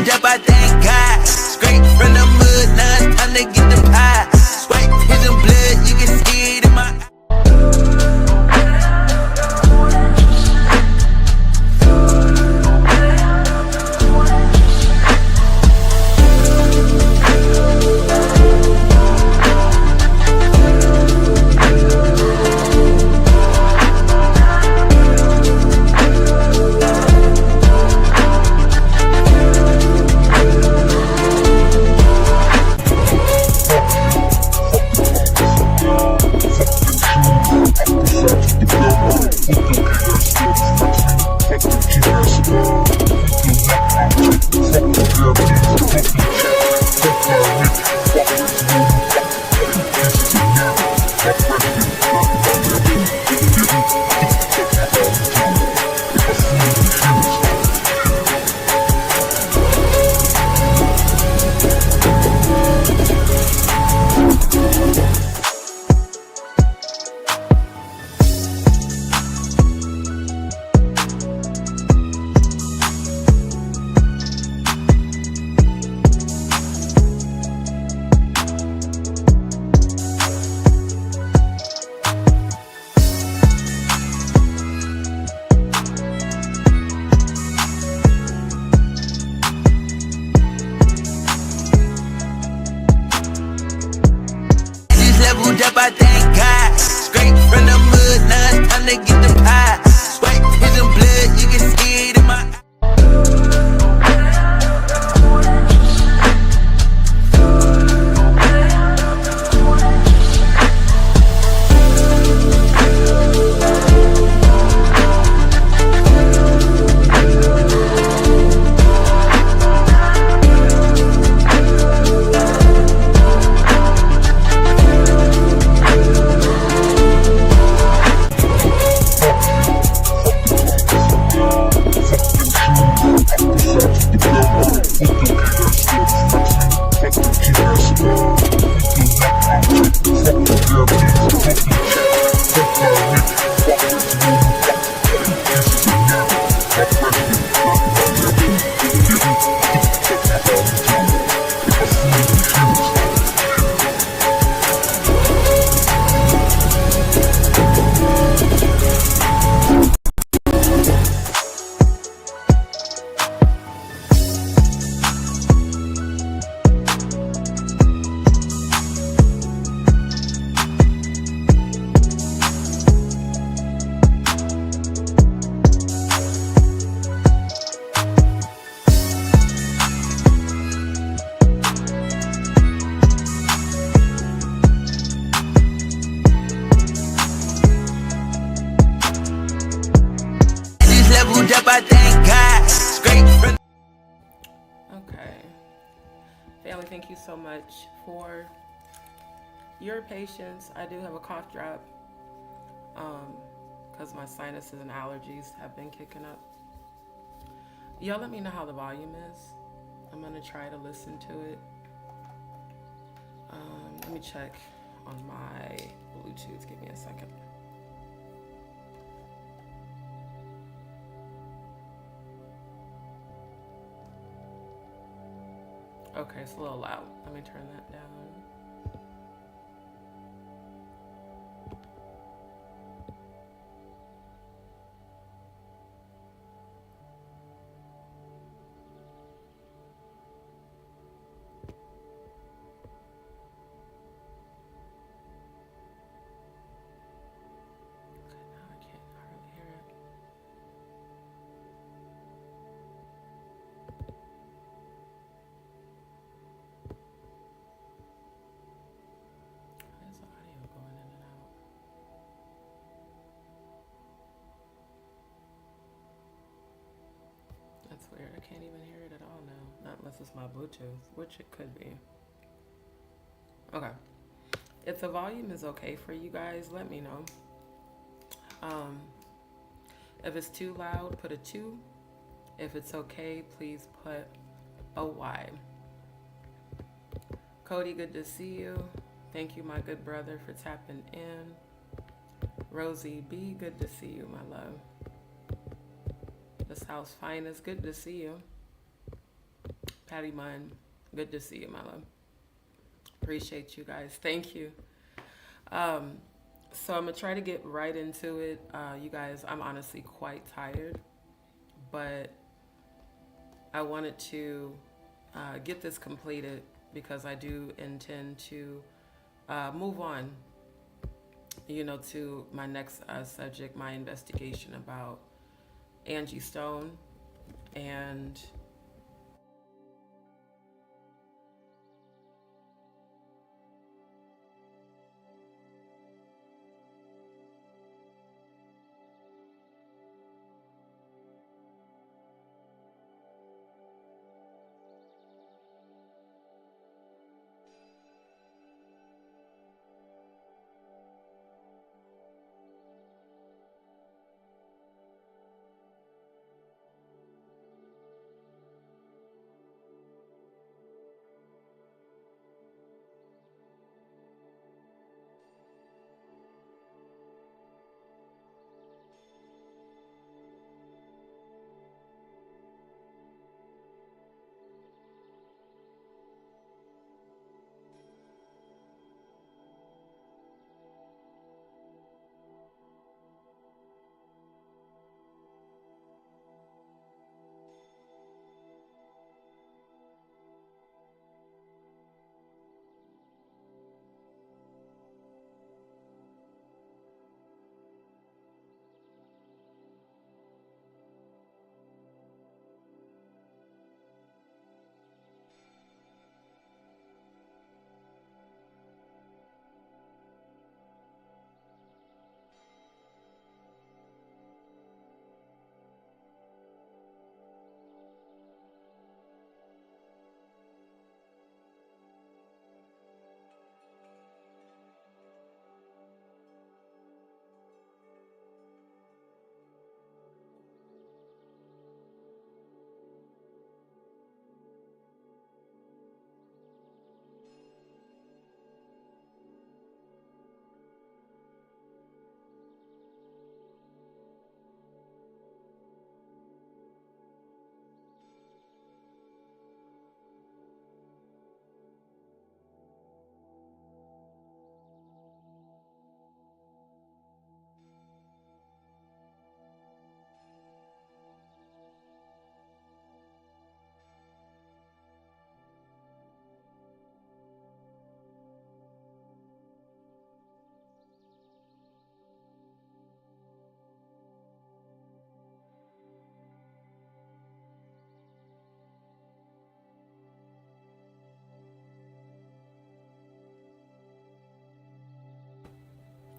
drop, I thank God. Straight from the mud, now it's time to get the pie. Swipe, hit some blood, you can see it in my eye. Up, I thank God. Straight from the mud, now it's time to get the pie. Swipe, hit some blood, you can see it in my eye. Up, I thank God. Straight from. Okay. Family, thank you so much for your patience. I do have a cough drop because my sinuses and allergies have been kicking up. Y'all let me know how the volume is. I'm going to try to listen to it. Let me check on my Bluetooth. Give me a second. Okay, it's a little loud. Let me turn that down. Okay, now I can't hardly hear it. That's weird. I can't even hear it at all now. Not unless it's my Bluetooth, which it could be. Okay. If the volume is okay for you guys, let me know. If it's too loud, put a 2. If it's okay, please put a Y. Cody, good to see you. Thank you, my good brother, for tapping in. Rosie B, good to see you, my love. This house finest, good to see you. Patty Munn. Good to see you, my love. Appreciate you guys. Thank you. So I'm gonna try to get right into it. You guys, I'm honestly quite tired, but I wanted to get this completed because I do intend to move on, to my next subject, my investigation about Angie Stone. And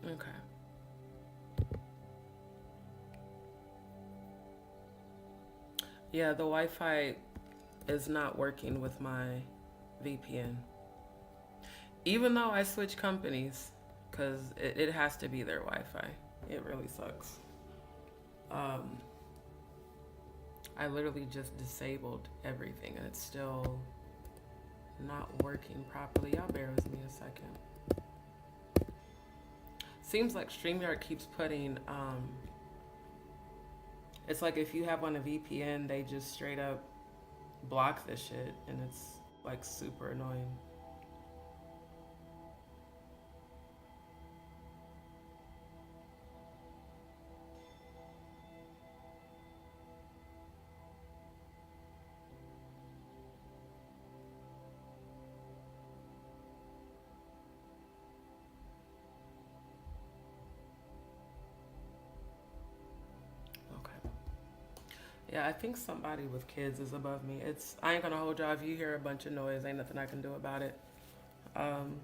okay. Yeah, the Wi-Fi is not working with my VPN. Even though I switch companies, because it has to be their Wi-Fi. It really sucks. Um, I literally just disabled everything and it's still not working properly. Y'all bear with me a second. Seems like StreamYard keeps putting, it's like if you have on a VPN, they just straight up block this shit and it's like super annoying. Yeah, I think somebody with kids is above me. I ain't gonna hold y'all. If you hear a bunch of noise, ain't nothing I can do about it. Um,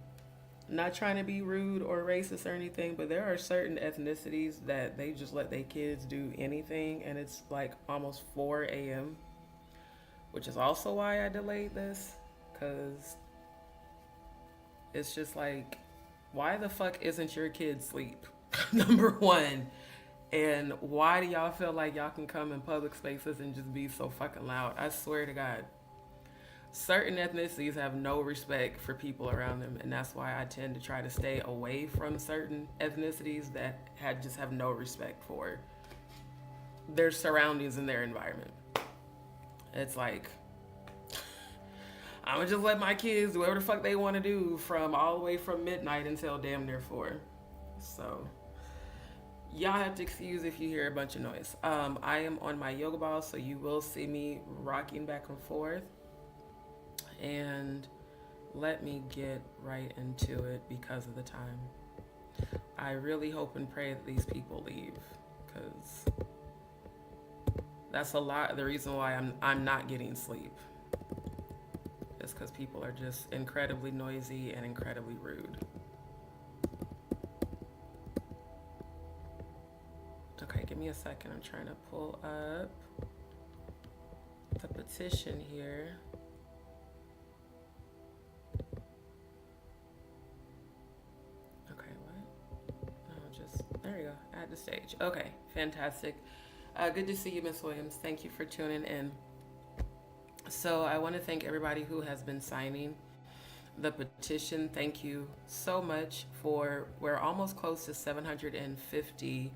Not trying to be rude or racist or anything, but there are certain ethnicities that they just let their kids do anything, and it's like almost 4 a.m., which is also why I delayed this, because it's just like, why the fuck isn't your kid sleep? Number one. And why do y'all feel like y'all can come in public spaces and just be so fucking loud? I swear to God. Certain ethnicities have no respect for people around them, and that's why I tend to try to stay away from certain ethnicities that just have no respect for their surroundings and their environment. It's like, I'm gonna just let my kids do whatever the fuck they want to do from all the way from midnight until damn near 4. So y'all have to excuse if you hear a bunch of noise. I am on my yoga ball, so you will see me rocking back and forth. And let me get right into it because of the time. I really hope and pray that these people leave, because that's a lot. The reason why I'm not getting sleep is because people are just incredibly noisy and incredibly rude. Okay, give me a second. I'm trying to pull up the petition here. Okay, what? No, just, there you go. Add the stage. Okay, fantastic. Good to see you, Miss Williams. Thank you for tuning in. So I want to thank everybody who has been signing the petition. Thank you so much we're almost close to 750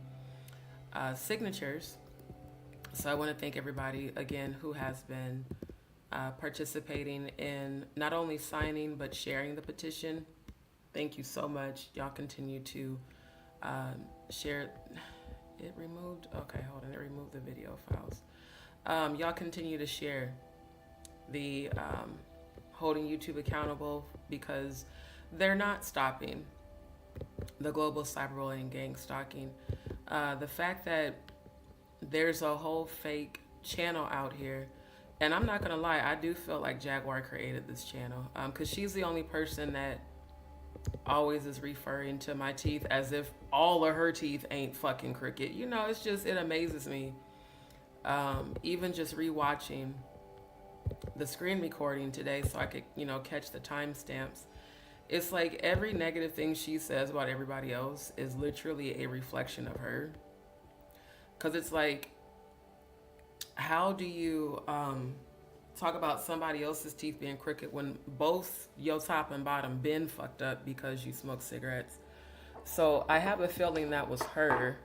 signatures. So I want to thank everybody again who has been participating in not only signing but sharing the petition. Thank you so much. Y'all continue to share. It removed. Okay, hold on. It removed the video files. Y'all continue to share the holding YouTube accountable, because they're not stopping the global cyberbullying and gang stalking. The fact that there's a whole fake channel out here, and I'm not gonna lie, I do feel like Jaguar created this channel, because she's the only person that always is referring to my teeth as if all of her teeth ain't fucking crooked. You know, it's just, it amazes me. Even just rewatching the screen recording today so I could, catch the timestamps. It's like every negative thing she says about everybody else is literally a reflection of her. Because it's like, how do you talk about somebody else's teeth being crooked when both your top and bottom been fucked up because you smoke cigarettes? So I have a feeling that was her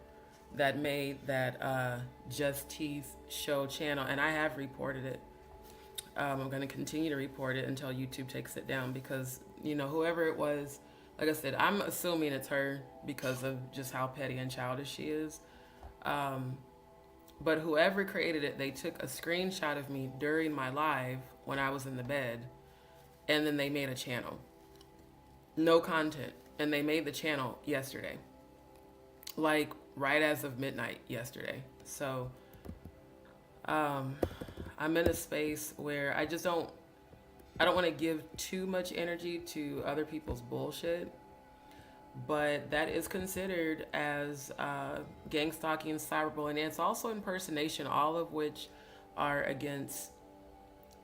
that made that Just Teeth show channel, and I have reported it. I'm going to continue to report it until YouTube takes it down, because, whoever it was, like I said, I'm assuming it's her because of just how petty and childish she is. But whoever created it, they took a screenshot of me during my live when I was in the bed, and then they made a channel. No content. And they made the channel yesterday. Like, right as of midnight yesterday. So, I'm in a space where I don't want to give too much energy to other people's bullshit. But that is considered as gang stalking, cyberbullying, and it's also impersonation, all of which are against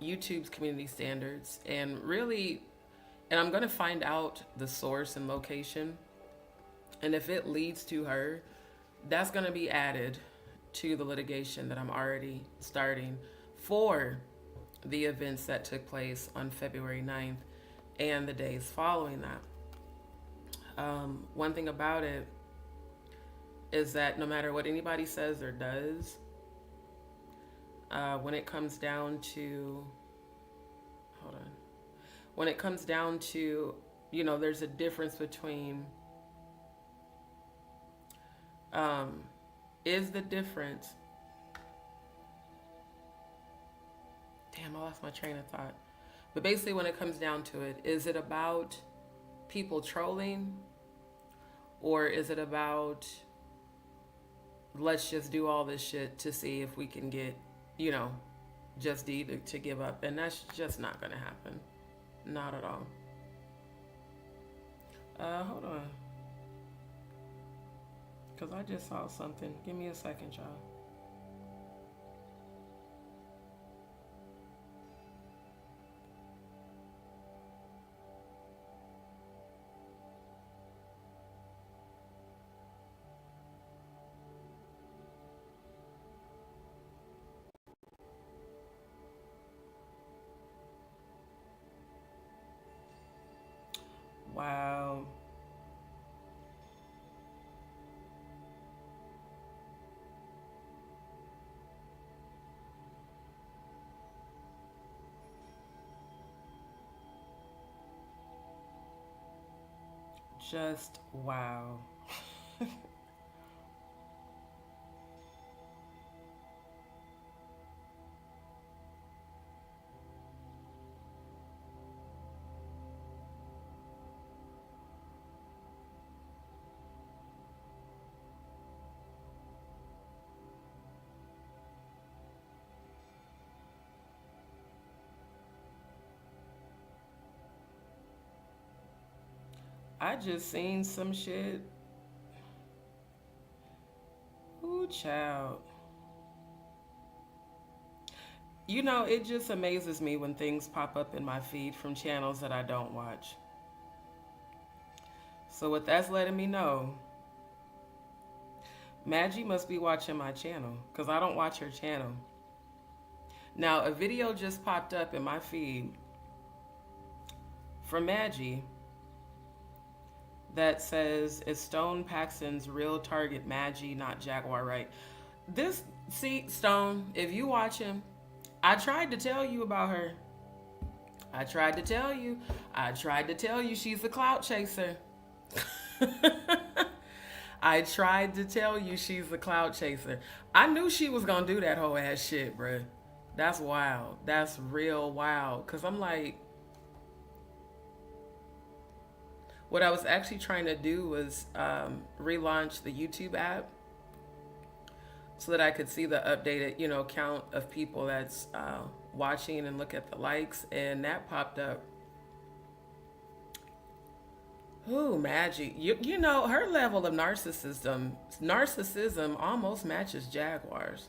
YouTube's community standards. And really, and I'm going to find out the source and location. And if it leads to her, that's going to be added to the litigation that I'm already starting for the events that took place on February 9th and the days following that. One thing about it is that no matter what anybody says or does, when it comes down to, there's a difference between, damn, I lost my train of thought. But basically when it comes down to it, is it about people trolling, or is it about let's just do all this shit to see if we can get, Just D to give up? And that's just not gonna happen. Not at all. Hold on, because I just saw something. Give me a second, y'all. Wow. Just wow. I just seen some shit. Ooh, child. You know, it just amazes me when things pop up in my feed from channels that I don't watch. So what that's letting me know, Maggie must be watching my channel because I don't watch her channel. Now, a video just popped up in my feed from Maggie that says, "Is Stone Paxton's real target Maggie, not Jaguar Wright?" This, see, Stone, if you watch him, I tried to tell you about her. I tried to tell you. I tried to tell you she's a clout chaser. I tried to tell you she's a clout chaser. I knew she was gonna do that whole ass shit, bruh. That's wild. That's real wild. Cause I'm like, what I was actually trying to do was relaunch the YouTube app so that I could see the updated, count of people that's watching and look at the likes, and that popped up. Ooh, Maggie. You know, her level of narcissism almost matches Jaguar's.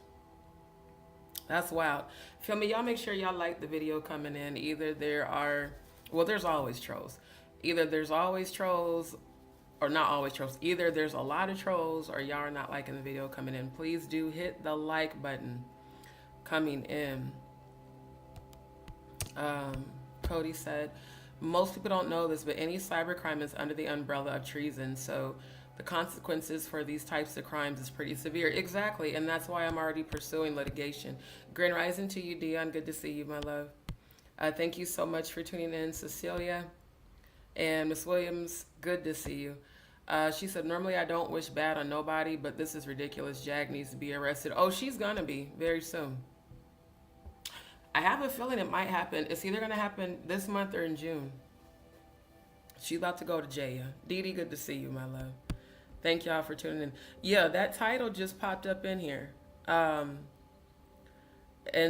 That's wild. Feel me? Y'all make sure y'all like the video coming in. Either there's always trolls. Either there's always trolls or not always trolls. Either there's a lot of trolls or y'all are not liking the video coming in. Please do hit the like button coming in. Cody said, most people don't know this, but any cybercrime is under the umbrella of treason. So the consequences for these types of crimes is pretty severe. Exactly. And that's why I'm already pursuing litigation. Grand rising to you, Dion. Good to see you, my love. Thank you so much for tuning in, Cecilia. And Miss Williams, good to see you. She said, normally I don't wish bad on nobody, but this is ridiculous. Jag needs to be arrested. Oh, she's going to be very soon. I have a feeling it might happen. It's either going to happen this month or in June. She's about to go to jail. Dee Dee, good to see you, my love. Thank y'all for tuning in. Yeah, that title just popped up in here. And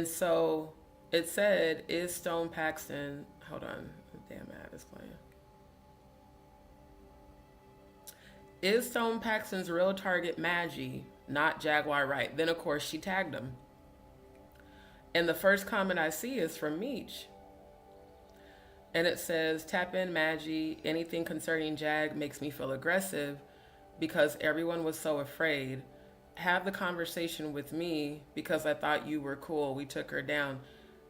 so it said, is Stone Paxton... Hold on. Damn ad is playing. Is Stone Paxton's real target Maggie, not Jaguar Wright? Then, of course, she tagged him. And the first comment I see is from Meech. And it says, tap in Maggie. Anything concerning Jag makes me feel aggressive because everyone was so afraid. Have the conversation with me because I thought you were cool. We took her down.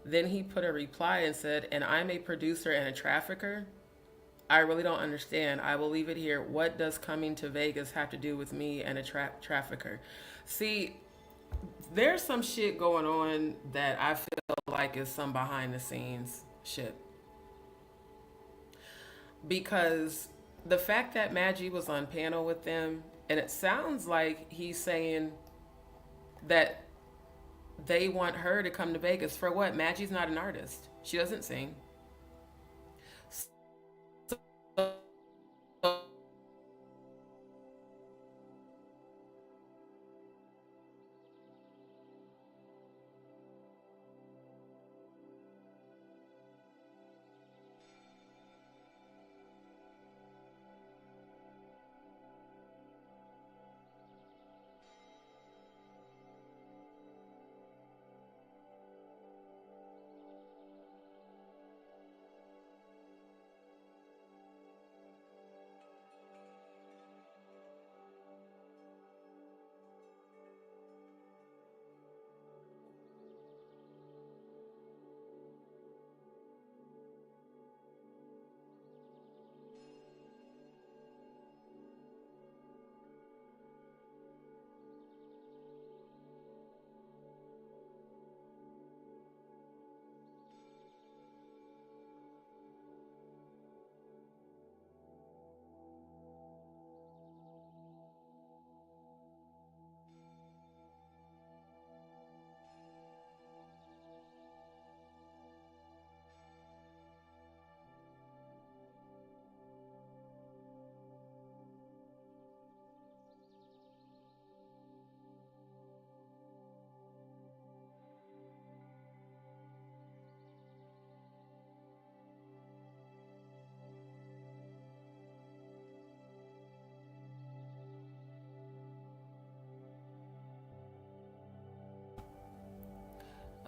Then he put a reply and said, and I'm a producer and a trafficker. I really don't understand. I will leave it here. What does coming to Vegas have to do with me and a trafficker? See, there's some shit going on that I feel like is some behind the scenes shit. Because the fact that Maggie was on panel with them, and it sounds like he's saying that they want her to come to Vegas. For what? Maggie's not an artist. She doesn't sing.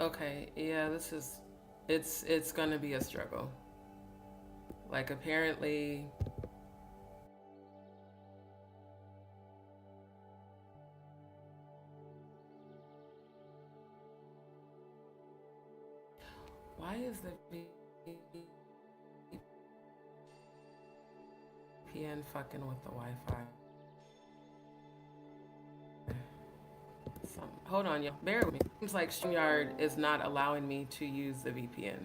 Okay, yeah, it's gonna be a struggle. Like apparently, why is the VPN fucking with the Wi-Fi? Hold on, y'all. Bear with me. Seems like StreamYard is not allowing me to use the VPN.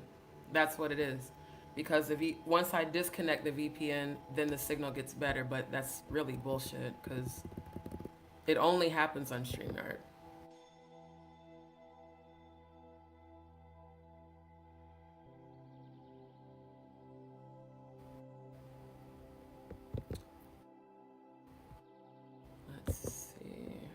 That's what it is. Because once I disconnect the VPN, then the signal gets better. But that's really bullshit because it only happens on StreamYard. Let's see.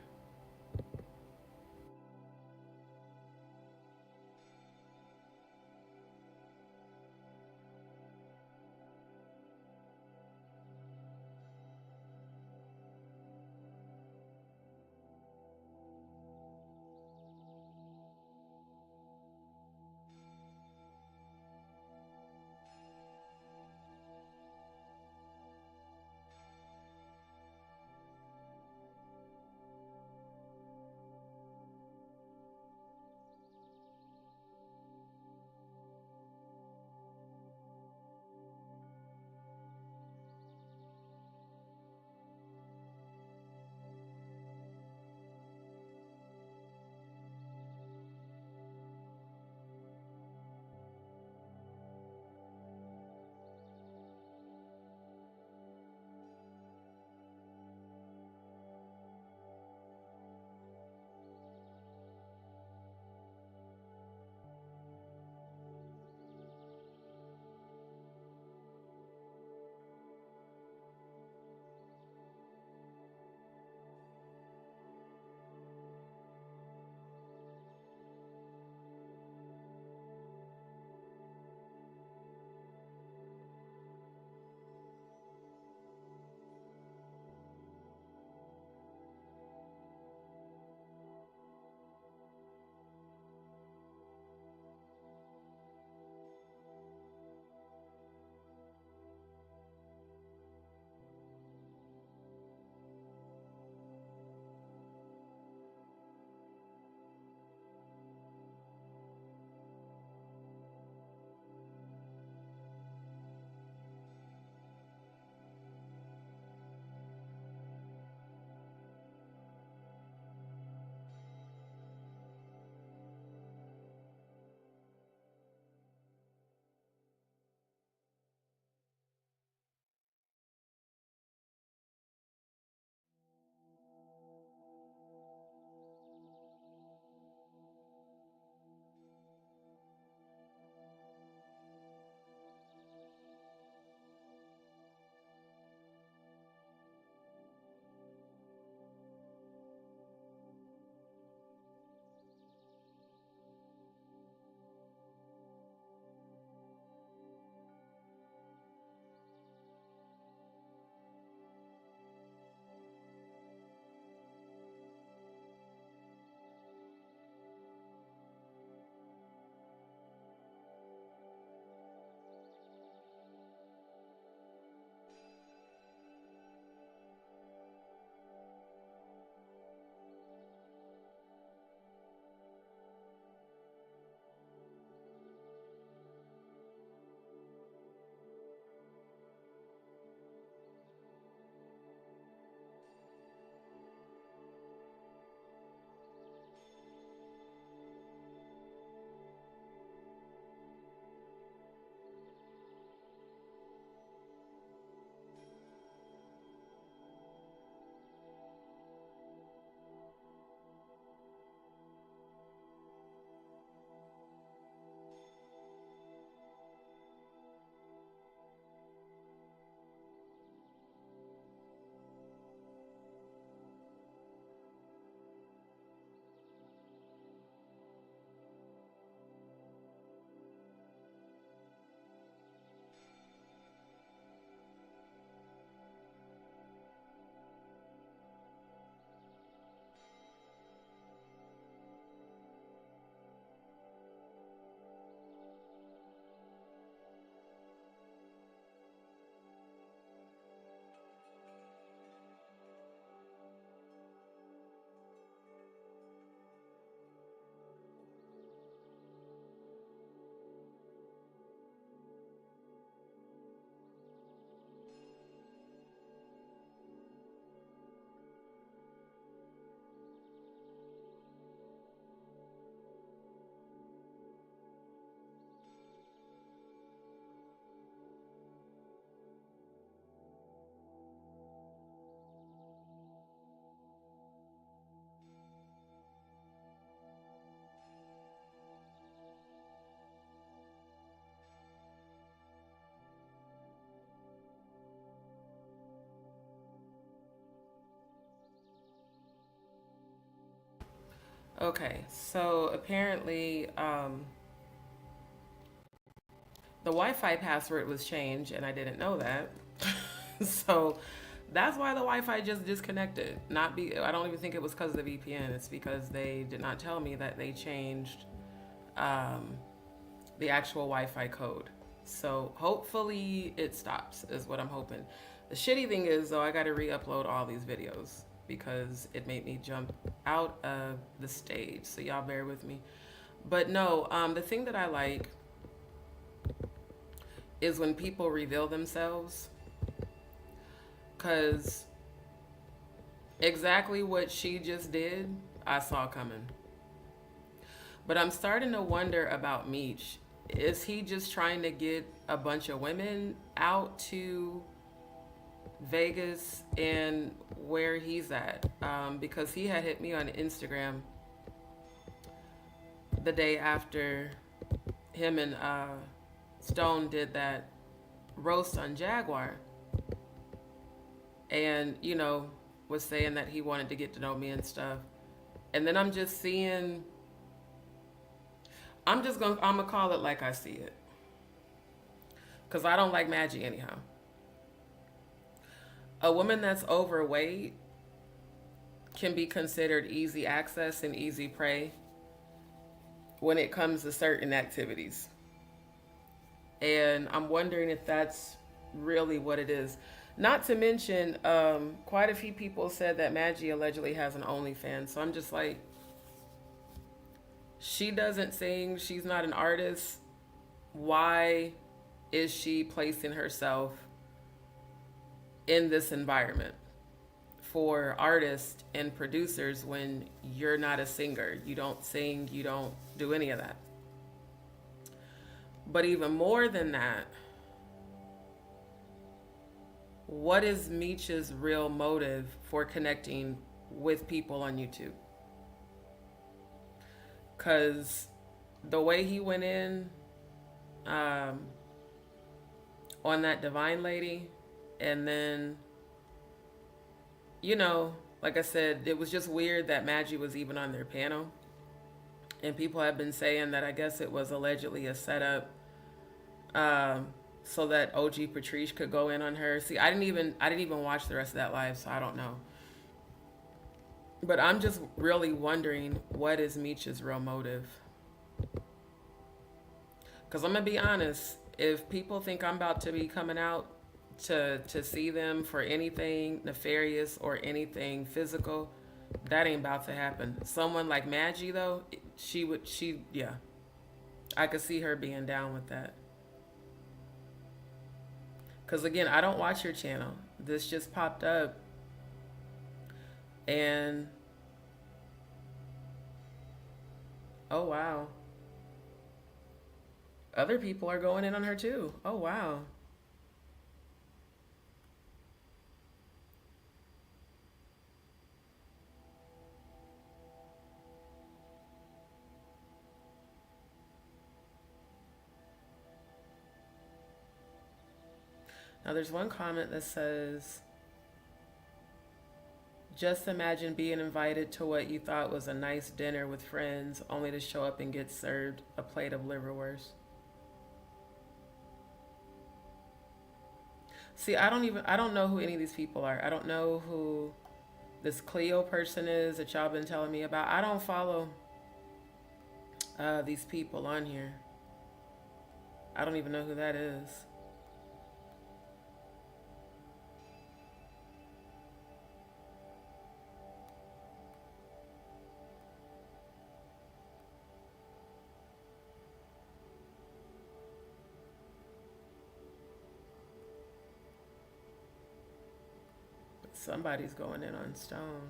Okay, so apparently the Wi-Fi password was changed, and I didn't know that. So that's why the Wi-Fi just disconnected. Not be I don't even think it was because of the VPN. It's because they did not tell me that they changed um, the actual Wi-Fi code. So hopefully it stops, is what I'm hoping. The shitty thing is, though, I got to re-upload all these videos because it made me jump out of the stage. So y'all bear with me. But no, the thing that I like is when people reveal themselves, because exactly what she just did, I saw coming. But I'm starting to wonder about Meech. Is he just trying to get a bunch of women out to Vegas and where he's at? Because he had hit me on Instagram the day after him and Stone did that roast on Jaguar, and was saying that he wanted to get to know me and stuff. And then I'm just seeing, I'm gonna call it like I see it, because I don't like Madgie anyhow. A woman that's overweight can be considered easy access and easy prey when it comes to certain activities. And I'm wondering if that's really what it is. Not to mention, quite a few people said that Madgie allegedly has an OnlyFans. So I'm just like, she doesn't sing. She's not an artist. Why is she placing herself in this environment for artists and producers when you're not a singer? You don't sing. You don't do any of that. But even more than that, what is Meech's real motive for connecting with people on YouTube? Because the way he went in on that Divine lady, and then, like I said, it was just weird that Madgie was even on their panel. And people have been saying that I guess it was allegedly a setup so that OG Patrice could go in on her. See, I didn't even watch the rest of that live, so I don't know. But I'm just really wondering, what is Meech's real motive? Because I'm gonna be honest, if people think I'm about to be coming out to see them for anything nefarious or anything physical, that ain't about to happen. Someone like Madgie, though, yeah, I could see her being down with that. Because again, I don't watch your channel. This just popped up. And, oh wow. Other people are going in on her too. Oh wow. Now there's one comment that says, just imagine being invited to what you thought was a nice dinner with friends, only to show up and get served a plate of liverwurst. See, I don't know who any of these people are. I don't know who this Cleo person is that y'all been telling me about. I don't follow these people on here. I don't even know who that is. Somebody's going in on Stone.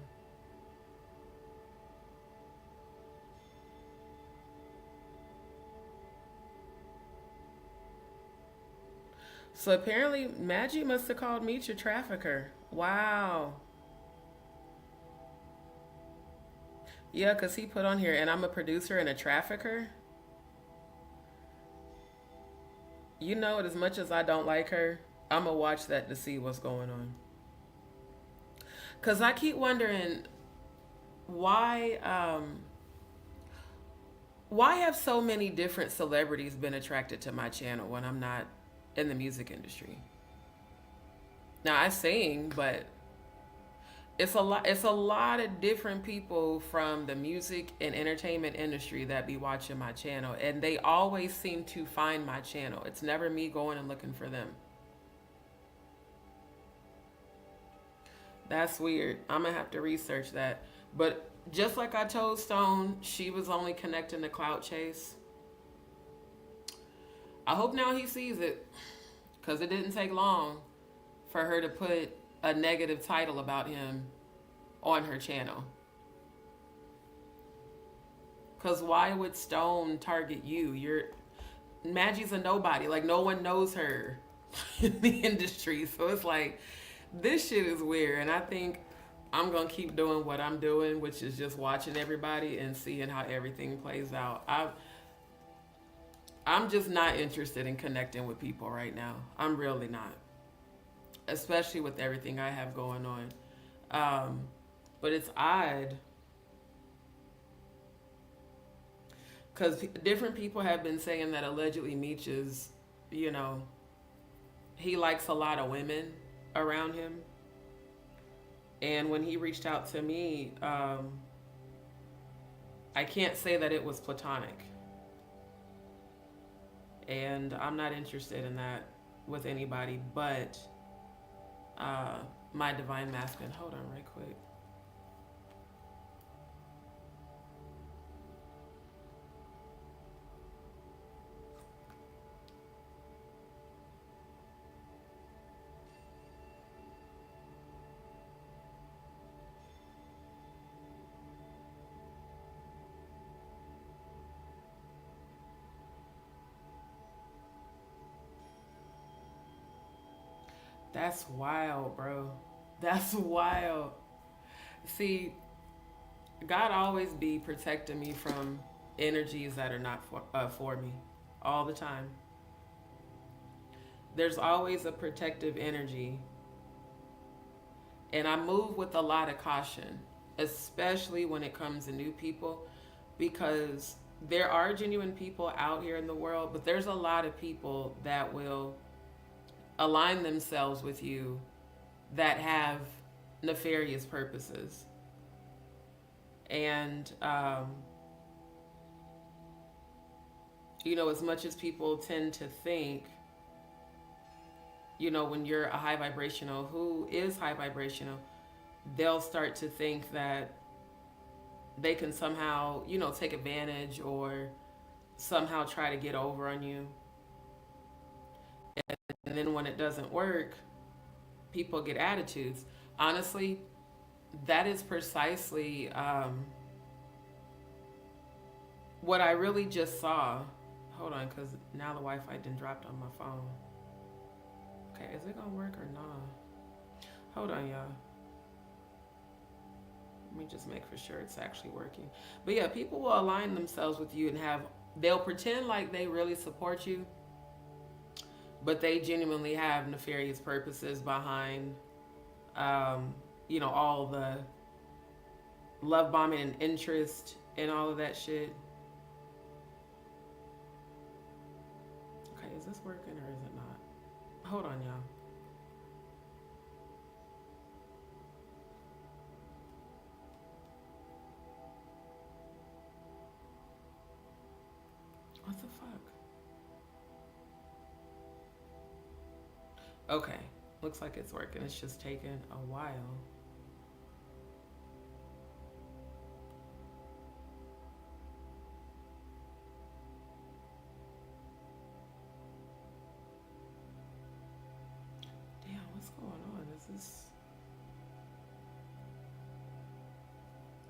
So apparently Madgie must have called Meech a trafficker. Wow. Yeah, because he put on here, and I'm a producer and a trafficker. As much as I don't like her, I'm going to watch that to see what's going on. Because I keep wondering why Why have so many different celebrities been attracted to my channel when I'm not in the music industry? Now I sing, but it's a lot of different people from the music and entertainment industry that be watching my channel, and they always seem to find my channel. It's never me going and looking for them. That's weird. I'm gonna have to research that. But just like I told Stone, she was only connecting to Clout Chase. I hope now he sees it, because it didn't take long for her to put a negative title about him on her channel. Because why would Stone target you? Maggie's a nobody. Like, no one knows her in the industry. So it's like, this shit is weird. And I think I'm going to keep doing what I'm doing, which is just watching everybody and seeing how everything plays out. I'm just not interested in connecting with people right now. I'm really not. Especially with everything I have going on. But it's odd, because different people have been saying that allegedly Meech is, he likes a lot of women around him. And when he reached out to me, I can't say that it was platonic. And I'm not interested in that with anybody but my divine masculine. Hold on right quick. That's wild, bro. That's wild. See, God always be protecting me from energies that are not for me all the time. There's always a protective energy. And I move with a lot of caution, especially when it comes to new people, because there are genuine people out here in the world, but there's a lot of people that will align themselves with you that have nefarious purposes. And, as much as people tend to think, when you're a high vibrational, who is high vibrational, they'll start to think that they can somehow, take advantage or somehow try to get over on you. And then when it doesn't work, people get attitudes. Honestly, that is precisely what I really just saw. Hold on, because now the Wi-Fi done dropped on my phone. Okay, is it going to work or not? Hold on, y'all. Let me just make for sure it's actually working. But yeah, people will align themselves with you and they'll pretend like they really support you, but they genuinely have nefarious purposes behind, all the love bombing and interest and all of that shit. Okay, is this working or is it not? Hold on, y'all. What the fuck? Okay, looks like it's working. It's just taking a while. Damn, what's going on? It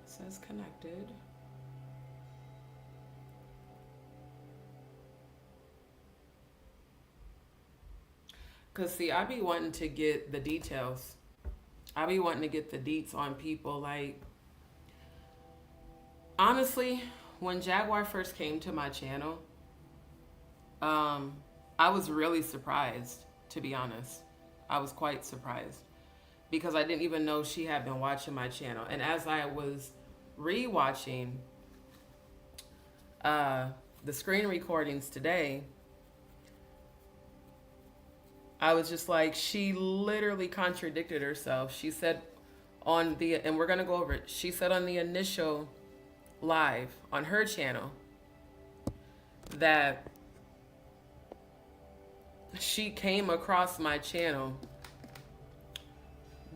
says connected. Because, see, I be wanting to get the details. I be wanting to get the deets on people. Like, honestly, when Jaguar first came to my channel, I was really surprised, to be honest. I was quite surprised. Because I didn't even know she had been watching my channel. And as I was re-watching, the screen recordings today, I was just like, she literally contradicted herself. She said on the, and we're going to go over it. She said on the initial live on her channel that she came across my channel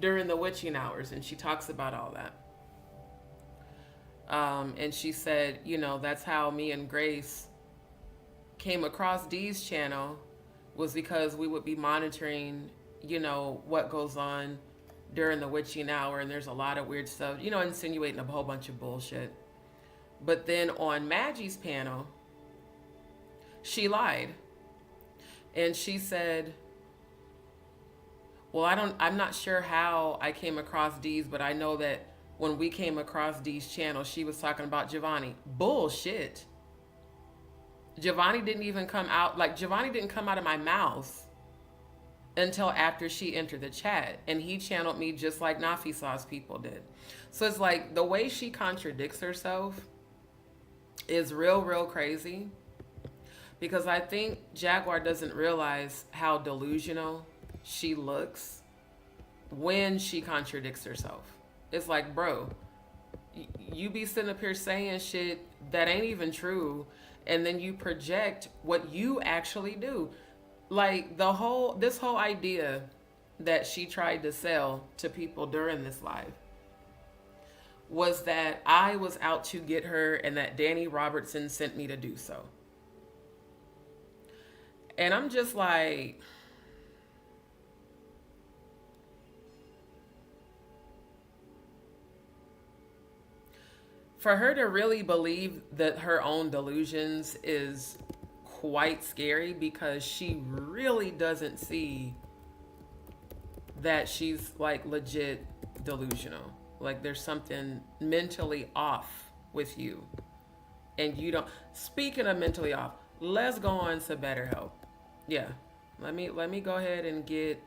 during the witching hours, and she talks about all that. And she said, you know, that's how me and Grace came across Dee's channel, was because we would be monitoring, you know, what goes on during the witching hour, and there's a lot of weird stuff, you know, insinuating a whole bunch of bullshit. But then on Maggie's panel, she lied. And she said, well, I'm not sure how I came across Dee's, but I know that when we came across Dee's channel, she was talking about Giovanni. Bullshit. Giovanni didn't even come out, like Giovanni didn't come out of my mouth until after she entered the chat. And he channeled me just like Nafi Sauce people did. So it's like the way she contradicts herself is real, real crazy. Because I think Jaguar doesn't realize how delusional she looks when she contradicts herself. It's like, bro, you be sitting up here saying shit that ain't even true, and then you project what you actually do. Like this whole idea that she tried to sell to people during this live was that I was out to get her and that Danny Robertson sent me to do so. And I'm just like, for her to really believe that her own delusions is quite scary, because she really doesn't see that she's like legit delusional. Like there's something mentally off with you. And you don't, speaking of mentally off, let's go on to BetterHelp. Yeah, let me go ahead and get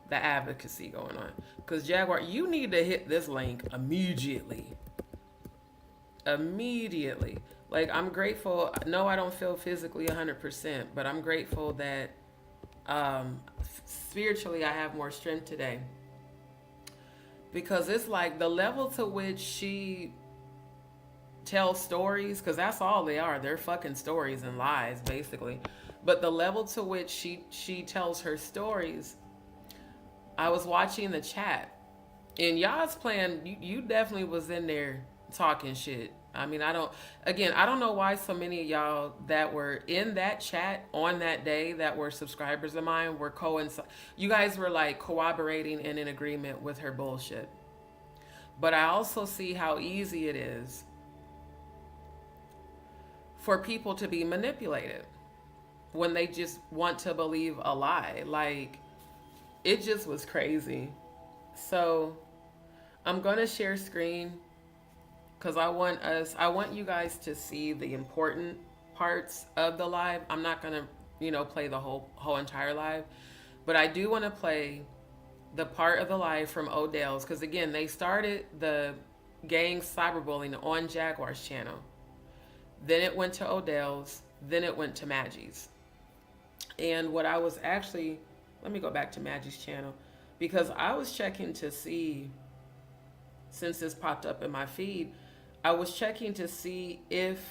the advocacy going on. Because Jaguar, you need to hit this link immediately. Immediately. Like, I'm grateful. No, I don't feel physically 100%, but I'm grateful that spiritually I have more strength today. Because it's like the level to which she tells stories, because that's all they are. They're fucking stories and lies, basically. But the level to which she tells her stories, I was watching the chat, and y'all's playing, you definitely was in there talking shit. I mean, I don't know why so many of y'all that were in that chat on that day that were subscribers of mine were you guys were like cooperating and in agreement with her bullshit. But I also see how easy it is for people to be manipulated when they just want to believe a lie. Like, it just was crazy. So I'm going to share screen because I want you guys to see the important parts of the live. I'm not going to, play the whole entire live, but I do want to play the part of the live from Odell's, because again, they started the gang cyberbullying on Jaguar's channel. Then it went to Odell's, then it went to Maggie's. And what I was actually, let me go back to Maggie's channel, because I was checking to see, since this popped up in my feed, I was checking to see if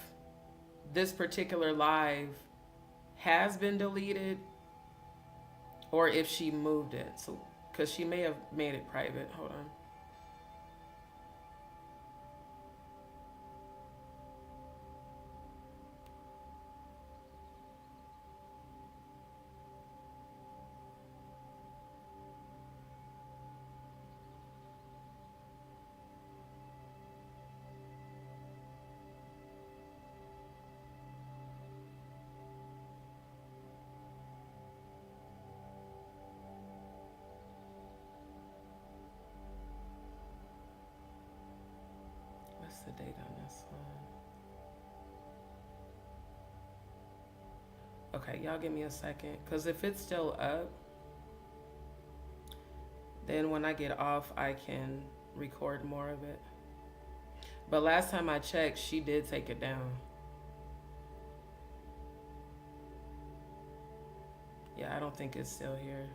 this particular live has been deleted or if she moved it. So, because she may have made it private. Hold on. The date on this one. Okay, y'all give me a second, because if it's still up, then when I get off I can record more of it. But last time I checked, she did take it down. Yeah, I don't think it's still here.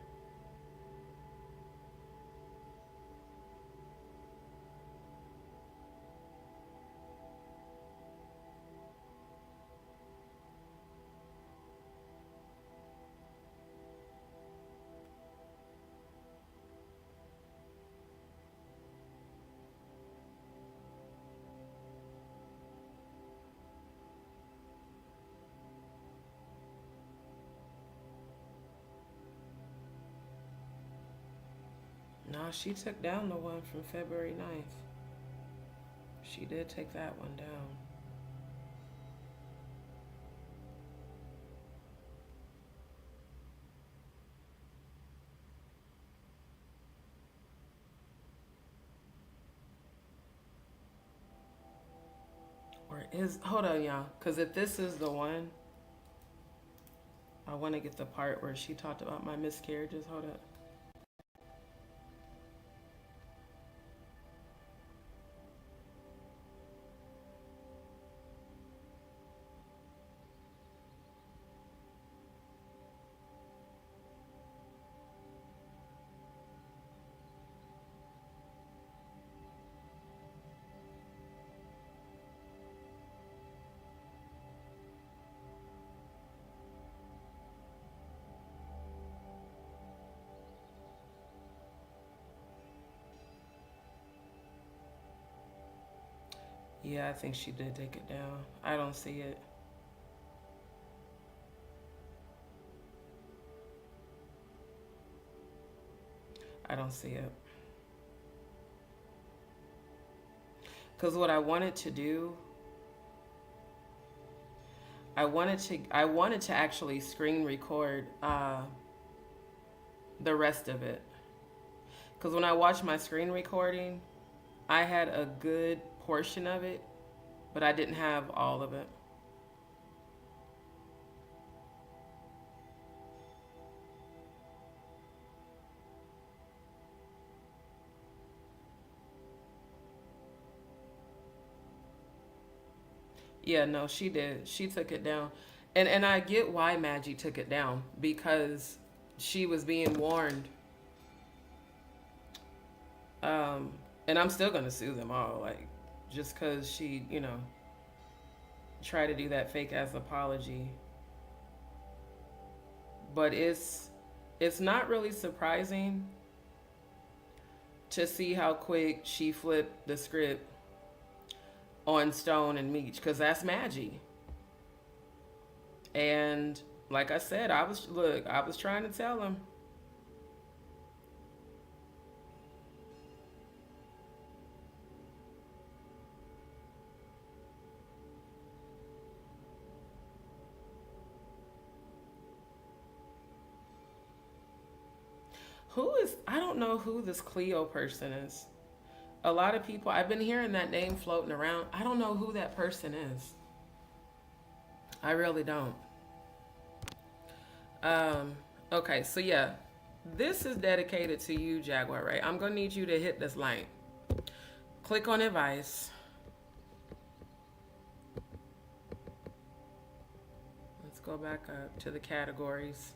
No, she took down the one from February 9th. She did take that one down. Or is, hold on, y'all. Because if this is the one, I want to get the part where she talked about my miscarriages. Hold up. Yeah, I think she did take it down. I don't see it. I don't see it. Because what I wanted to do, I wanted to actually screen record the rest of it. Because when I watched my screen recording, I had a good portion of it, but I didn't have all of it. Yeah, no, she did. She took it down. And I get why Madgie took it down, because she was being warned. And I'm still going to sue them all, like, just because she, you know, tried to do that fake ass apology. But it's not really surprising to see how quick she flipped the script on Stone and Meech, because that's Madgie. And like I said, I was trying to tell him. I don't know who this Cleo person is. A lot of people, I've been hearing that name floating around. I don't know who that person is. I really don't. Okay, so yeah, this is dedicated to you, Jaguar Wright. I'm gonna need you to hit this link. Click on advice. Let's go back up to the categories.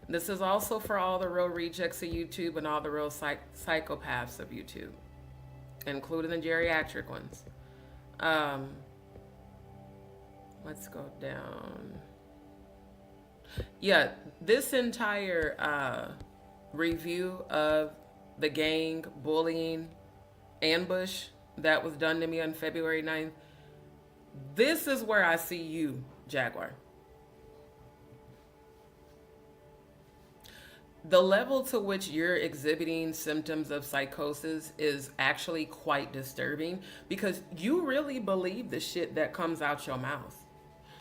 This is also for all the real rejects of YouTube and all the real psychopaths of YouTube, including the geriatric ones. Let's go down. Yeah, this entire review of the gang bullying ambush that was done to me on February 9th, this is where I see you, Jaguar. The level to which you're exhibiting symptoms of psychosis is actually quite disturbing, because you really believe the shit that comes out your mouth.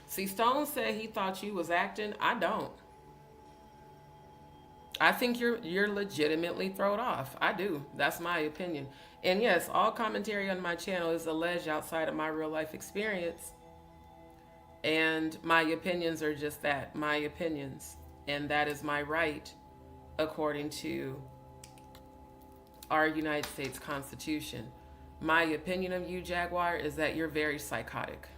See, Stone said he thought you was acting. I don't. I think you're legitimately thrown off. I do. That's my opinion. And yes, all commentary on my channel is alleged outside of my real life experience. And my opinions are just that, my opinions. And that is my right, according to our United States Constitution. My opinion of you, Jaguar, is that you're very psychotic.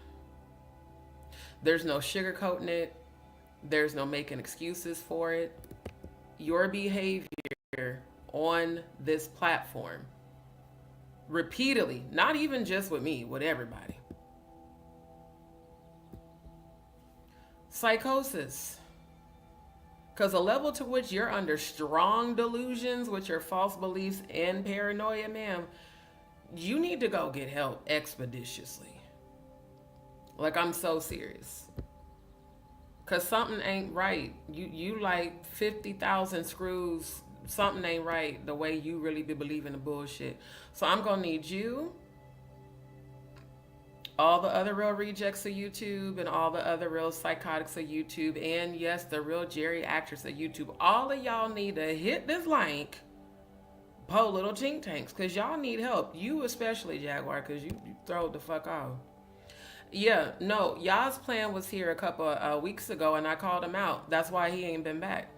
There's no sugarcoating it. There's no making excuses for it. Your behavior on this platform, repeatedly, not even just with me, with everybody. Psychosis. Because the level to which you're under strong delusions with your false beliefs and paranoia, ma'am, you need to go get help expeditiously. Like, I'm so serious. Because something ain't right. You like 50,000 screws. Something ain't right the way you really be believing the bullshit. So I'm going to need you, all the other real rejects of YouTube, and all the other real psychotics of YouTube, and yes, the real geriatrics of YouTube. All of y'all need to hit this link, po little tink tanks, because y'all need help. You especially, Jaguar, because you throw the fuck off. Yeah, no, y'all's plan was here a couple of weeks ago, and I called him out. That's why he ain't been back.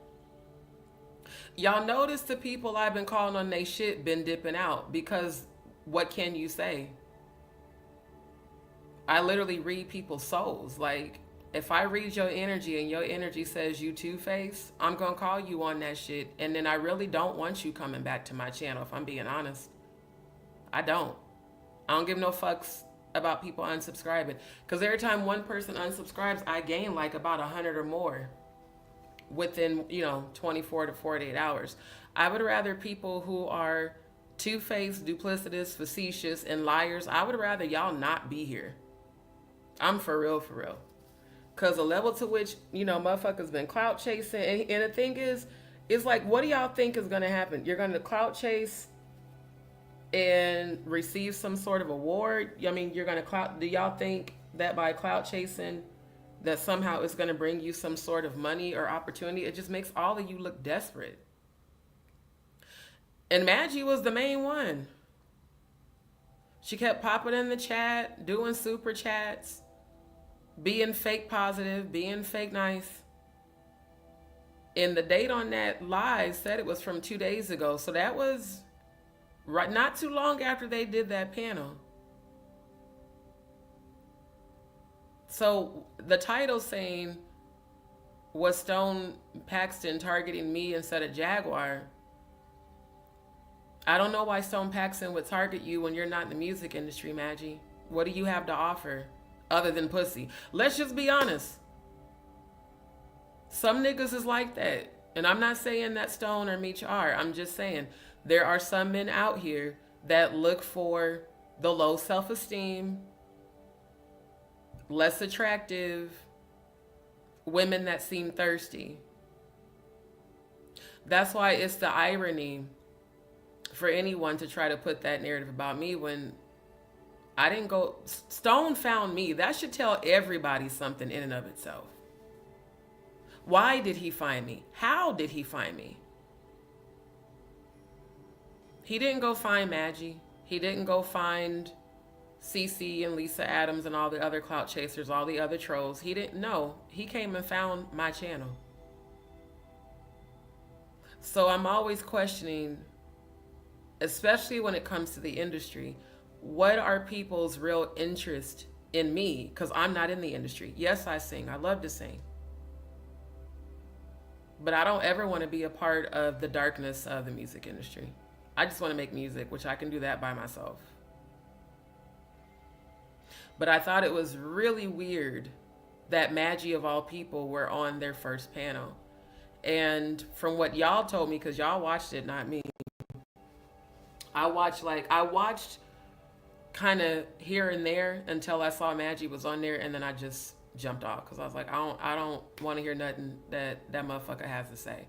Y'all notice the people I've been calling on they shit been dipping out, because what can you say? I literally read people's souls. Like, if I read your energy and your energy says you two-faced, I'm going to call you on that shit. And then I really don't want you coming back to my channel, if I'm being honest. I don't give no fucks about people unsubscribing. Because every time one person unsubscribes, I gain like about 100 or more within, 24 to 48 hours. I would rather people who are two-faced, duplicitous, facetious, and liars, I would rather y'all not be here. I'm for real, for real. Because the level to which, motherfuckers been clout chasing. And the thing is, it's like, what do y'all think is going to happen? You're going to clout chase and receive some sort of award? I mean, you're going to clout. Do y'all think that by clout chasing, that somehow it's going to bring you some sort of money or opportunity? It just makes all of you look desperate. And Madgie was the main one. She kept popping in the chat, doing super chats, being fake positive, being fake nice. And the date on that live said it was from 2 days ago. So that was right, not too long after they did that panel. So the title saying, was Stone Paxton targeting me instead of Jaguar? I don't know why Stone Paxton would target you when you're not in the music industry, Madgie. What do you have to offer other than pussy? Let's just be honest. Some niggas is like that. And I'm not saying that Stone or Meech are. I'm just saying there are some men out here that look for the low self-esteem, less attractive women that seem thirsty. That's why it's the irony for anyone to try to put that narrative about me when I didn't go. Stone found me. That should tell everybody something in and of itself. Why did he find me? How did he find me? He didn't go find Madgie. He didn't go find Cece and Lisa Adams and all the other clout chasers, all the other trolls. He didn't know. He came and found my channel. So I'm always questioning, especially when it comes to the industry, what are people's real interest in me? Because I'm not in the industry. Yes, I sing. I love to sing. But I don't ever want to be a part of the darkness of the music industry. I just want to make music, which I can do that by myself. But I thought it was really weird that Madgie of all people were on their first panel. And from what y'all told me, because y'all watched it, not me, I watched kind of here and there until I saw Madgie was on there, and then I just jumped off because I was like, I don't want to hear nothing that motherfucker has to say.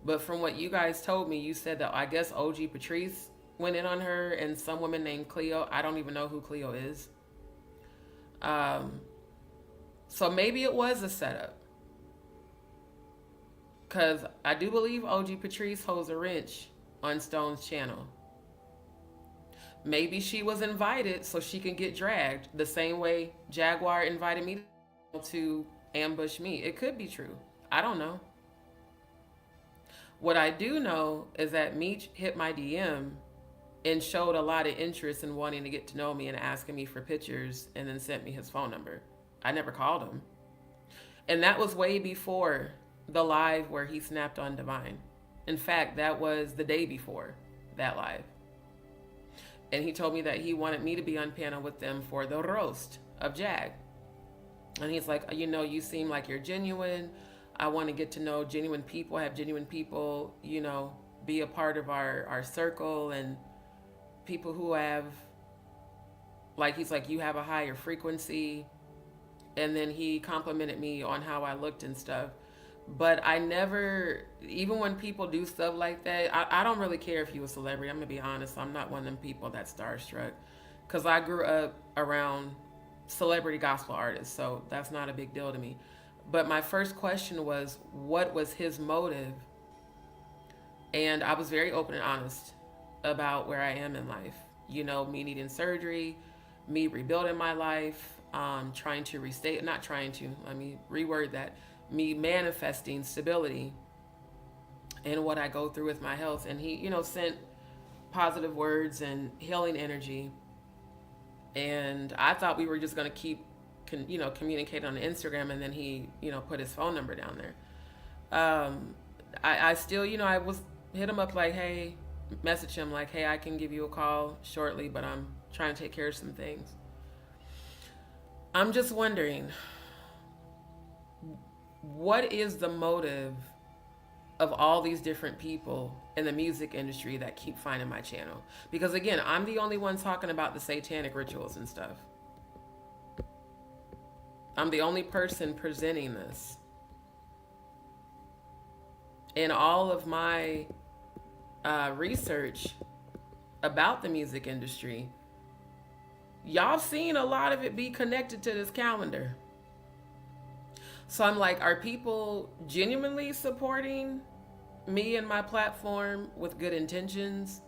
But from what you guys told me, you said that I guess OG Patrice went in on her and some woman named Cleo. I don't even know who Cleo is. So maybe it was a setup. Because I do believe OG Patrice holds a wrench on Stone's channel. Maybe she was invited so she can get dragged the same way Jaguar invited me to ambush me. It could be true. I don't know. What I do know is that Meech hit my DM and showed a lot of interest in wanting to get to know me and asking me for pictures and then sent me his phone number. I never called him. And that was way before the live where he snapped on Divine. In fact, that was the day before that live. And he told me that he wanted me to be on panel with them for the roast of Jag. And he's like, you know, you seem like you're genuine. I want to get to know genuine people, have genuine people, you know, be a part of our circle, and people who have, like, he's like, you have a higher frequency. And then he complimented me on how I looked and stuff. But I never, even when people do stuff like that, I don't really care if you're a celebrity. I'm going to be honest. I'm not one of them people that's starstruck. Because I grew up around celebrity gospel artists. So that's not a big deal to me. But my first question was, what was his motive? And I was very open and honest about where I am in life. You know, me needing surgery, me rebuilding my life, trying to restate, not trying to, let me reword that, me manifesting stability in what I go through with my health. And he, you know, sent positive words and healing energy. And I thought we were just going to keep, you know, communicating on Instagram. And then he, you know, put his phone number down there. I still, you know, I was hit him up like, hey, message him like, hey, I can give you a call shortly, but I'm trying to take care of some things. I'm just wondering, what is the motive of all these different people in the music industry that keep finding my channel? Because again, I'm the only one talking about the satanic rituals and stuff. I'm the only person presenting this. In all of my research about the music industry, y'all seen a lot of it be connected to this calendar. So I'm like, are people genuinely supporting me and my platform with good intentions?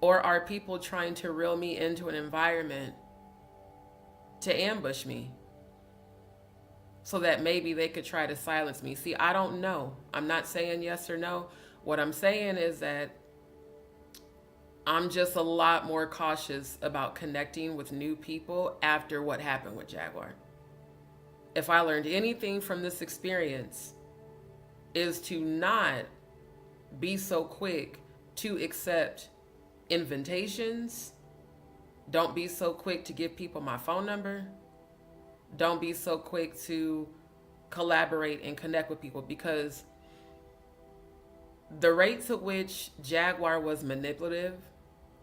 Or are people trying to reel me into an environment to ambush me so that maybe they could try to silence me? See, I don't know. I'm not saying yes or no. What I'm saying is that I'm just a lot more cautious about connecting with new people after what happened with Jaguar. If I learned anything from this experience, is to not be so quick to accept invitations. Don't be so quick to give people my phone number. Don't be so quick to collaborate and connect with people, because the rates at which Jaguar was manipulative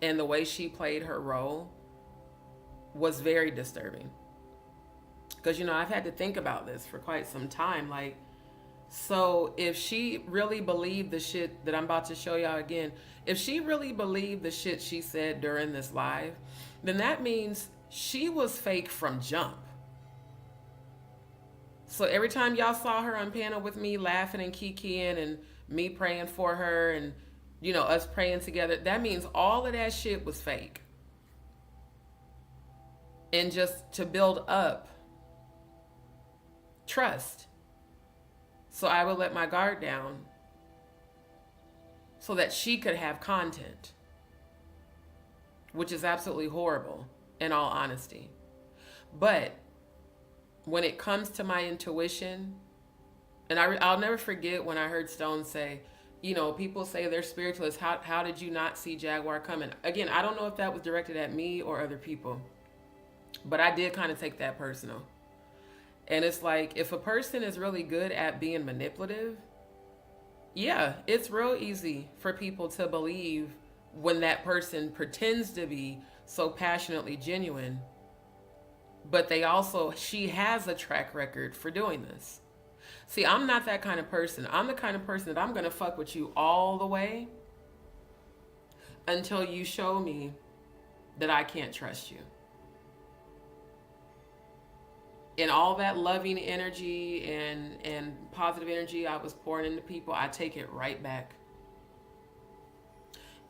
and the way she played her role was very disturbing. Because, you know, I've had to think about this for quite some time. Like, so if she really believed the shit that I'm about to show y'all again, if she really believed the shit she said during this live, then that means she was fake from jump. So every time y'all saw her on panel with me laughing and kikiing and me praying for her and, you know, us praying together, that means all of that shit was fake. And just to build up trust. So I would let my guard down so that she could have content, which is absolutely horrible in all honesty. But when it comes to my intuition, and I'll never forget when I heard Stone say, you know, people say they're spiritualists. How did you not see Jaguar coming? Again, I don't know if that was directed at me or other people, but I did kind of take that personal. And it's like, if a person is really good at being manipulative, yeah, it's real easy for people to believe when that person pretends to be so passionately genuine. But she has a track record for doing this. See, I'm not that kind of person. I'm the kind of person that I'm going to fuck with you all the way until you show me that I can't trust you. And all that loving energy and positive energy I was pouring into people, I take it right back.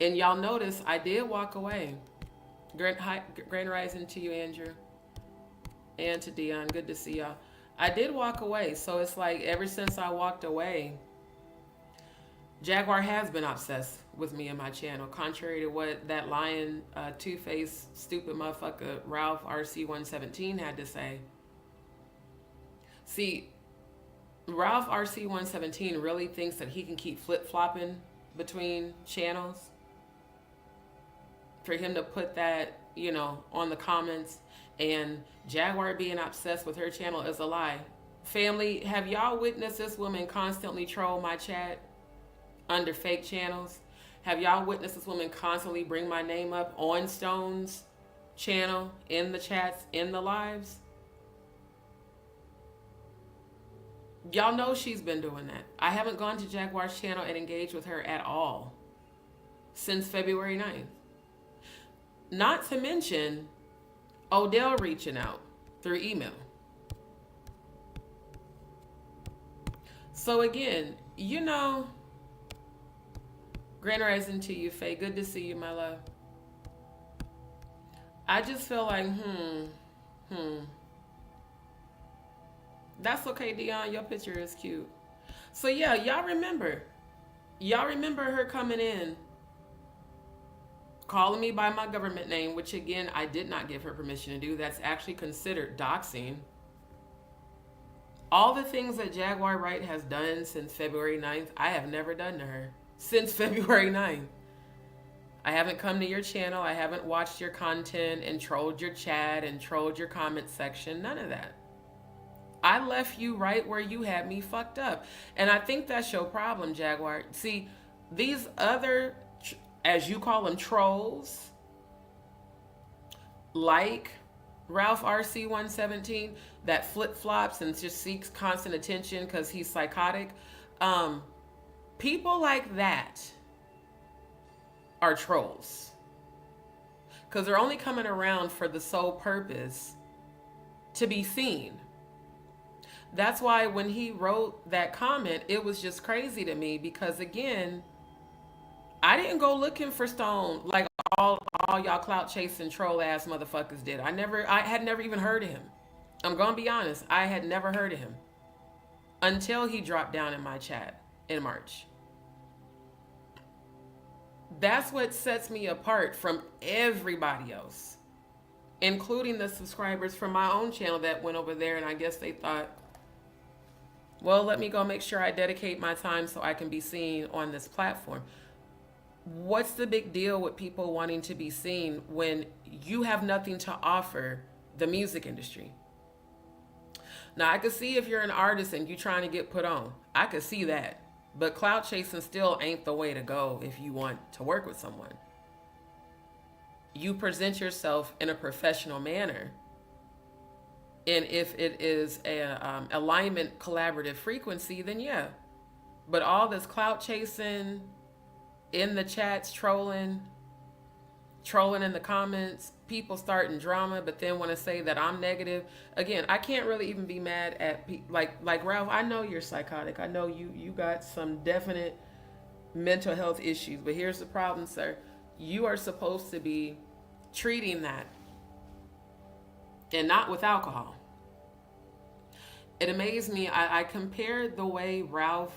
And y'all notice I did walk away. Grand rising to you, Andrew. And to Dion, good to see y'all. I did walk away. So it's like ever since I walked away, Jaguar has been obsessed with me and my channel, contrary to what that lying, two-faced, stupid motherfucker Ralph RC117 had to say. See, Ralph RC117 really thinks that he can keep flip-flopping between channels. For him to put that, on the comments, and Jaguar being obsessed with her channel is a lie. Family, have y'all witnessed this woman constantly troll my chat under fake channels? Have y'all witnessed this woman constantly bring my name up on Stone's channel, in the chats, in the lives? Y'all know she's been doing that. I haven't gone to Jaguar's channel and engaged with her at all since February 9th. Not to mention Odell reaching out through email. So again, Grand Rising to you, Faye. Good to see you, my love. I just feel like, That's okay, Dion. Your picture is cute. So yeah, y'all remember her coming in, calling me by my government name, which again, I did not give her permission to do. That's actually considered doxing. All the things that Jaguar Wright has done since February 9th, I have never done to her since February 9th. I haven't come to your channel. I haven't watched your content and trolled your chat and trolled your comment section. None of that. I left you right where you had me fucked up. And I think that's your problem, Jaguar. See, these other, as you call them, trolls, like Ralph RC117, that flip-flops and just seeks constant attention because he's psychotic. People like that are trolls. Because they're only coming around for the sole purpose to be seen. That's why when he wrote that comment, it was just crazy to me because, again, I didn't go looking for Stone like all y'all clout chasing troll ass motherfuckers did. I had never even heard of him. I'm gonna be honest, I had never heard of him until he dropped down in my chat in March. That's what sets me apart from everybody else, including the subscribers from my own channel that went over there, and I guess they thought, well, let me go make sure I dedicate my time so I can be seen on this platform. What's the big deal with people wanting to be seen when you have nothing to offer the music industry? Now, I could see if you're an artist and you're trying to get put on. I could see that. But clout chasing still ain't the way to go if you want to work with someone. You present yourself in a professional manner. And if it is a alignment collaborative frequency, then yeah. But all this clout chasing, in the chats, trolling in the comments, people starting drama, but then want to say that I'm negative. Again, I can't really even be mad at like Ralph. I know you're psychotic. I know you got some definite mental health issues. But here's the problem, sir. You are supposed to be treating that, and not with alcohol. It amazed me. I compared the way Ralph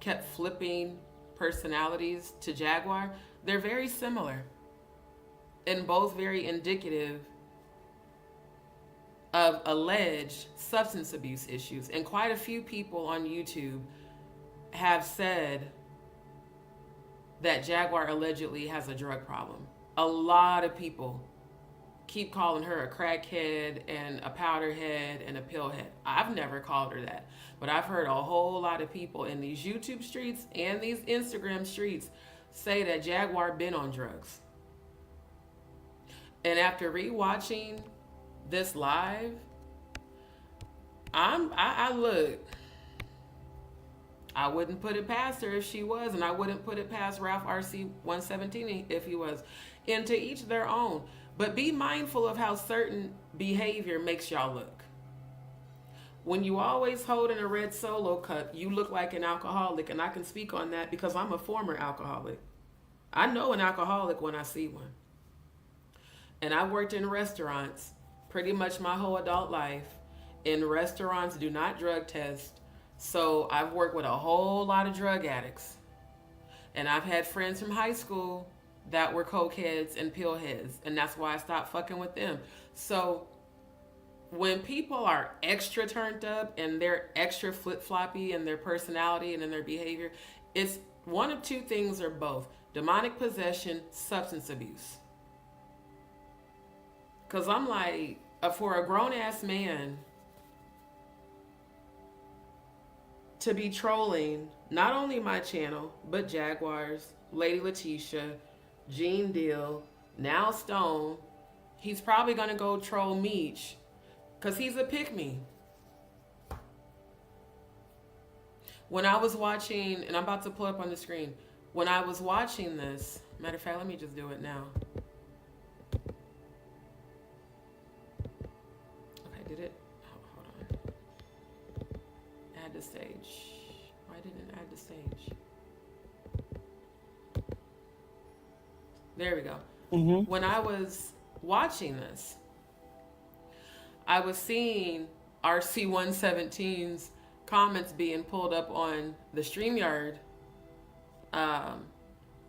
kept flipping personalities to Jaguar. They're very similar and both very indicative of alleged substance abuse issues. And quite a few people on YouTube have said that Jaguar allegedly has a drug problem. A lot of people keep calling her a crackhead and a powderhead and a pillhead. I've never called her that, but I've heard a whole lot of people in these YouTube streets and these Instagram streets say that Jaguar been on drugs. And after rewatching this live, I look, I wouldn't put it past her if she was, and I wouldn't put it past Ralph RC117 if he was. And to each their own. But be mindful of how certain behavior makes y'all look. When you always holding a red Solo cup, you look like an alcoholic, and I can speak on that because I'm a former alcoholic. I know an alcoholic when I see one. And I worked in restaurants pretty much my whole adult life. And restaurants do not drug test. So I've worked with a whole lot of drug addicts. And I've had friends from high school that were cokeheads and pillheads. And that's why I stopped fucking with them. So when people are extra turned up and they're extra flip-floppy in their personality and in their behavior, it's one of two things or both: demonic possession, substance abuse. Because I'm like, for a grown-ass man to be trolling not only my channel, but Jaguars, Lady Letitia, Gene Deal, now Stone, he's probably going to go troll Meech because he's a pick-me. When I was watching, and I'm about to pull up on the screen, when I was watching this, matter of fact, let me just do it now. Okay, did it? Oh, hold on. Add the stage. Why didn't it add the stage? There we go. Mm-hmm. When I was watching this, I was seeing RC117's comments being pulled up on the StreamYard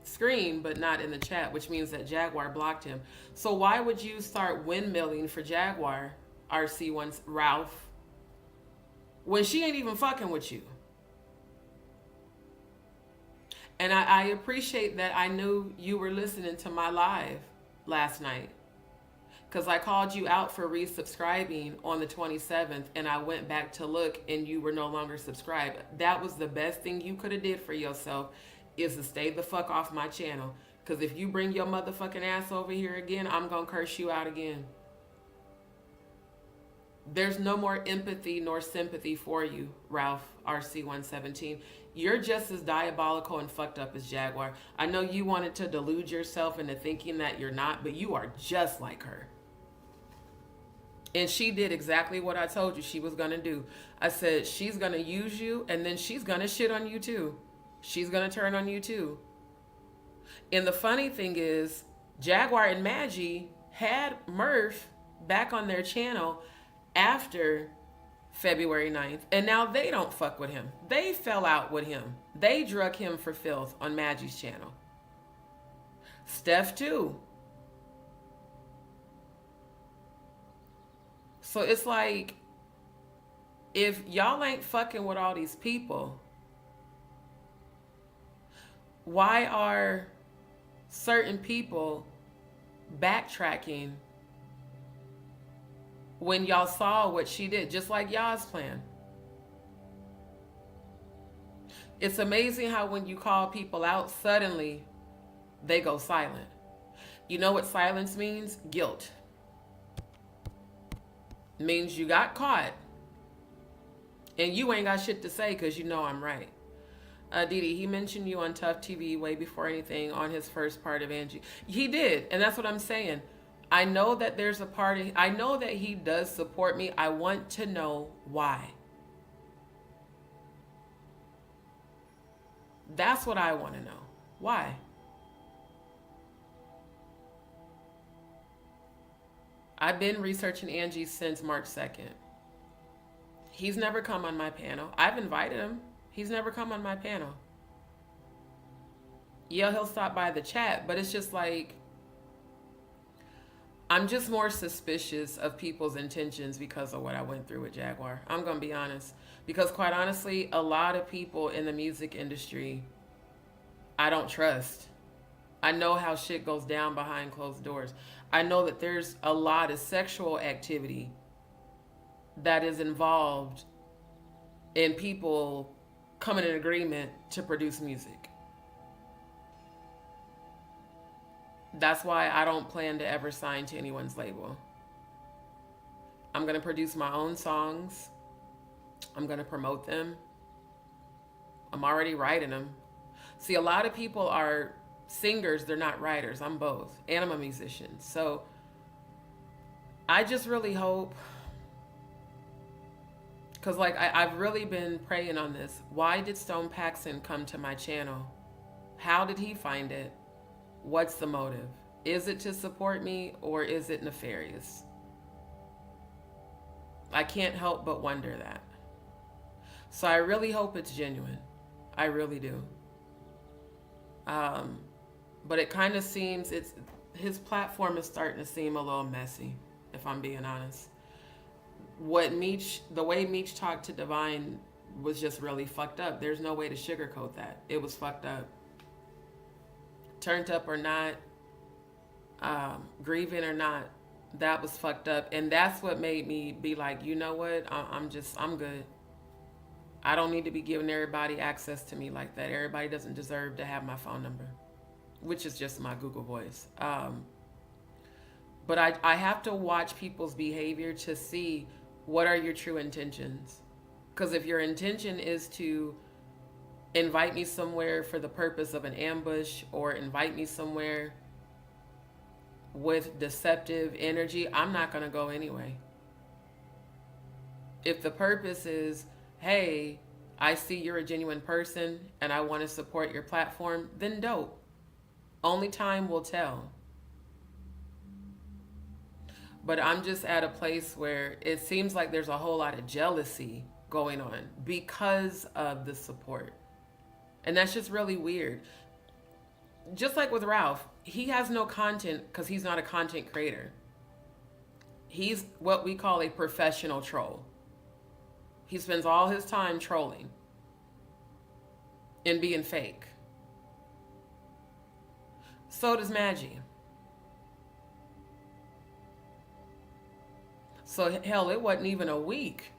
screen, but not in the chat, which means that Jaguar blocked him. So why would you start windmilling for Jaguar, RC1 Ralph, when she ain't even fucking with you? And I appreciate that I knew you were listening to my live last night, because I called you out for resubscribing on the 27th, and I went back to look and you were no longer subscribed. That was the best thing you could have did for yourself, is to stay the fuck off my channel. Because if you bring your motherfucking ass over here again, I'm going to curse you out again. There's no more empathy nor sympathy for you, Ralph RC117. You're just as diabolical and fucked up as Jaguar. I know you wanted to delude yourself into thinking that you're not, but you are just like her. And she did exactly what I told you she was going to do. I said she's going to use you, and then she's going to shit on you too. She's going to turn on you too. And the funny thing is, Jaguar and Madgie had Murph back on their channel after February 9th, and now they don't fuck with him. They fell out with him. They drug him for filth on Maggie's channel. Steph too. So it's like, if y'all ain't fucking with all these people, why are certain people backtracking when y'all saw what she did, just like y'all's plan? It's amazing how when you call people out, suddenly they go silent. You know what silence means? Guilt. It means you got caught and you ain't got shit to say because you know I'm right. Didi, he mentioned you on Tough TV way before anything on his first part of Angie. He did, and that's what I'm saying. I know that there's a part of, I know that he does support me. I want to know why. That's what I want to know. Why? I've been researching Angie since March 2nd. He's never come on my panel. I've invited him. He's never come on my panel. Yeah, he'll stop by the chat, but it's just like, I'm just more suspicious of people's intentions because of what I went through with Jaguar. I'm going to be honest. Because quite honestly, a lot of people in the music industry, I don't trust. I know how shit goes down behind closed doors. I know that there's a lot of sexual activity that is involved in people coming in agreement to produce music. That's why I don't plan to ever sign to anyone's label. I'm going to produce my own songs. I'm going to promote them. I'm already writing them. See, a lot of people are singers, they're not writers. I'm both. And I'm a musician. So I just really hope, because like I've really been praying on this. Why did Stone Paxson come to my channel? How did he find it? What's the motive? Is it to support me or is it nefarious? I can't help but wonder that. So I really hope it's genuine. I really do. But it kind of seems his platform is starting to seem a little messy, if I'm being honest. the way Meech talked to Divine was just really fucked up. There's no way to sugarcoat that. It was fucked up. Turned up or not, grieving or not, that was fucked up. And that's what made me be like, you know what? I'm good. I don't need to be giving everybody access to me like that. Everybody doesn't deserve to have my phone number, which is just my Google Voice. But I have to watch people's behavior to see what are your true intentions. Because if your intention is to invite me somewhere for the purpose of an ambush or invite me somewhere with deceptive energy, I'm not going to go anyway. If the purpose is, hey, I see you're a genuine person and I want to support your platform, then dope. Only time will tell. But I'm just at a place where it seems like there's a whole lot of jealousy going on because of the support. And that's just really weird. Just like with Ralph, he has no content because he's not a content creator. He's what we call a professional troll. He spends all his time trolling and being fake. So does Madgie. So hell, it wasn't even a week.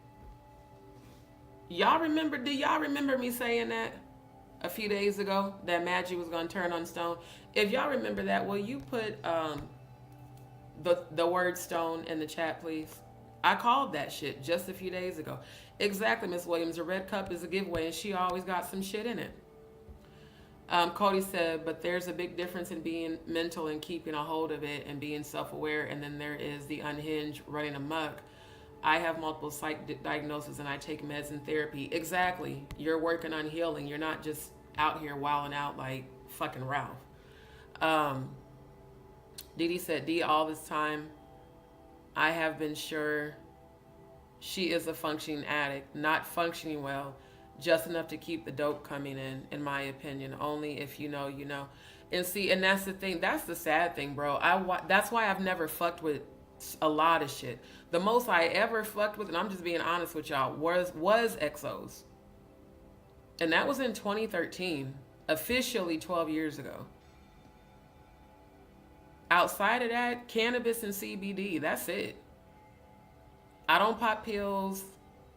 Do y'all remember me saying that a few days ago, that Madgie was going to turn on Stone? If y'all remember that, will you put the word Stone in the chat, please? I called that shit just a few days ago. Exactly, Miss Williams. A red cup is a giveaway, and she always got some shit in it. Cody said, but there's a big difference in being mental and keeping a hold of it and being self-aware, and then there is the unhinged running amok. I have multiple psych diagnoses and I take meds and therapy. Exactly. You're working on healing. You're not just out here wilding out like fucking Ralph. Dee said, D, all this time, I have been sure she is a functioning addict, not functioning well, just enough to keep the dope coming in my opinion. Only if you know, you know. And see, and that's the thing. That's the sad thing, bro. That's why I've never fucked with a lot of shit. The most I ever fucked with, and I'm just being honest with y'all, was XOs. And that was in 2013, officially 12 years ago. Outside of that, cannabis and CBD, that's it. I don't pop pills.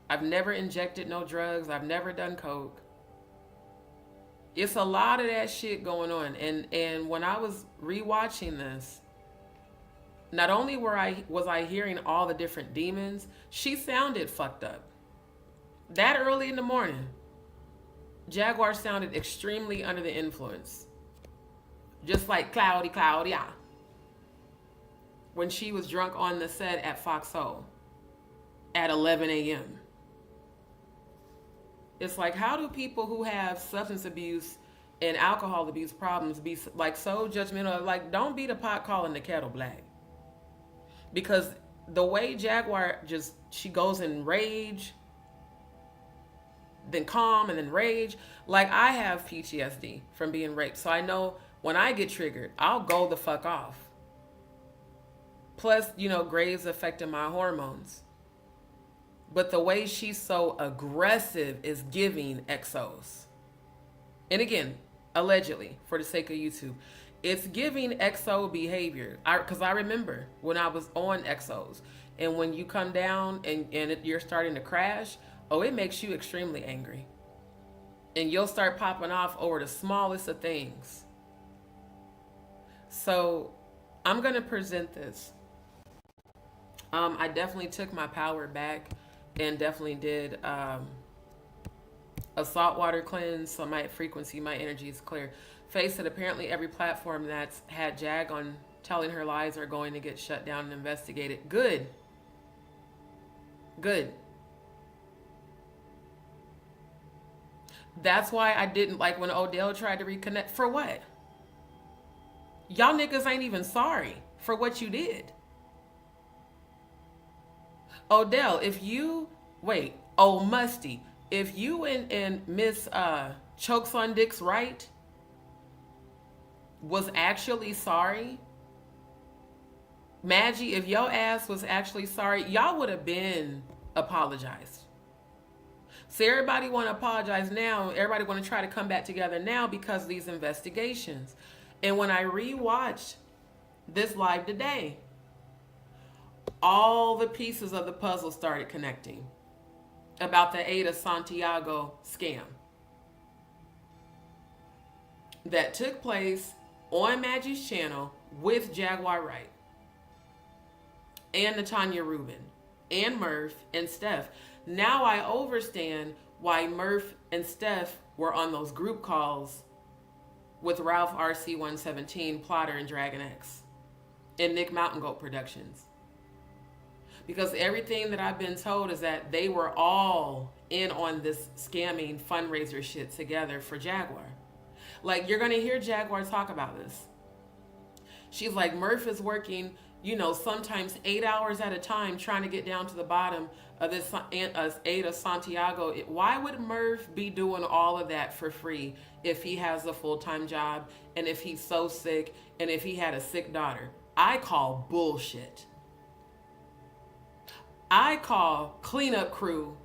I've never injected no drugs. I've never done coke. It's a lot of that shit going on. And when I was rewatching this, not only was I hearing all the different demons, she sounded fucked up. That early in the morning, Jaguar sounded extremely under the influence. Just like Claudia. When she was drunk on the set at Foxhole at 11 a.m. It's like, how do people who have substance abuse and alcohol abuse problems be like so judgmental? Like, don't be the pot calling the kettle black. Because the way Jaguar she goes in rage, then calm, and then rage. Like, I have PTSD from being raped. So I know when I get triggered, I'll go the fuck off. Plus, Graves affecting my hormones. But the way she's so aggressive is giving XOs. And again, allegedly, for the sake of YouTube, it's giving XO behavior. Because I remember when I was on XOs, and when you come down and you're starting to crash, it makes you extremely angry. And you'll start popping off over the smallest of things. So I'm going to present this. I definitely took my power back and definitely did a saltwater cleanse, so my frequency, my energy is clear. Face it, apparently every platform that's had Jag on telling her lies are going to get shut down and investigated. Good. That's why I didn't like when Odell tried to reconnect. For what? Y'all niggas ain't even sorry for what you did. Odell, Musty, if you and Miss Chokes on Dick's Right was actually sorry, Madgie, if your ass was actually sorry, y'all would have been apologized. So everybody want to apologize now. Everybody want to try to come back together now because of these investigations. And when I rewatched this live today, all the pieces of the puzzle started connecting about the Ada Santiago scam that took place on Maggie's channel with Jaguar Wright and Natanya Rubin and Murph and Steph. Now I understand why Murph and Steph were on those group calls with Ralph RC117, Plotter, and Dragon X, and Nick Mountain Goat Productions. Because everything that I've been told is that they were all in on this scamming fundraiser shit together for Jaguar. Like, you're going to hear Jaguar talk about this. She's like, Murph is working, sometimes 8 hours at a time trying to get down to the bottom of this Ada Santiago. Why would Murph be doing all of that for free if he has a full-time job and if he's so sick and if he had a sick daughter? I call bullshit. I call cleanup crew.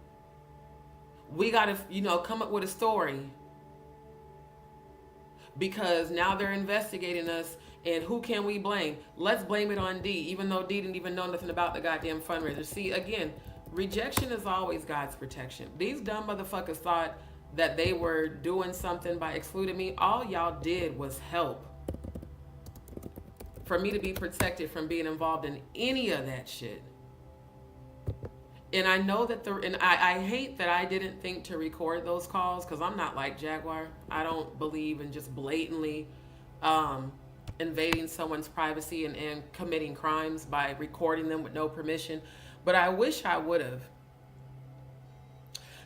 We got to, come up with a story. Because now they're investigating us, and who can we blame? Let's blame it on D, even though D didn't even know nothing about the goddamn fundraiser. See, again, rejection is always God's protection. These dumb motherfuckers thought that they were doing something by excluding me. All y'all did was help for me to be protected from being involved in any of that shit. And I know that I hate that I didn't think to record those calls, because I'm not like Jaguar. I don't believe in just blatantly invading someone's privacy and committing crimes by recording them with no permission. But I wish I would have.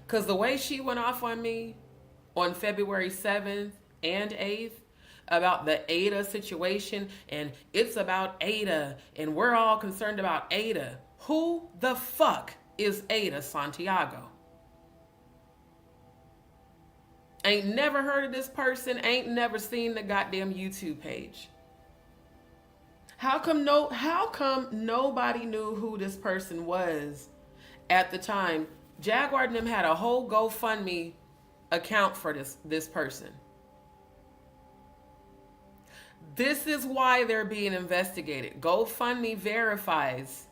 Because the way she went off on me on February 7th and 8th about the Ada situation, and it's about Ada, and we're all concerned about Ada. Who the fuck is Ada Santiago? Ain't never heard of this person, ain't never seen the goddamn YouTube page. How come nobody knew who this person was at the time? Jaguar and them had a whole GoFundMe account for this person. This is why they're being investigated. GoFundMe verifies.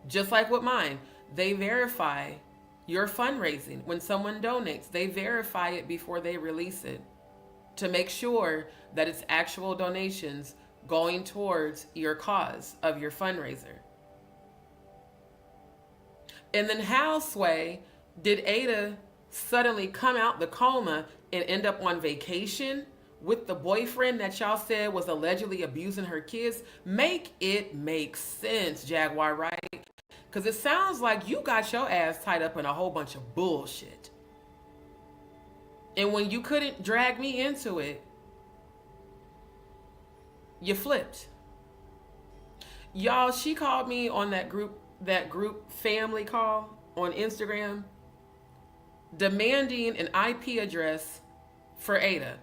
Just like with mine, they verify your fundraising. When someone donates, they verify it before they release it to make sure that it's actual donations going towards your cause of your fundraiser. And then how, Sway, did Ada suddenly come out the coma and end up on vacation with the boyfriend that y'all said was allegedly abusing her kids? Make it make sense, Jaguar Wright. Because it sounds like you got your ass tied up in a whole bunch of bullshit. And when you couldn't drag me into it, you flipped. Y'all, she called me on that group family call on Instagram, demanding an IP address for Ada.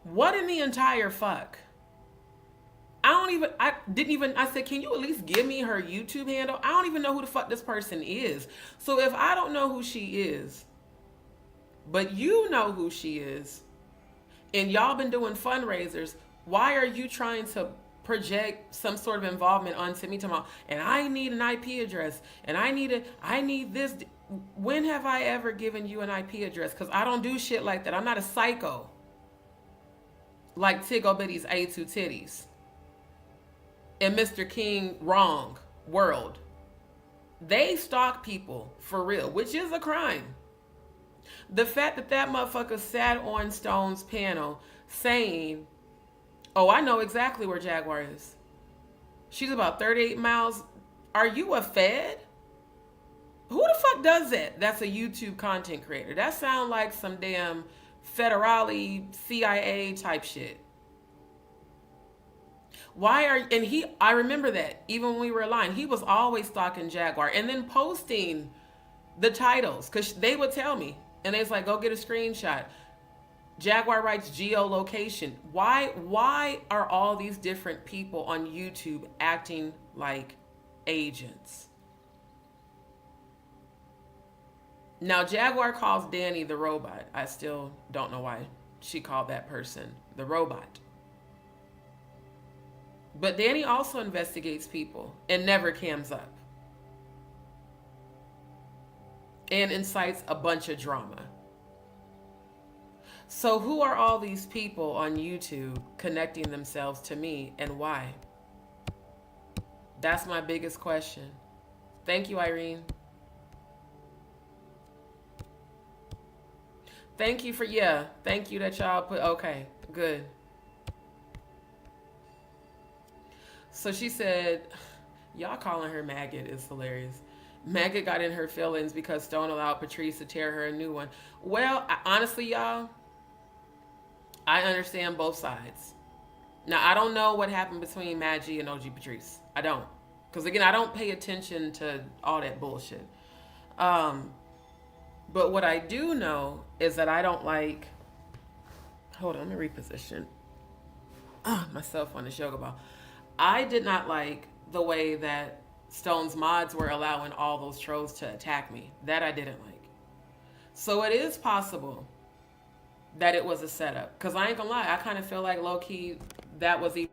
What in the entire fuck? I said, can you at least give me her YouTube handle? I don't even know who the fuck this person is. So if I don't know who she is, but you know who she is, and y'all been doing fundraisers, why are you trying to project some sort of involvement onto me tomorrow? And I need an IP address, and I need this. When have I ever given you an IP address? Because I don't do shit like that. I'm not a psycho like Tiggo Bitty's A2 Titties and Mr. King Wrong World. They stalk people for real, which is a crime. The fact that motherfucker sat on Stone's panel saying, oh, I know exactly where Jaguar is. She's about 38 miles. Are you a Fed? Who the fuck does that? That's a YouTube content creator. That sounds like some damn federale CIA type shit. I remember that even when we were aligned, he was always stalking Jaguar and then posting the titles, because they would tell me, and they was like, go get a screenshot. Jaguar Wright's geolocation. Why are all these different people on YouTube acting like agents? Now, Jaguar calls Danny the robot. I still don't know why she called that person the robot. But Danny also investigates people and never cams up and incites a bunch of drama. So who are all these people on YouTube connecting themselves to me, and why? That's my biggest question. Thank you, Irene. Thank you thank you that y'all put, okay, good. So she said, y'all calling her maggot is hilarious. Maggot got in her feelings because Stone allowed Patrice to tear her a new one. Well, honestly, y'all, I understand both sides. Now, I don't know what happened between Madgie and OG Patrice. I don't. Because, again, I don't pay attention to all that bullshit. But what I do know is that I don't like... Hold on, let me reposition myself on this yoga ball. I did not like the way that Stone's mods were allowing all those trolls to attack me. That I didn't like. So it is possible that it was a setup. Because I ain't gonna lie, I kind of feel like low-key that was even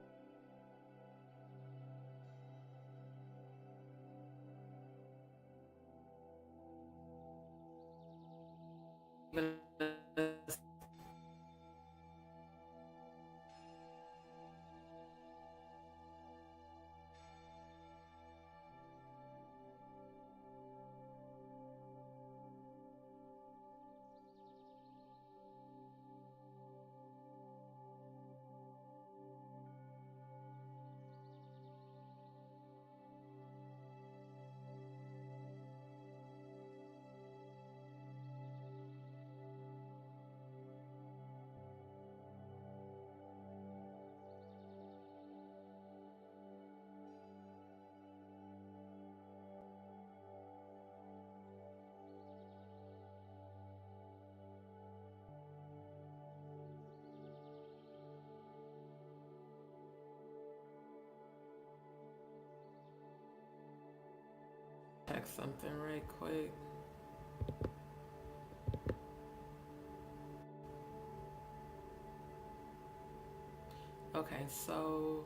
text something right quick. Okay, so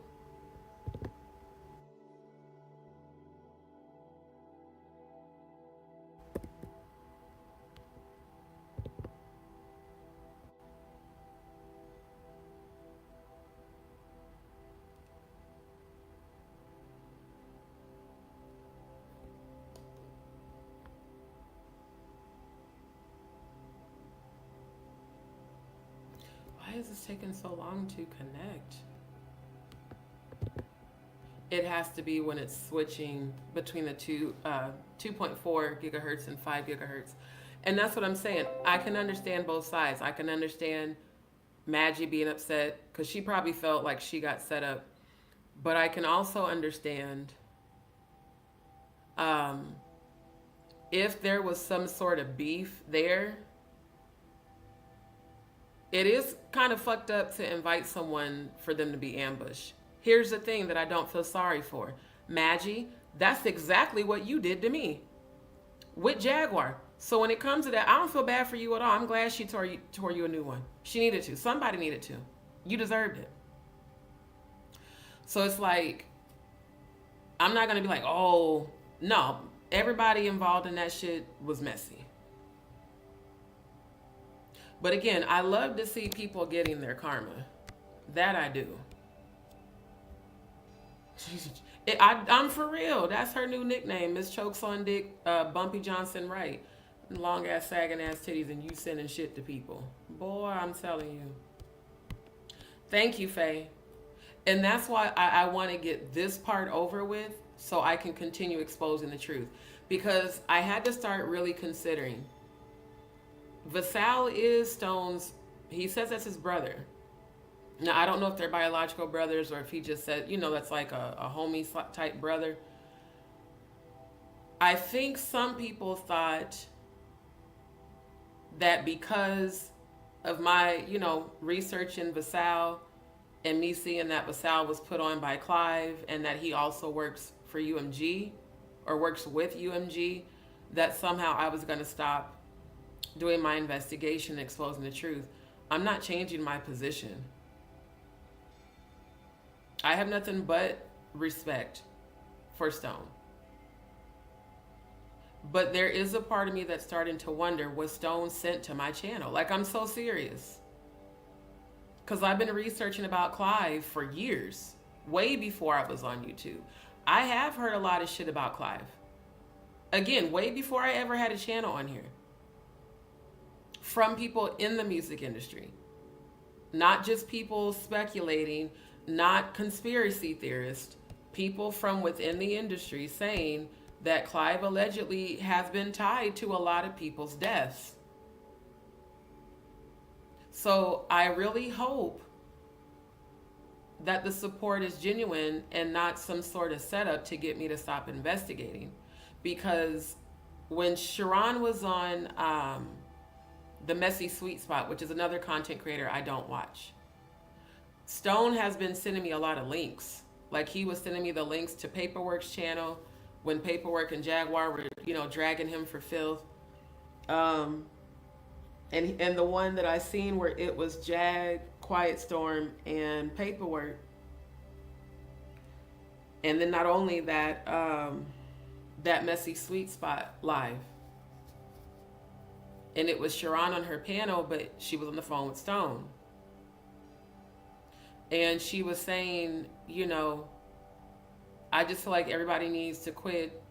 why is this taking so long to connect? It has to be when it's switching between the 2.4 gigahertz and 5 gigahertz. And that's what I'm saying. I can understand both sides. I can understand Madgie being upset because she probably felt like she got set up. But I can also understand if there was some sort of beef there, it is kind of fucked up to invite someone for them to be ambushed. Here's the thing that I don't feel sorry for. Madgie, that's exactly what you did to me with Jaguar. So when it comes to that, I don't feel bad for you at all. I'm glad she tore you a new one. She needed to. Somebody needed to. You deserved it. So it's like, I'm not going to be like, oh, no. Everybody involved in that shit was messy. But again, I love to see people getting their karma. That I do. I'm for real. That's her new nickname. Miss Chokes on Dick, Bumpy Johnson Wright. Long ass, sagging ass titties, and you sending shit to people. Boy, I'm telling you. Thank you, Faye. And that's why I want to get this part over with so I can continue exposing the truth. Because I had to start really considering. Vassal is Stone's, he says that's his brother. Now, I don't know if they're biological brothers or if he just said, that's like a homie type brother. I think some people thought that because of my, research in Vassal and me seeing that Vassal was put on by Clive and that he also works for UMG or works with UMG, that somehow I was going to stop doing my investigation and exposing the truth. I'm not changing my position. I have nothing but respect for Stone. But there is a part of me that's starting to wonder, was Stone sent to my channel? Like, I'm so serious. Because I've been researching about Clive for years, way before I was on YouTube. I have heard a lot of shit about Clive. Again, way before I ever had a channel on here. From people in the music industry. Not just people speculating, not conspiracy theorists. People from within the industry saying that Clive allegedly has been tied to a lot of people's deaths. So I really hope that the support is genuine and not some sort of setup to get me to stop investigating. Because when Sharon was on the Messy Sweet Spot, which is another content creator I don't watch, Stone has been sending me a lot of links. Like, he was sending me the links to Paperwork's channel when Paperwork and Jaguar were, dragging him for filth. And the one that I seen where it was Jag, Quiet Storm, and Paperwork. And then not only that, that Messy Sweet Spot live. And it was Sharon on her panel, but she was on the phone with Stone. And she was saying, I just feel like everybody needs to quit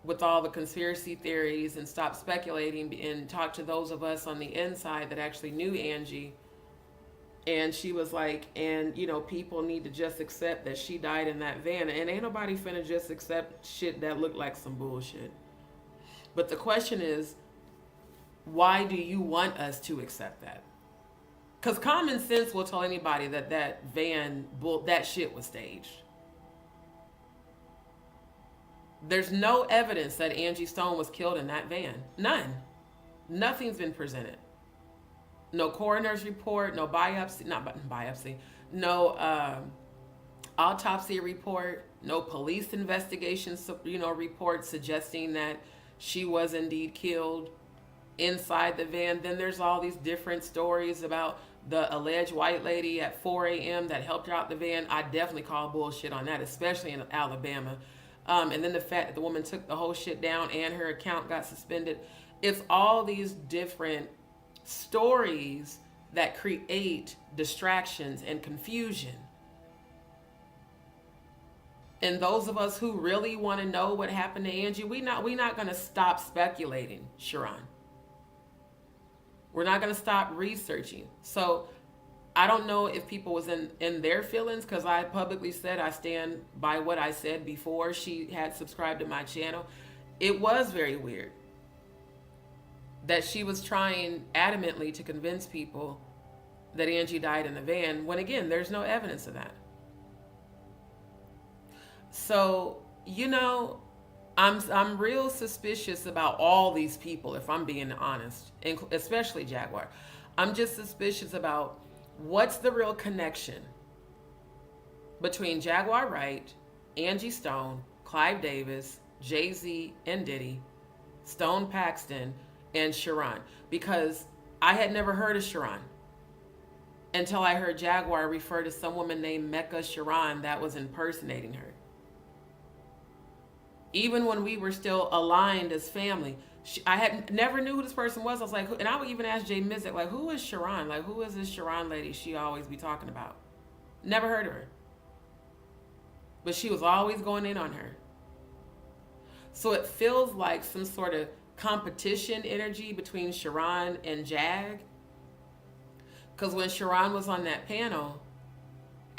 with all the conspiracy theories and stop speculating and talk to those of us on the inside that actually knew Angie. And she was like, and people need to just accept that she died in that van. And ain't nobody finna just accept shit that looked like some bullshit. But the question is, why do you want us to accept that? Because common sense will tell anybody that that shit was staged. There's no evidence that Angie Stone was killed in that van. None. Nothing's been presented. No coroner's report, no biopsy, no autopsy report, no police investigation, report suggesting that she was indeed killed inside the van. Then there's all these different stories about the alleged white lady at 4 a.m. that helped her out the van. I definitely call bullshit on that, especially in Alabama. And then the fact that the woman took the whole shit down and her account got suspended. It's all these different stories that create distractions and confusion. And those of us who really want to know what happened to Angie, we're not going to stop speculating, Sharon. We're not going to stop researching. So I don't know if people was in their feelings, because I publicly said I stand by what I said before she had subscribed to my channel. It was very weird that she was trying adamantly to convince people that Angie died in the van, when again, there's no evidence of that. So, I'm real suspicious about all these people, if I'm being honest, especially Jaguar. I'm just suspicious about what's the real connection between Jaguar Wright, Angie Stone, Clive Davis, Jay-Z and Diddy, Stone Paxton, and Sharon. Because I had never heard of Sharon until I heard Jaguar refer to some woman named Mecca Sharon that was impersonating her. Even when we were still aligned as family, I had never knew who this person was. I was like, and I would even ask Jay Mizik, like, who is Sharon? Like, who is this Sharon lady she always be talking about? Never heard of her. But she was always going in on her. So it feels like some sort of competition energy between Sharon and Jag. Because when Sharon was on that panel,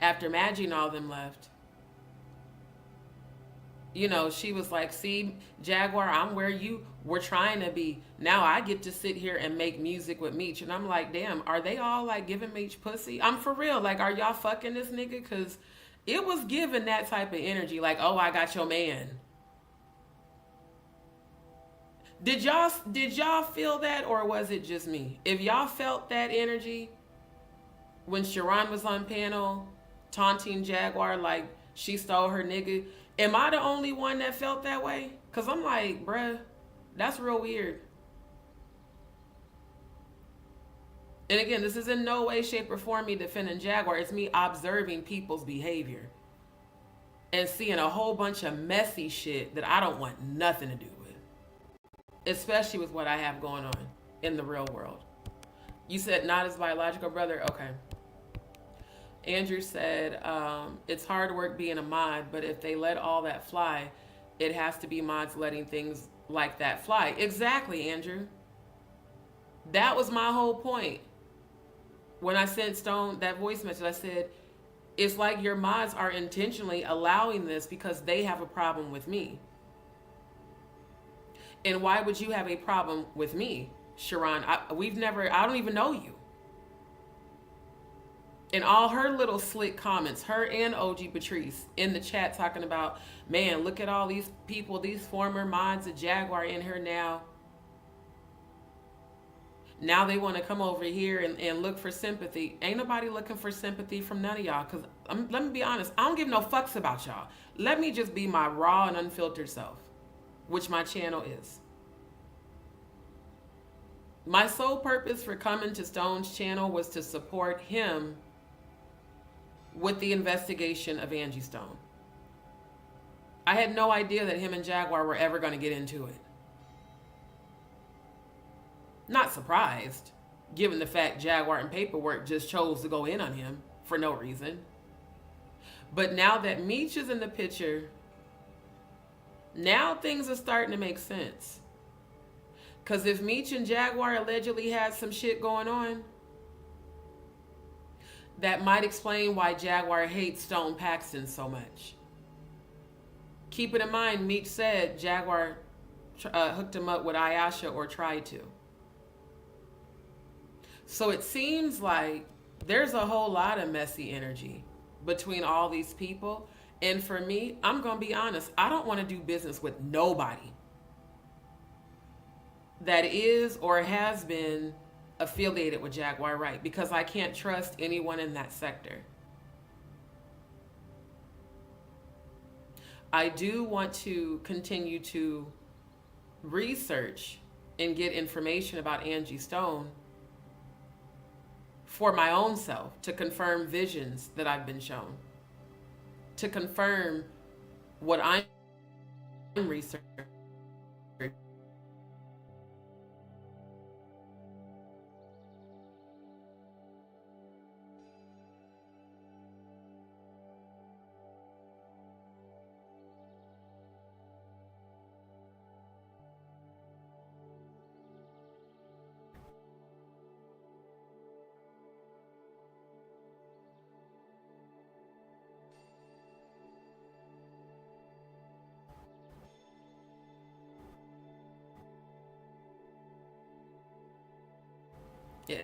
after Madgie and all them left, she was like, see, Jaguar, I'm where you were trying to be. Now I get to sit here and make music with Meech. And I'm like, damn, are they all like giving Meech pussy? I'm for real. Like, are y'all fucking this nigga? Because it was giving that type of energy. Like, oh, I got your man. Did y'all feel that, or was it just me? If y'all felt that energy when Sharon was on panel taunting Jaguar like she stole her nigga, am I the only one that felt that way? Cause I'm like, bruh, that's real weird. And again, this is in no way, shape, or form me defending Jaguar. It's me observing people's behavior and seeing a whole bunch of messy shit that I don't want nothing to do with, especially with what I have going on in the real world. You said not his biological brother? Okay. Andrew said, it's hard work being a mod, but if they let all that fly, it has to be mods letting things like that fly. Exactly, Andrew. That was my whole point. When I sent Stone that voice message, I said, it's like your mods are intentionally allowing this because they have a problem with me. And why would you have a problem with me, Sharon? I don't even know you. And all her little slick comments, her and OG Patrice in the chat talking about, man, look at all these people, these former mods of Jaguar in here now. Now they want to come over here and look for sympathy. Ain't nobody looking for sympathy from none of y'all. Because let me be honest, I don't give no fucks about y'all. Let me just be my raw and unfiltered self, which my channel is. My sole purpose for coming to Stone's channel was to support him with the investigation of Angie Stone. I had no idea that him and Jaguar were ever going to get into it. Not surprised, given the fact Jaguar and Paperwork just chose to go in on him for no reason. But now that Meech is in the picture, now things are starting to make sense. Because if Meech and Jaguar allegedly had some shit going on, that might explain why Jaguar hates Stone Paxton so much. Keep it in mind, Meech said Jaguar hooked him up with Ayasha or tried to. So it seems like there's a whole lot of messy energy between all these people. And for me, I'm going to be honest, I don't want to do business with nobody that is or has been affiliated with Jaguar Wright because I can't trust anyone in that sector. I do want to continue to research and get information about Angie Stone for my own self, to confirm visions that I've been shown, to confirm what I'm researching. Yeah.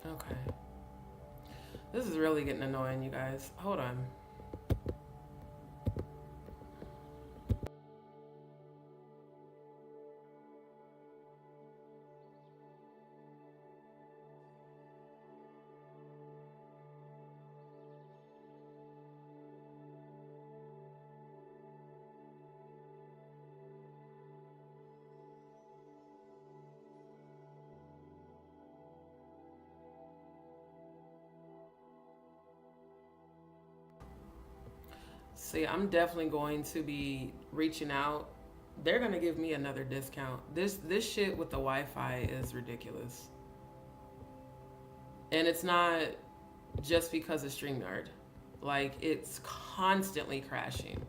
Okay. This is really getting annoying, you guys. Hold on. See, I'm definitely going to be reaching out. They're gonna give me another discount. This shit with the Wi-Fi is ridiculous. And it's not just because of StreamYard. Like, it's constantly crashing.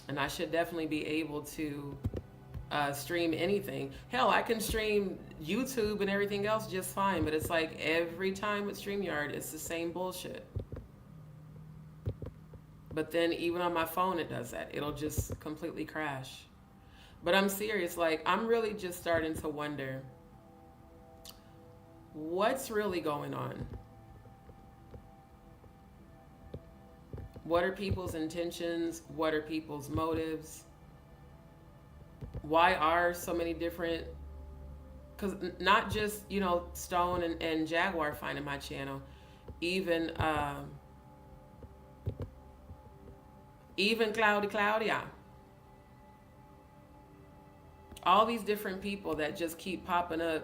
And I should definitely be able to stream anything. Hell, I can stream YouTube and everything else just fine, but it's like every time with StreamYard, it's the same bullshit. But then even on my phone, it does that. It'll just completely crash. But I'm serious, like, I'm really just starting to wonder what's really going on. What are people's intentions? What are people's motives? Why are so many different, because not just, you know, Stone and Jaguar finding my channel, even Claudia. All these different people that just keep popping up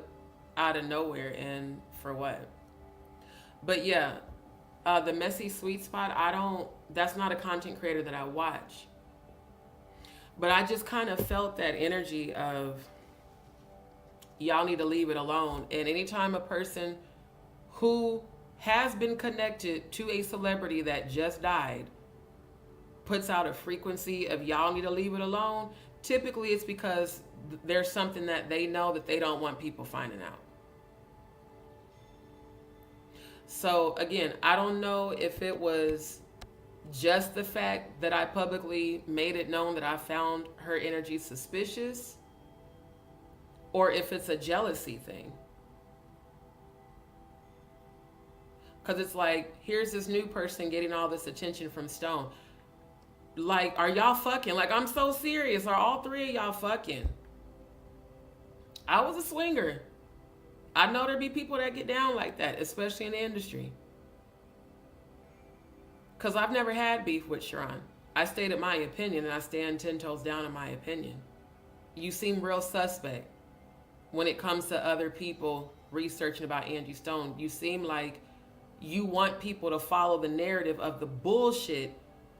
out of nowhere, and for what? But yeah, the Messy Sweet Spot, that's not a content creator that I watch. But I just kind of felt that energy of, y'all need to leave it alone. And anytime a person who has been connected to a celebrity that just died puts out a frequency of y'all need to leave it alone, typically it's because there's something that they know that they don't want people finding out. So again, I don't know if it was just the fact that I publicly made it known that I found her energy suspicious, or if it's a jealousy thing. Because it's like, here's this new person getting all this attention from Stone. Like, are y'all fucking? Like, I'm so serious. Are all three of y'all fucking? I was a swinger. I know there be people that get down like that, especially in the industry. Because I've never had beef with Sharon. I stated my opinion, and I stand 10 toes down in my opinion. You seem real suspect when it comes to other people researching about Angie Stone. You seem like you want people to follow the narrative of the bullshit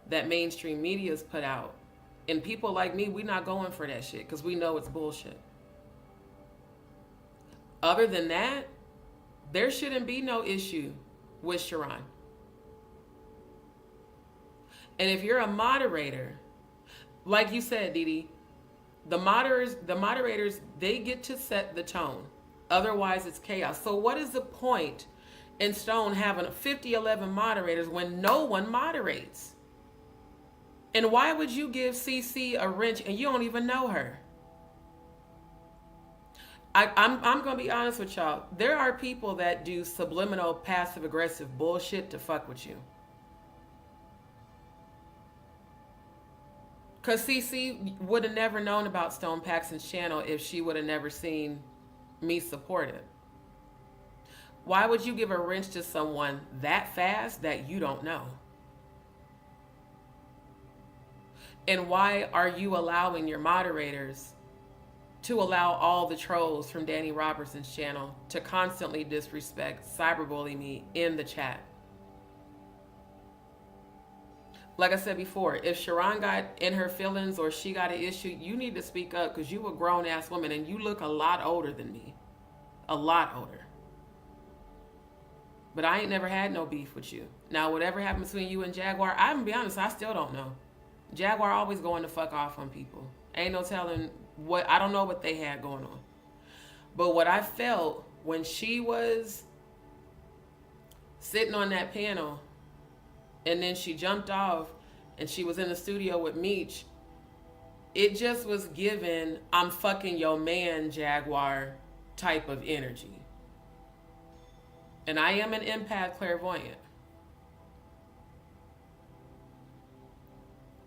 that mainstream media's put out. And people like me, we're not going for that shit because we know it's bullshit. Other than that, there shouldn't be no issue with Sharon. And if you're a moderator, like you said, Didi, the moderators, they get to set the tone. Otherwise, it's chaos. So what is the point in Stone having 50-11 moderators when no one moderates? And why would you give CC a wrench and you don't even know her? I'm going to be honest with y'all. There are people that do subliminal passive-aggressive bullshit to fuck with you. Because CC would have never known about Stone Paxton's channel if she would have never seen me support it. Why would you give a wrench to someone that fast that you don't know? And why are you allowing your moderators to allow all the trolls from Danny Robertson's channel to constantly disrespect, cyberbully me in the chat? Like I said before, if Sharon got in her feelings or she got an issue, you need to speak up because you a grown-ass woman and you look a lot older than me. A lot older. But I ain't never had no beef with you. Now, whatever happened between you and Jaguar, I'm going to be honest, I still don't know. Jaguar always going to fuck off on people. Ain't no telling what, I don't know what they had going on. But what I felt when she was sitting on that panel and then she jumped off and she was in the studio with Meech, it just was given, I'm fucking your man, Jaguar type of energy. And I am an empath clairvoyant.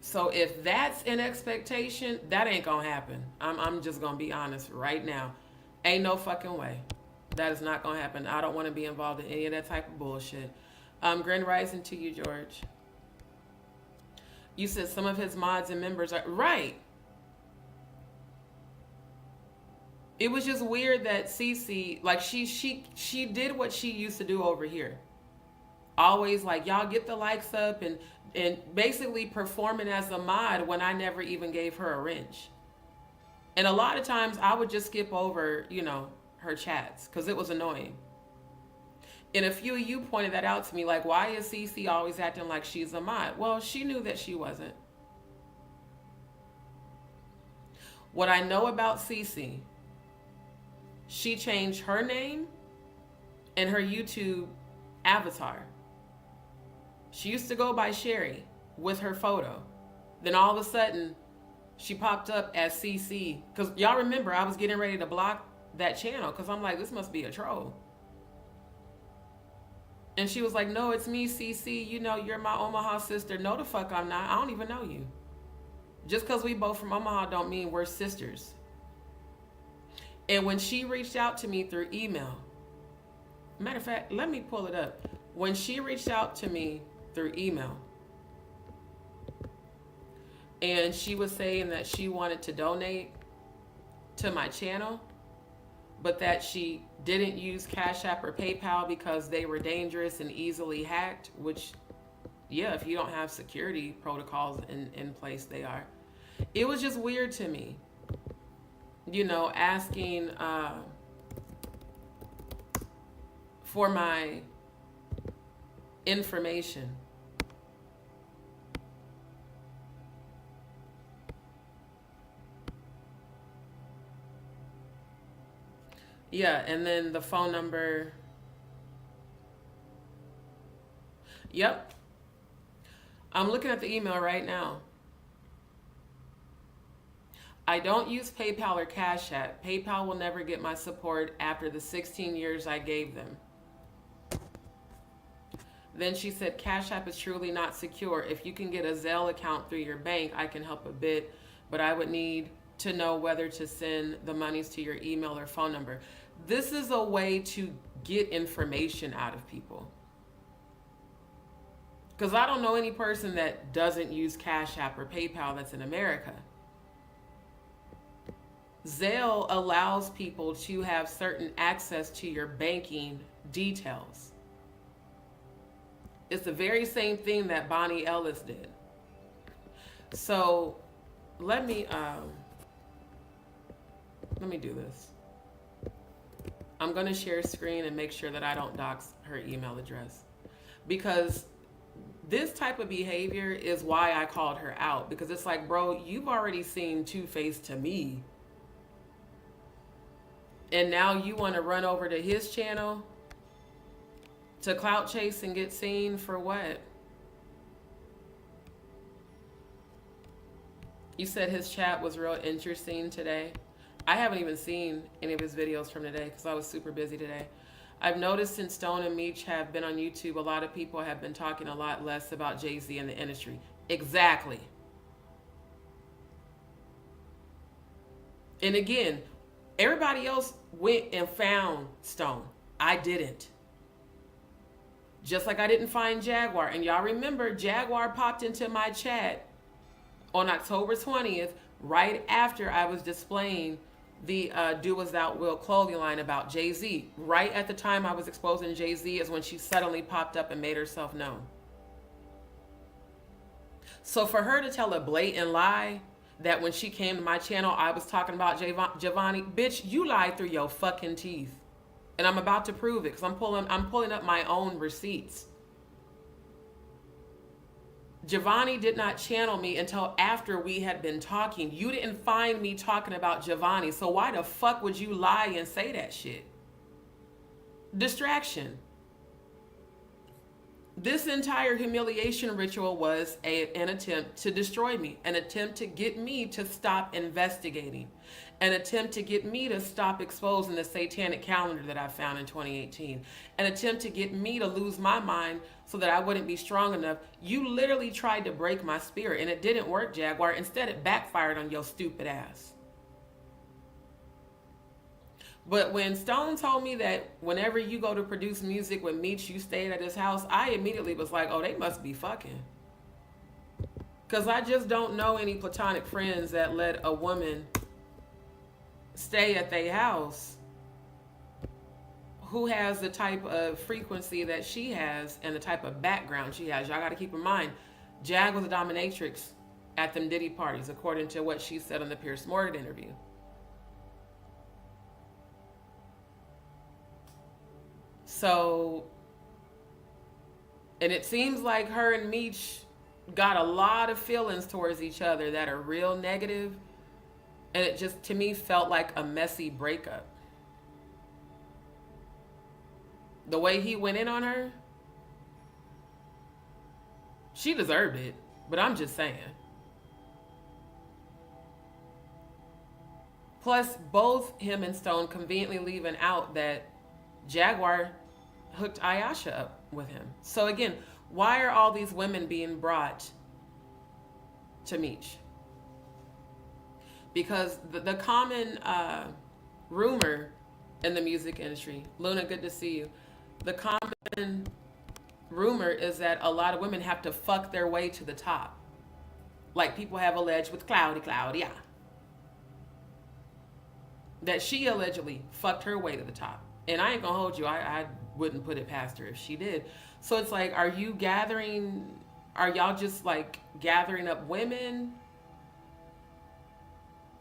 So if that's an expectation, that ain't gonna happen. I'm just gonna be honest right now. Ain't no fucking way. That is not gonna happen. I don't want to be involved in any of that type of bullshit. Grand rising to you, George. You said some of his mods and members are right. It was just weird that Cece, like she did what she used to do over here. Always like, y'all get the likes up and basically performing as a mod when I never even gave her a wrench. And a lot of times I would just skip over, you know, her chats because it was annoying. And a few of you pointed that out to me, like, why is Cece always acting like she's a mod? Well, she knew that she wasn't. What I know about Cece, she changed her name and her YouTube avatar. She used to go by Sherry with her photo. Then all of a sudden, she popped up as CC. Because y'all remember, I was getting ready to block that channel because I'm like, this must be a troll. And she was like, no, it's me, CC. You know, you're my Omaha sister. No, the fuck I'm not. I don't even know you. Just because we both from Omaha don't mean we're sisters. And when she reached out to me through email, matter of fact, let me pull it up. When she reached out to me through email, and she was saying that she wanted to donate to my channel, but that she didn't use Cash App or PayPal because they were dangerous and easily hacked, which, yeah, if you don't have security protocols in place, they are. It was just weird to me, you know, asking for my information. Yeah, and then the phone number. Yep. I'm looking at the email right now. I don't use PayPal or Cash App. PayPal will never get my support after the 16 years I gave them. Then she said, Cash App is truly not secure. If you can get a Zelle account through your bank, I can help a bit, but I would need to know whether to send the monies to your email or phone number. This is a way to get information out of people. Because I don't know any person that doesn't use Cash App or PayPal that's in America. Zelle allows people to have certain access to your banking details. It's the very same thing that Bonnie Ellis did. So let me do this. I'm going to share screen and make sure that I don't dox her email address. Because this type of behavior is why I called her out. Because it's like, bro, you've already seen Two-Face to me. And now you want to run over to his channel to clout chase and get seen for what? You said his chat was real interesting today. I haven't even seen any of his videos from today because I was super busy today. I've noticed since Stone and Meech have been on YouTube, a lot of people have been talking a lot less about Jay-Z in the industry. Exactly. And again, everybody else went and found Stone. I didn't. Just like I didn't find Jaguar. And y'all remember, Jaguar popped into my chat on October 20th, right after I was displaying the Do As Thou Will clothing line about Jay-Z. Right at the time I was exposing Jay-Z is when she suddenly popped up and made herself known. So for her to tell a blatant lie that when she came to my channel, I was talking about Giovanni, bitch, you lied through your fucking teeth. And I'm about to prove it because I'm pulling up my own receipts. Giovanni did not channel me until after we had been talking. You didn't find me talking about Giovanni, so why the fuck would you lie and say that shit? Distraction. This entire humiliation ritual was an attempt to destroy me, an attempt to get me to stop investigating, an attempt to get me to stop exposing the satanic calendar that I found in 2018, an attempt to get me to lose my mind so that I wouldn't be strong enough. You literally tried to break my spirit, and it didn't work, Jaguar. Instead, it backfired on your stupid ass. But when Stone told me that whenever you go to produce music with Meech, you stayed at his house, I immediately was like, oh, they must be fucking. Because I just don't know any platonic friends that let a woman stay at their house who has the type of frequency that she has and the type of background she has. Y'all got to keep in mind, Jag was a dominatrix at them Diddy parties, according to what she said on the Pierce Morgan interview. So, and it seems like her and Meech got a lot of feelings towards each other that are real negative, and it just, to me, felt like a messy breakup. The way he went in on her, she deserved it, but I'm just saying. Plus, both him and Stone conveniently leaving out that Jaguar hooked Ayesha up with him. So again, why are all these women being brought to Meech? Because the common rumor in the music industry, Luna, good to see you. The common rumor is that a lot of women have to fuck their way to the top. Like people have alleged with Claudia. That she allegedly fucked her way to the top. And I ain't gonna hold you, I wouldn't put it past her if she did. So it's like, are y'all just like gathering up women?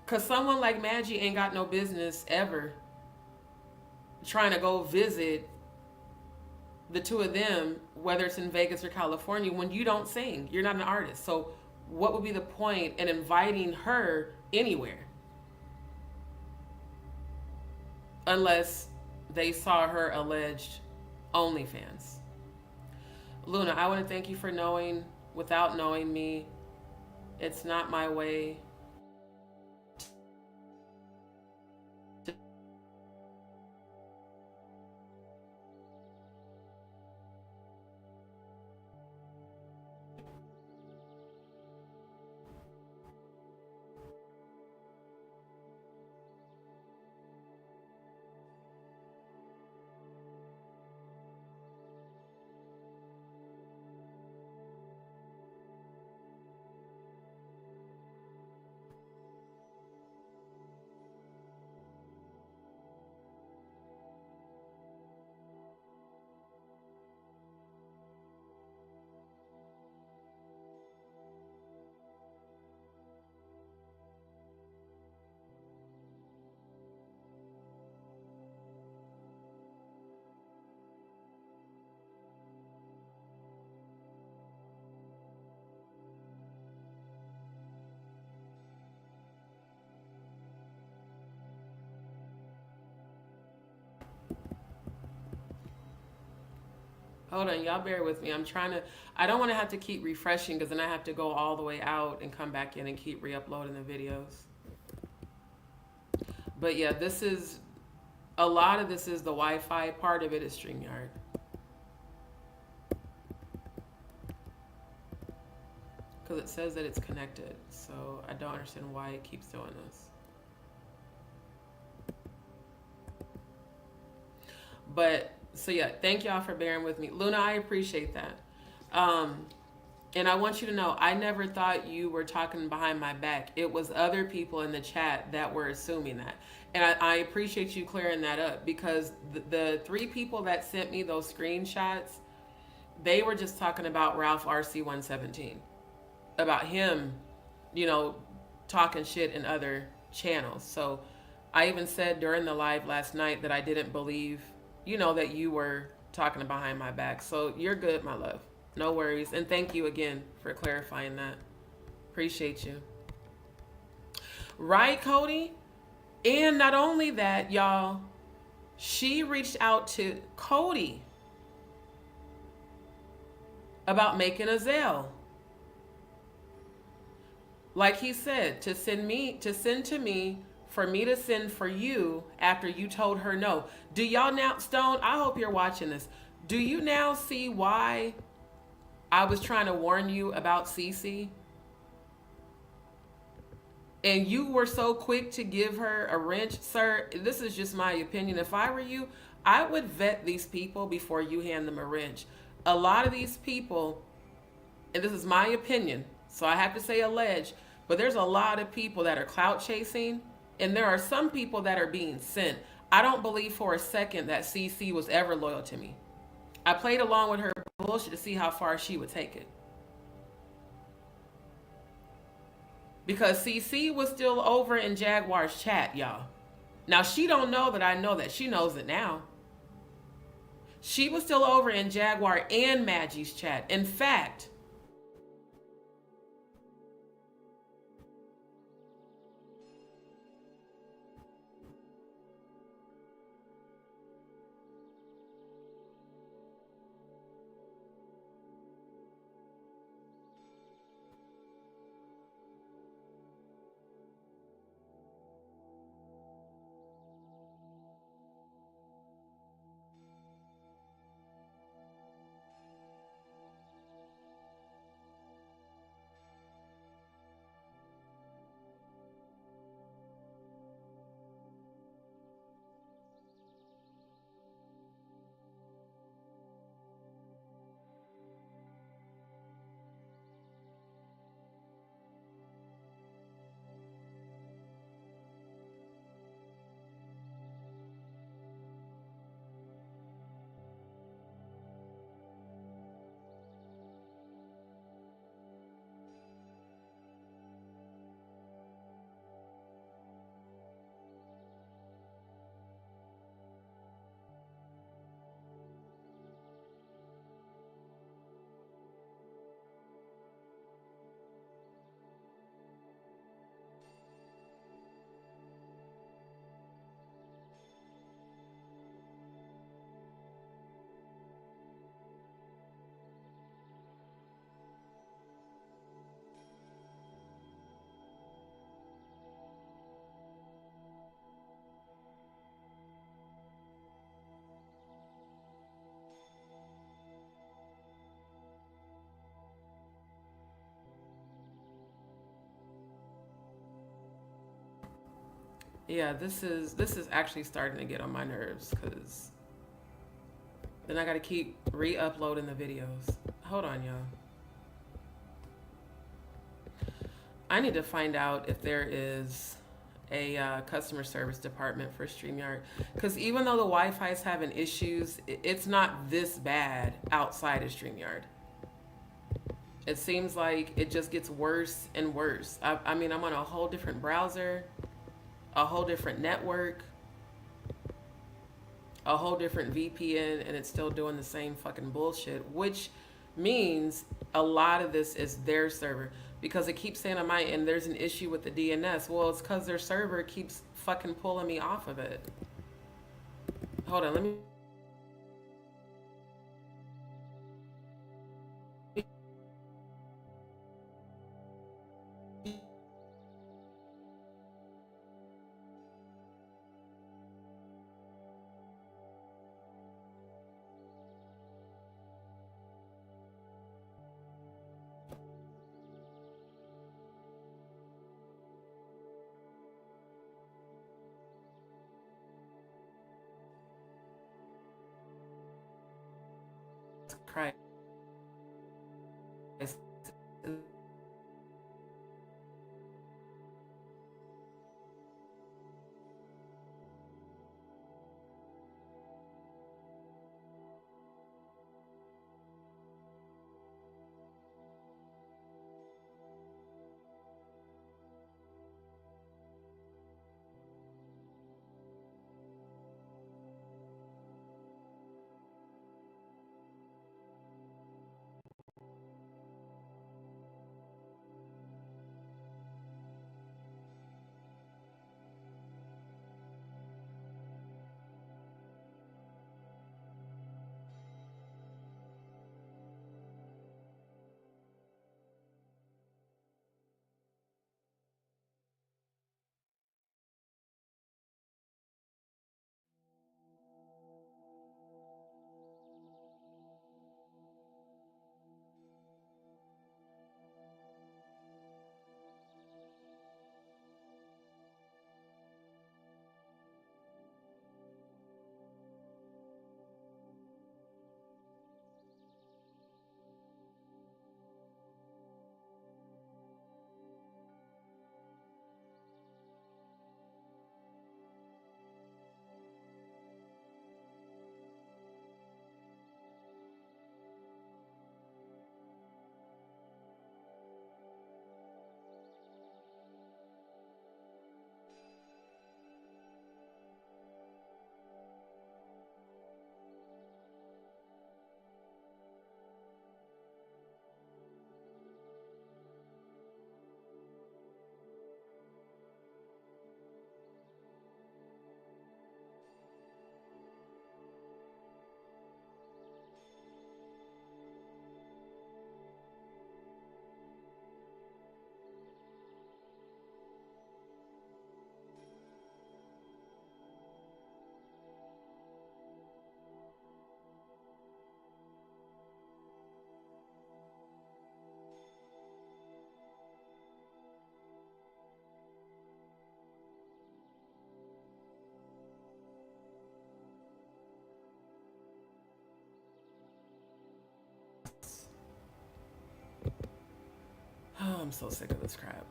Cause someone like Madgie ain't got no business ever trying to go visit the two of them, whether it's in Vegas or California, when you don't sing, you're not an artist. So what would be the point in inviting her anywhere? Unless they saw her alleged OnlyFans. Luna, I want to thank you for knowing without knowing me. It's not my way. Hold on, y'all bear with me. I don't want to have to keep refreshing because then I have to go all the way out and come back in and keep re-uploading the videos. But yeah, a lot of this is the Wi-Fi, part of it is StreamYard. Because it says that it's connected, so I don't understand why it keeps doing this. But so yeah, thank y'all for bearing with me. Luna, I appreciate that. And I want you to know, I never thought you were talking behind my back. It was other people in the chat that were assuming that. And I appreciate you clearing that up, because the 3 people that sent me those screenshots, they were just talking about Ralph RC117. About him, talking shit in other channels. So I even said during the live last night that I didn't believe that you were talking behind my back. So you're good, my love. No worries. And thank you again for clarifying that. Appreciate you. Right, Cody? And not only that, y'all, she reached out to Cody about making a Zelle. Like he said, to send to me, for me to send for you after you told her no. Do y'all now, Stone, I hope you're watching this. Do you now see why I was trying to warn you about Cece? And you were so quick to give her a wrench, sir. This is just my opinion. If I were you, I would vet these people before you hand them a wrench. A lot of these people, and this is my opinion, so I have to say alleged, but there's a lot of people that are clout chasing, and there are some people that are being sent. I don't believe for a second that CC was ever loyal to me. I played along with her bullshit to see how far she would take it. Because CC was still over in Jaguar's chat, y'all. Now, she don't know that I know that. She knows it now. She was still over in Jaguar and Maggie's chat. In fact, yeah, this is actually starting to get on my nerves because then I got to keep re-uploading the videos. Hold on, y'all. I need to find out if there is a customer service department for StreamYard, because even though the Wi-Fi is having issues, it's not this bad outside of StreamYard. It seems like it just gets worse and worse. I mean, I'm on a whole different browser, a whole different network, a whole different VPN, and it's still doing the same fucking bullshit, which means a lot of this is their server, because it keeps saying on my end there's an issue with the DNS. Well, it's because their server keeps fucking pulling me off of it. Hold on, let me cry. I'm so sick of this crap.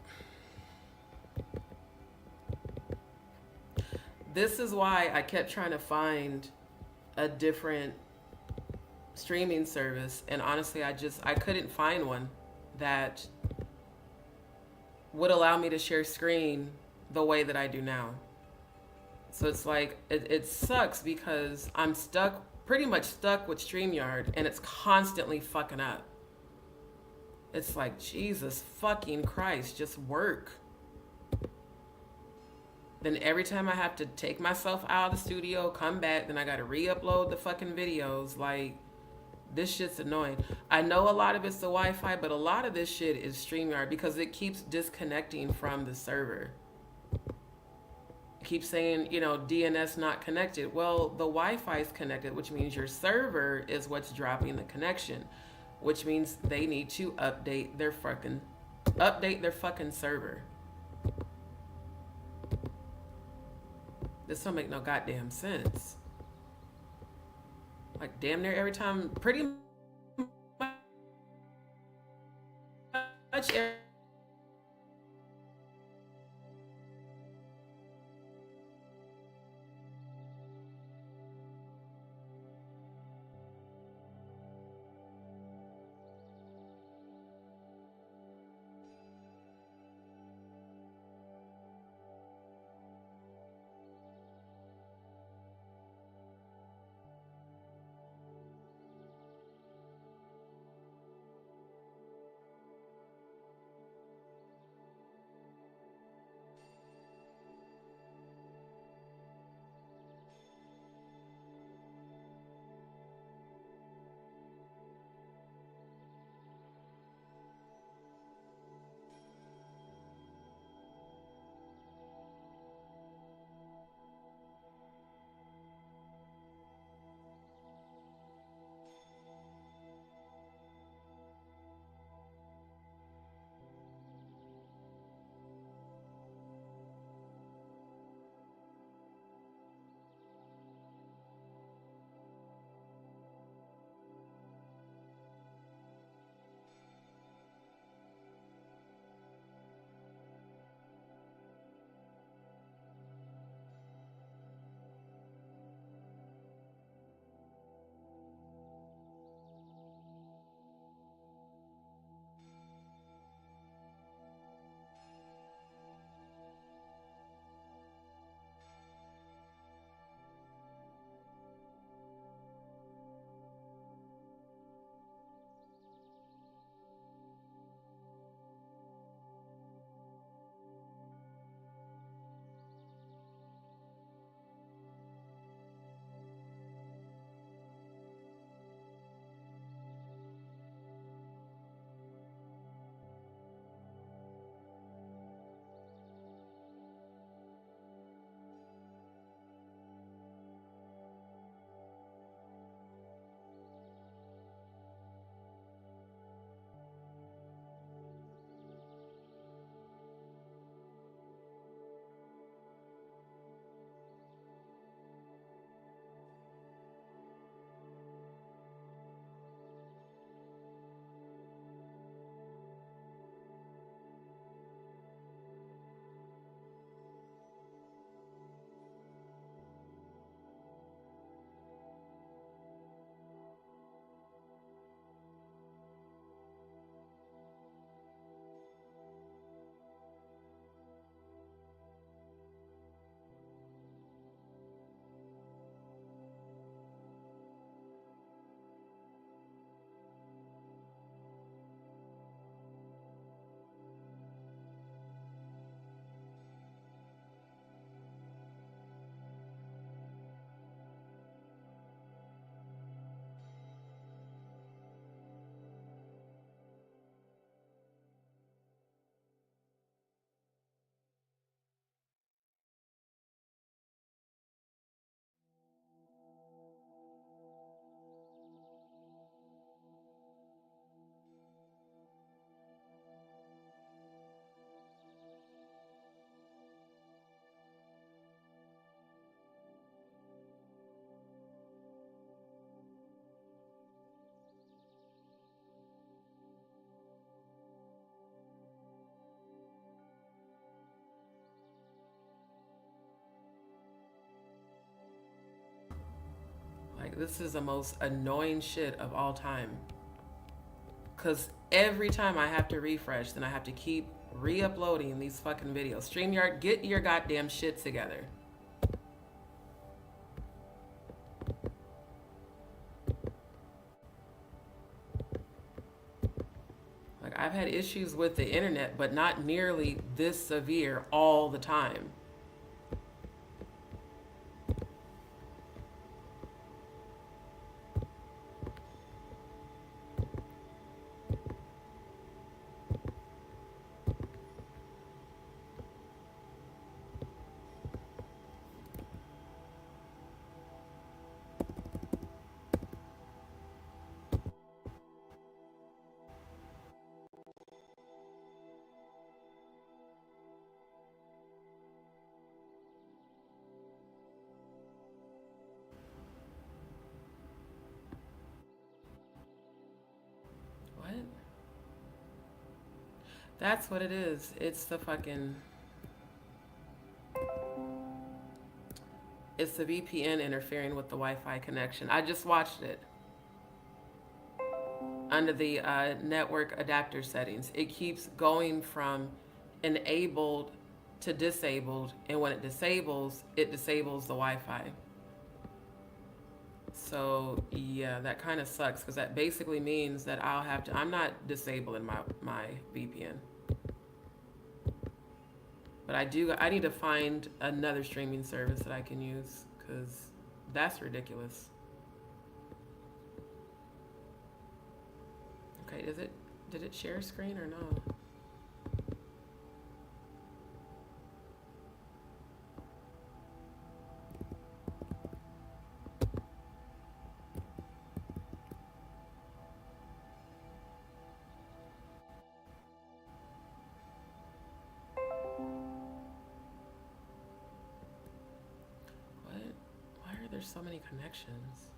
This is why I kept trying to find a different streaming service, and honestly, I couldn't find one that would allow me to share screen the way that I do now. So it's like it sucks because I'm pretty much stuck with StreamYard, and it's constantly fucking up. It's like, Jesus fucking Christ, just work. Then every time I have to take myself out of the studio, come back, then I gotta re-upload the fucking videos. Like, this shit's annoying. I know a lot of it's the Wi-Fi, but a lot of this shit is StreamYard because it keeps disconnecting from the server. It keeps saying, you know, DNS not connected. Well, the Wi-Fi is connected, which means your server is what's dropping the connection, which means they need to update their fucking server. This don't make no goddamn sense. Like, damn near every time, pretty much every this is the most annoying shit of all time. Because every time I have to refresh, then I have to keep re-uploading these fucking videos. StreamYard, get your goddamn shit together. Like, I've had issues with the internet, but not nearly this severe all the time. What? That's what it is. It's the fucking... It's the VPN interfering with the Wi-Fi connection. I just watched it. Under the network adapter settings, it keeps going from enabled to disabled, and when it disables the Wi-Fi. So yeah, that kind of sucks, because that basically means that I'm not disabling my VPN. But I need to find another streaming service that I can use, because that's ridiculous. Okay, did it share screen or no? What? Why are there so many connections?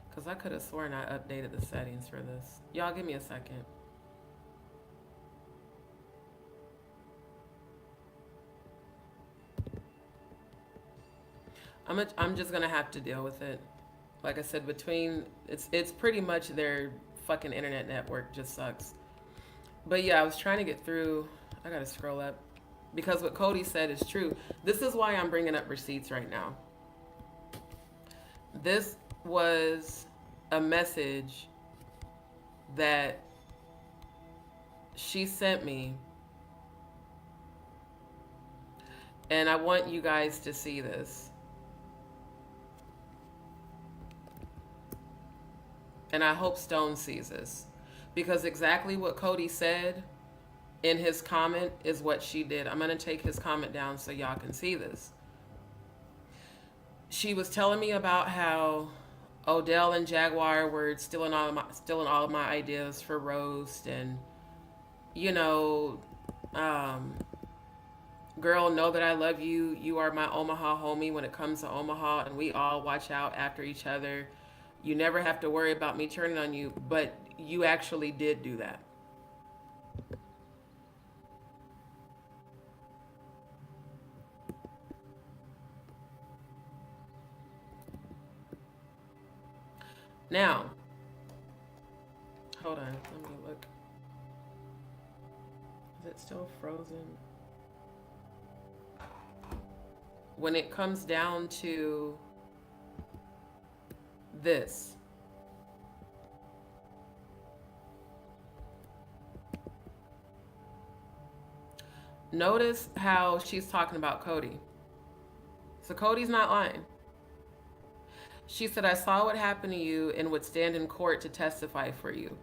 Because I could have sworn I updated the settings for this. Y'all give me a second. I'm just gonna have to deal with it. Like I said, it's pretty much their fucking internet network just sucks. But yeah, I was trying to get through. I gotta scroll up, because what Cody said is true. This is why I'm bringing up receipts right now. This was a message that she sent me, and I want you guys to see this. And I hope Stone sees this, because exactly what Cody said in his comment is what she did. I'm going to take his comment down so y'all can see this. She was telling me about how Odell and Jaguar were stealing all of my ideas for roast, and girl, know that I love you. You are my Omaha homie when it comes to Omaha, and we all watch out after each other. You never have to worry about me turning on you, but you actually did do that. Now, hold on, let me look. Is it still frozen? When it comes down to this, notice how she's talking about Cody. So Cody's not lying. She said, I saw what happened to you and would stand in court to testify for you.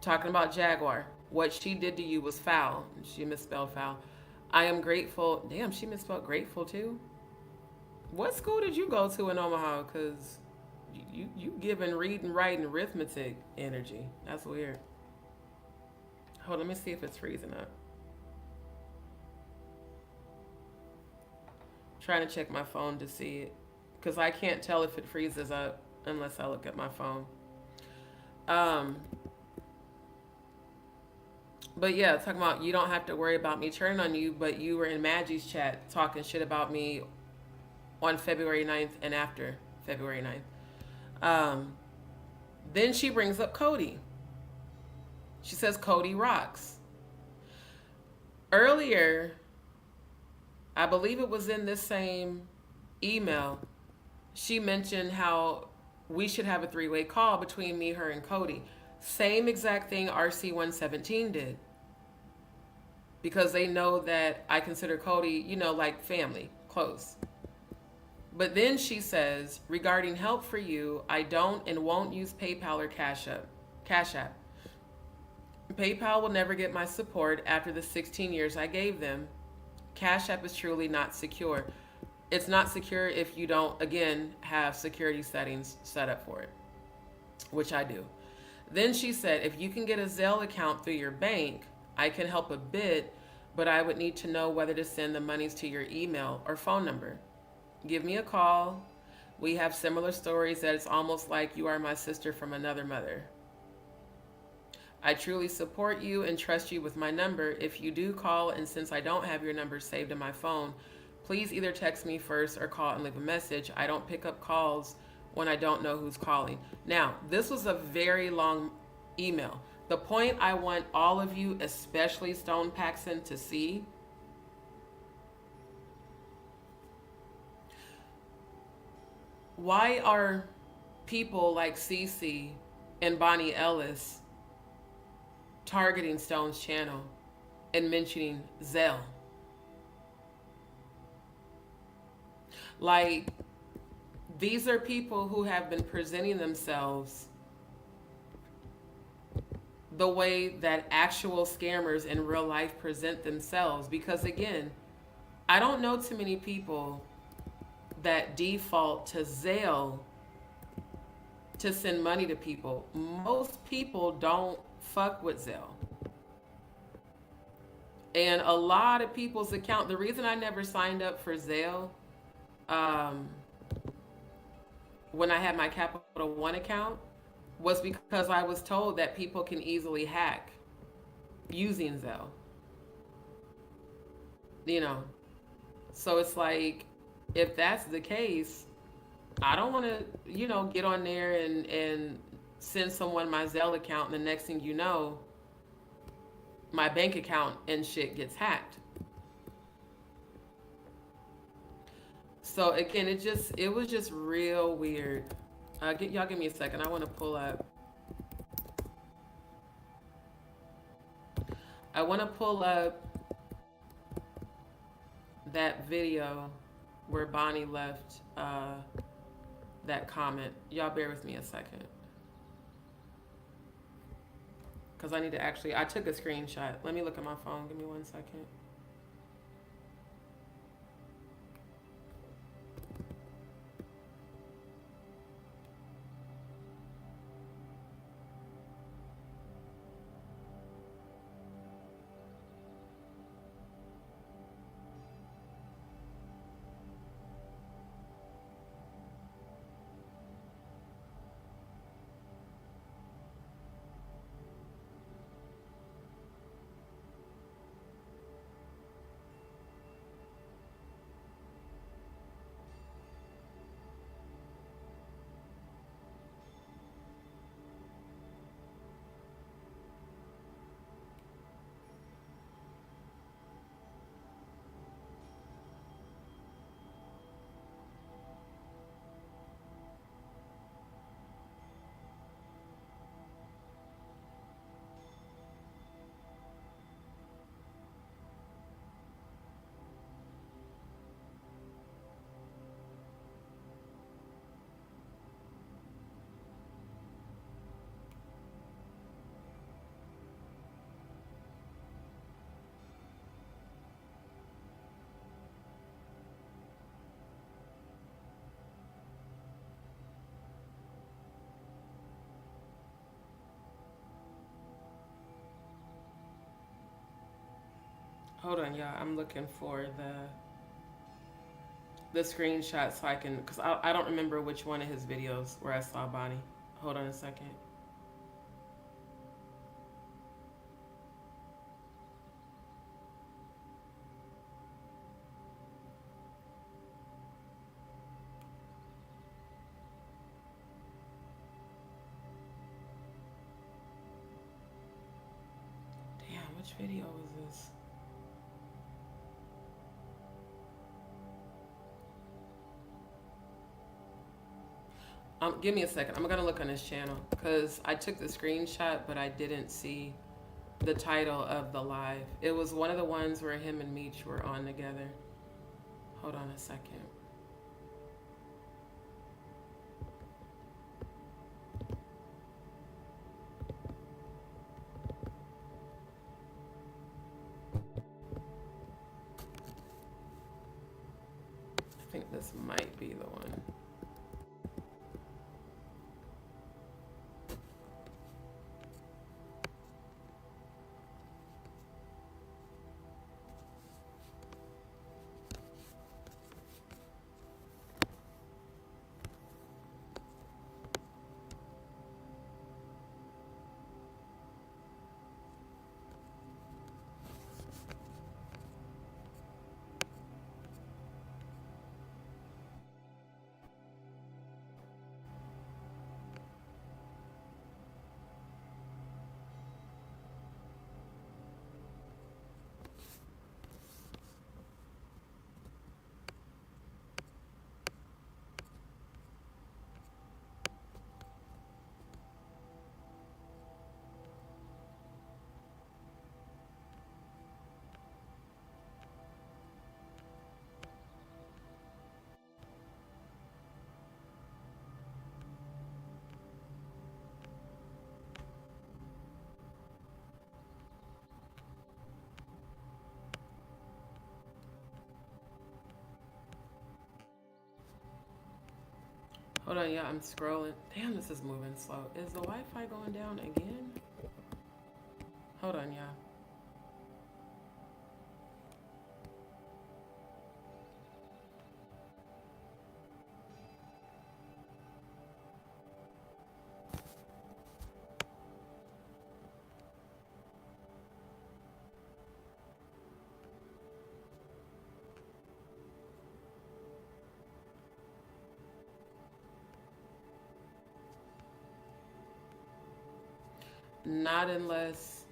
Talking about Jaguar. What she did to you was foul. She misspelled foul. I am grateful. Damn, she misspelled grateful too. What school did you go to in Omaha? Because You giving reading, writing, arithmetic energy. That's weird. Hold on, let me see if it's freezing up. Trying to check my phone to see it. Because I can't tell if it freezes up unless I look at my phone. But yeah, talking about you don't have to worry about me turning on you, but you were in Maggie's chat talking shit about me on February 9th and after February 9th. Then she brings up Cody. She says Cody rocks. Earlier, I believe it was in this same email, she mentioned how we should have a three-way call between me, her, and Cody. Same exact thing RC117 did. Because they know that I consider Cody, you know, like family, close. But then she says, regarding help for you, I don't and won't use PayPal or Cash App. PayPal will never get my support after the 16 years I gave them. Cash App is truly not secure. It's not secure if you don't, again, have security settings set up for it, which I do. Then she said, if you can get a Zelle account through your bank, I can help a bit, but I would need to know whether to send the monies to your email or phone number. Give me a call. We have similar stories that it's almost like you are my sister from another mother. I truly support you and trust you with my number. If you do call, and since I don't have your number saved in my phone, please either text me first or call and leave a message. I don't pick up calls when I don't know who's calling. Now, this was a very long email. The point I want all of you, especially Stone Paxson, to see why are people like Cece and Bonnie Ellis targeting Stone's channel and mentioning Zelle? Like, these are people who have been presenting themselves the way that actual scammers in real life present themselves. Because again, I don't know too many people that default to Zelle to send money to people. Most people don't fuck with Zelle. And a lot of people's account, the reason I never signed up for Zelle, when I had my Capital One account, was because I was told that people can easily hack using Zelle. You know, so it's like, if that's the case, I don't want to, you know, get on there and send someone my Zelle account, and the next thing you know, my bank account and shit gets hacked. So again, it was just real weird. Y'all give me a second. I want to pull up. That video where Bonnie left that comment. Y'all bear with me a second. Because I need to actually, I took a screenshot. Let me look at my phone. Give me 1 second. Hold on, y'all. I'm looking for the screenshot so I can, because I don't remember which one of his videos where I saw Bonnie. Hold on a second. Damn, which video was this? Give me a second. I'm gonna look on his channel because I took the screenshot, but I didn't see the title of the live. It was one of the ones where him and Meech were on together. Hold on a second. I think this might be the one. Hold on, yeah, I'm scrolling. Damn, this is moving slow. Is the Wi-Fi going down again? Hold on, yeah. Not unless...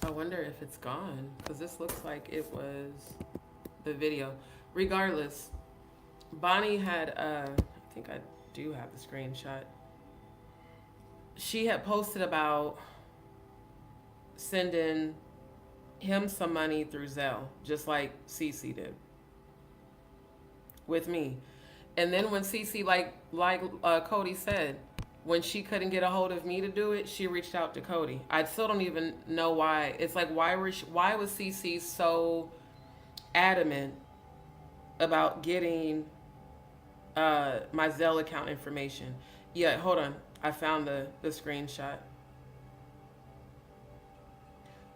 I wonder if it's gone, because this looks like it was the video. Regardless, Bonnie had, I think I do have the screenshot. She had posted about sending him some money through Zelle, just like Cece did with me. And then when Cece, like Cody said, when she couldn't get a hold of me to do it, she reached out to Cody. I still don't even know why. It's like, why was Cece so adamant about getting my Zelle account information? Yeah, hold on. I found the screenshot.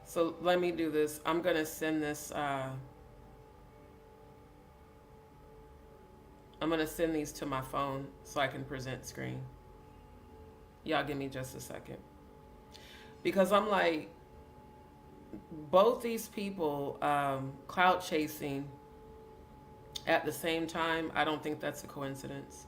So let me do this. I'm going to send this. I'm going to send these to my phone so I can present screen. Y'all give me just a second. Because I'm like, both these people clout chasing at the same time, I don't think that's a coincidence.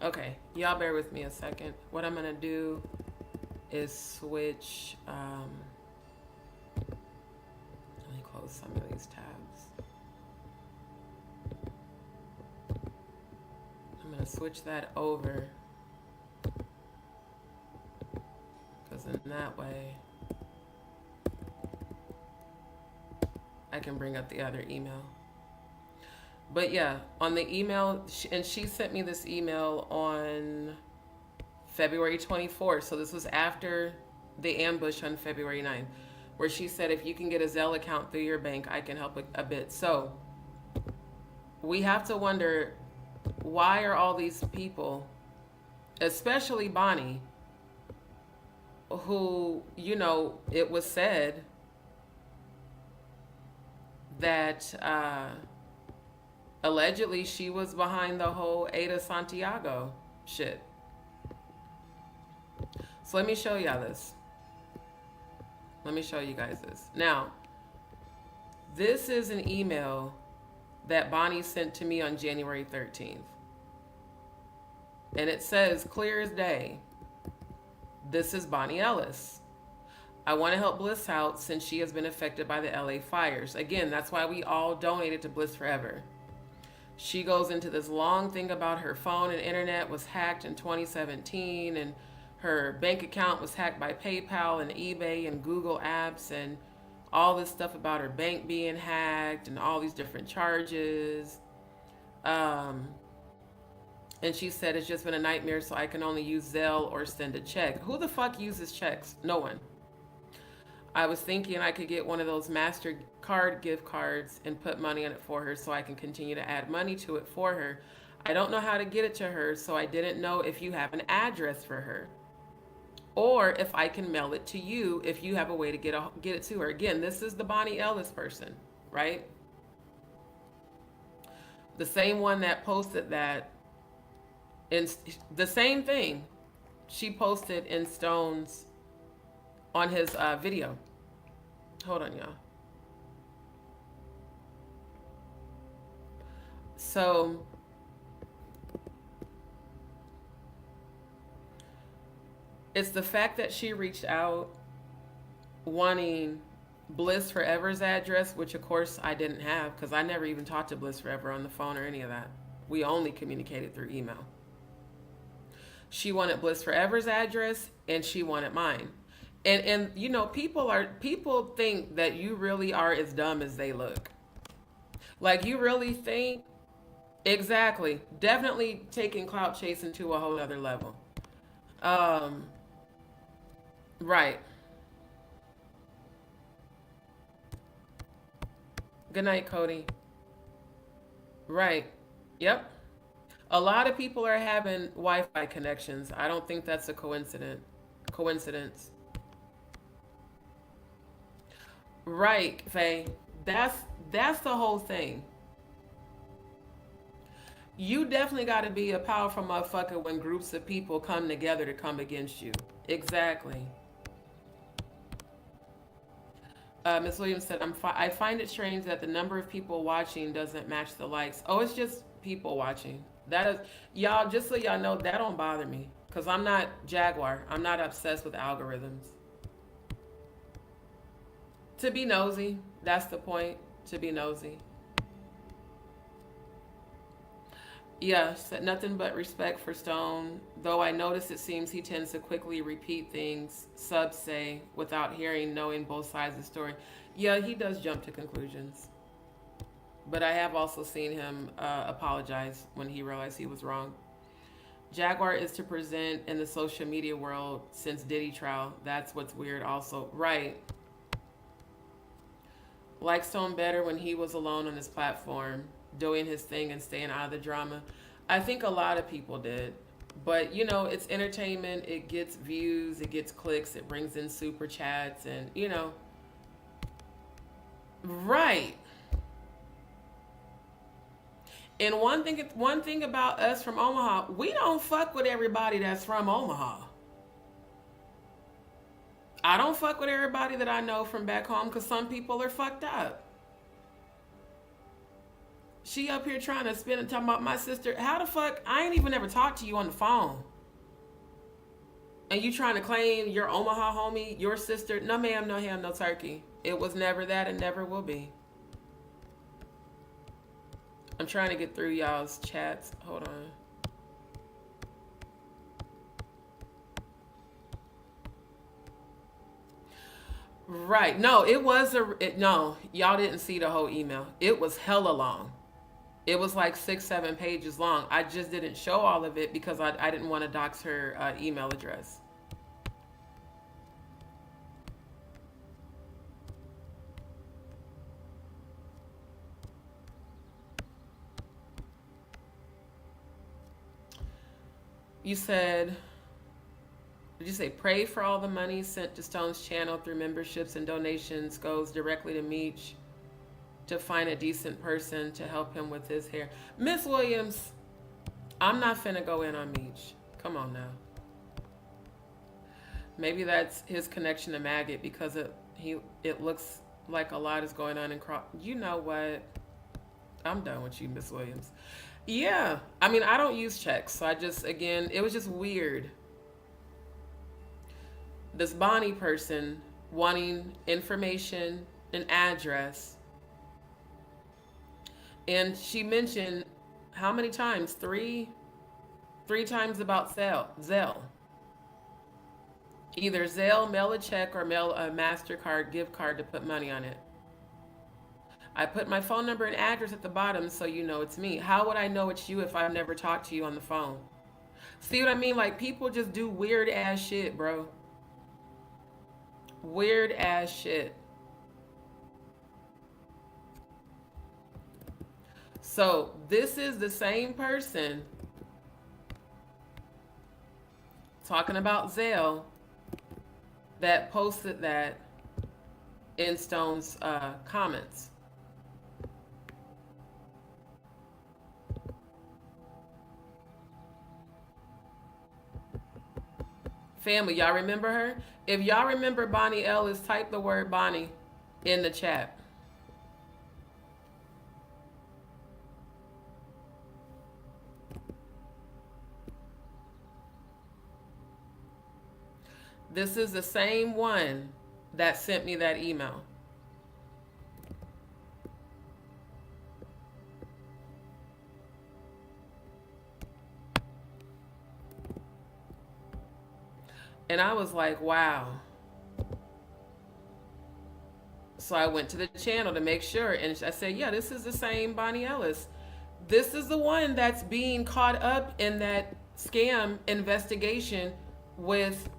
Okay, y'all bear with me a second. What I'm gonna do is switch. Let me close some of these tabs. I'm gonna switch that over because in that way I can bring up the other email. But yeah, on the email, and she sent me this email on February 24th. So this was after the ambush on February 9th, where she said, if you can get a Zelle account through your bank, I can help a bit. So we have to wonder, why are all these people, especially Bonnie, who, you know, it was said that allegedly she was behind the whole Ada Santiago shit. So let me show y'all this. Let me show you guys this. Now, this is an email that Bonnie sent to me on January 13th. And it says, clear as day, this is Bonnie Ellis. I want to help Bliss out since she has been affected by the LA fires. Again, that's why we all donated to Bliss Forever. She goes into this long thing about her phone and internet was hacked in 2017, and her bank account was hacked by PayPal and eBay and Google apps, and all this stuff about her bank being hacked and all these different charges. And she said, it's just been a nightmare, so I can only use Zelle or send a check. Who the fuck uses checks? No one. I was thinking I could get one of those MasterCard gift cards and put money on it for her so I can continue to add money to it for her. I don't know how to get it to her, so I didn't know if you have an address for her. Or if I can mail it to you if you have a way to get it to her. Again, this is the Bonnie Ellis person, right? The same one that posted that, in the same thing she posted in Stone's on his video. Hold on, y'all. So it's the fact that she reached out wanting Bliss Forever's address, which of course I didn't have because I never even talked to Bliss Forever on the phone or any of that. We only communicated through email. She wanted Bliss Forever's address and she wanted mine. And you know, people think that you really are as dumb as they look. Like, you really think, exactly, definitely taking clout chasing to a whole other level. Right. Good night, Cody. Right. Yep. A lot of people are having Wi-Fi connections. I don't think that's a coincidence. Right, Faye. That's the whole thing. You definitely got to be a powerful motherfucker when groups of people come together to come against you. Exactly. Ms. Williams said, I find it strange that the number of people watching doesn't match the likes. Oh, it's just people watching. That is, y'all, just so y'all know, that don't bother me. Because I'm not Jaguar. I'm not obsessed with algorithms. To be nosy. That's the point. To be nosy. Yeah, said nothing but respect for Stone. Though I notice it seems he tends to quickly repeat things subs say without knowing both sides of the story. Yeah, he does jump to conclusions. But I have also seen him apologize when he realized he was wrong. Jaguar is to present in the social media world since Diddy trial. That's what's weird also. Right. Like Stone better when he was alone on his platform, doing his thing and staying out of the drama. I think a lot of people did. But, you know, it's entertainment. It gets views. It gets clicks. It brings in super chats and, you know. Right. And one thing about us from Omaha, we don't fuck with everybody that's from Omaha. I don't fuck with everybody that I know from back home because some people are fucked up. She up here trying to spin and talking about my sister. How the fuck? I ain't even ever talked to you on the phone. And you trying to claim your Omaha homie, your sister? No ma'am, no ham, no turkey. It was never that and never will be. I'm trying to get through y'all's chats. Hold on. Right. No, it was no, y'all didn't see the whole email. It was hella long. It was like 6-7 pages long. I just didn't show all of it because I didn't want to dox her email address. You said, did you say pray for all the money sent to Stone's channel through memberships and donations goes directly to Meech to find a decent person to help him with his hair? Miss Williams, I'm not finna go in on Meech. Come on now. Maybe that's his connection to Maggot because it looks like a lot is going on in You know what? I'm done with you, Miss Williams. Yeah, I mean, I don't use checks, so again, it was just weird. This Bonnie person wanting information, an address, and she mentioned how many times? Three times about Zelle. Either Zelle, mail a check, or mail a MasterCard gift card to put money on it. I put my phone number and address at the bottom so you know it's me. How would I know it's you if I've never talked to you on the phone? See what I mean? Like, people just do weird ass shit, bro. Weird ass shit. So this is the same person talking about Zelle that posted that in Stone's comments. Family, y'all remember her? If y'all remember Bonnie Ellis, type the word Bonnie in the chat. This is the same one that sent me that email. And I was like, wow. So I went to the channel to make sure. And I said, yeah, this is the same Bonnie Ellis. This is the one that's being caught up in that scam investigation with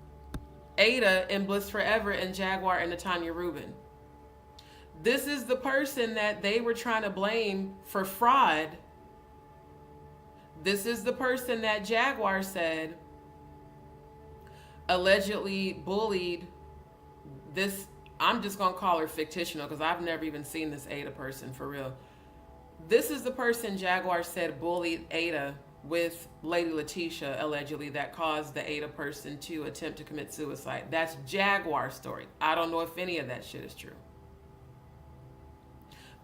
Ada and Bliss Forever and Jaguar and Natanya Rubin. This is the person that they were trying to blame for fraud. This is the person that Jaguar said allegedly bullied this. I'm just gonna call her fictional because I've never even seen this Ada person for real. This is the person Jaguar said bullied Ada with Lady Letitia allegedly, that caused the Ada person to attempt to commit suicide. That's Jaguar's story. I don't know if any of that shit is true.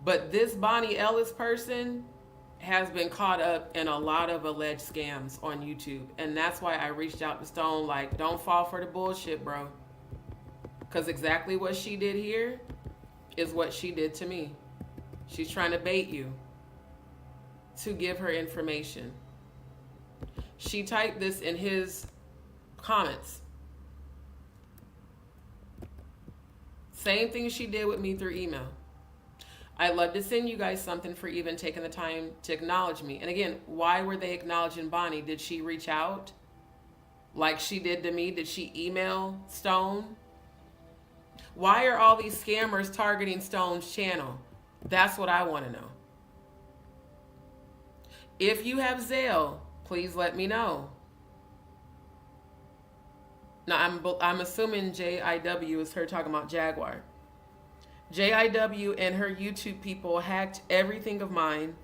But this Bonnie Ellis person has been caught up in a lot of alleged scams on YouTube. And that's why I reached out to Stone, like, don't fall for the bullshit, bro. Because exactly what she did here is what she did to me. She's trying to bait you to give her information. She typed this in his comments. Same thing she did with me through email. I'd love to send you guys something for even taking the time to acknowledge me. And again, why were they acknowledging Bonnie? Did she reach out like she did to me? Did she email Stone? Why are all these scammers targeting Stone's channel? That's what I want to know. If you have Zelle, please let me know. Now, I'm assuming JIW is her talking about Jaguar. JIW and her YouTube people hacked everything of mine,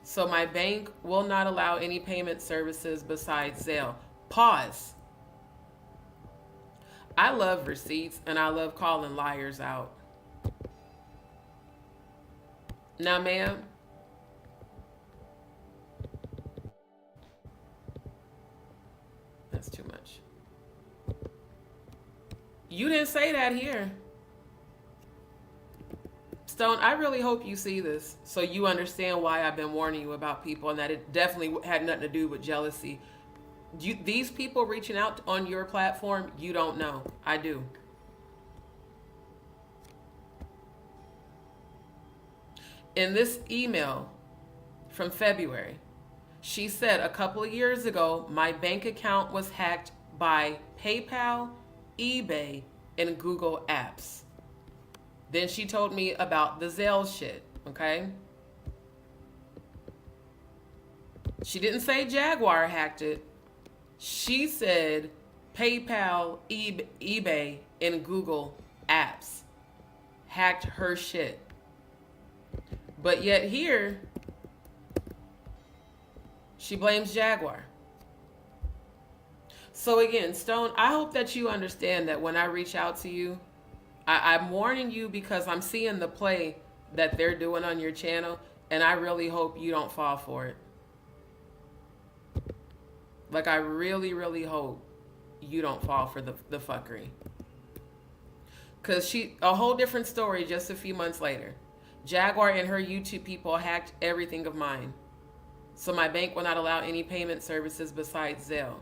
so my bank will not allow any payment services besides Zelle. Pause. I love receipts and I love calling liars out. Now, ma'am, That's too much. You didn't say that here. Stone, I really hope you see this so you understand why I've been warning you about people and that it definitely had nothing to do with jealousy. These people reaching out on your platform, you don't know. I do. In this email from February, she said a couple of years ago, my bank account was hacked by PayPal, eBay, and Google Apps. Then she told me about the Zelle shit, okay? She didn't say Jaguar hacked it. She said PayPal, eBay, and Google Apps hacked her shit. But yet here, she blames Jaguar. So again, Stone, I hope that you understand that when I reach out to you, I'm warning you because I'm seeing the play that they're doing on your channel, and I really hope you don't fall for it. Like, I really, really hope you don't fall for the fuckery. Because a whole different story just a few months later. Jaguar and her YouTube people hacked everything of mine. So my bank will not allow any payment services besides Zelle.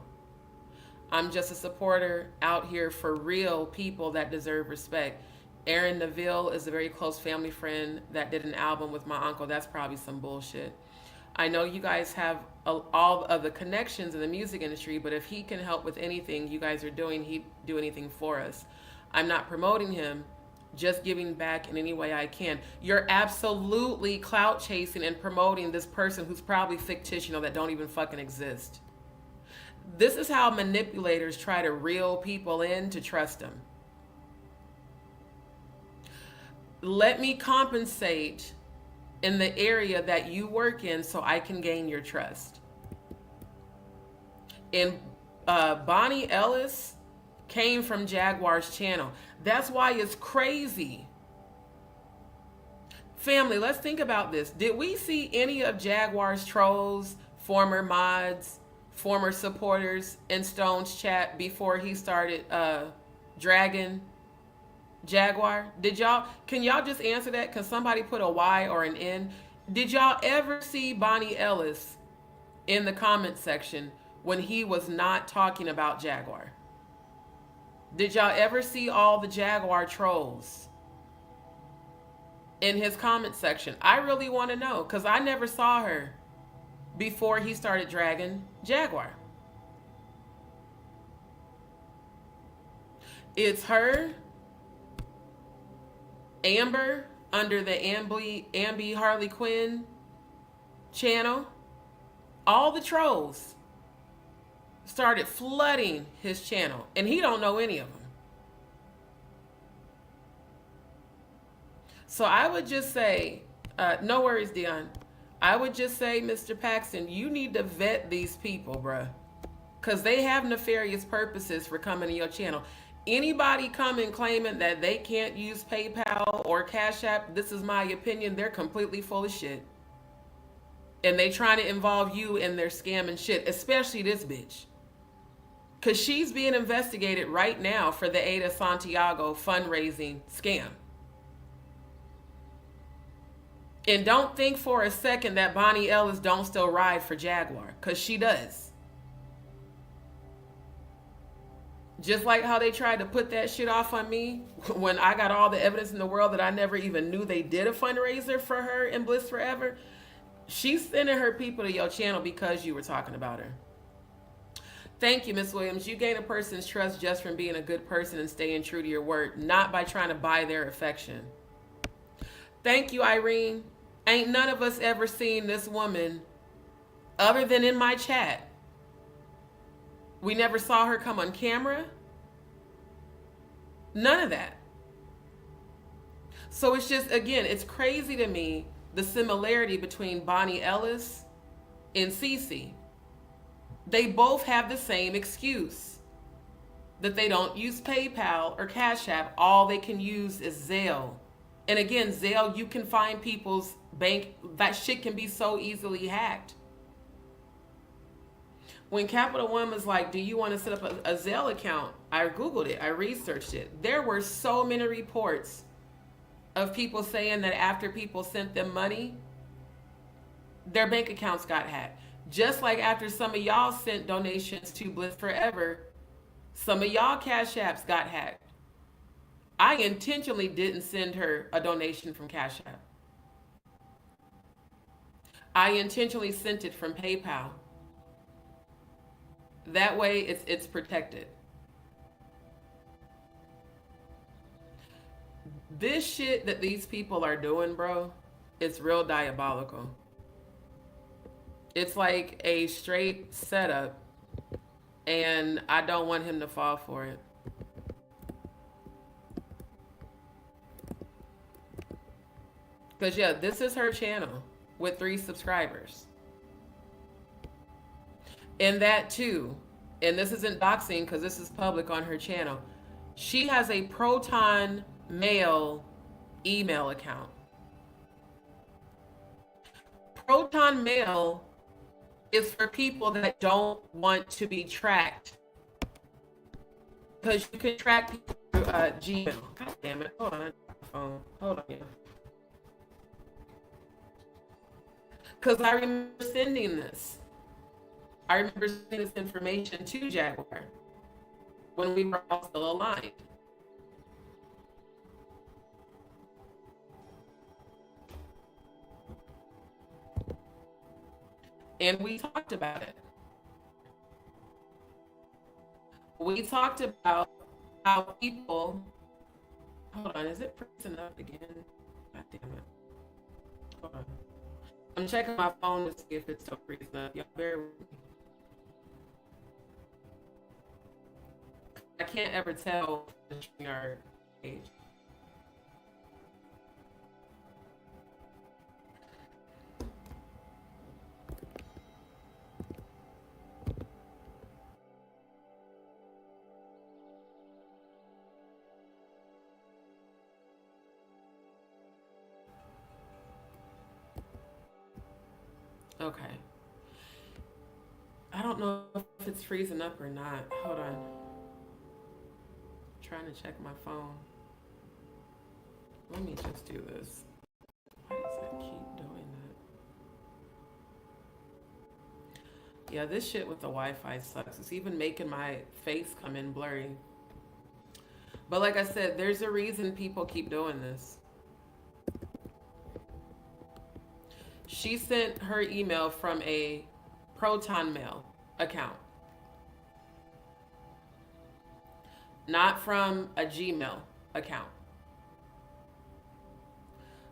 I'm just a supporter out here for real people that deserve respect. Aaron Neville is a very close family friend that did an album with my uncle. That's probably some bullshit. I know you guys have all of the connections in the music industry, but if he can help with anything you guys are doing, he'd do anything for us. I'm not promoting him, just giving back in any way I can. You're absolutely clout chasing and promoting this person who's probably fictional that don't even fucking exist. This is how manipulators try to reel people in to trust them. Let me compensate in the area that you work in so I can gain your trust. And Bonnie Ellis came from Jaguar's channel. That's why it's crazy. Family, let's think about this. Did we see any of Jaguar's trolls, former mods, former supporters in Stone's chat before he started dragging Jaguar? Can y'all just answer that? Can somebody put a Y or an N? Did y'all ever see Bonnie Ellis in the comment section when he was not talking about Jaguar? Did y'all ever see all the Jaguar trolls in his comment section? I really want to know because I never saw her before he started dragging Jaguar. It's her, Amber under the Ambi Harley Quinn channel. All the trolls started flooding his channel, and he don't know any of them. So I would just say, no worries, Dion. I would just say, Mr. Paxton, you need to vet these people, bruh. Because they have nefarious purposes for coming to your channel. Anybody coming claiming that they can't use PayPal or Cash App, this is my opinion, they're completely full of shit. And they trying to involve you in their scam and shit, especially this bitch. Because she's being investigated right now for the Ada Santiago fundraising scam. And don't think for a second that Bonnie Ellis don't still ride for Jaguar, because she does. Just like how they tried to put that shit off on me when I got all the evidence in the world that I never even knew they did a fundraiser for her in Bliss Forever. She's sending her people to your channel because you were talking about her. Thank you, Miss Williams. You gain a person's trust just from being a good person and staying true to your word, not by trying to buy their affection. Thank you, Irene. Ain't none of us ever seen this woman other than in my chat. We never saw her come on camera. None of that. So it's just, again, it's crazy to me, the similarity between Bonnie Ellis and Cece. They both have the same excuse, that they don't use PayPal or Cash App. All they can use is Zelle. And again, Zelle, you can find people's bank. That shit can be so easily hacked. When Capital One was like, do you want to set up a Zelle account? I Googled it. I researched it. There were so many reports of people saying that after people sent them money, their bank accounts got hacked. Just like after some of y'all sent donations to Bliss Forever, some of y'all Cash Apps got hacked. I intentionally didn't send her a donation from Cash App. I intentionally sent it from PayPal. That way it's protected. This shit that these people are doing, bro, it's real diabolical. It's like a straight setup, and I don't want him to fall for it. Because, yeah, this is her channel with 3 subscribers. And that too, and this isn't doxing because this is public on her channel, she has a Proton Mail email account. Proton Mail is for people that don't want to be tracked. Because you can track people through Gmail. God damn it. Hold on. Hold on. Because I remember sending this. I remember sending this information to Jaguar when we were all still aligned. And we talked about it. We talked about how people, hold on, is it pressing up again? God damn it. Hold on. I'm checking my phone to see if it's still freezing up. Y'all bear with me. I can't ever tell the StreamYard page. Okay. I don't know if it's freezing up or not. Hold on. Trying to check my phone. Let me just do this. Why does that keep doing that? Yeah, this shit with the Wi-Fi sucks. It's even making my face come in blurry. But like I said, there's a reason people keep doing this. She sent her email from a Proton Mail account. Not from a Gmail account.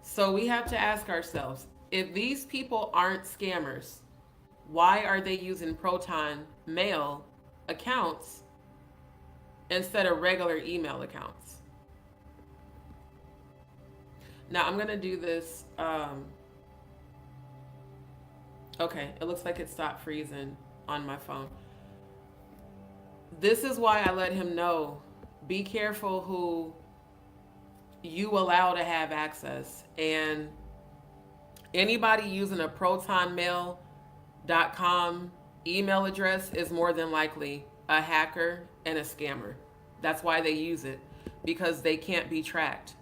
So we have to ask ourselves, if these people aren't scammers, why are they using Proton Mail accounts instead of regular email accounts? Now I'm gonna do this. Okay, it looks like it stopped freezing on my phone. This is why I let him know, be careful who you allow to have access. And anybody using a protonmail.com email address is more than likely a hacker and a scammer. That's why they use it, because they can't be tracked.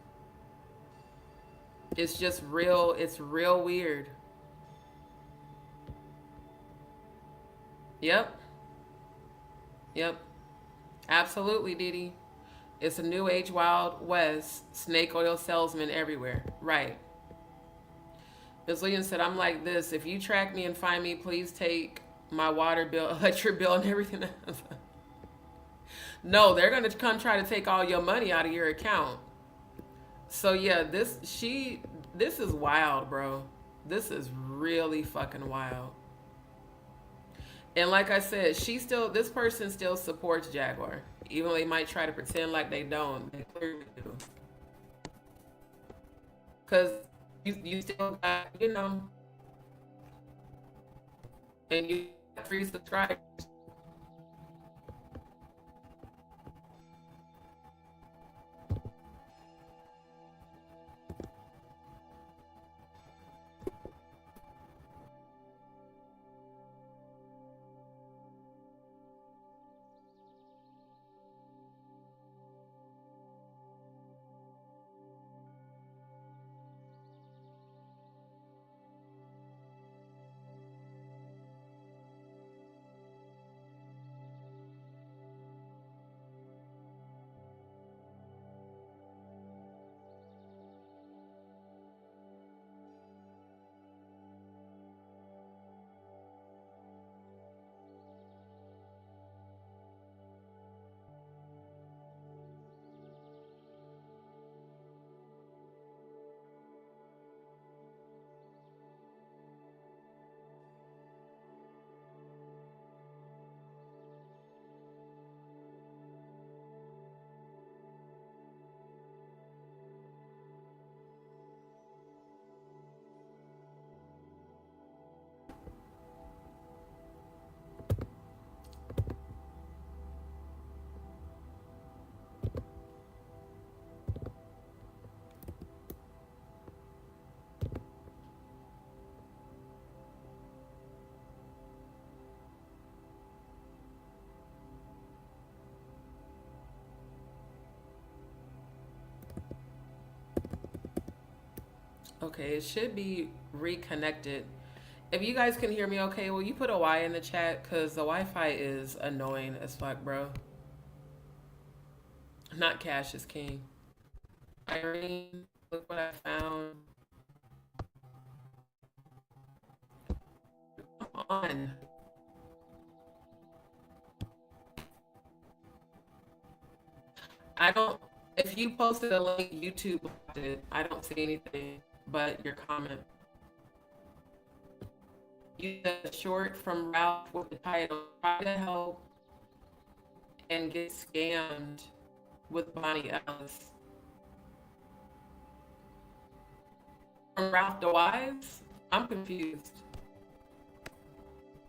It's just real, it's real weird. Yep. Absolutely, Didi. It's a new age Wild West. Snake oil salesmen everywhere. Right. Ms. Williams said, I'm like this. If you track me and find me, please take my water bill, electric bill, and everything else. No, they're going to come try to take all your money out of your account. So yeah, this is wild, bro. This is really fucking wild. And like I said, this person still supports Jaguar. Even though they might try to pretend like they don't, they clearly do. Because you still got, and you got 3 subscribers. Okay, it should be reconnected. If you guys can hear me okay, will you put a Y in the chat? Because the Wi-Fi is annoying as fuck, bro. Not Cash is king. Irene, look what I found. Come on. I don't, if you posted a link, YouTube blocked it. I don't see anything but your comment. You said short from Ralph with the title, try to help and get scammed with Bonnie Ellis. From Ralph the Wise? I'm confused.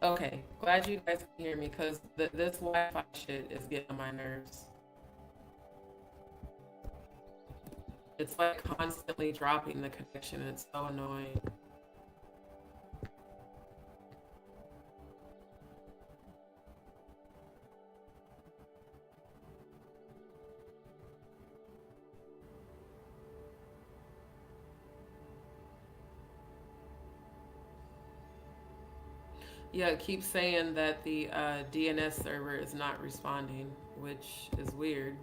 Okay, glad you guys can hear me because this Wi-Fi shit is getting on my nerves. It's like constantly dropping the connection. It's so annoying. Yeah, it keeps saying that the DNS server is not responding, which is weird.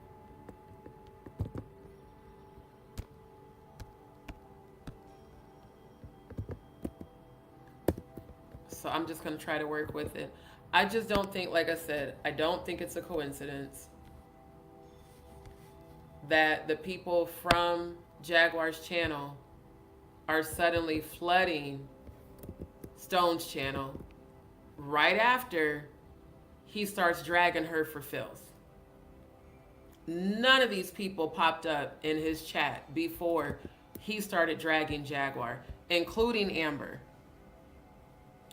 So I'm just going to try to work with it. I just don't think, like I said, I don't think it's a coincidence that the people from Jaguar's channel are suddenly flooding Stone's channel right after he starts dragging her for filth. None of these people popped up in his chat before he started dragging Jaguar, including Amber.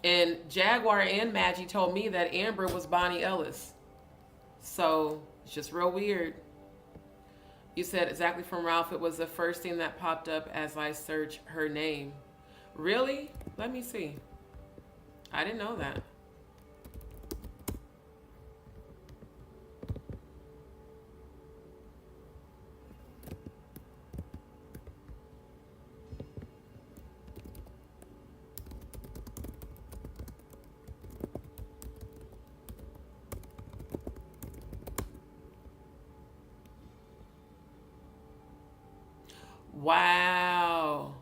And Jaguar and Madgie told me that Amber was Bonnie Ellis. So it's just real weird. You said exactly from Ralph, it was the first thing that popped up as I searched her name. Really? Let me see. I didn't know that. Wow.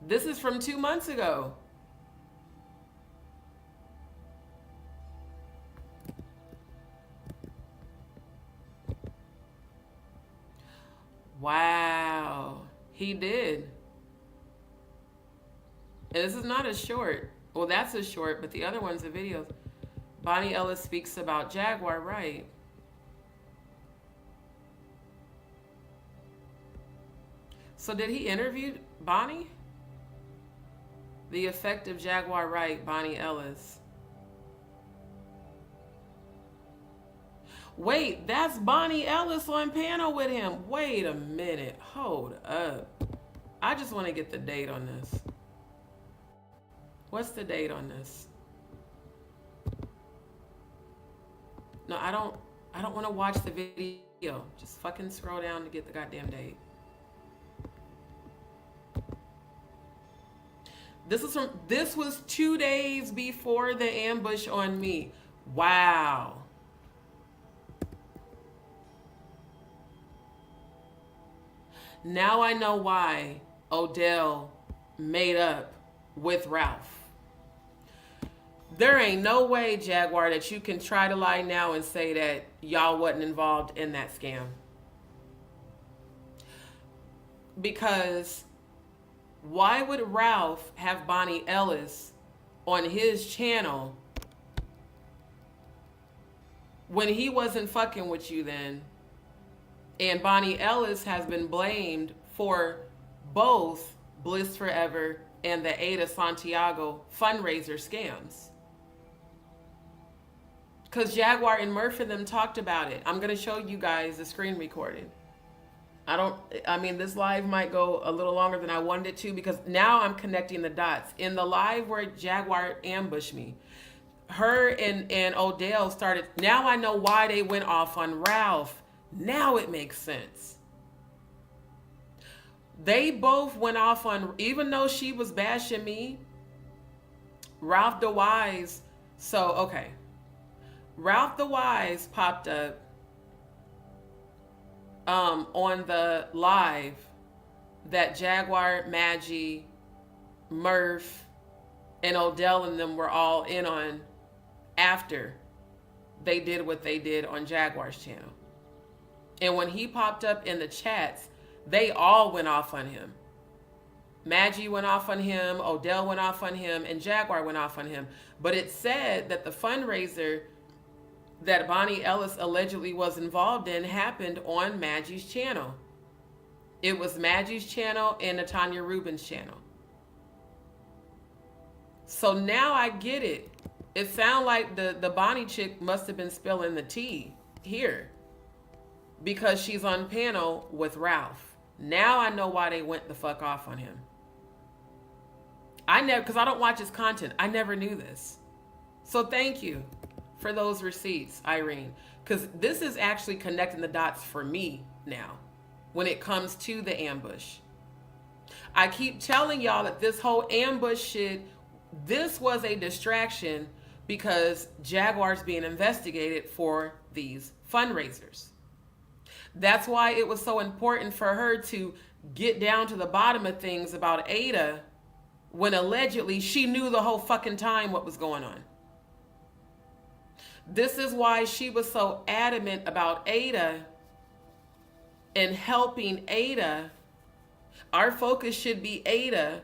This is from 2 months ago. Wow. He did. And this is not a short. Well, that's a short, but the other one's a video. Bonnie Ellis speaks about Jaguar Wright. So did he interview Bonnie? The effect of Jaguar Wright, Bonnie Ellis. Wait, that's Bonnie Ellis on panel with him. Wait a minute. Hold up. I just want to get the date on this. What's the date on this? No, I don't want to watch the video. Just fucking scroll down to get the goddamn date. This was 2 days before the ambush on me. Wow. Now I know why Odell made up with Ralph. There ain't no way, Jaguar, that you can try to lie now and say that y'all wasn't involved in that scam. Because why would Ralph have Bonnie Ellis on his channel when he wasn't fucking with you then? And Bonnie Ellis has been blamed for both Bliss Forever and the Ada Santiago fundraiser scams. Because Jaguar and Murph and them talked about it. I'm going to show you guys the screen recording. I mean, this live might go a little longer than I wanted it to because now I'm connecting the dots. In the live where Jaguar ambushed me, her and Odell started. Now I know why they went off on Ralph. Now it makes sense. They both went off on, even though she was bashing me, Ralph the Wise. So, okay. Ralph the Wise popped up on the live that Jaguar, Madgie, Murph, and Odell and them were all in on after they did what they did on Jaguar's channel. And when he popped up in the chats, they all went off on him. Madgie went off on him, Odell went off on him, and Jaguar went off on him. But it said that the fundraiser that Bonnie Ellis allegedly was involved in happened on Maggie's channel. It was Maggie's channel and Natanya Rubin's channel. So now I get it. It sounds like the Bonnie chick must have been spilling the tea here because she's on panel with Ralph. Now I know why they went the fuck off on him. Because I don't watch his content. I never knew this. So thank you for those receipts, Irene. Because this is actually connecting the dots for me now when it comes to the ambush. I keep telling y'all that this whole ambush shit, this was a distraction because Jaguar's being investigated for these fundraisers. That's why it was so important for her to get down to the bottom of things about Ada when allegedly she knew the whole fucking time what was going on. This is why she was so adamant about Ada and helping Ada. Our focus should be Ada.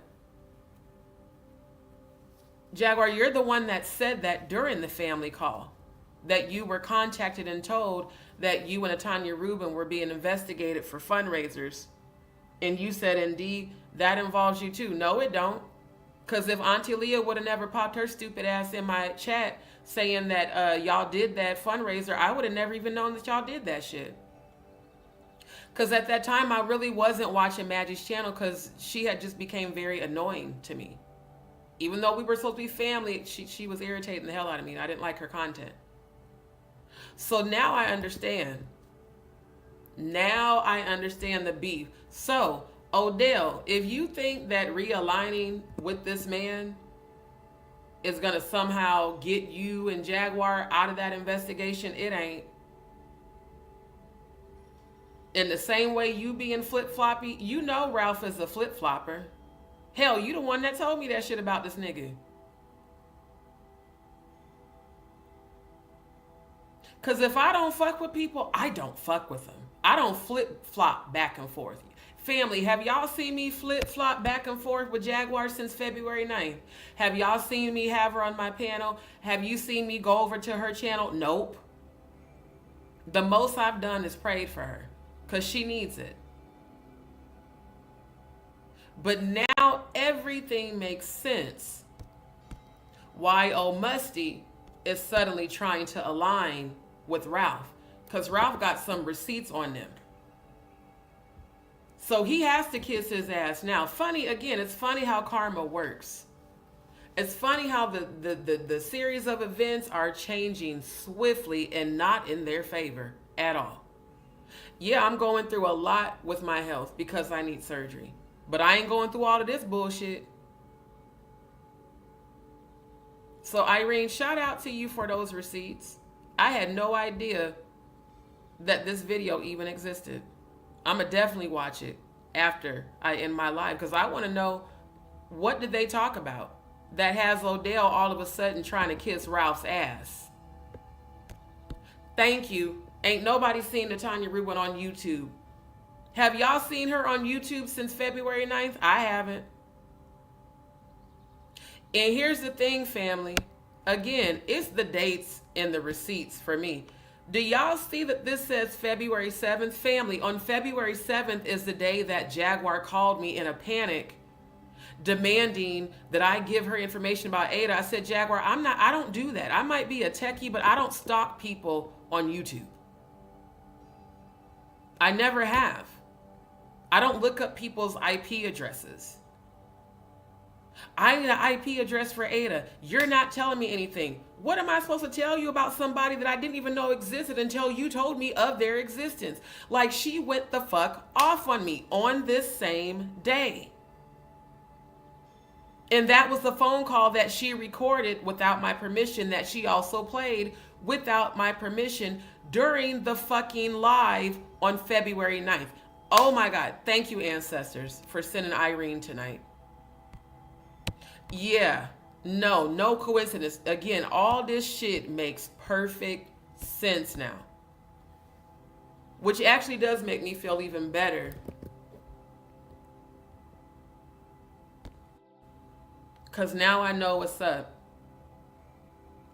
Jaguar, you're the one that said that during the family call, that you were contacted and told that you and Natanya Rubin were being investigated for fundraisers. And you said, indeed, that involves you too. No, it don't. Because if Auntie Leah would have never popped her stupid ass in my chat saying that y'all did that fundraiser, I would have never even known that y'all did that shit. Because at that time, I really wasn't watching Maggie's channel because she had just became very annoying to me. Even though we were supposed to be family, she was irritating the hell out of me. I didn't like her content. So now I understand. Now I understand the beef. So, Odell, if you think that realigning with this man is going to somehow get you and Jaguar out of that investigation, it ain't. In the same way you being flip-floppy, you know Ralph is a flip-flopper. Hell, you the one that told me that shit about this nigga. Because if I don't fuck with people, I don't fuck with them. I don't flip-flop back and forth. Family, have y'all seen me flip-flop back and forth with Jaguar since February 9th? Have y'all seen me have her on my panel? Have you seen me go over to her channel? Nope. The most I've done is prayed for her because she needs it. But now everything makes sense. Why old Musty is suddenly trying to align with Ralph. Because Ralph got some receipts on them. So he has to kiss his ass. Now, funny, again, it's funny how karma works. It's funny how the series of events are changing swiftly and not in their favor at all. Yeah, I'm going through a lot with my health because I need surgery. But I ain't going through all of this bullshit. So Irene, shout out to you for those receipts. I had no idea that this video even existed. I'm going to definitely watch it after I end my live because I want to know what did they talk about that has Odell all of a sudden trying to kiss Ralph's ass. Thank you. Ain't nobody seen Natanya Rubin on YouTube. Have y'all seen her on YouTube since February 9th? I haven't. And here's the thing, family. Again, it's the dates and the receipts for me. Do y'all see that this says February 7th? Family, on February 7th is the day that Jaguar called me in a panic demanding that I give her information about Ada. I said, Jaguar, I don't do that. I might be a techie, but I don't stalk people on YouTube. I never have. I don't look up people's IP addresses. I need an IP address for Ada. You're not telling me anything. What am I supposed to tell you about somebody that I didn't even know existed until you told me of their existence? Like, she went the fuck off on me on this same day. And that was the phone call that she recorded without my permission, that she also played without my permission during the fucking live on February 9th. Oh my God. Thank you, ancestors, for sending Irene tonight. Yeah. No coincidence. Again, all this shit makes perfect sense now. Which actually does make me feel even better. Because now I know what's up.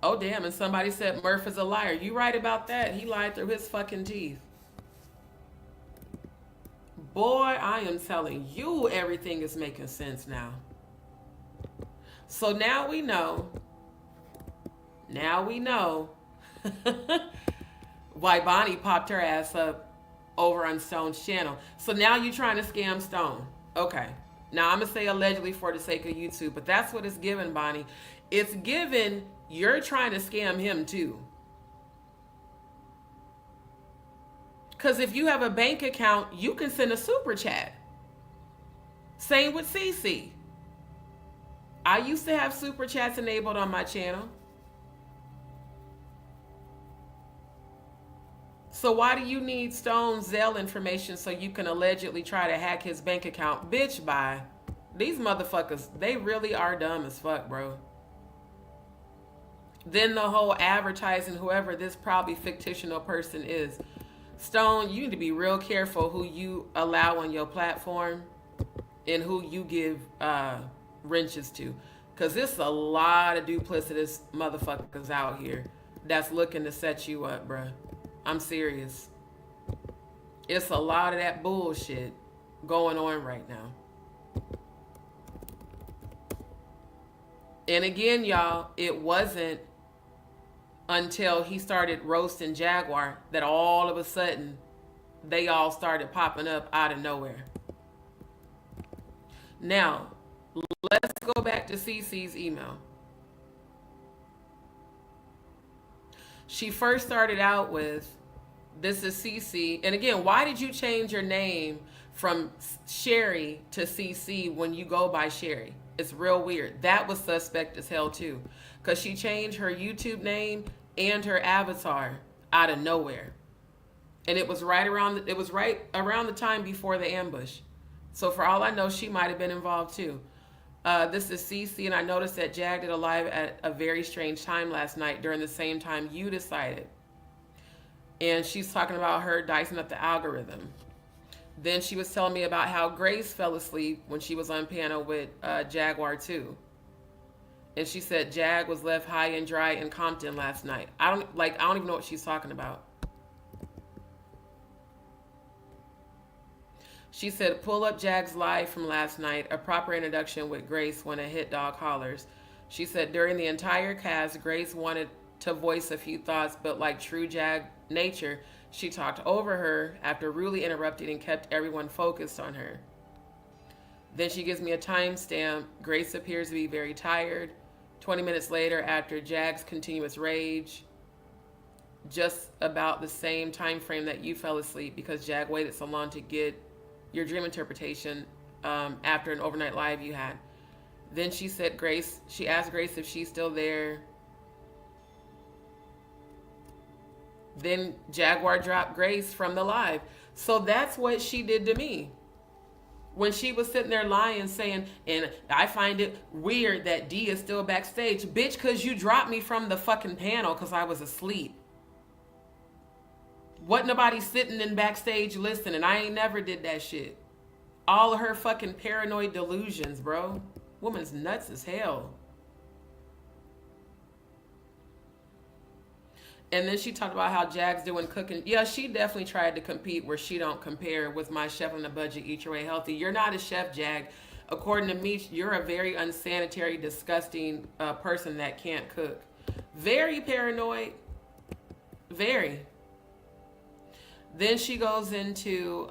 Oh, damn. And somebody said Murph is a liar. You right about that. He lied through his fucking teeth. Boy, I am telling you, everything is making sense now. So now we know. Now we know why Bonnie popped her ass up over on Stone's channel. So now you're trying to scam Stone. Okay. Now I'm going to say allegedly for the sake of YouTube, but that's what it's given, Bonnie. It's given you're trying to scam him too. Because if you have a bank account, you can send a super chat. Same with CC. I used to have super chats enabled on my channel. So why do you need Stone's Zelle information so you can allegedly try to hack his bank account? Bitch, bye. These motherfuckers, they really are dumb as fuck, bro. Then the whole advertising, whoever this probably fictional person is. Stone, you need to be real careful who you allow on your platform and who you give wrenches to. Because there's a lot of duplicitous motherfuckers out here that's looking to set you up, bruh. I'm serious. It's a lot of that bullshit going on right now. And again, y'all, it wasn't until he started roasting Jaguar that all of a sudden they all started popping up out of nowhere. Now, let's go back to CeCe's email. She first started out with, this is CeCe. And again, why did you change your name from Sherry to CeCe when you go by Sherry? It's real weird. That was suspect as hell too. Because she changed her YouTube name and her avatar out of nowhere. And it was right around the time before the ambush. So for all I know, she might have been involved too. This is CeCe, and I noticed that Jag did a live at a very strange time last night during the same time you decided. And she's talking about her dicing up the algorithm. Then she was telling me about how Grace fell asleep when she was on panel with Jaguar too. And she said Jag was left high and dry in Compton last night. I don't even know what she's talking about. She said, pull up Jag's live from last night, a proper introduction with Grace when a hit dog hollers. She said, during the entire cast, Grace wanted to voice a few thoughts, but like true Jag nature, she talked over her after rudely interrupting and kept everyone focused on her. Then she gives me a timestamp. Grace appears to be very tired. 20 minutes later, after Jag's continuous rage, just about the same time frame that you fell asleep because Jag waited so long to get your dream interpretation after an overnight live you had. Then she said she asked Grace if she's still there. Then Jaguar dropped Grace from the live. So that's what she did to me. When she was sitting there lying, saying, and I find it weird that D is still backstage. Bitch, because you dropped me from the fucking panel because I was asleep. Wasn't nobody sitting in backstage listening. I ain't never did that shit. All of her fucking paranoid delusions, bro. Woman's nuts as hell. And then she talked about how Jag's doing cooking. Yeah, she definitely tried to compete where she don't compare with my chef on the budget, eat your way healthy. You're not a chef, Jag. According to me, you're a very unsanitary, disgusting person that can't cook. Very paranoid. Very. Then she goes into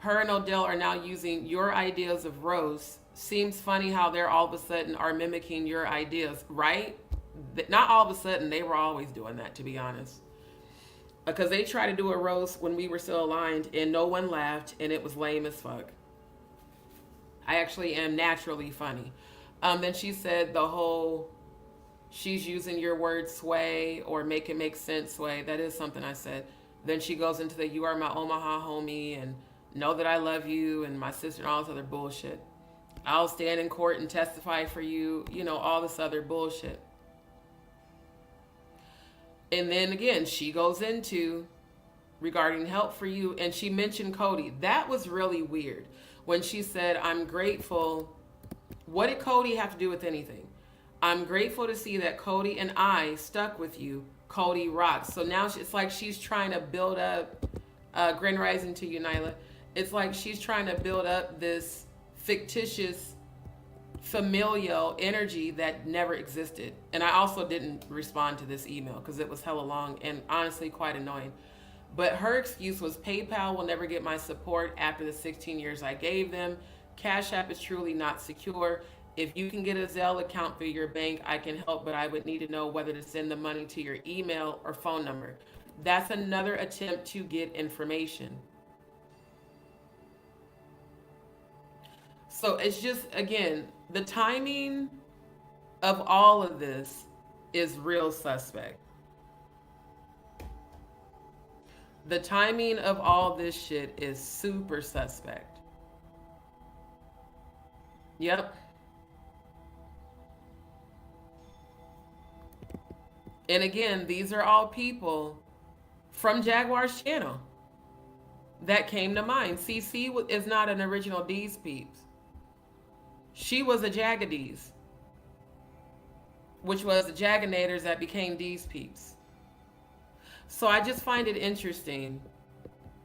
Her and Odell are now using your ideas of roast. Seems funny how they're all of a sudden are mimicking your ideas, right? Not all of a sudden, they were always doing that, to be honest. Because they tried to do a roast when we were still aligned and no one laughed and it was lame as fuck. I actually am naturally funny. Then she said the whole, she's using your word sway or make it make sense sway. That is something I said. Then she goes into the you are my Omaha homie and know that I love you and my sister and all this other bullshit. I'll stand in court and testify for you, you know, all this other bullshit. And then again, she goes into regarding help for you and she mentioned Cody. That was really weird when she said, I'm grateful. What did Cody have to do with anything? I'm grateful to see that Cody and I stuck with you. Cody rocks. So now it's like she's trying to build up, Grand Rising to you, Nyla. It's like she's trying to build up this fictitious familial energy that never existed. And I also didn't respond to this email because it was hella long and honestly quite annoying. But her excuse was PayPal will never get my support after the 16 years I gave them. Cash App is truly not secure. If you can get a Zelle account through your bank, I can help, but I would need to know whether to send the money to your email or phone number. That's another attempt to get information. So it's just, again, the timing of all of this is real suspect. The timing of all this shit is super suspect. Yep. And again, these are all people from Jaguar's channel that came to mind. CC is not an original DzPeepz. She was a Jagadies, which was the Jaganators that became DzPeepz. So I just find it interesting,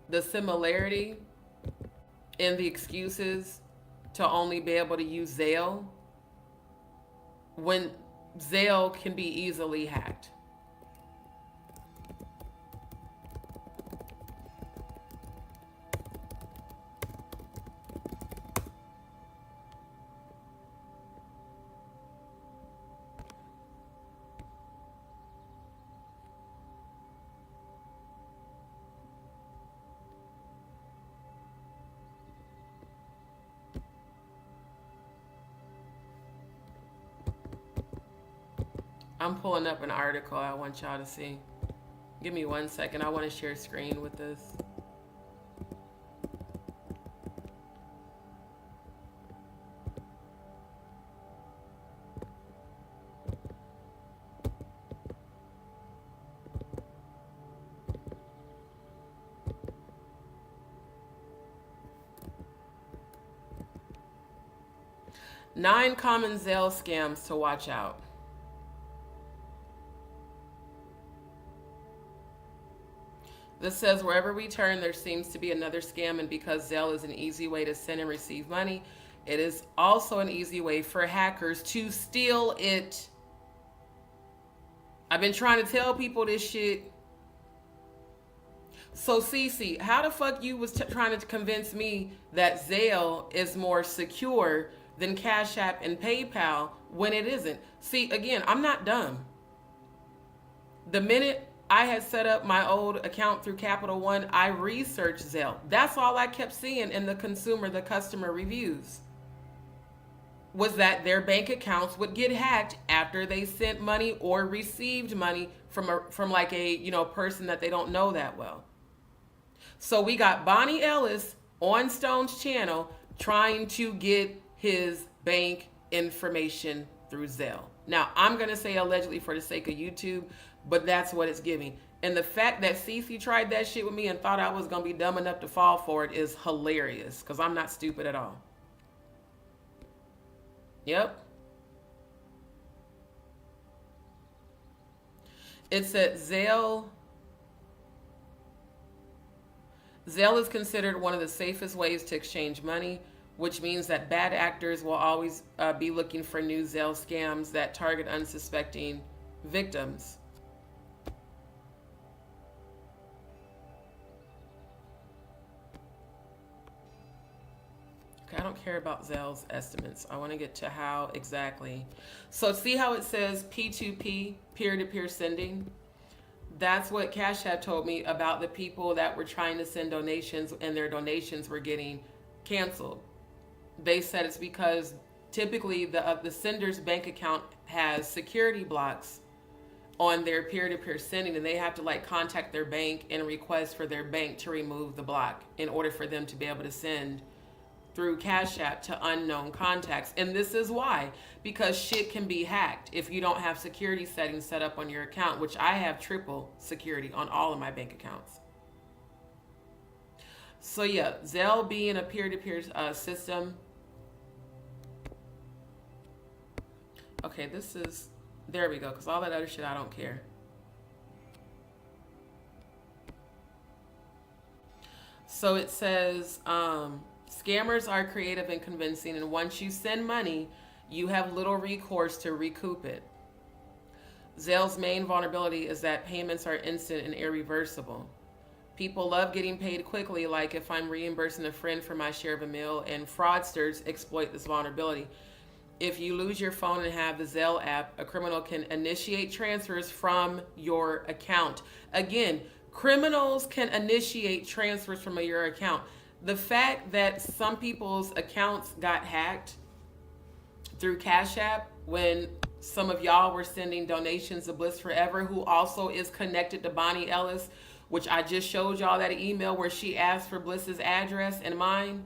the similarity in the excuses to only be able to use Zelle when Zelle can be easily hacked. I'm pulling up an article I want y'all to see. Give me 1 second. I want to share screen with this. Nine common Zelle scams to watch out. This says, wherever we turn, there seems to be another scam, and because Zelle is an easy way to send and receive money, it is also an easy way for hackers to steal it. I've been trying to tell people this shit. So, Cece, how the fuck you was trying to convince me that Zelle is more secure than Cash App and PayPal when it isn't? See, again, I'm not dumb. The minute I had set up my old account through Capital One, I researched Zelle. That's all I kept seeing in the customer reviews, was that their bank accounts would get hacked after they sent money or received money from like a person that they don't know that well. So we got Bonnie Ellis on Stone's channel trying to get his bank information through Zelle. Now, I'm going to say allegedly for the sake of YouTube, but that's what it's giving. And the fact that Cece tried that shit with me and thought I was going to be dumb enough to fall for it is hilarious, because I'm not stupid at all. Yep. It said Zelle is considered one of the safest ways to exchange money, which means that bad actors will always be looking for new Zelle scams that target unsuspecting victims. don't care about Zell's estimates. I want to get to how exactly. So see how it says P2P, peer-to-peer sending? That's what Cash App told me about the people that were trying to send donations and their donations were getting canceled. They said it's because typically the sender's bank account has security blocks on their peer-to-peer sending, and they have to like contact their bank and request for their bank to remove the block in order for them to be able to send through Cash App to unknown contacts. And this is why, because shit can be hacked if you don't have security settings set up on your account, which I have triple security on all of my bank accounts. So yeah, Zelle being a peer-to-peer system. Okay, this is, there we go, because all that other shit, I don't care. So it says, scammers are creative and convincing, and once you send money, you have little recourse to recoup it. Zelle's main vulnerability is that payments are instant and irreversible. People love getting paid quickly, like if I'm reimbursing a friend for my share of a meal, and fraudsters exploit this vulnerability. If you lose your phone and have the Zelle app, a criminal can initiate transfers from your account. Again, criminals can initiate transfers from your account. The fact that some people's accounts got hacked through Cash App when some of y'all were sending donations to Bliss Forever, who also is connected to Bonnie Ellis, which I just showed y'all that email where she asked for Bliss's address and mine.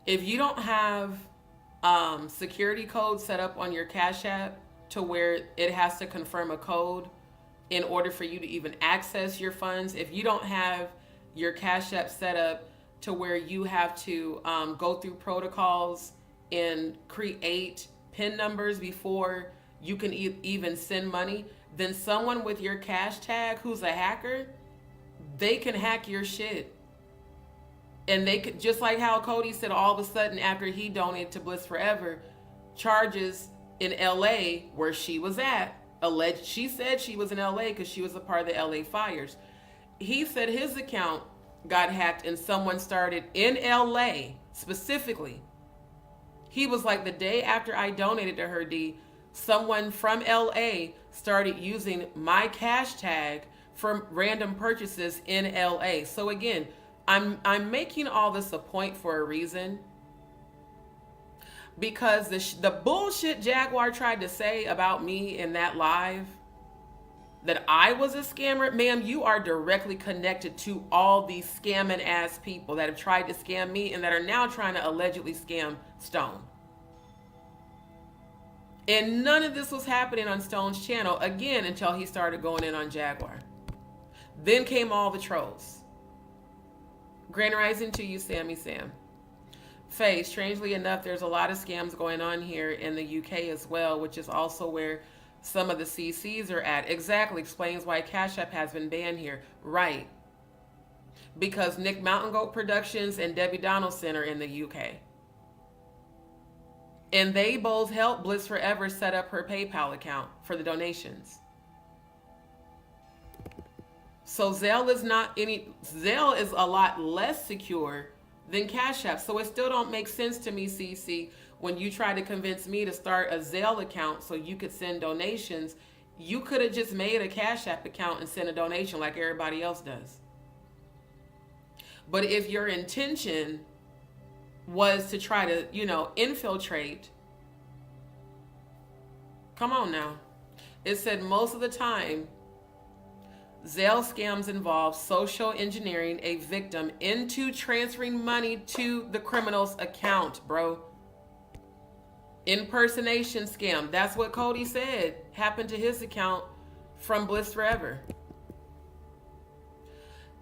If you don't have security code set up on your Cash App to where it has to confirm a code in order for you to even access your funds, if you don't have your Cash App set up to where you have to go through protocols and create PIN numbers before you can even send money, then someone with your cash tag who's a hacker, they can hack your shit. And they could, just like how Cody said, all of a sudden after he donated to Bliss Forever, charges in LA where she was at, alleged, she said she was in LA because she was a part of the LA fires. He said his account got hacked and someone started in LA specifically. He was like, the day after I donated to her, D, someone from LA started using my cash tag for random purchases in LA. So again, I'm making all this a point for a reason, because the bullshit Jaguar tried to say about me in that live, that I was a scammer, ma'am, you are directly connected to all these scamming ass people that have tried to scam me and that are now trying to allegedly scam Stone. And none of this was happening on Stone's channel, again, until he started going in on Jaguar. Then came all the trolls. Grand rising to you, Sammy Sam. Faye, strangely enough, there's a lot of scams going on here in the UK as well, which is also where some of the CCs are at. Exactly, explains why Cash App has been banned here. Right. Because Nick Mountain Goat Productions and Debbie Donaldson are in the UK. And they both helped Bliss Forever set up her PayPal account for the donations. So Zelle is a lot less secure than Cash App. So it still don't make sense to me, CC, when you try to convince me to start a Zelle account so you could send donations. You could have just made a Cash App account and sent a donation like everybody else does. But if your intention was to try to, infiltrate, come on now. It said most of the time, Zelle scams involve social engineering a victim into transferring money to the criminal's account, bro. Impersonation scam. That's what Cody said happened to his account from Bliss Forever.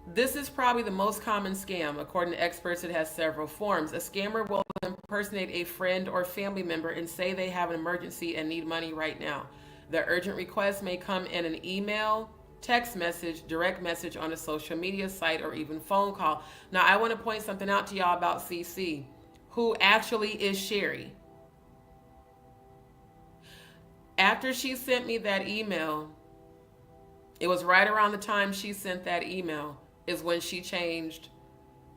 This is probably the most common scam. According to experts, it has several forms. A scammer will impersonate a friend or family member and say they have an emergency and need money right now. The urgent request may come in an email, text message, direct message on a social media site, or even phone call. Now, I want to point something out to y'all about CC, who actually is Sherry. After she sent me that email, it was right around the time she sent that email is when she changed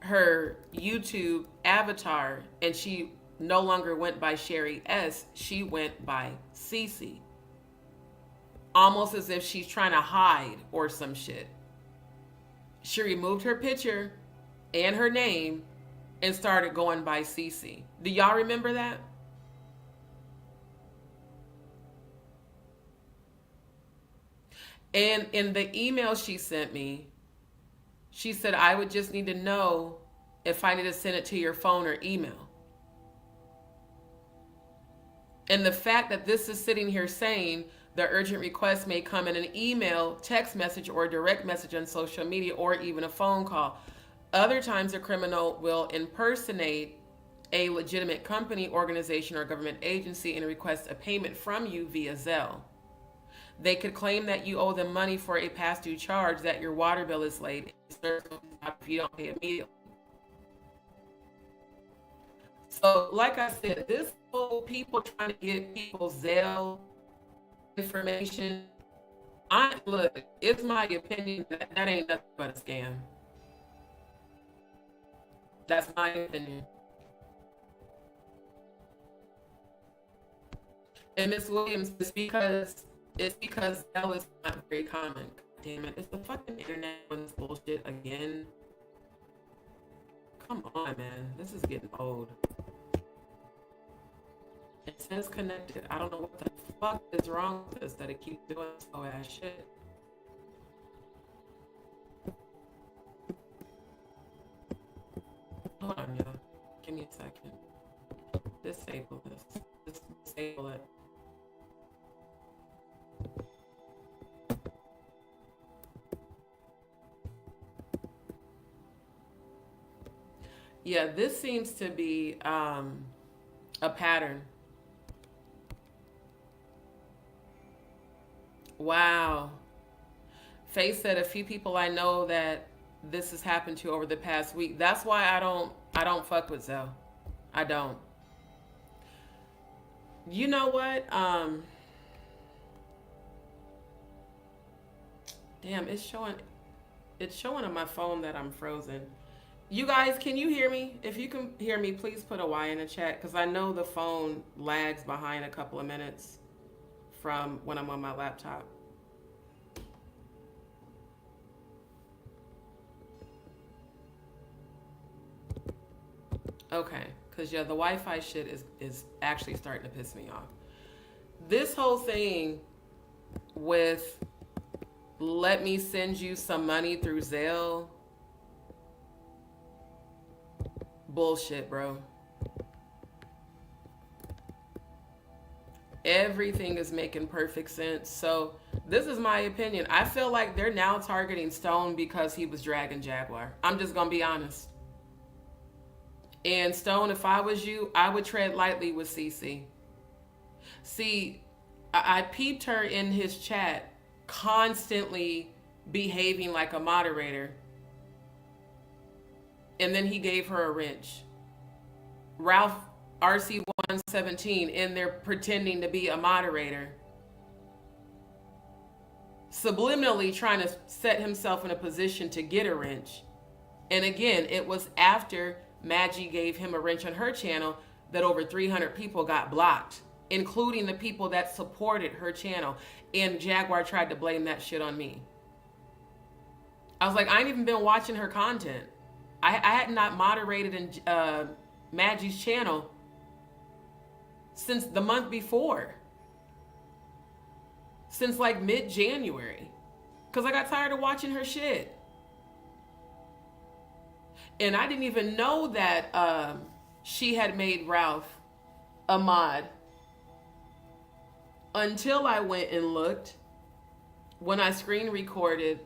her YouTube avatar and she no longer went by Sherry S. She went by Cece. Almost as if she's trying to hide or some shit. She removed her picture and her name and started going by Cece. Do y'all remember that? And in the email she sent me, she said, I would just need to know if I need to send it to your phone or email. And the fact that this is sitting here saying the urgent request may come in an email, text message, or a direct message on social media, or even a phone call. Other times a criminal will impersonate a legitimate company, organization, or government agency and request a payment from you via Zelle. They could claim that you owe them money for a past due charge, that your water bill is late if you don't pay immediately. So, like I said, this whole people trying to get people's Zelle information, look, it's my opinion that ain't nothing but a scam. That's my opinion. And Miss Williams, it's because Zelle is not very common. Damn it, it's the fucking internet on this bullshit again. Come on, man, this is getting old. It says connected. I don't know what the fuck is wrong with this that it keeps doing slow ass shit. Hold on, y'all. Give me a second. Disable this. Just disable it. Yeah, this seems to be a pattern. Wow. Faye said a few people I know that this has happened to over the past week. That's why I don't fuck with Zelle. I don't. You know what? Damn, it's showing on my phone that I'm frozen. You guys, can you hear me? If you can hear me, please put a Y in the chat, because I know the phone lags behind a couple of minutes from when I'm on my laptop. Okay, because yeah, the Wi-Fi shit is actually starting to piss me off. This whole thing with let me send you some money through Zelle, bullshit, bro. Everything is making perfect sense. So this is my opinion. I feel like they're now targeting Stone because he was dragging Jaguar. I'm just gonna be honest. And Stone, if I was you, I would tread lightly with CC. See, I peeped her in his chat constantly behaving like a moderator. And then he gave her a wrench. Ralph RC117 in there pretending to be a moderator. Subliminally trying to set himself in a position to get a wrench. And again, it was after Madgie gave him a wrench on her channel that over 300 people got blocked, including the people that supported her channel. And Jaguar tried to blame that shit on me. I was like, I ain't even been watching her content. I had not moderated in Madgie's channel since the month before. Since like mid-January. Because I got tired of watching her shit. And I didn't even know that she had made Ralph a mod until I went and looked when I screen recorded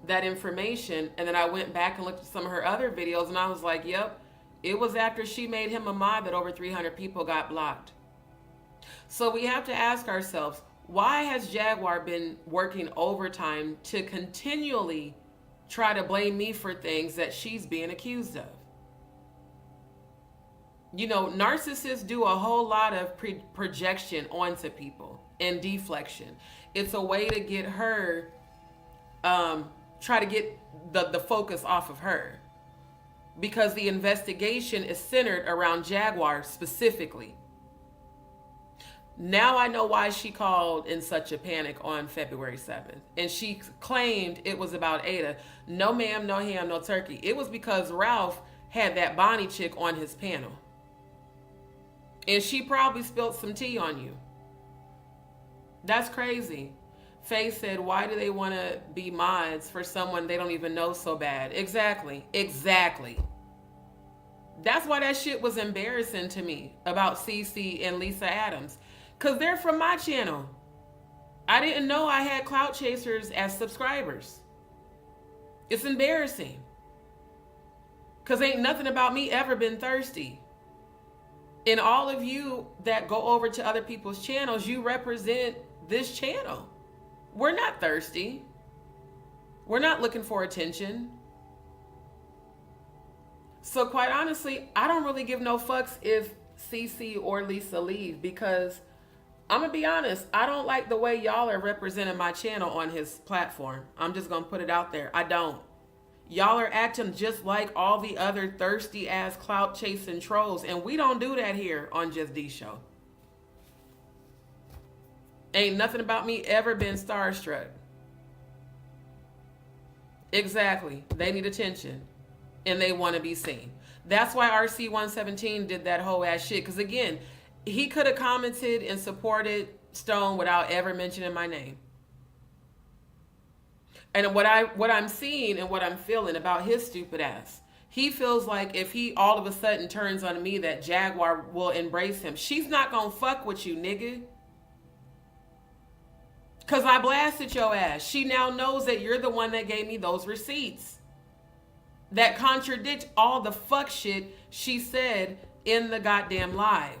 that information, and then I went back and looked at some of her other videos, and I was like, yep, it was after she made him a mod that over 300 people got blocked. So we have to ask ourselves, why has Jaguar been working overtime to continually try to blame me for things that she's being accused of? You know, narcissists do a whole lot of projection onto people and deflection. It's a way to get her try to get the focus off of her, because the investigation is centered around Jaguar specifically. Now I know why she called in such a panic on February 7th. And she claimed it was about Ada. No ma'am, no ham, no turkey. It was because Ralph had that Bonnie chick on his panel. And she probably spilled some tea on you. That's crazy. Faye said, why do they want to be mods for someone they don't even know so bad? Exactly. That's why that shit was embarrassing to me about CC and Lisa Adams. Because they're from my channel. I didn't know I had clout chasers as subscribers. It's embarrassing. Because ain't nothing about me ever been thirsty. And all of you that go over to other people's channels, you represent this channel. We're not thirsty. We're not looking for attention. So quite honestly, I don't really give no fucks if CC or Lisa leave, because I'm going to be honest, I don't like the way y'all are representing my channel on his platform. I'm just going to put it out there. I don't. Y'all are acting just like all the other thirsty ass clout chasing trolls, and we don't do that here on Just D Show. Ain't nothing about me ever been starstruck. Exactly. They need attention and they want to be seen. That's why RC117 did that whole ass shit. Because again, he could have commented and supported Stone without ever mentioning my name. And what I'm seeing and what I'm feeling about his stupid ass, he feels like if he all of a sudden turns on me, that Jaguar will embrace him. She's not gonna fuck with you, nigga. Because I blasted your ass. She now knows that you're the one that gave me those receipts that contradict all the fuck shit she said in the goddamn live.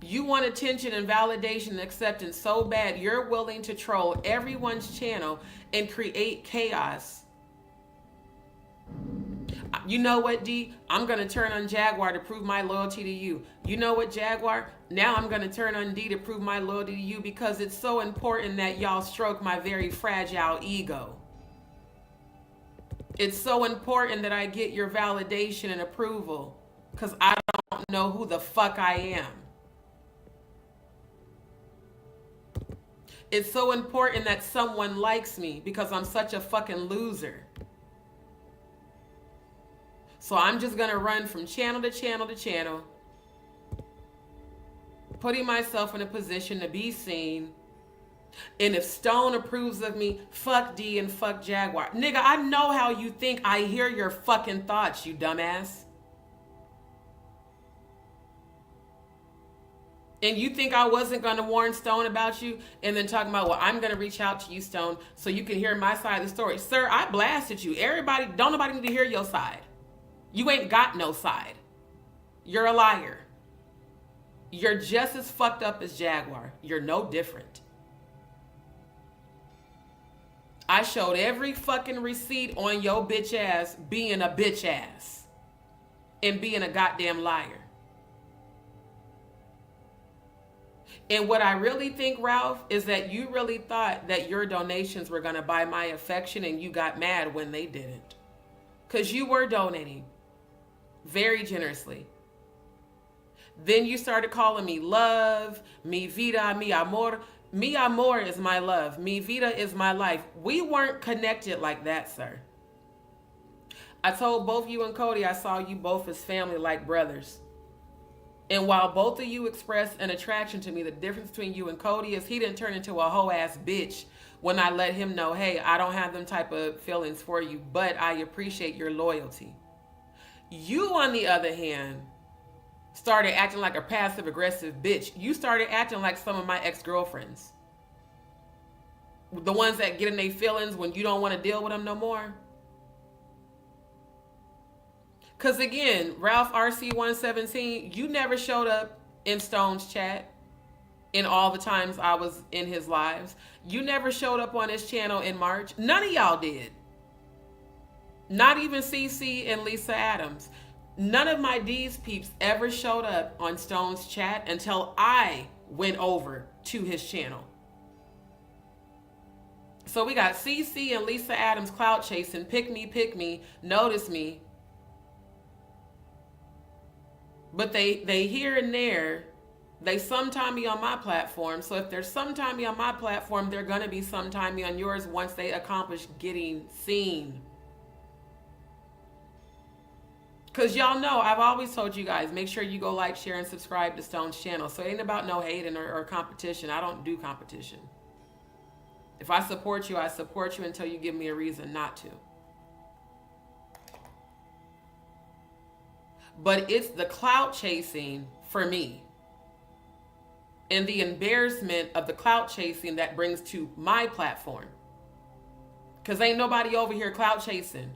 You want attention and validation and acceptance so bad, you're willing to troll everyone's channel and create chaos. You know what, D? I'm going to turn on Jaguar to prove my loyalty to you. You know what, Jaguar? Now I'm going to turn on D to prove my loyalty to you, because it's so important that y'all stroke my very fragile ego. It's so important that I get your validation and approval, because I don't know who the fuck I am. It's so important that someone likes me, because I'm such a fucking loser. So I'm just going to run from channel to channel to channel, putting myself in a position to be seen. And if Stone approves of me, fuck D and fuck Jaguar. Nigga, I know how you think. I hear your fucking thoughts, you dumbass. And you think I wasn't going to warn Stone about you and then talking about, well, I'm going to reach out to you, Stone, so you can hear my side of the story. Sir, I blasted you. Everybody, don't nobody need to hear your side. You ain't got no side. You're a liar. You're just as fucked up as Jaguar. You're no different. I showed every fucking receipt on your bitch ass being a bitch ass and being a goddamn liar. And what I really think, Ralph, is that you really thought that your donations were going to buy my affection, and you got mad when they didn't. Because you were donating very generously. Then you started calling me love, mi vida, mi amor. Mi amor is my love. Mi vida is my life. We weren't connected like that, sir. I told both you and Cody I saw you both as family, like brothers. And while both of you expressed an attraction to me, the difference between you and Cody is he didn't turn into a hoe ass bitch when I let him know, hey, I don't have them type of feelings for you, but I appreciate your loyalty. You, on the other hand, started acting like a passive aggressive bitch. You started acting like some of my ex-girlfriends. The ones that get in their feelings when you don't want to deal with them no more. Because again, Ralph RC117, you never showed up in Stone's chat in all the times I was in his lives. You never showed up on his channel in March. None of y'all did. Not even CC and Lisa Adams. None of my DzPeepz ever showed up on Stone's chat until I went over to his channel. So we got CC and Lisa Adams clout chasing, pick me, notice me. But they here and there, they sometime me on my platform. So if there's sometime me on my platform, they're gonna be sometime me on yours once they accomplish getting seen. Cause y'all know, I've always told you guys, make sure you go like, share, and subscribe to Stone's channel. So it ain't about no hating or competition. I don't do competition. If I support you until you give me a reason not to. But it's the clout chasing for me. And the embarrassment of the clout chasing that brings to my platform. Cause ain't nobody over here clout chasing.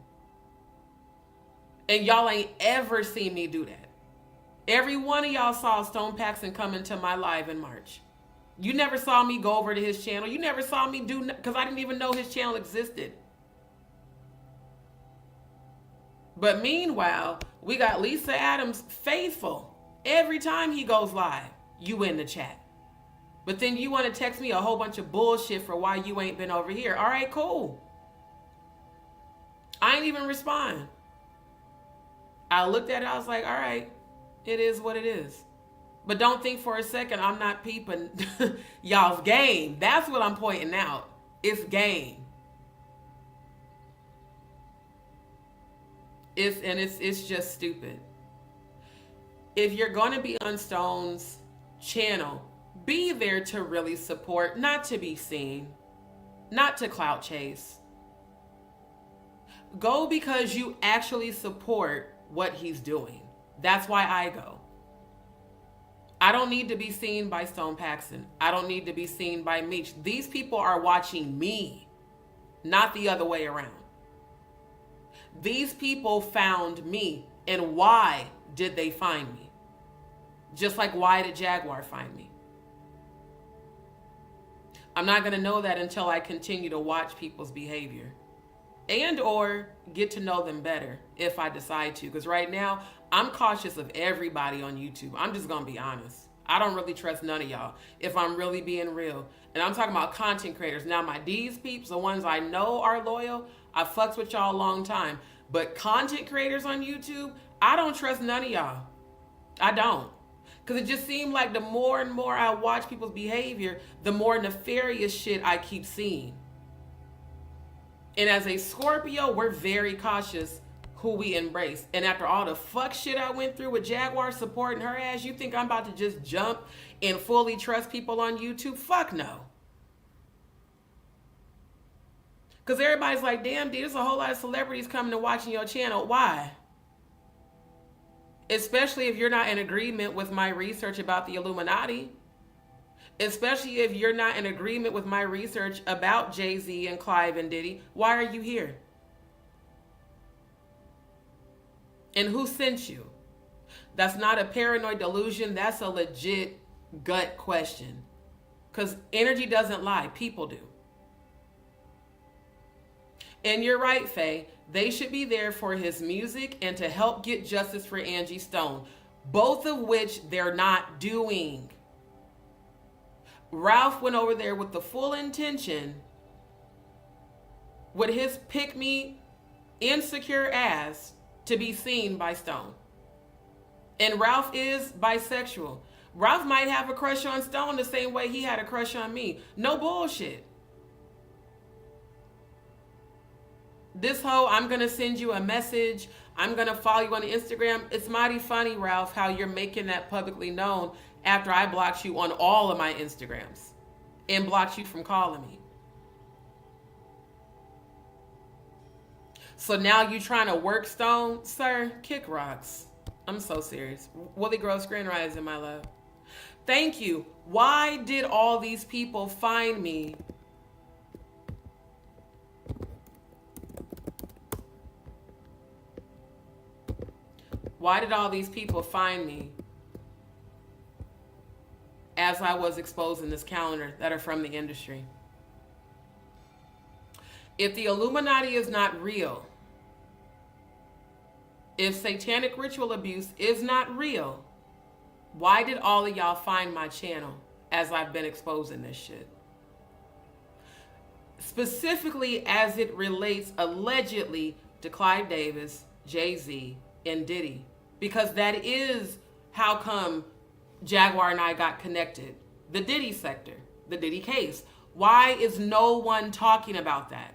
And y'all ain't ever seen me do that. Every one of y'all saw Stone Paxton come into my live in March. You never saw me go over to his channel. You never saw me do, because I didn't even know his channel existed. But meanwhile, we got Lisa Adams faithful. Every time he goes live, you in the chat. But then you want to text me a whole bunch of bullshit for why you ain't been over here. All right, cool. I ain't even respond. I looked at it, I was like, all right, it is what it is. But don't think for a second I'm not peeping y'all's game. That's what I'm pointing out. It's game. It's just stupid. If you're going to be on Stone's channel, be there to really support, not to be seen, not to clout chase. Go because you actually support what he's doing. That's why I go. I don't need to be seen by Stone Paxton. I don't need to be seen by Meech. These people are watching me, not the other way around. These people found me. And why did they find me? Just like, why did Jaguar find me? I'm not going to know that until I continue to watch people's behavior. And or get to know them better if I decide to. Because right now, I'm cautious of everybody on YouTube. I'm just going to be honest. I don't really trust none of y'all if I'm really being real. And I'm talking about content creators. Now, my DzPeepz, the ones I know are loyal, I fucks with y'all a long time. But content creators on YouTube, I don't trust none of y'all. I don't. Because it just seemed like the more and more I watch people's behavior, the more nefarious shit I keep seeing. And as a Scorpio, we're very cautious who we embrace. And after all the fuck shit I went through with Jaguar supporting her ass, you think I'm about to just jump and fully trust people on YouTube? Fuck no. Because everybody's like, damn, dude, there's a whole lot of celebrities coming and watching your channel. Why? Especially if you're not in agreement with my research about the Illuminati. Especially if you're not in agreement with my research about Jay-Z and Clive and Diddy. Why are you here? And who sent you? That's not a paranoid delusion. That's a legit gut question. Because energy doesn't lie. People do. And you're right, Faye. They should be there for his music and to help get justice for Angie Stone. Both of which they're not doing. Ralph went over there with the full intention, with his pick-me insecure ass, to be seen by Stone. And Ralph is bisexual. Ralph might have a crush on Stone the same way he had a crush on me. No bullshit. This whole, I'm going to send you a message, I'm going to follow you on Instagram. It's mighty funny, Ralph, how you're making that publicly known after I blocked you on all of my Instagrams and blocked you from calling me. So now you trying to work Stone? Sir, kick rocks. I'm so serious. Willie Grove Screen Rising, my love. Thank you. Why did all these people find me? Why did all these people find me as I was exposing this calendar that are from the industry? If the Illuminati is not real, if satanic ritual abuse is not real, why did all of y'all find my channel as I've been exposing this shit? specifically as it relates allegedly to Clive Davis, Jay-Z, and Diddy. Because that is how come Jaguar and I got connected. The Diddy sector, the Diddy case. Why is no one talking about that?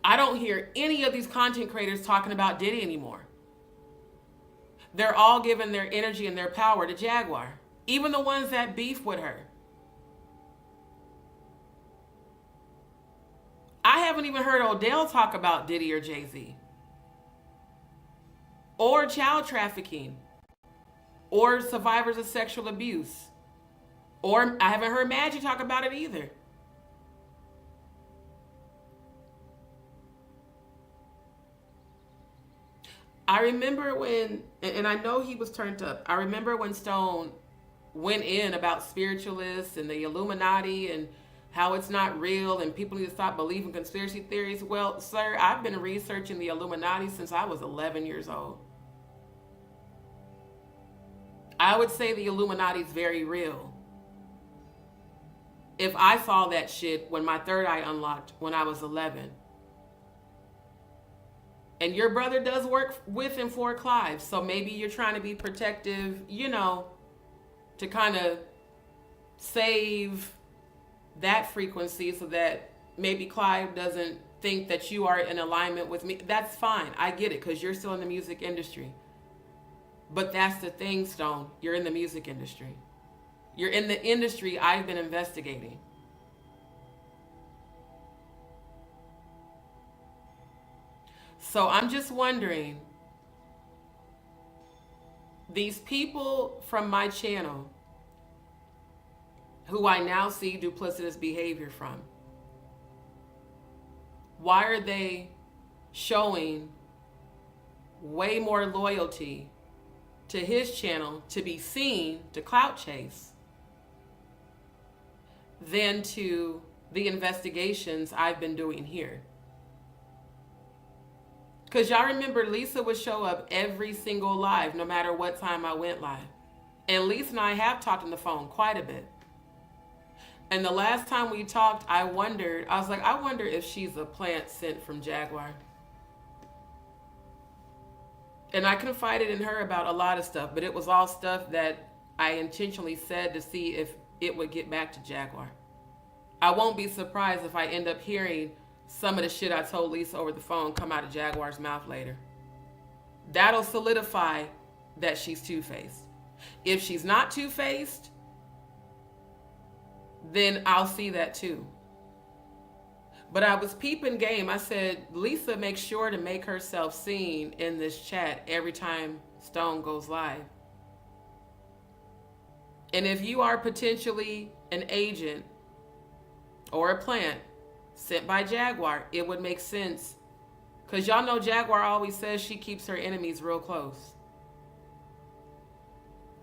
I don't hear any of these content creators talking about Diddy anymore. They're all giving their energy and their power to Jaguar. Even the ones that beef with her. I haven't even heard Odell talk about Diddy or Jay-Z. Or child trafficking. Or survivors of sexual abuse. Or I haven't heard Madgie talk about it either. I remember when, and I know he was turned up, I remember when Stone went in about spiritualists and the Illuminati and how it's not real and people need to stop believing conspiracy theories. Well, sir, I've been researching the Illuminati since I was 11 years old. I would say the Illuminati is very real. If I saw that shit when my third eye unlocked when I was 11. And your brother does work with and for Clive, so maybe you're trying to be protective, you know, to kind of save that frequency so that maybe Clive doesn't think that you are in alignment with me. That's fine. I get it, because you're still in the music industry. But that's the thing, Stone. You're in the music industry. You're in the industry I've been investigating. So I'm just wondering, these people from my channel who I now see duplicitous behavior from, why are they showing way more loyalty to his channel to be seen, to clout chase, than to the investigations I've been doing here? Because y'all remember Lisa would show up every single live, no matter what time I went live. And Lisa and I have talked on the phone quite a bit. And the last time we talked, I was like, I wonder if she's a plant sent from Jaguar. And I confided in her about a lot of stuff, but it was all stuff that I intentionally said to see if it would get back to Jaguar. I won't be surprised if I end up hearing some of the shit I told Lisa over the phone come out of Jaguar's mouth later. That'll solidify that she's two-faced. If she's not two-faced, then I'll see that too. But I was peeping game. I said, Lisa makes sure to make herself seen in this chat every time Stone goes live. And if you are potentially an agent or a plant sent by Jaguar, it would make sense. Because y'all know Jaguar always says she keeps her enemies real close.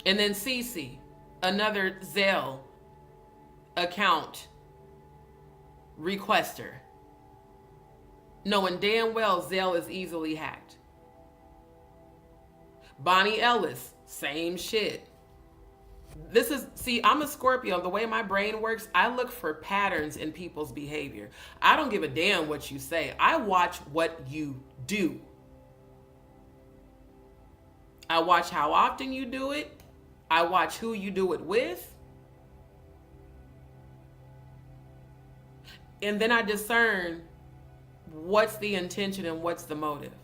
And then Cece, another Zelle account requester, knowing damn well Zelle is easily hacked. Bonnie Ellis, same shit. I'm a Scorpio. The way my brain works, I look for patterns in people's behavior. I don't give a damn what you say. I watch what you do. I watch how often you do it. I watch who you do it with. And then I discern what's the intention and what's the motive.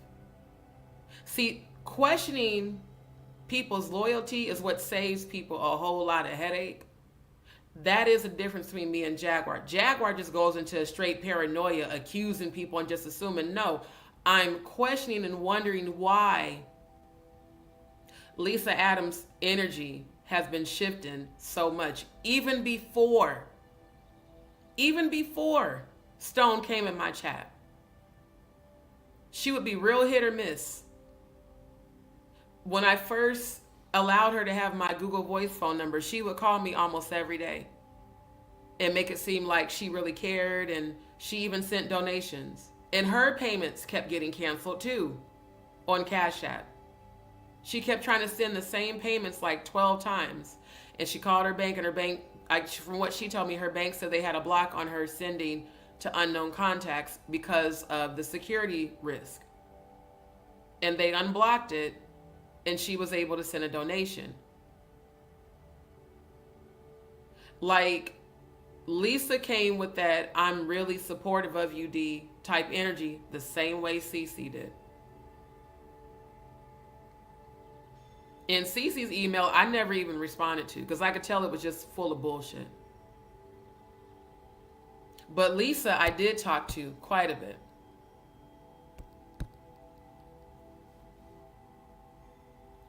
See, questioning people's loyalty is what saves people a whole lot of headache. That is the difference between me and Jaguar. Jaguar just goes into a straight paranoia, accusing people and just assuming. No, I'm questioning and wondering why Lisa Adams' energy has been shifting so much. Even before Stone came in my chat. She would be real hit or miss. When I first allowed her to have my Google Voice phone number, she would call me almost every day and make it seem like she really cared, and she even sent donations. And her payments kept getting canceled too on Cash App. She kept trying to send the same payments like 12 times. And she called her bank and her bank From what she told me, her bank said they had a block on her sending to unknown contacts because of the security risk. And they unblocked it, and she was able to send a donation. Like, Lisa came with that "I'm really supportive of you, D" type energy the same way Cece did. In Cece's email, I never even responded to because I could tell it was just full of bullshit. But Lisa, I did talk to quite a bit.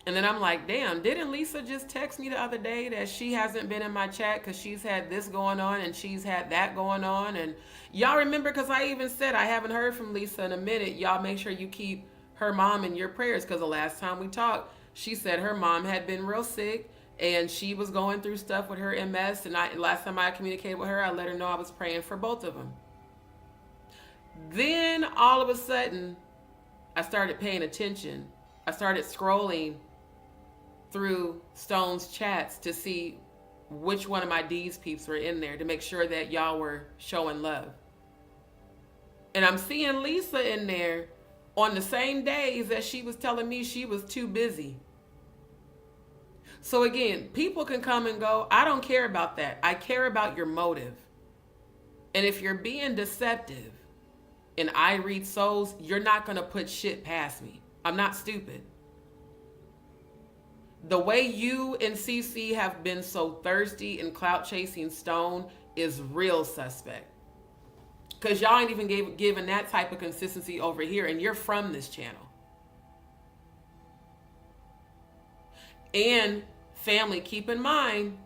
And then I'm like, damn, didn't Lisa just text me the other day that she hasn't been in my chat because she's had this going on and she's had that going on? And y'all remember, because I even said I haven't heard from Lisa in a minute. Y'all make sure you keep her mom in your prayers, because the last time we talked, she said her mom had been real sick and she was going through stuff with her MS. And last time I communicated with her, I let her know I was praying for both of them. Then all of a sudden, I started paying attention. I started scrolling through Stone's chats to see which one of my DzPeepz were in there to make sure that y'all were showing love. And I'm seeing Lisa in there on the same days that she was telling me she was too busy. So again, people can come and go. I don't care about that. I care about your motive. And if you're being deceptive and I read souls, you're not going to put shit past me. I'm not stupid. The way you and CC have been so thirsty and clout chasing Stone is real suspect. Because y'all ain't even given that type of consistency over here, and you're from this channel. And family, keep in mind,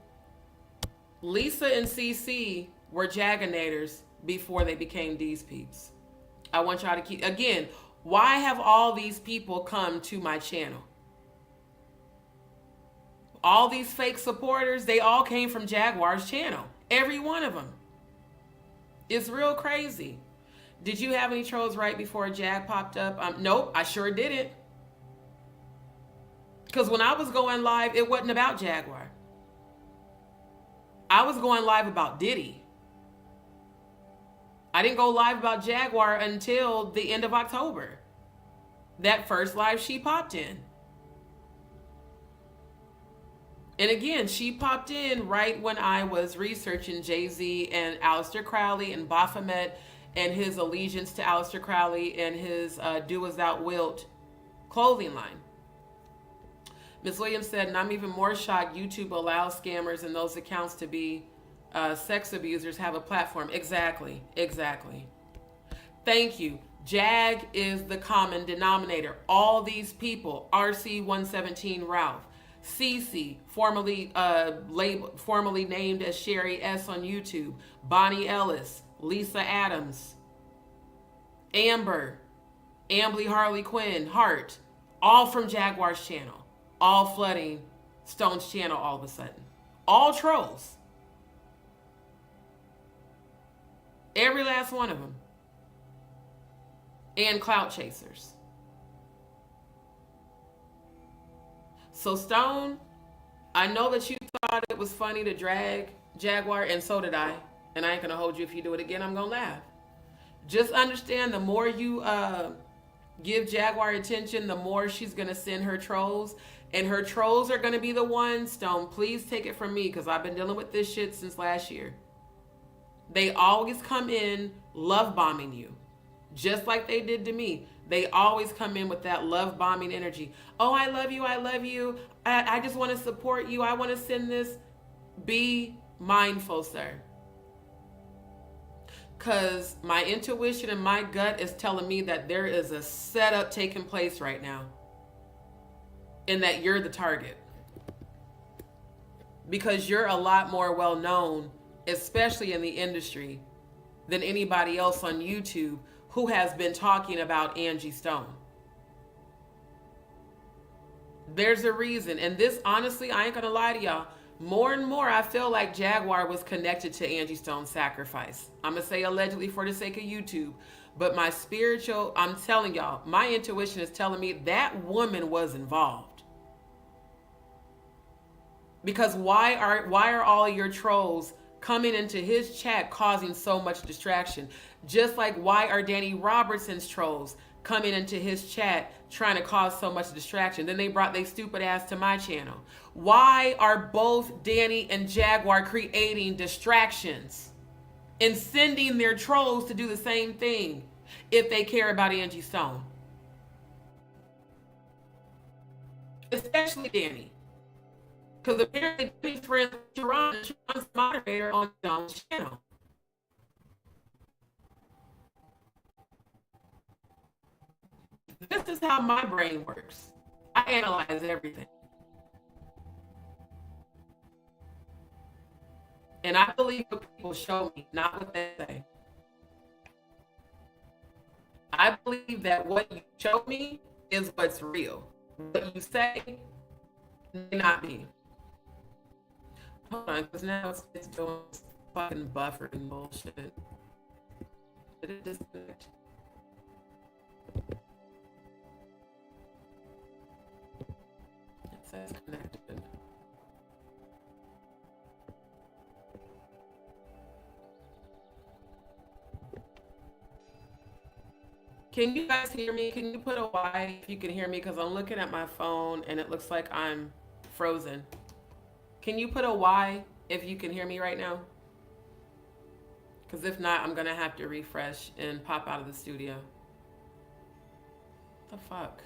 Lisa and CC were Jaganators before they became DzPeepz. I want y'all to keep, again, why have all these people come to my channel? All these fake supporters, they all came from Jaguar's channel. Every one of them. It's real crazy. Did you have any trolls right before Jag popped up? Nope, I sure didn't. Because when I was going live, it wasn't about Jaguar. I was going live about Diddy. I didn't go live about Jaguar until the end of October. That first live she popped in. And again, she popped in right when I was researching Jay-Z and Aleister Crowley and Baphomet and his allegiance to Aleister Crowley and his Do As Thou Wilt clothing line. Ms. Williams said, and I'm even more shocked YouTube allows scammers and those accounts to be sex abusers have a platform. Exactly. Thank you. Jag is the common denominator. All these people, RC117 Ralph, Cece, formerly named as Sherry S on YouTube, Bonnie Ellis, Lisa Adams, Amber, Ambly Harley Quinn, Hart, all from Jaguar's channel, all flooding Stone's channel all of a sudden. All trolls. Every last one of them. And clout chasers. So Stone, I know that you thought it was funny to drag Jaguar, and so did I. And I ain't gonna hold you. If you do it again, I'm gonna laugh. Just understand, the more you give Jaguar attention, the more she's gonna send her trolls. And her trolls are gonna be the ones, Stone, please take it from me, because I've been dealing with this shit since last year. They always come in love bombing you. Just like they did to me. They always come in with that love bombing energy. Oh, I love you. I just want to support you. I want to send this. Be mindful, sir. Because my intuition and my gut is telling me that there is a setup taking place right now. And that you're the target. Because you're a lot more well known, especially in the industry, than anybody else on YouTube who has been talking about Angie Stone. There's a reason. And this, honestly, I ain't gonna lie to y'all, more and more I feel like Jaguar was connected to Angie Stone's sacrifice. I'm gonna say allegedly for the sake of YouTube, but my spiritual, I'm telling y'all, my intuition is telling me that woman was involved. Because why are all of your trolls coming into his chat causing so much distraction? Just like why are Danny Robertson's trolls coming into his chat trying to cause so much distraction? Then they brought their stupid ass to my channel. Why are both Danny and Jaguar creating distractions and sending their trolls to do the same thing if they care about Angie Stone? Especially Danny. Because apparently Danny's friends with Sharon, and Sharon's the moderator on John's channel. This is how my brain works. I analyze everything. And I believe what people show me, not what they say. I believe that what you show me is what's real. What you say may not be. Hold on, because now it's doing fucking buffering bullshit. Did it disconnect? It says connected. Can you guys hear me? Can you put a Y if you can hear me? Because I'm looking at my phone and it looks like I'm frozen. Can you put a Y if you can hear me right now? Because if not, I'm going to have to refresh and pop out of the studio. What the fuck?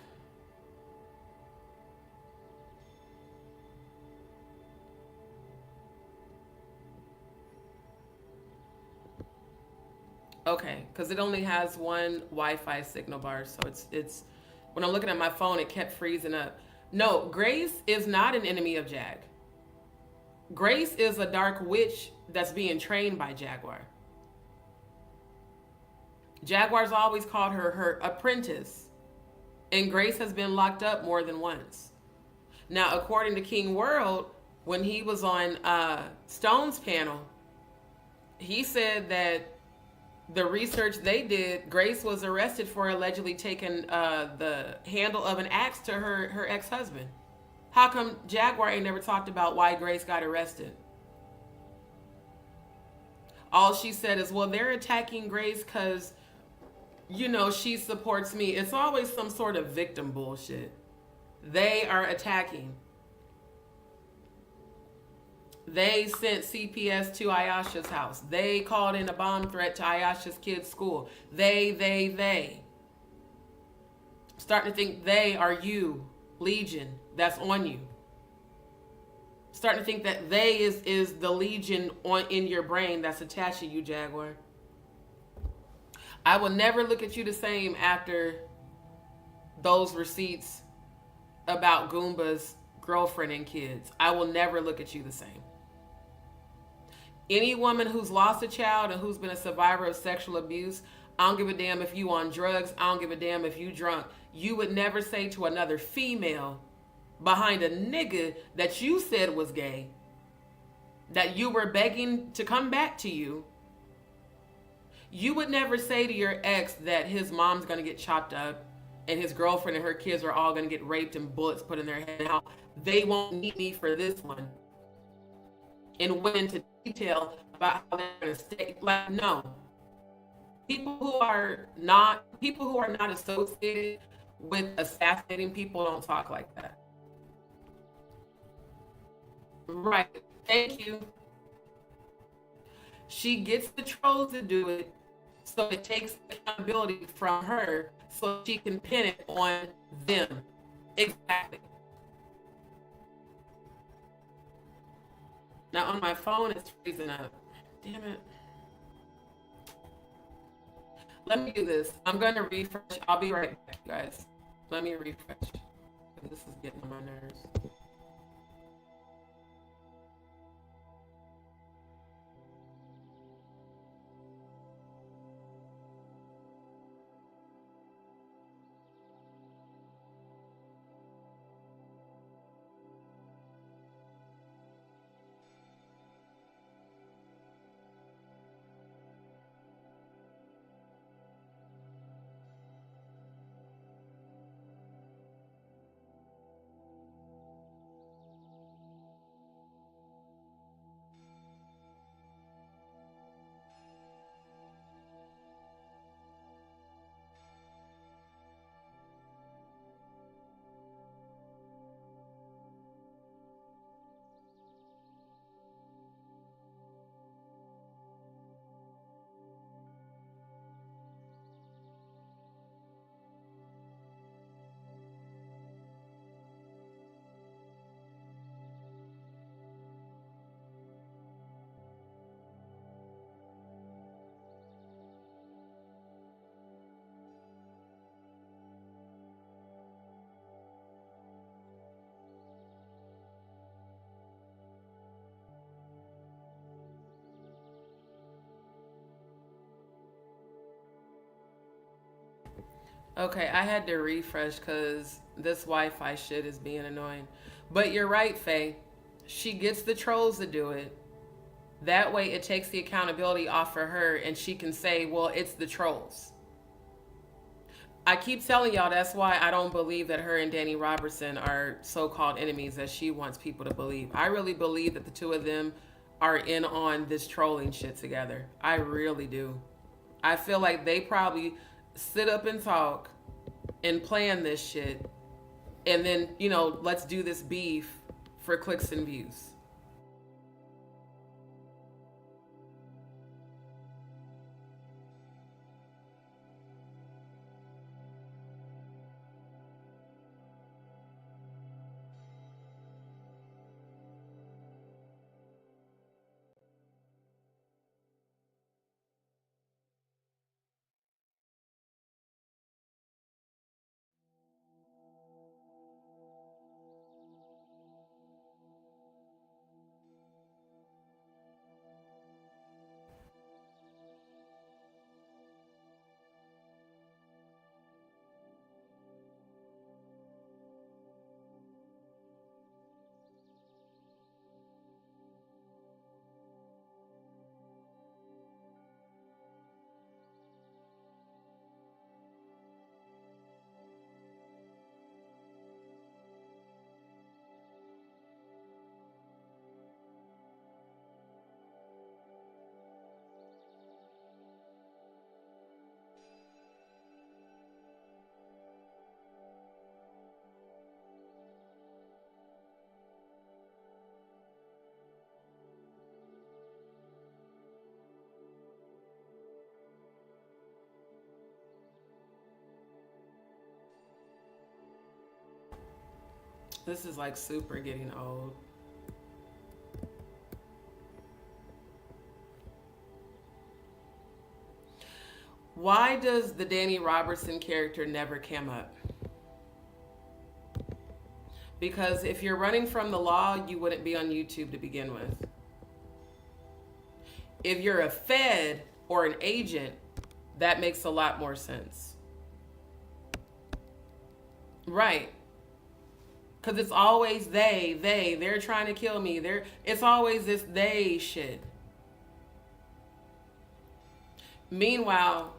Okay, because it only has one Wi-Fi signal bar, so it's when I'm looking at my phone, it kept freezing up. No, Grace is not an enemy of Jag. Grace is a dark witch that's being trained by Jaguar. Jaguar's always called her her apprentice, and Grace has been locked up more than once. Now, according to King World, when he was on Stone's panel, he said that the research they did, Grace was arrested for allegedly taking the handle of an axe to her ex-husband. How come Jaguar ain't never talked about why Grace got arrested? All she said is, well, they're attacking Grace because, you know, she supports me. It's always some sort of victim bullshit. They are attacking. They sent CPS to Ayasha's house. They called in a bomb threat to Ayasha's kids' school. They. Starting to think they are you, Legion, that's on you. Starting to think that they is the Legion in your brain that's attached to you, Jaguar. I will never look at you the same after those receipts about Goomba's girlfriend and kids. I will never look at you the same. Any woman who's lost a child and who's been a survivor of sexual abuse, I don't give a damn if you on drugs, I don't give a damn if you drunk. You would never say to another female behind a nigga that you said was gay, that you were begging to come back to you. You would never say to your ex that his mom's gonna get chopped up and his girlfriend and her kids are all gonna get raped and bullets put in their head. How they won't need me for this one. And went into detail about how they're gonna stay. Like, no. People who are not associated with assassinating people don't talk like that. Right. Thank you. She gets the trolls to do it, so it takes accountability from her so she can pin it on them. Exactly. Now on my phone, it's freezing up. Damn it. Let me do this. I'm going to refresh. I'll be right back, guys. Let me refresh. This is getting on my nerves. Okay, I had to refresh because this Wi-Fi shit is being annoying. But you're right, Faye. She gets the trolls to do it. That way, it takes the accountability off of her, and she can say, "Well, it's the trolls." I keep telling y'all that's why I don't believe that her and Danny Robertson are so-called enemies as she wants people to believe. I really believe that the two of them are in on this trolling shit together. I really do. I feel like they probably sit up and talk and plan this shit, and then, let's do this beef for clicks and views. This is like super getting old. Why does the Danny Robertson character never come up? Because if you're running from the law, you wouldn't be on YouTube to begin with. If you're a Fed or an agent, that makes a lot more sense. Right. Because it's always they're trying to kill me. It's always this they shit. Meanwhile,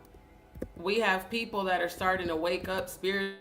we have people that are starting to wake up spiritually.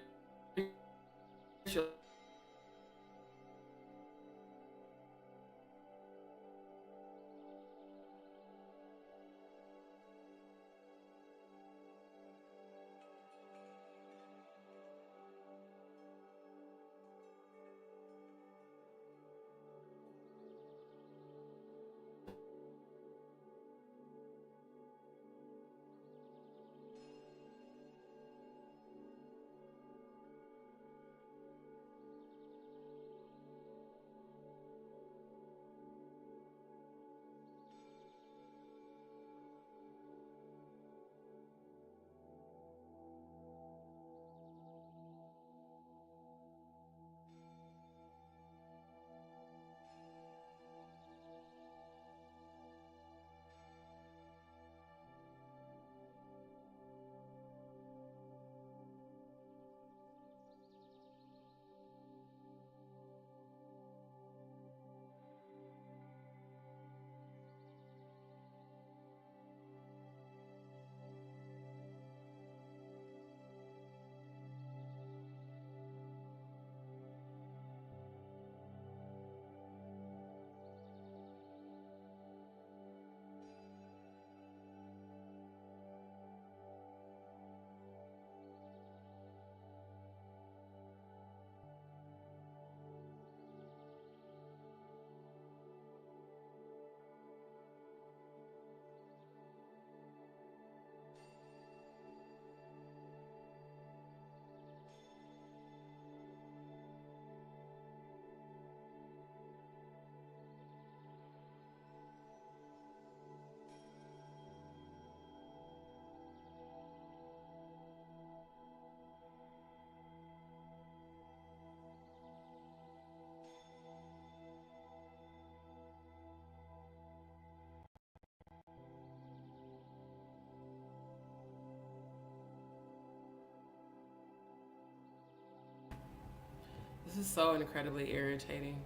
This is so incredibly irritating.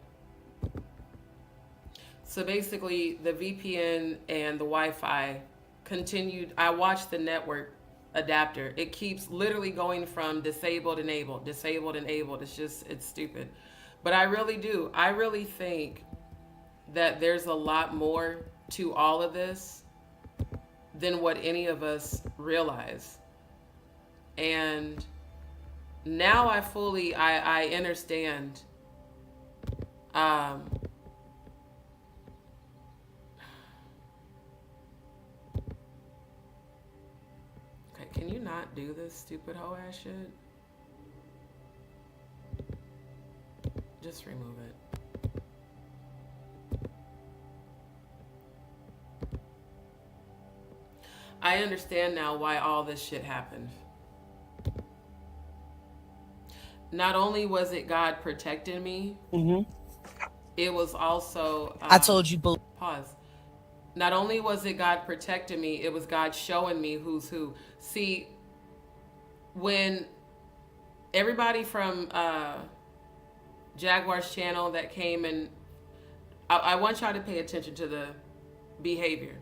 So basically, the VPN and the Wi-Fi continued. I watched the network adapter. It keeps literally going from disabled, enabled, disabled, enabled. It's stupid. But I really do. I really think that there's a lot more to all of this than what any of us realize. And now I understand. Okay, can you not do this stupid hoe ass shit? Just remove it. I understand now why all this shit happened. Not only was it God protecting me, it was also I told you. pause. Not only was it God protecting me, it was God showing me who's who. See, when everybody from Jaguar's channel that came and I want y'all to pay attention to the behavior.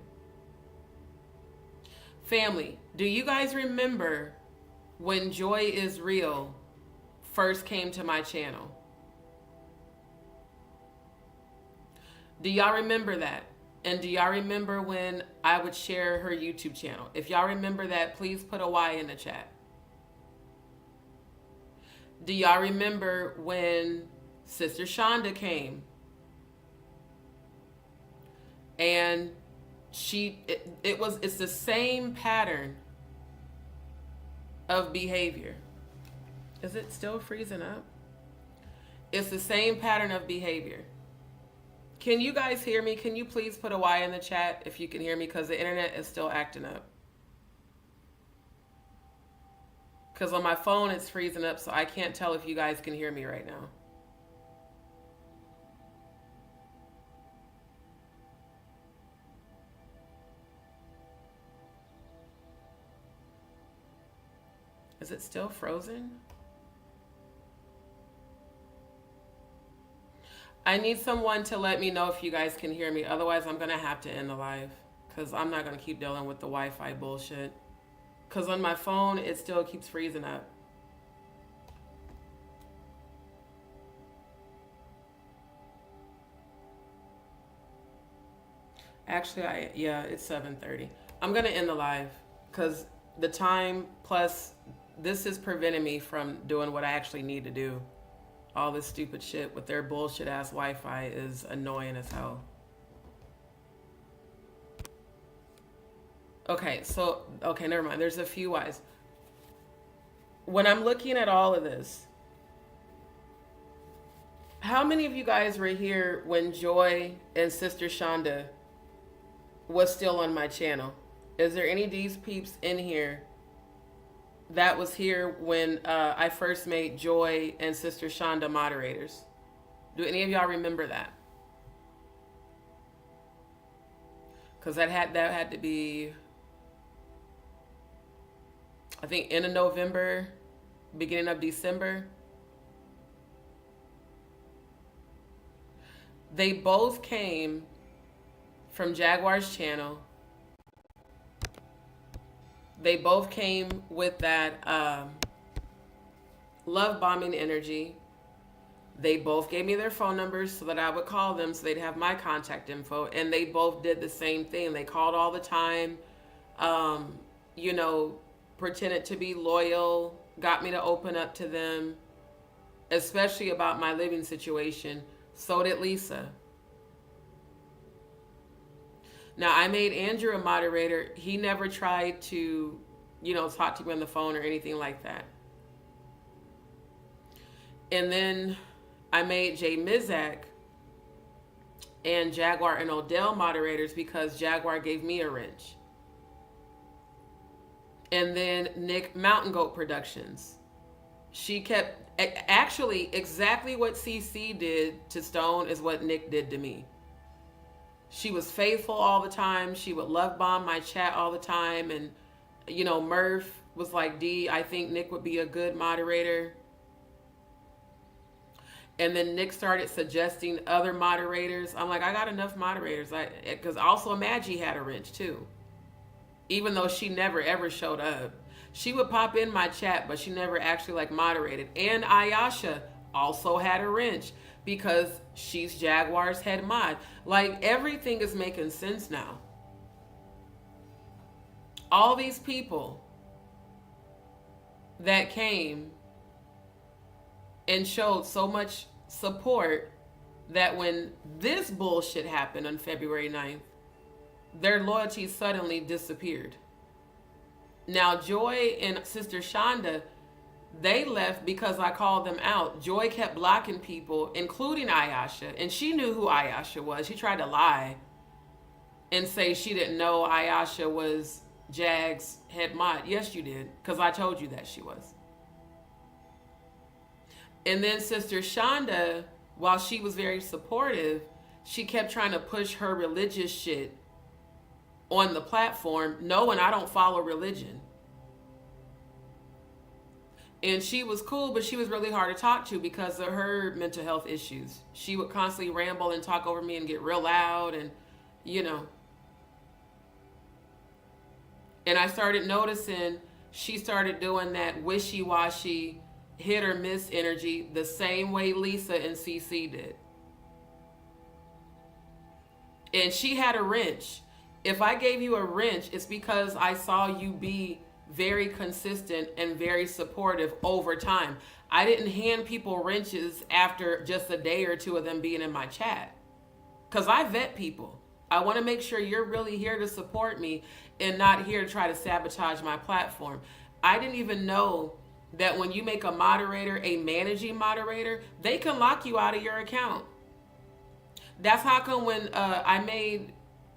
Family, do you guys remember when Joy is Real first came to my channel? Do y'all remember that? And do y'all remember when I would share her YouTube channel? If y'all remember that, please put a Y in the chat. Do y'all remember when Sister Shonda came? And it's the same pattern of behavior. Is it still freezing up? It's the same pattern of behavior. Can you guys hear me? Can you please put a Y in the chat if you can hear me, because the internet is still acting up. Because on my phone it's freezing up, so I can't tell if you guys can hear me right now. Is it still frozen? I need someone to let me know if you guys can hear me. Otherwise, I'm going to have to end the live, because I'm not going to keep dealing with the Wi-Fi bullshit. Because on my phone, it still keeps freezing up. Actually, yeah, it's 7:30. I'm going to end the live, because the time plus this is preventing me from doing what I actually need to do. All this stupid shit with their bullshit ass Wi-Fi is annoying as hell. Okay, never mind. There's a few whys. When I'm looking at all of this, how many of you guys were here when Joy and Sister Shonda was still on my channel? Is there any DzPeepz in here that was here when I first made Joy and Sister Shonda moderators? Do any of y'all remember that? Because that had to be, I think, end of November, beginning of December. They both came from Jaguar's channel. They both came with that love bombing energy. They both gave me their phone numbers so that I would call them so they'd have my contact info. And they both did the same thing. They called all the time, you know, pretended to be loyal, got me to open up to them, especially about my living situation. So did Lisa. Now, I made Andrew a moderator. He never tried to, you know, talk to me on the phone or anything like that. And then I made Jay Mizak and Jaguar and Odell moderators because Jaguar gave me a wrench. And then Nick Mountain Goat Productions. She kept, actually, exactly what CC did to Stone is what Nick did to me. She was faithful all the time. She would love bomb my chat all the time. And, you know, Murph was like, D, I think Nick would be a good moderator. And then Nick started suggesting other moderators. I'm like, I got enough moderators. Because also Madgie had a wrench too. Even though she never ever showed up. She would pop in my chat, but she never actually like moderated. And Ayasha also had a wrench because she's Jaguar's head mod. Like, everything is making sense now. All these people that came and showed so much support that when this bullshit happened on February 9th, their loyalty suddenly disappeared. Now, Joy and Sister Shonda, they left because I called them out. Joy kept blocking people, including Ayasha, and she knew who Ayasha was. She tried to lie and say she didn't know Ayasha was Jag's head mod. Yes, you did, because I told you that she was. And then Sister Shonda, while she was very supportive, she kept trying to push her religious shit on the platform, knowing I don't follow religion. And she was cool, but she was really hard to talk to because of her mental health issues. She would constantly ramble and talk over me and get real loud and, you know. And I started noticing she started doing that wishy-washy, hit or miss energy the same way Lisa and CC did. And she had a wrench. If I gave you a wrench, it's because I saw you be very consistent and very supportive over time. I didn't hand people wrenches after just a day or two of them being in my chat. Because I vet people. I want to make sure you're really here to support me and not here to try to sabotage my platform. I didn't even know that when you make a moderator a managing moderator, they can lock you out of your account. That's how come when I made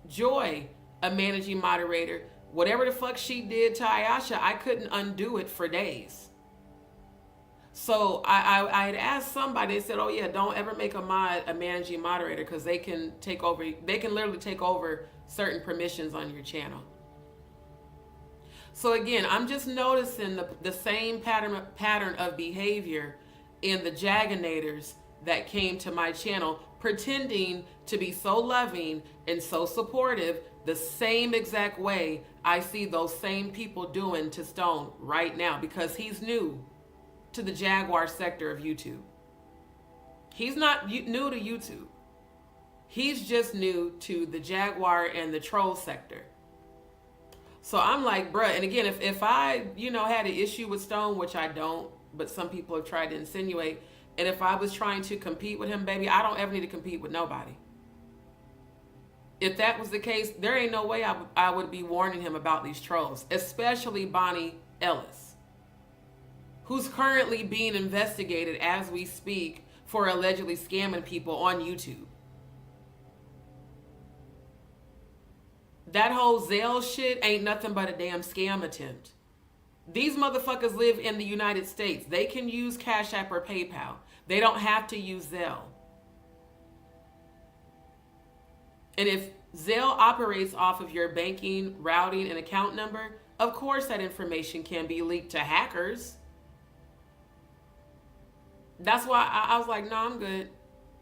Joy a managing moderator, whatever the fuck she did to Ayasha, I couldn't undo it for days. So I had asked somebody, they said, oh yeah, don't ever make a managing moderator because they can take over, they can literally take over certain permissions on your channel. So again, I'm just noticing the same pattern of behavior in the Jaganators that came to my channel, pretending to be so loving and so supportive, the same exact way I see those same people doing to Stone right now, because he's new to the Jaguar sector of YouTube. He's not new to YouTube. He's just new to the Jaguar and the troll sector. So I'm like, bruh, and again, if I, had an issue with Stone, which I don't, but some people have tried to insinuate, and if I was trying to compete with him, baby, I don't ever need to compete with nobody. If that was the case, there ain't no way I would be warning him about these trolls, especially Bonnie Ellis, who's currently being investigated as we speak for allegedly scamming people on YouTube. That whole Zelle shit ain't nothing but a damn scam attempt. These motherfuckers live in the United States. They can use Cash App or PayPal. They don't have to use Zelle. And if Zelle operates off of your banking, routing, and account number, of course that information can be leaked to hackers. That's why I was like, no, I'm good.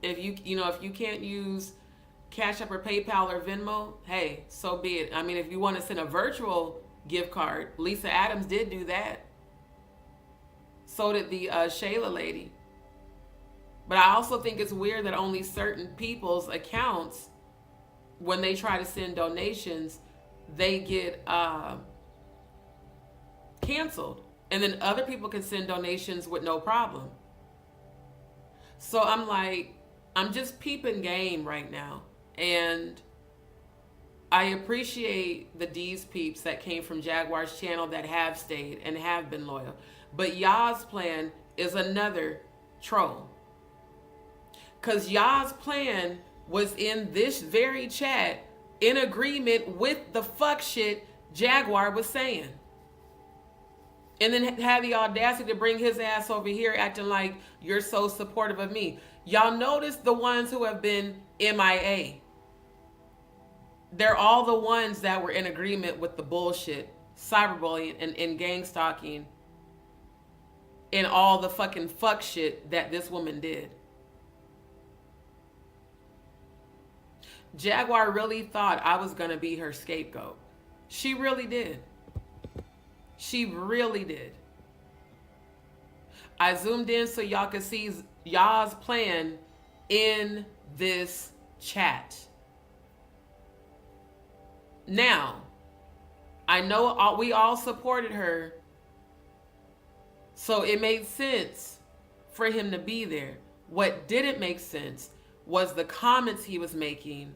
If you can't use Cash App or PayPal or Venmo, hey, so be it. I mean, if you want to send a virtual gift card, Lisa Adams did do that. So did the Shayla lady. But I also think it's weird that only certain people's accounts, when they try to send donations, they get canceled. And then other people can send donations with no problem. So I'm like, I'm just peeping game right now. And I appreciate the DzPeepz that came from Jaguar's channel that have stayed and have been loyal. But Yah's plan is another troll. Because Yah's plan was in this very chat in agreement with the fuck shit Jaguar was saying. And then had the audacity to bring his ass over here acting like you're so supportive of me. Y'all notice the ones who have been MIA. They're all the ones that were in agreement with the bullshit, cyberbullying and gang stalking and all the fucking fuck shit that this woman did. Jaguar really thought I was going to be her scapegoat. She really did. She really did. I zoomed in so y'all could see y'all's plan in this chat. Now, I know we all supported her, so it made sense for him to be there. What didn't make sense was the comments he was making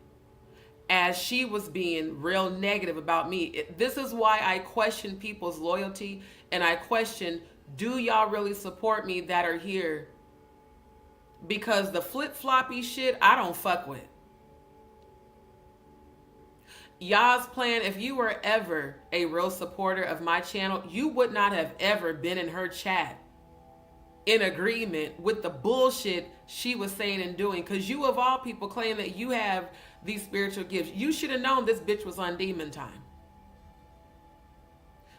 as she was being real negative about me. This is why I question people's loyalty, and I question, do y'all really support me that are here? Because the flip-floppy shit, I don't fuck with. Y'all's plan, if you were ever a real supporter of my channel, you would not have ever been in her chat in agreement with the bullshit she was saying and doing. Because you, of all people, claim that you have these spiritual gifts. You should have known this bitch was on demon time.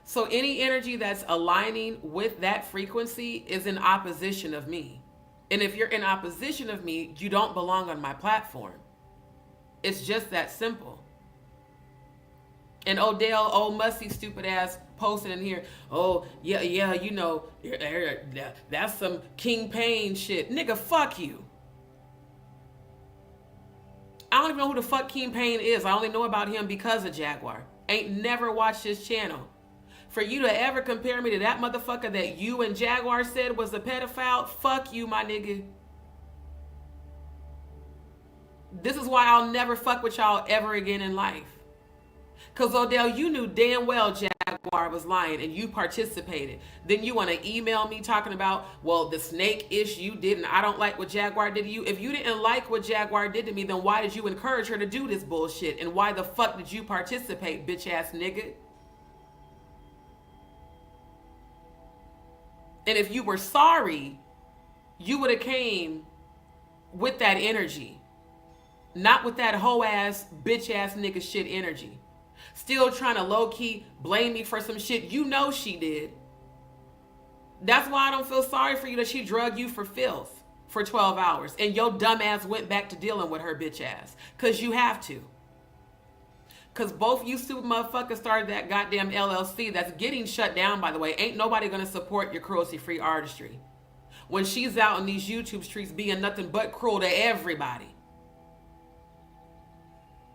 So any energy that's aligning with that frequency is in opposition of me. And if you're in opposition of me, you don't belong on my platform. It's just that simple. And Odell, old musty, stupid ass, posted in here, oh, yeah, you know, that's some King Payne shit. Nigga, fuck you. I don't even know who the fuck King Payne is. I only know about him because of Jaguar. Ain't never watched his channel. For you to ever compare me to that motherfucker that you and Jaguar said was a pedophile, fuck you, my nigga. This is why I'll never fuck with y'all ever again in life. Because, Odell, you knew damn well Jaguar was lying and you participated. Then you want to email me talking about, well, the snake ish you did and I don't like what Jaguar did to you. If you didn't like what Jaguar did to me, then why did you encourage her to do this bullshit? And why the fuck did you participate, bitch ass nigga? And if you were sorry, you would have came with that energy. Not with that hoe ass, bitch ass nigga shit energy. Still trying to low-key blame me for some shit you know she did. That's why I don't feel sorry for you that she drugged you for filth for 12 hours. And your dumb ass went back to dealing with her bitch ass. Because you have to. Because both you stupid motherfuckers started that goddamn LLC that's getting shut down, by the way. Ain't nobody going to support your cruelty-free artistry. When she's out in these YouTube streets being nothing but cruel to everybody.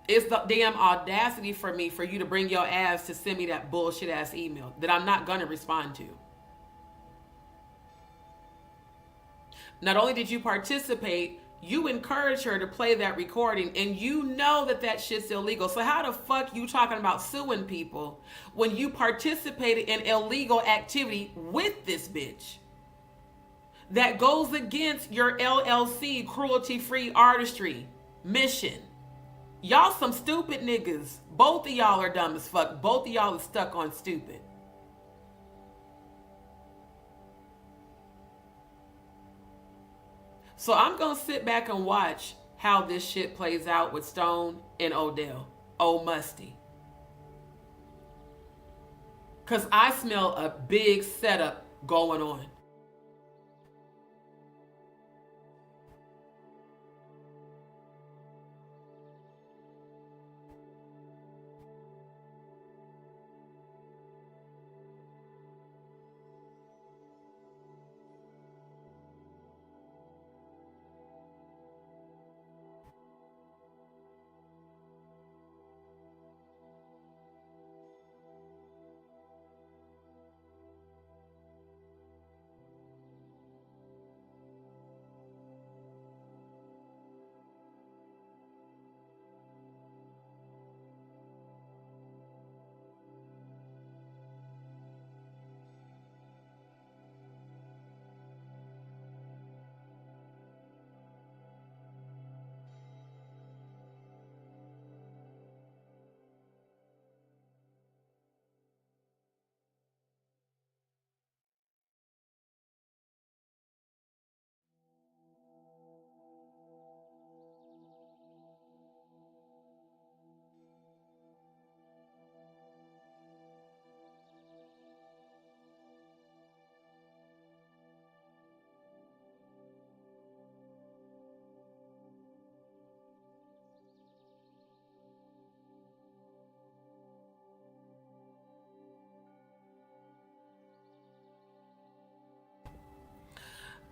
It's the damn audacity for me for you to bring your ass to send me that bullshit ass email that I'm not going to respond to. Not only did you participate, you encouraged her to play that recording and you know that that shit's illegal. So how the fuck you talking about suing people when you participated in illegal activity with this bitch that goes against your LLC cruelty-free artistry mission? Y'all some stupid niggas. Both of y'all are dumb as fuck. Both of y'all are stuck on stupid. So I'm going to sit back and watch how this shit plays out with Stone and Odell. Oh, musty. Because I smell a big setup going on.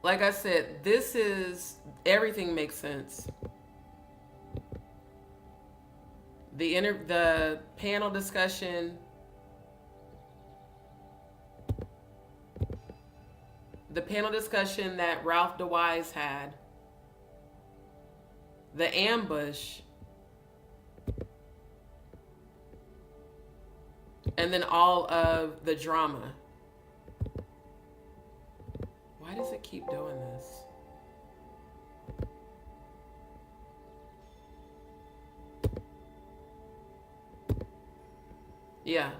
like I said, this is everything makes sense. The panel discussion, that Ralph DeWise had, the ambush, and then all of the drama. Why does it keep doing this? Yeah.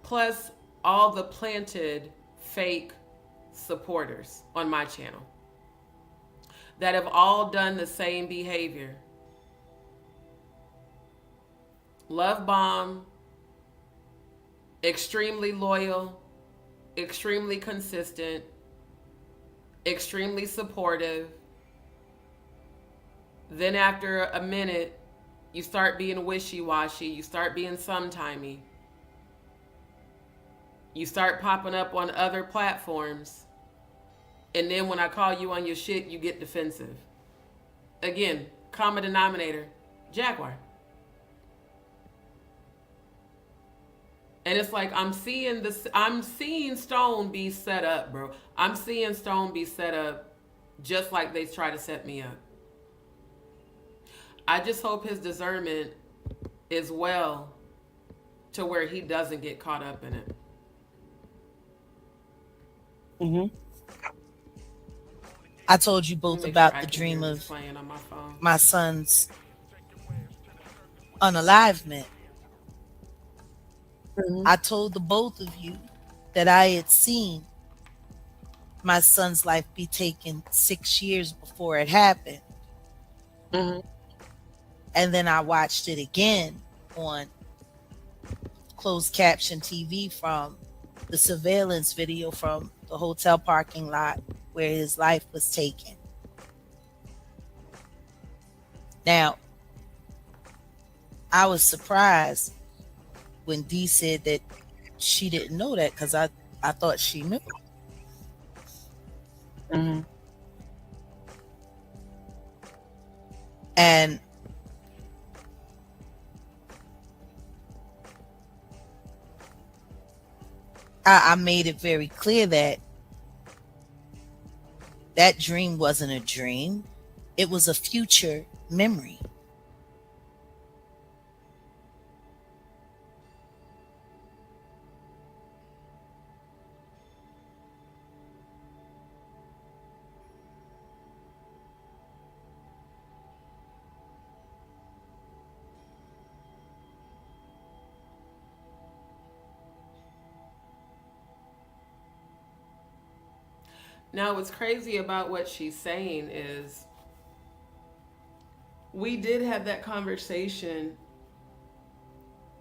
Plus all the planted fake supporters on my channel that have all done the same behavior. Love bomb, extremely loyal, extremely consistent, extremely supportive. Then after a minute, you start being wishy-washy, you start being sometimey. You start popping up on other platforms. And then when I call you on your shit, you get defensive. Again, common denominator, Jaguar. And it's like I'm seeing Stone be set up, bro. I'm seeing Stone be set up just like they try to set me up. I just hope his discernment is well to where he doesn't get caught up in it. I told you both about the dream of my son's unalivement. I told the both of you that I had seen my son's life be taken 6 years before it happened. And then I watched it again on closed caption TV from the surveillance video from the hotel parking lot where his life was taken. Now, I was surprised when Dee said that she didn't know that, because I thought she knew. And I made it very clear that that dream wasn't a dream. It was a future memory. Now, what's crazy about what she's saying is we did have that conversation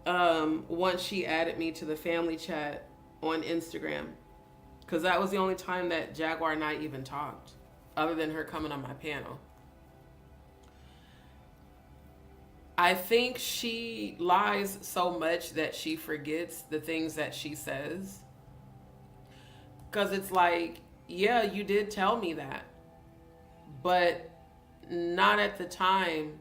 once she added me to the family chat on Instagram, because that was the only time that Jaguar and I even talked, other than her coming on my panel. I think she lies so much that she forgets the things that she says. Because it's like, yeah, you did tell me that, but not at the time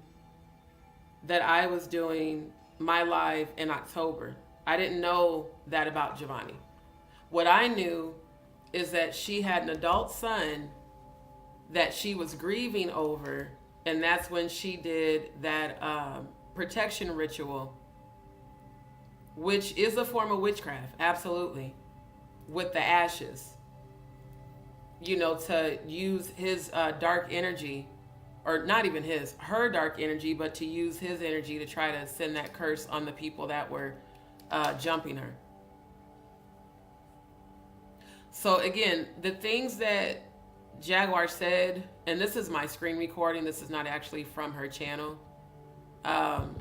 that I was doing my live in October. I didn't know that about Giovanni. What I knew is that she had an adult son that she was grieving over, and that's when she did that protection ritual, which is a form of witchcraft, absolutely, with the ashes. You know, to use his dark energy, or not even her dark energy, but to use his energy to try to send that curse on the people that were jumping her. So again, the things that Jaguar said, and this is my screen recording, this is not actually from her channel. Damn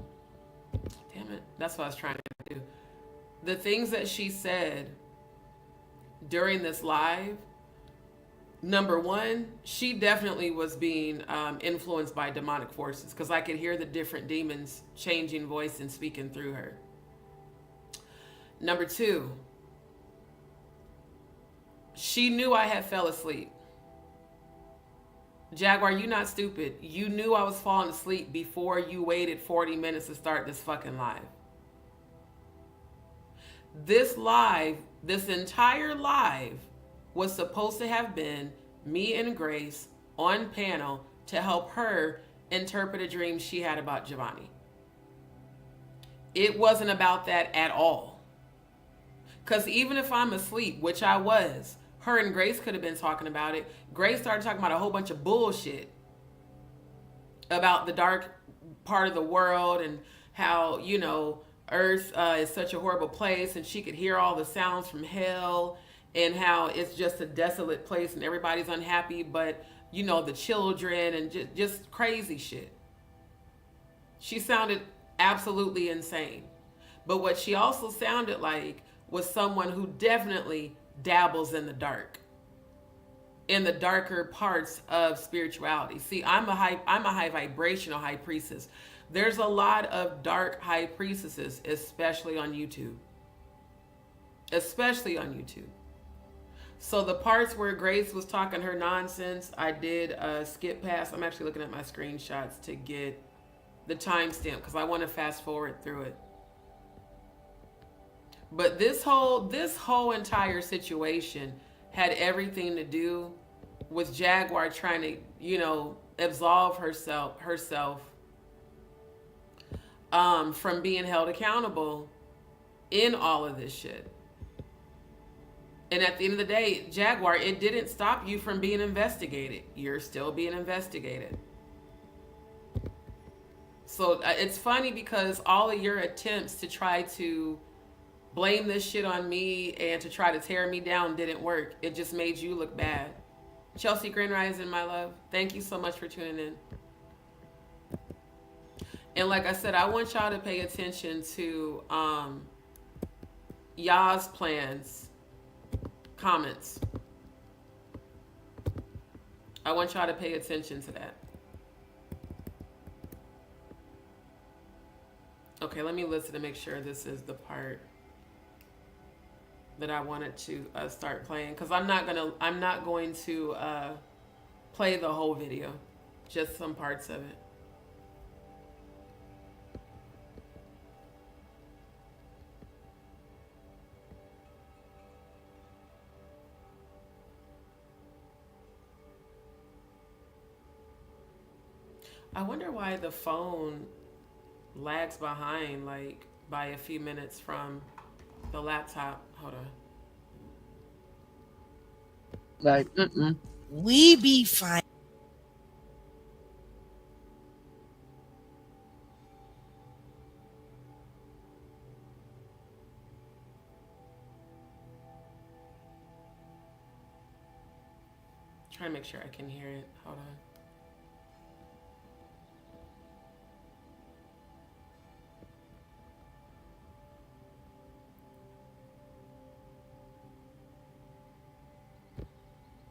it, that's what I was trying to do. The things that she said during this live, number one, she definitely was being influenced by demonic forces, because I could hear the different demons changing voice and speaking through her. Number two, She knew I had fell asleep. Jaguar, you not stupid. You knew I was falling asleep before you waited 40 minutes to start this fucking live. This live, this entire live was supposed to have been me and Grace on panel to help her interpret a dream she had about Giovanni. It wasn't about that at all. Because even if I'm asleep, which I was, her and Grace could have been talking about it. Grace started talking about a whole bunch of bullshit about the dark part of the world and how, you know, Earth is such a horrible place, and she could hear all the sounds from hell, and how it's just a desolate place and everybody's unhappy, but, you know, the children, and just crazy shit. She sounded absolutely insane. But what she also sounded like was someone who definitely dabbles in the dark, in the darker parts of spirituality. See, I'm a high vibrational high priestess. There's a lot of dark high priestesses, especially on YouTube. Especially on YouTube. So the parts where Grace was talking her nonsense, I did skip past. I'm actually looking at my screenshots to get the timestamp because I want to fast forward through it. But this whole entire situation had everything to do with Jaguar trying to, you know, absolve herself from being held accountable in all of this shit. And at the end of the day, Jaguar, it didn't stop you from being investigated. You're still being investigated. So it's funny because all of your attempts to try to blame this shit on me and to try to tear me down didn't work. It just made you look bad. Chelsea Grand Rising, my love. Thank you so much for tuning in. And like I said, I want y'all to pay attention to y'all's plans comments. I want y'all to pay attention to that. Okay, let me listen to make sure this is the part that I wanted to start playing, because I'm not going to play the whole video, just some parts of it. I wonder why the phone lags behind, like, by a few minutes from the laptop. Hold on. Like, We be fine. Trying to make sure I can hear it. Hold on.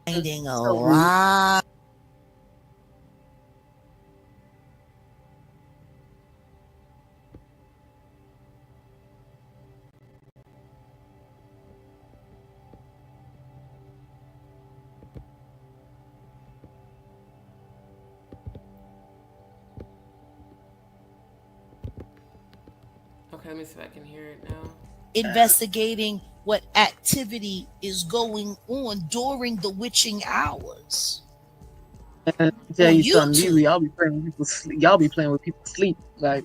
Finding a lot. Okay, let me see if I can hear it now. Investigating what activity is going on during the witching hours. and tell On you something, YouTube. y'all be playing with people sleep. Y'all be playing with people sleep. Like,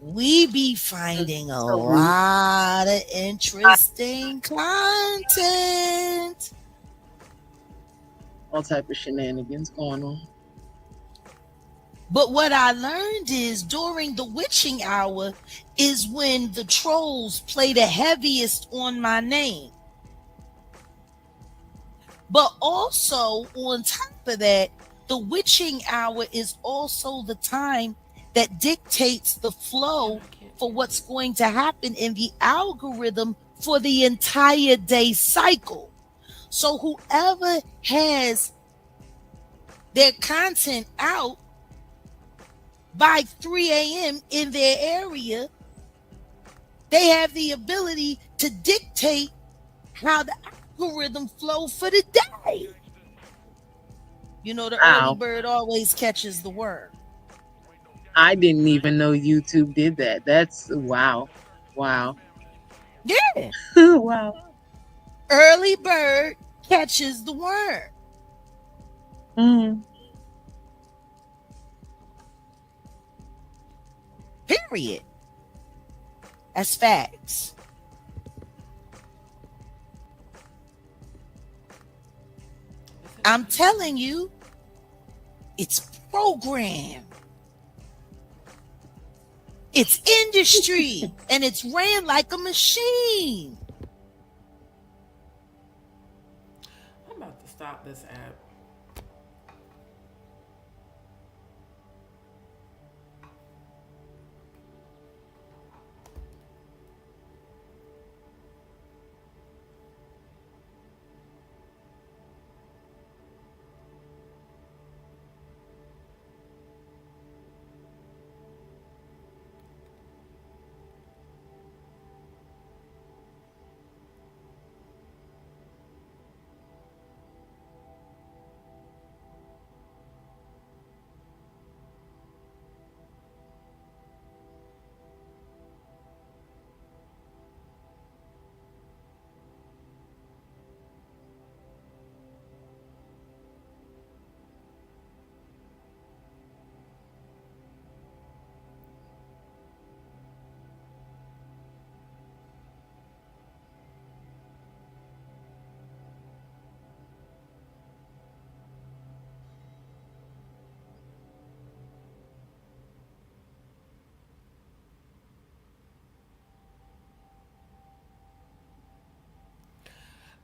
We be finding a So rude. lot of interesting content. All type of shenanigans going on. But what I learned is during the witching hour is when the trolls play the heaviest on my name. But also on top of that, the witching hour is also the time that dictates the flow for what's going to happen in the algorithm for the entire day cycle. So whoever has their content out by 3 a.m. in their area, they have the ability to dictate how the algorithm flow for the day. You know, the early Wow. bird always catches the worm. I didn't even know YouTube did that. That's wow. Wow. Yeah. Wow. Early bird catches the worm. Mm. Period. That's facts. I'm telling you, it's programmed. It's industry, and it's ran like a machine. I'm about to stop this app.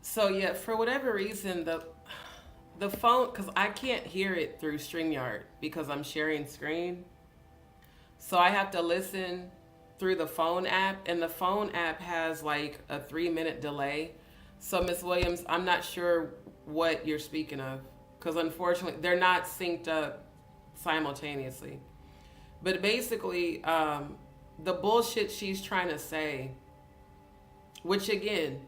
So yeah, for whatever reason, the phone, because I can't hear it through StreamYard because I'm sharing screen. So I have to listen through the phone app, and the phone app has like a 3-minute delay. So Miss Williams, I'm not sure what you're speaking of, because unfortunately they're not synced up simultaneously. But basically, the bullshit she's trying to say, which again,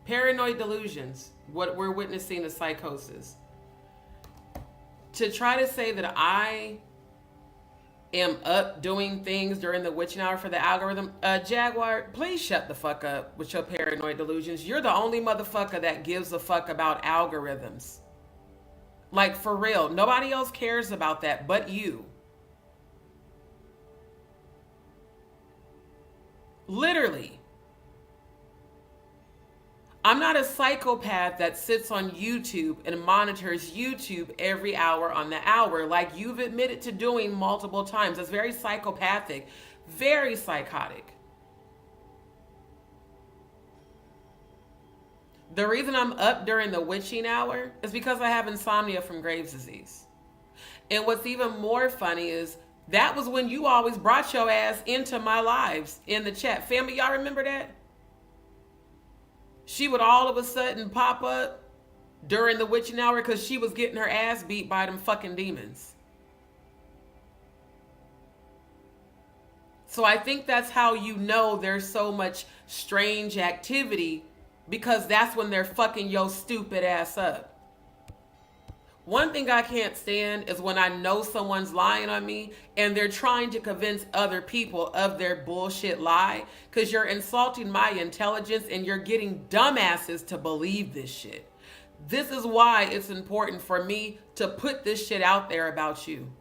paranoid delusions, what we're witnessing is psychosis. To try to say that I am up doing things during the witching hour for the algorithm, Jaguar, please shut the fuck up with your paranoid delusions. You're the only motherfucker that gives a fuck about algorithms. Like, for real, nobody else cares about that but you. Literally. I'm not a psychopath that sits on YouTube and monitors YouTube every hour on the hour, like you've admitted to doing multiple times. That's very psychopathic, very psychotic. The reason I'm up during the witching hour is because I have insomnia from Graves' disease. And what's even more funny is that was when you always brought your ass into my lives in the chat. Family, y'all remember that? She would all of a sudden pop up during the witching hour because she was getting her ass beat by them fucking demons. So I think that's how you know there's so much strange activity, because that's when they're fucking your stupid ass up. One thing I can't stand is when I know someone's lying on me and they're trying to convince other people of their bullshit lie, because you're insulting my intelligence and you're getting dumbasses to believe this shit. This is why it's important for me to put this shit out there about you.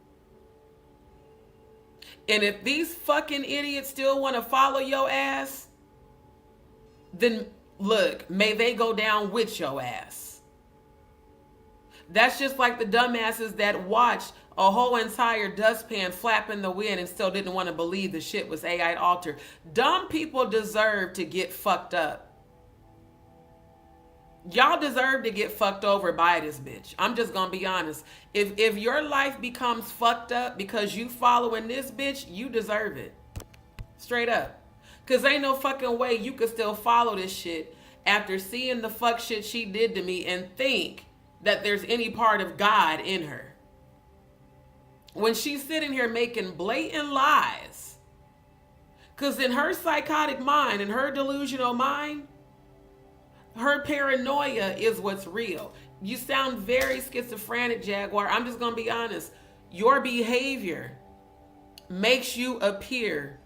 And if these fucking idiots still want to follow your ass, then look, may they go down with your ass. That's just like the dumbasses that watched a whole entire dustpan flap in the wind and still didn't want to believe the shit was AI altered. Dumb people deserve to get fucked up. Y'all deserve to get fucked over by this bitch. I'm just gonna be honest. If your life becomes fucked up because you following this bitch, you deserve it. Straight up. Cause ain't no fucking way you could still follow this shit after seeing the fuck shit she did to me and think that there's any part of God in her. When she's sitting here making blatant lies. Because in her psychotic mind, in her delusional mind, Her paranoia is what's real. You sound very schizophrenic, Jaguar. I'm just going to be honest. Your behavior makes you appear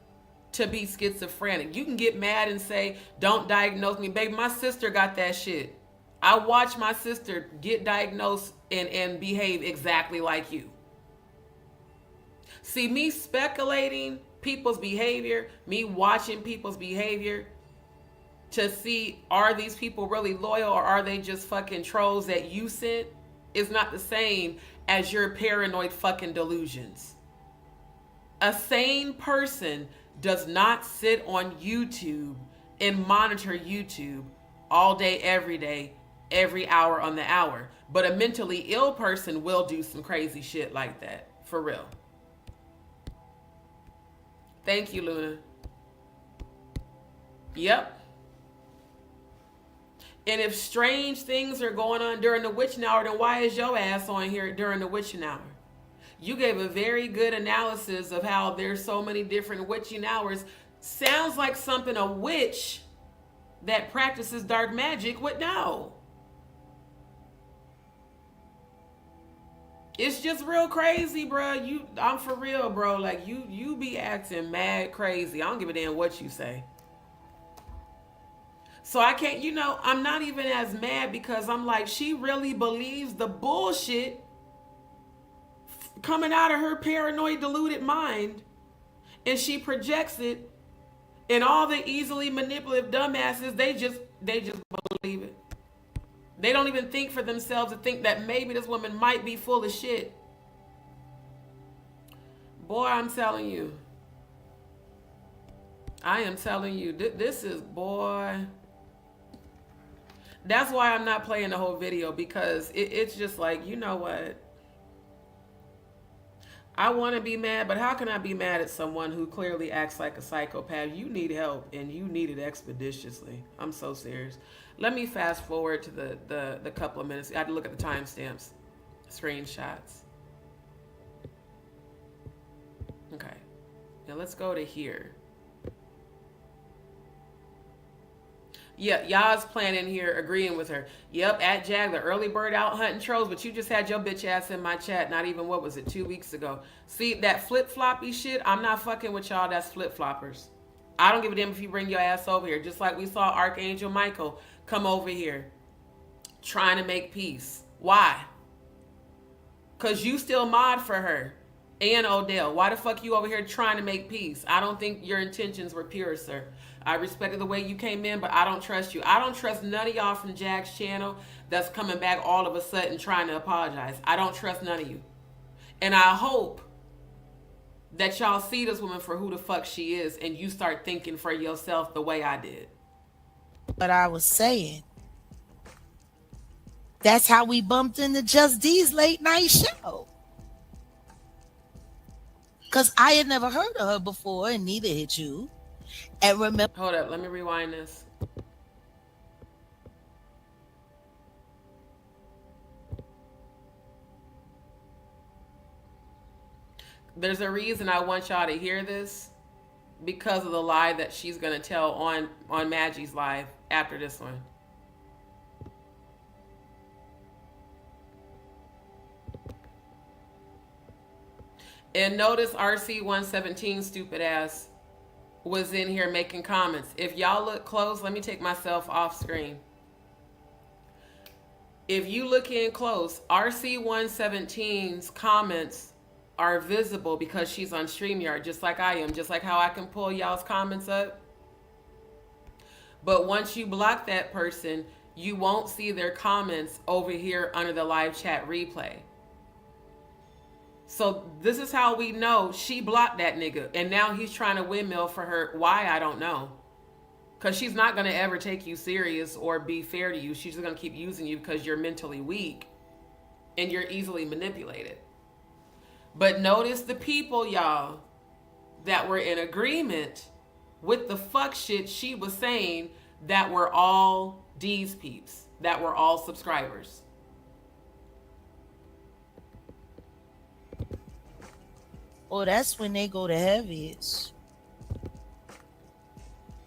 to be schizophrenic. You can get mad and say, don't diagnose me. Baby, my sister got that shit. I watched my sister get diagnosed and behave exactly like you. See, me speculating people's behavior, me watching people's behavior to see, are these people really loyal or are they just fucking trolls that you sent, is not the same as your paranoid fucking delusions. A sane person does not sit on YouTube and monitor YouTube all day, every hour on the hour. But a mentally ill person will do some crazy shit like that. For real. Thank you, Luna. Yep. And if strange things are going on during the witching hour, then why is your ass on here during the witching hour? You gave a very good analysis of how there's so many different witching hours. Sounds like something a witch that practices dark magic would know. It's just real crazy, bro. I'm for real, bro. Like you be acting mad crazy. I don't give a damn what you say. So I can't, I'm not even as mad because I'm like, she really believes the bullshit coming out of her paranoid, deluded mind, and she projects it, and all the easily manipulative dumbasses, they just believe it. They don't even think for themselves to think that maybe this woman might be full of shit. Boy, I'm telling you. I am telling you, this is, boy. That's why I'm not playing the whole video, because it's just like, you know what? I want to be mad, but how can I be mad at someone who clearly acts like a psychopath? You need help, and you need it expeditiously. I'm so serious. Let me fast forward to the couple of minutes. I had to look at the timestamps, screenshots. Okay. Now let's go to here. Yeah, y'all's playing in here agreeing with her. Yep, at Jag, the early bird out hunting trolls, but you just had your bitch ass in my chat, not even, what was it, 2 weeks ago. See, that flip-floppy shit, I'm not fucking with y'all that's flip-floppers. I don't give a damn if you bring your ass over here. Just like we saw Archangel Michael come over here trying to make peace. Why? Because you still mod for her and Odell. Why the fuck you over here trying to make peace? I don't think your intentions were pure, sir. I respected the way you came in, but I don't trust you. I don't trust none of y'all from Jag's channel that's coming back all of a sudden trying to apologize. I don't trust none of you. And I hope that y'all see this woman for who the fuck she is and you start thinking for yourself the way I did. But I was saying, that's how we bumped into Just D's late night show. Because I had never heard of her before, and neither had you. And remember, hold up, let me rewind this. There's a reason I want y'all to hear this, because of the lie that she's gonna tell on Maggie's live after this one. And notice RC117 stupid ass was in here making comments. If y'all look close, let me take myself off screen. If you look in close, RC117's comments are visible because she's on StreamYard, just like I am, just like how I can pull y'all's comments up. But once you block that person, you won't see their comments over here under the live chat replay. So this is how we know she blocked that nigga. And now he's trying to windmill for her. Why? I don't know. Because she's not going to ever take you serious or be fair to you. She's just going to keep using you because you're mentally weak and you're easily manipulated. But notice the people, y'all, that were in agreement with the fuck shit she was saying, that were all DzPeepz, that were all subscribers. oh, that's when they go to heaviest.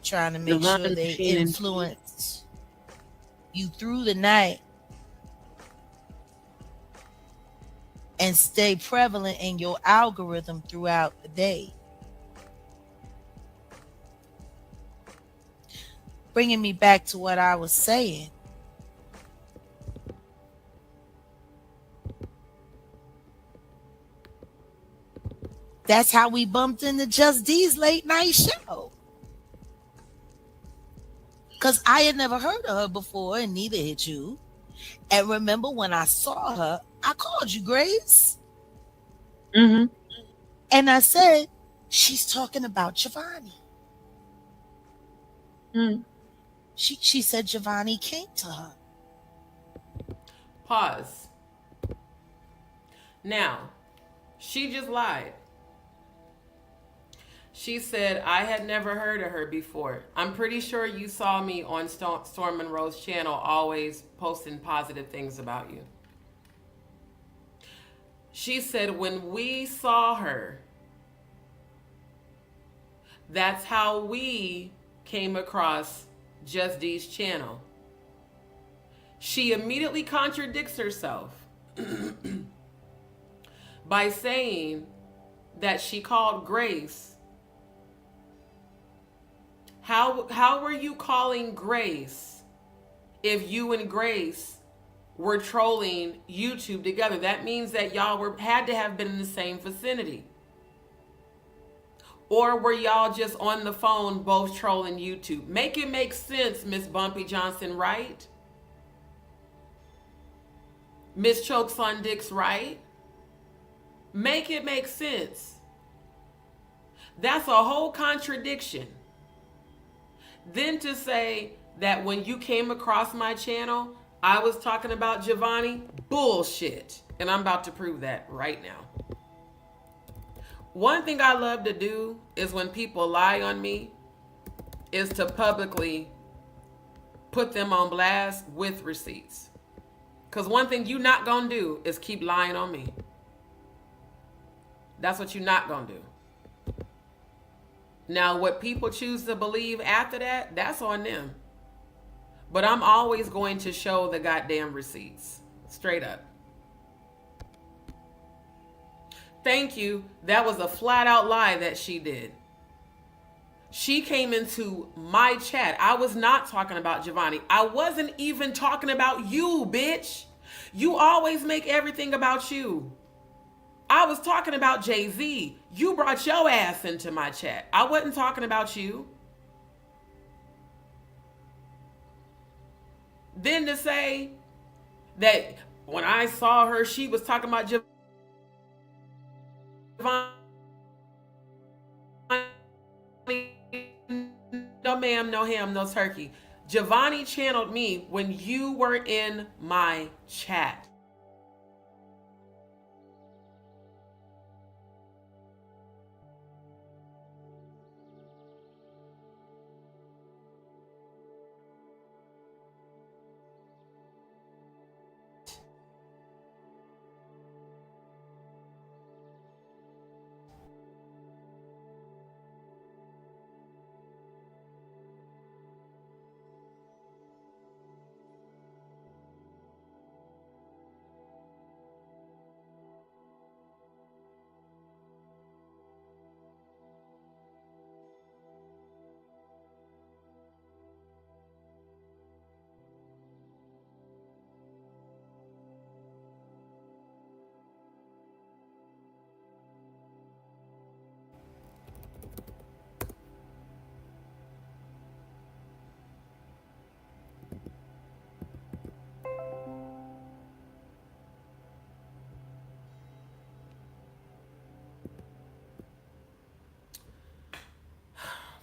Trying to make sure they influence. you through the night and stay prevalent in your algorithm throughout the day. Bringing me back to what I was saying. That's how we bumped into Just D's late night show. Because I had never heard of her before, and neither had you. And remember when I saw her, I called you, Grace. Mm-hmm. And I said, she's talking about Giovanni. Mm. She said Giovanni came to her. Pause. Now, she just lied. She said, I had never heard of her before. I'm pretty sure you saw me on Storm Monroe's channel always posting positive things about you. She said, when we saw her, that's how we came across Just D's channel. She immediately contradicts herself by saying that she called Grace. How were you calling Grace if you and Grace were trolling YouTube together? That means that y'all had to have been in the same vicinity. Or were y'all just on the phone both trolling YouTube? Make it make sense, Miss Bumpy Johnson Wright. Miss Chokes on Dicks Wright. Make it make sense. That's a whole contradiction. Then to say that when you came across my channel, I was talking about Giovanni, bullshit. And I'm about to prove that right now. One thing I love to do is when people lie on me, is to publicly put them on blast with receipts. Because one thing you're not going to do is keep lying on me. That's what you're not going to do. Now, what people choose to believe after that, that's on them. But I'm always going to show the goddamn receipts. Straight up. Thank you. That was a flat out lie that she did. She came into my chat. I was not talking about Giovanni. I wasn't even talking about you, bitch. You always make everything about you. I was talking about Jay-Z. You brought your ass into my chat. I wasn't talking about you. Then to say that when I saw her, she was talking about Giovanni. No ma'am, no ham, no turkey. Giovanni channeled me when you were in my chat.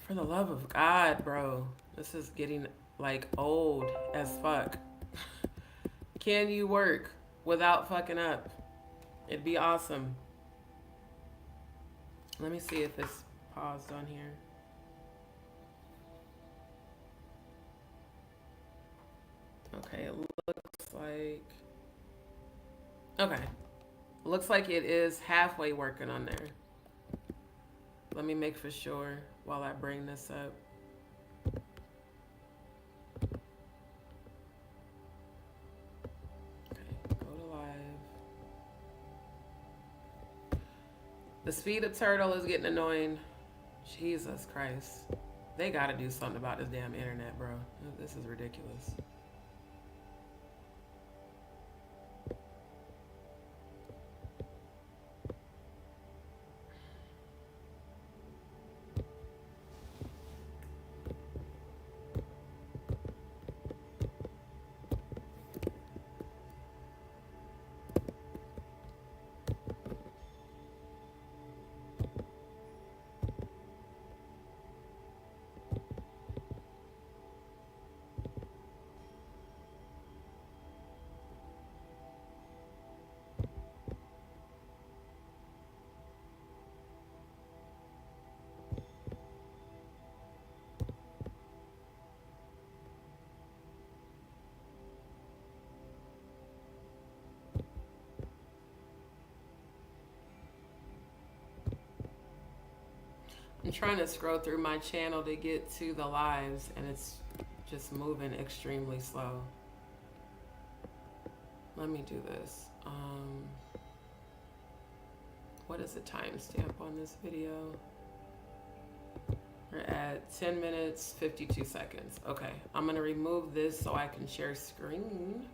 For the love of God, bro. This is getting like old as fuck. Can you work without fucking up? It'd be awesome. Let me see if it's paused on here. Okay, it looks like... Okay. Looks like it is halfway working on there. Let me make for sure while I bring this up. The speed of turtle is getting annoying. Jesus Christ. They gotta do something about this damn internet, bro. This is ridiculous. I'm trying to scroll through my channel to get to the lives, and it's just moving extremely slow. Let me do this. What is the timestamp on this video? We're at 10 minutes, 52 seconds. Okay, I'm gonna remove this so I can share screen.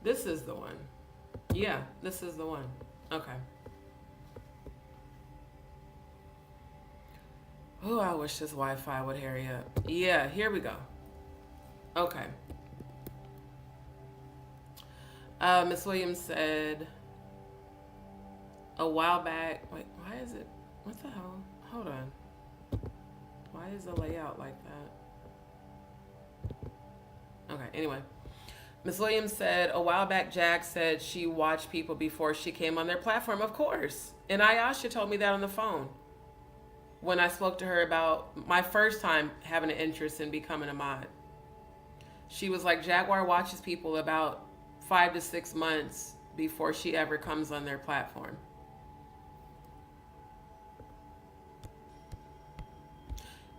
This is the one. Yeah, this is the one. Okay. Oh, I wish this Wi-Fi would hurry up. Yeah, here we go. Okay. Miss Williams said a while back. Wait, why is it? What the hell? Hold on. Why is the layout like that? Okay, anyway. Miss Williams said, a while back, Jag said she watched people before she came on their platform. Of course. And Ayasha told me that on the phone when I spoke to her about my first time having an interest in becoming a mod. She was like, Jaguar watches people about 5 to 6 months before she ever comes on their platform.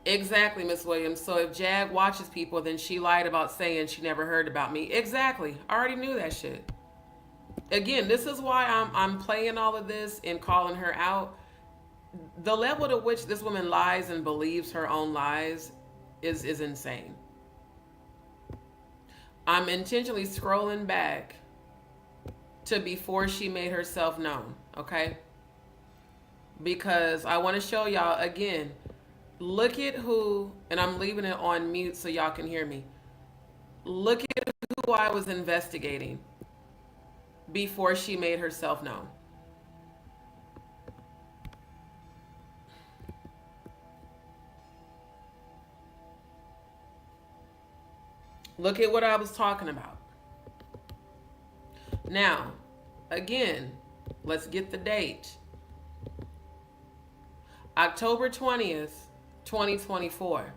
Exactly, Miss Williams. So if Jag watches people, then she lied about saying she never heard about me. Exactly. I already knew that shit. Again, this is why I'm playing all of this and calling her out. The level to which this woman lies and believes her own lies is insane. I'm intentionally scrolling back to before she made herself known, okay? Because I want to show y'all again. Look at who, and I'm leaving it on mute so y'all can hear me. Look at who I was investigating before she made herself known. Look at what I was talking about. Now, again, let's get the date. October 20th, 2024.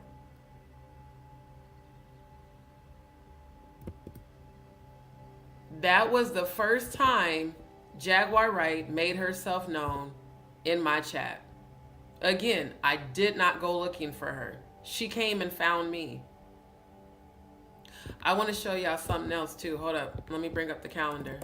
That was the first time Jaguar Wright made herself known in my chat. Again, I did not go looking for her. She came and found me. I want to show y'all something else too. Hold up. Let me bring up the calendar.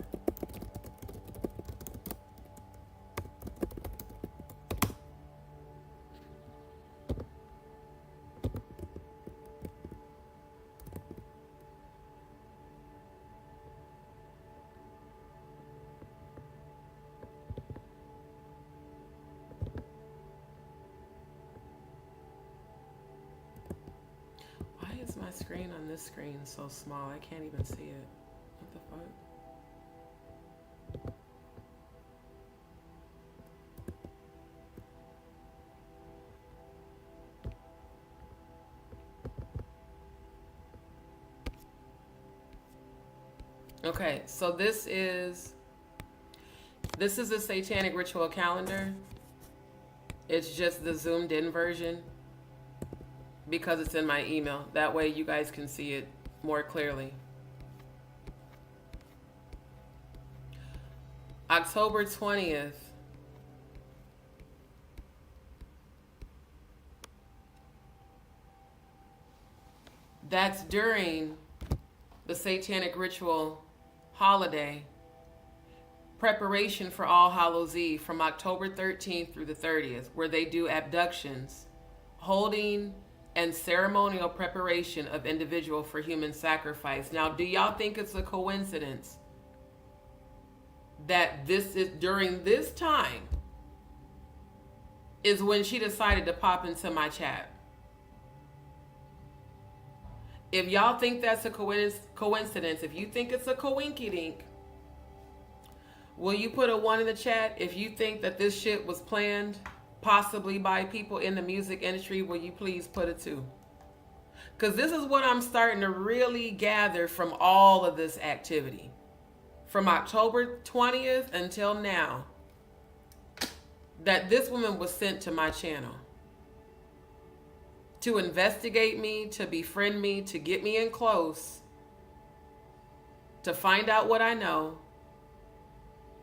My screen on this screen is so small I can't even see it. What the fuck? Okay, so this is a satanic ritual calendar. It's just the zoomed in version because it's in my email. That way you guys can see it more clearly. October 20th. That's during the satanic ritual holiday preparation for All Hallows Eve from October 13th through the 30th, where they do abductions, holding and ceremonial preparation of individual for human sacrifice. Now, do y'all think it's a coincidence that this is during this time is when she decided to pop into my chat? If y'all think that's a coincidence, if you think it's a coinky-dink, will you put a 1 in the chat? If you think that this shit was planned, possibly by people in the music industry, will you please put a 2? Because this is what I'm starting to really gather from all of this activity. From October 20th until now, that this woman was sent to my channel to investigate me, to befriend me, to get me in close, to find out what I know,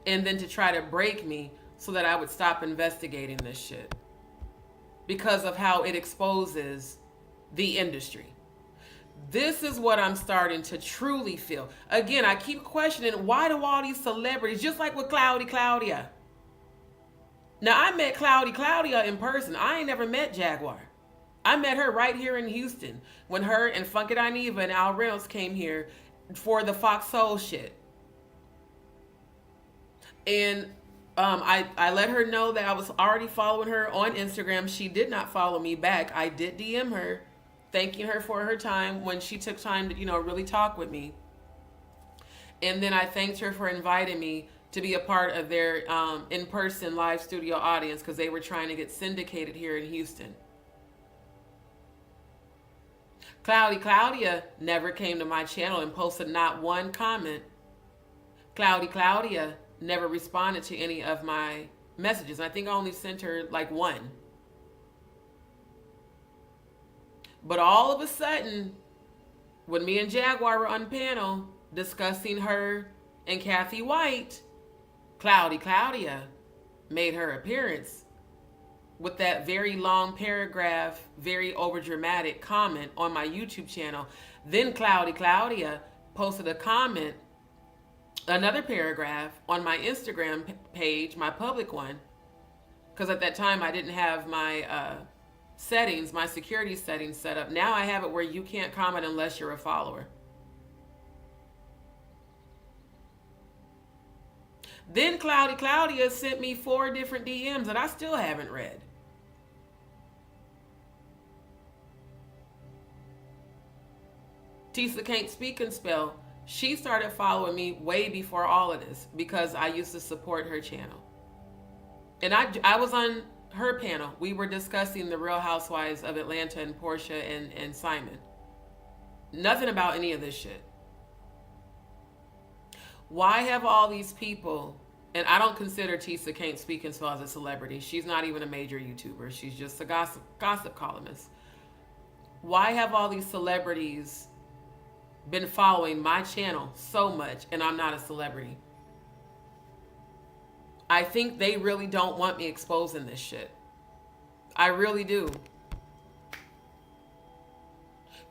and then to try to break me so that I would stop investigating this shit because of how it exposes the industry. This is what I'm starting to truly feel. Again, I keep questioning, why do all these celebrities, just like with Cloudy Claudia. Now, I met Cloudy Claudia in person. I ain't never met Jaguar. I met her right here in Houston when her and Funky Dineva and Al Reynolds came here for the Fox Soul shit. And I let her know that I was already following her on Instagram. She did not follow me back. I did DM her, thanking her for her time when she took time to, really talk with me. And then I thanked her for inviting me to be a part of their in-person live studio audience because they were trying to get syndicated here in Houston. Cloudy Claudia never came to my channel and posted not one comment. Cloudy Claudia never responded to any of my messages. I think I only sent her like 1. But all of a sudden, when me and Jaguar were on panel discussing her and Kathy White, Cloudy Claudia made her appearance with that very long paragraph, very overdramatic comment on my YouTube channel. Then Cloudy Claudia posted a comment, another paragraph on my Instagram page, my public one, because at that time I didn't have my settings, my security settings set up. Now I have it where you can't comment unless you're a follower. Then Cloudy Claudia sent me 4 different DMs that I still haven't read. Tisa Can't Speak and Spell. She started following me way before all of this because I used to support her channel. And I was on her panel. We were discussing the Real Housewives of Atlanta and Portia and Simon. Nothing about any of this shit. Why have all these people, and I don't consider Tisa Can't Speak and Spell as a celebrity. She's not even a major YouTuber. She's just a gossip columnist. Why have all these celebrities been following my channel so much and I'm not a celebrity? I think they really don't want me exposing this shit. I really do.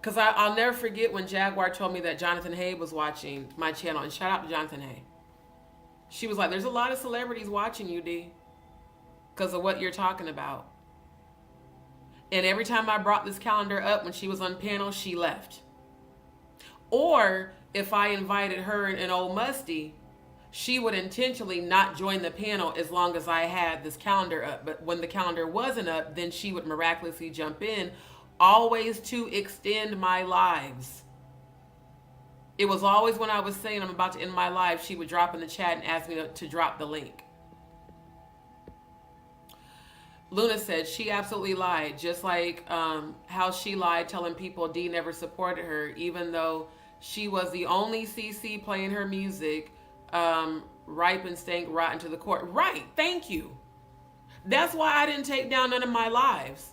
Because I'll never forget when Jaguar told me that Jonathan Hay was watching my channel. And shout out to Jonathan Hay. She was like, there's a lot of celebrities watching you, D, because of what you're talking about. And every time I brought this calendar up when she was on panel, she left. Or if I invited her and Old Musty, she would intentionally not join the panel as long as I had this calendar up. But when the calendar wasn't up, then she would miraculously jump in, always to extend my lives. It was always when I was saying I'm about to end my live, she would drop in the chat and ask me to drop the link. Luna said she absolutely lied, just like how she lied telling people D never supported her, even though She was the only CC playing her music, ripe and stank rotten to the core. Right, thank you. That's why I didn't take down none of my lives.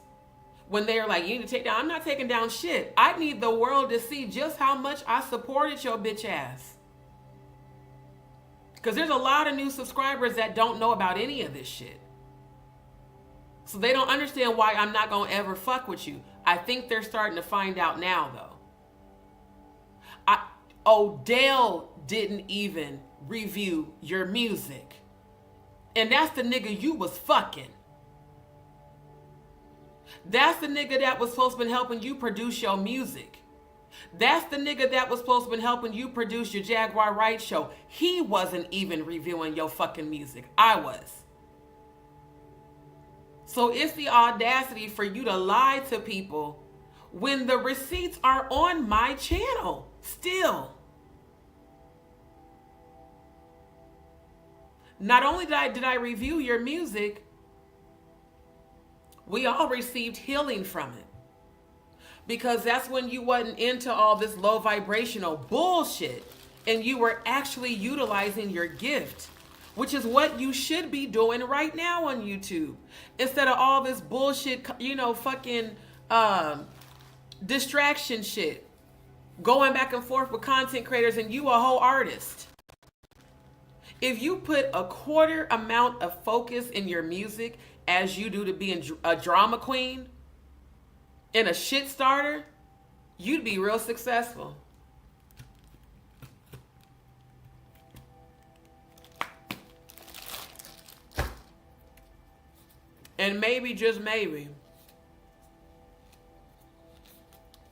When they're like, you need to take down, I'm not taking down shit. I need the world to see just how much I supported your bitch ass. Because there's a lot of new subscribers that don't know about any of this shit. So they don't understand why I'm not going to ever fuck with you. I think they're starting to find out now, though. Odell didn't even review your music. And that's the nigga you was fucking. That's the nigga that was supposed to be helping you produce your music. That's the nigga that was supposed to be helping you produce your Jaguar Wright show. He wasn't even reviewing your fucking music. I was. So it's the audacity for you to lie to people when the receipts are on my channel still. Not only did I review your music, we all received healing from it. Because that's when you wasn't into all this low vibrational bullshit and you were actually utilizing your gift, which is what you should be doing right now on YouTube. Instead of all this bullshit, fucking distraction shit. Going back and forth with content creators and you a whole artist. If you put a quarter amount of focus in your music as you do to being a drama queen and a shit starter, you'd be real successful. And maybe, just maybe,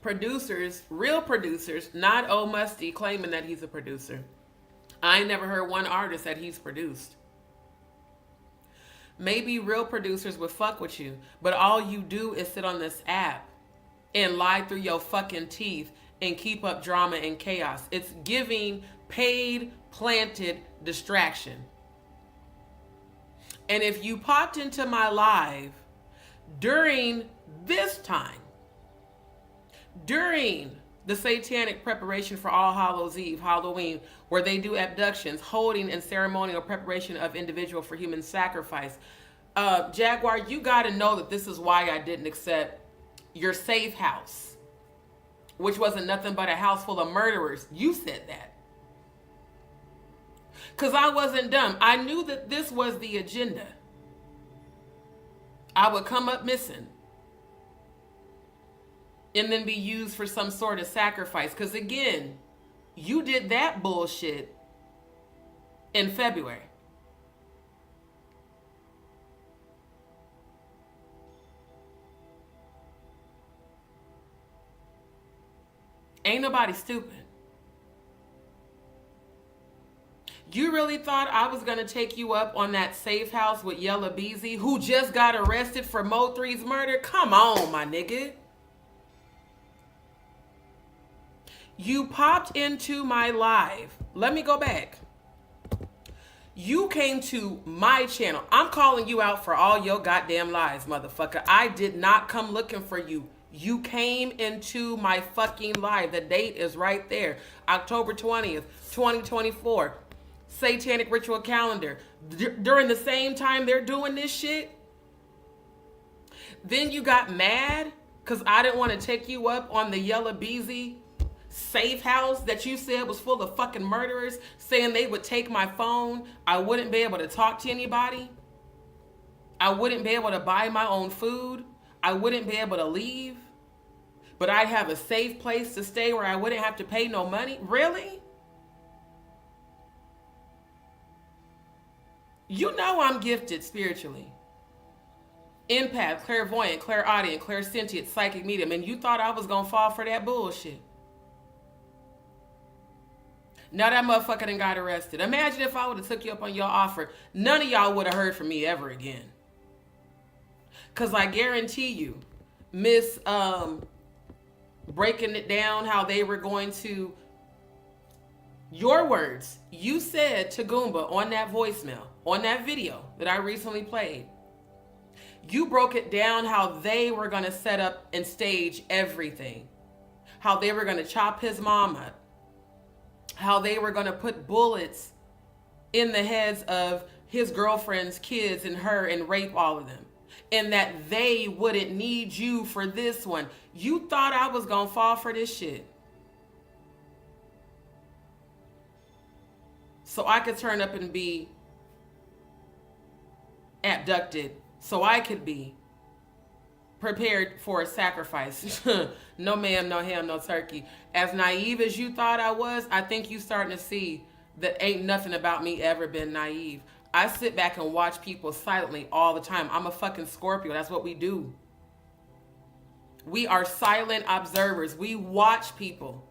producers, real producers, not old Musty claiming that he's a producer. I ain't never heard one artist that he's produced. Maybe real producers would fuck with you, but all you do is sit on this app and lie through your fucking teeth and keep up drama and chaos. It's giving paid, planted distraction. And if you popped into my live during this time, during the satanic preparation for All Hallows Eve, Halloween, where they do abductions, holding and ceremonial preparation of individual for human sacrifice. Jaguar, you got to know that this is why I didn't accept your safe house, which wasn't nothing but a house full of murderers. You said that. Because I wasn't dumb. I knew that this was the agenda. I would come up missing and then be used for some sort of sacrifice. Because again, you did that bullshit in February. Ain't nobody stupid. You really thought I was going to take you up on that safe house with Yella Beezy, who just got arrested for Mo3's murder? Come on, my nigga. You popped into my live. Let me go back. You came to my channel. I'm calling you out for all your goddamn lies, motherfucker. I did not come looking for you. You came into my fucking live. The date is right there. October 20th, 2024. Satanic ritual calendar. During the same time they're doing this shit. Then you got mad because I didn't want to take you up on the Yella Beezy safe house that you said was full of fucking murderers, saying they would take my phone. I wouldn't be able to talk to anybody. I wouldn't be able to buy my own food. I wouldn't be able to leave. But I'd have a safe place to stay where I wouldn't have to pay no money. Really? You know I'm gifted spiritually. Empath, clairvoyant, clairaudient, clairsentient, psychic medium. And you thought I was going to fall for that bullshit. Now that motherfucker done got arrested. Imagine if I would have took you up on your offer. None of y'all would have heard from me ever again. Because I guarantee you, Miss breaking it down how they were going to, your words, you said to Goomba on that voicemail, on that video that I recently played, you broke it down how they were going to set up and stage everything. How they were going to chop his mom up. how they were going to put bullets in the heads of his girlfriend's kids and her and rape all of them. And that they wouldn't need you for this one. You thought I was going to fall for this shit. So I could turn up and be abducted. So I could be prepared for a sacrifice. No ma'am, no ham, no turkey. As naive as you thought I was, I think you starting to see that ain't nothing about me ever been naive. I sit back and watch people silently all the time. I'm a fucking Scorpio. That's what we do. We are silent observers. We watch people.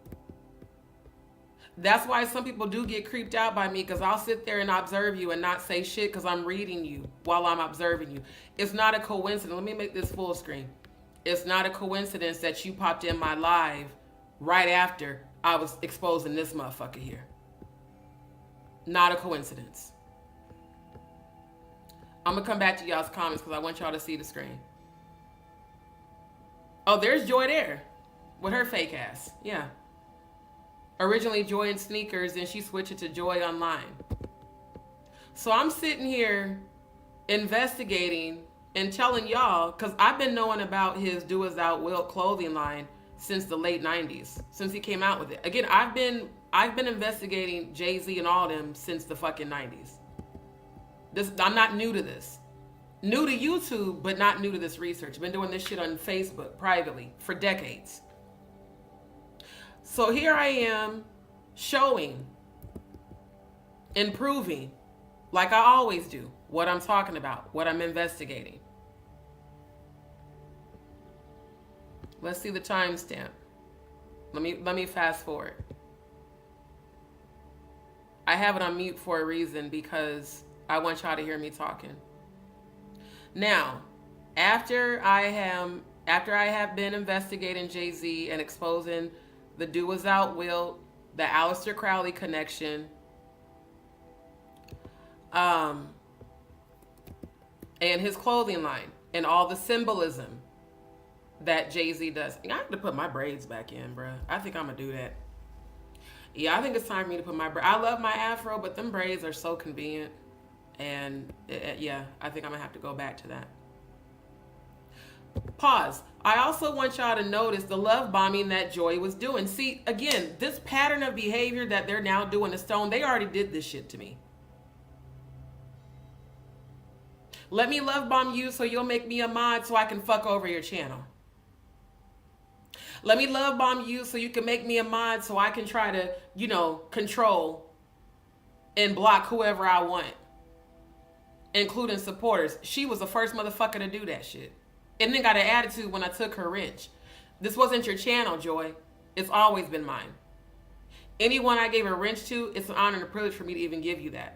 That's why some people do get creeped out by me, because I'll sit there and observe you and not say shit because I'm reading you while I'm observing you. It's not a coincidence. Let me make this full screen. It's not a coincidence that you popped in my live right after I was exposing this motherfucker here. Not a coincidence. I'm going to come back to y'all's comments because I want y'all to see the screen. Oh, there's Joy there with her fake ass. Yeah. Originally Joy in sneakers, and she switched it to Joy online. So I'm sitting here investigating and telling y'all, because I've been knowing about his Do As Thou Wilt clothing line since the late 90s, since he came out with it. Again, I've been investigating Jay-Z and all them since the fucking 90s. I'm not new to this. New to YouTube, but not new to this research. Been doing this shit on Facebook privately for decades. So here I am showing and proving, like I always do, what I'm talking about, what I'm investigating. Let's see the timestamp. Let me fast forward. I have it on mute for a reason, because I want y'all to hear me talking. Now, after I have been investigating Jay-Z and exposing the Do As Thou Wilt, the Aleister Crowley connection, and his clothing line, and all the symbolism that Jay-Z does. I have to put my braids back in, bruh. I think I'm gonna do that. Yeah, I think it's time for me to put my braids. I love my afro, but them braids are so convenient. And yeah, I think I'm gonna have to go back to that. Pause. I also want y'all to notice the love bombing that Joy was doing. See, again, this pattern of behavior that they're now doing to Stone, they already did this shit to me. Let me love bomb you so you'll make me a mod so I can fuck over your channel. Let me love bomb you so you can make me a mod so I can try to, control and block whoever I want, including supporters. She was the first motherfucker to do that shit. And then got an attitude when I took her wrench. This wasn't your channel, Joy. It's always been mine. Anyone I gave a wrench to, it's an honor and a privilege for me to even give you that.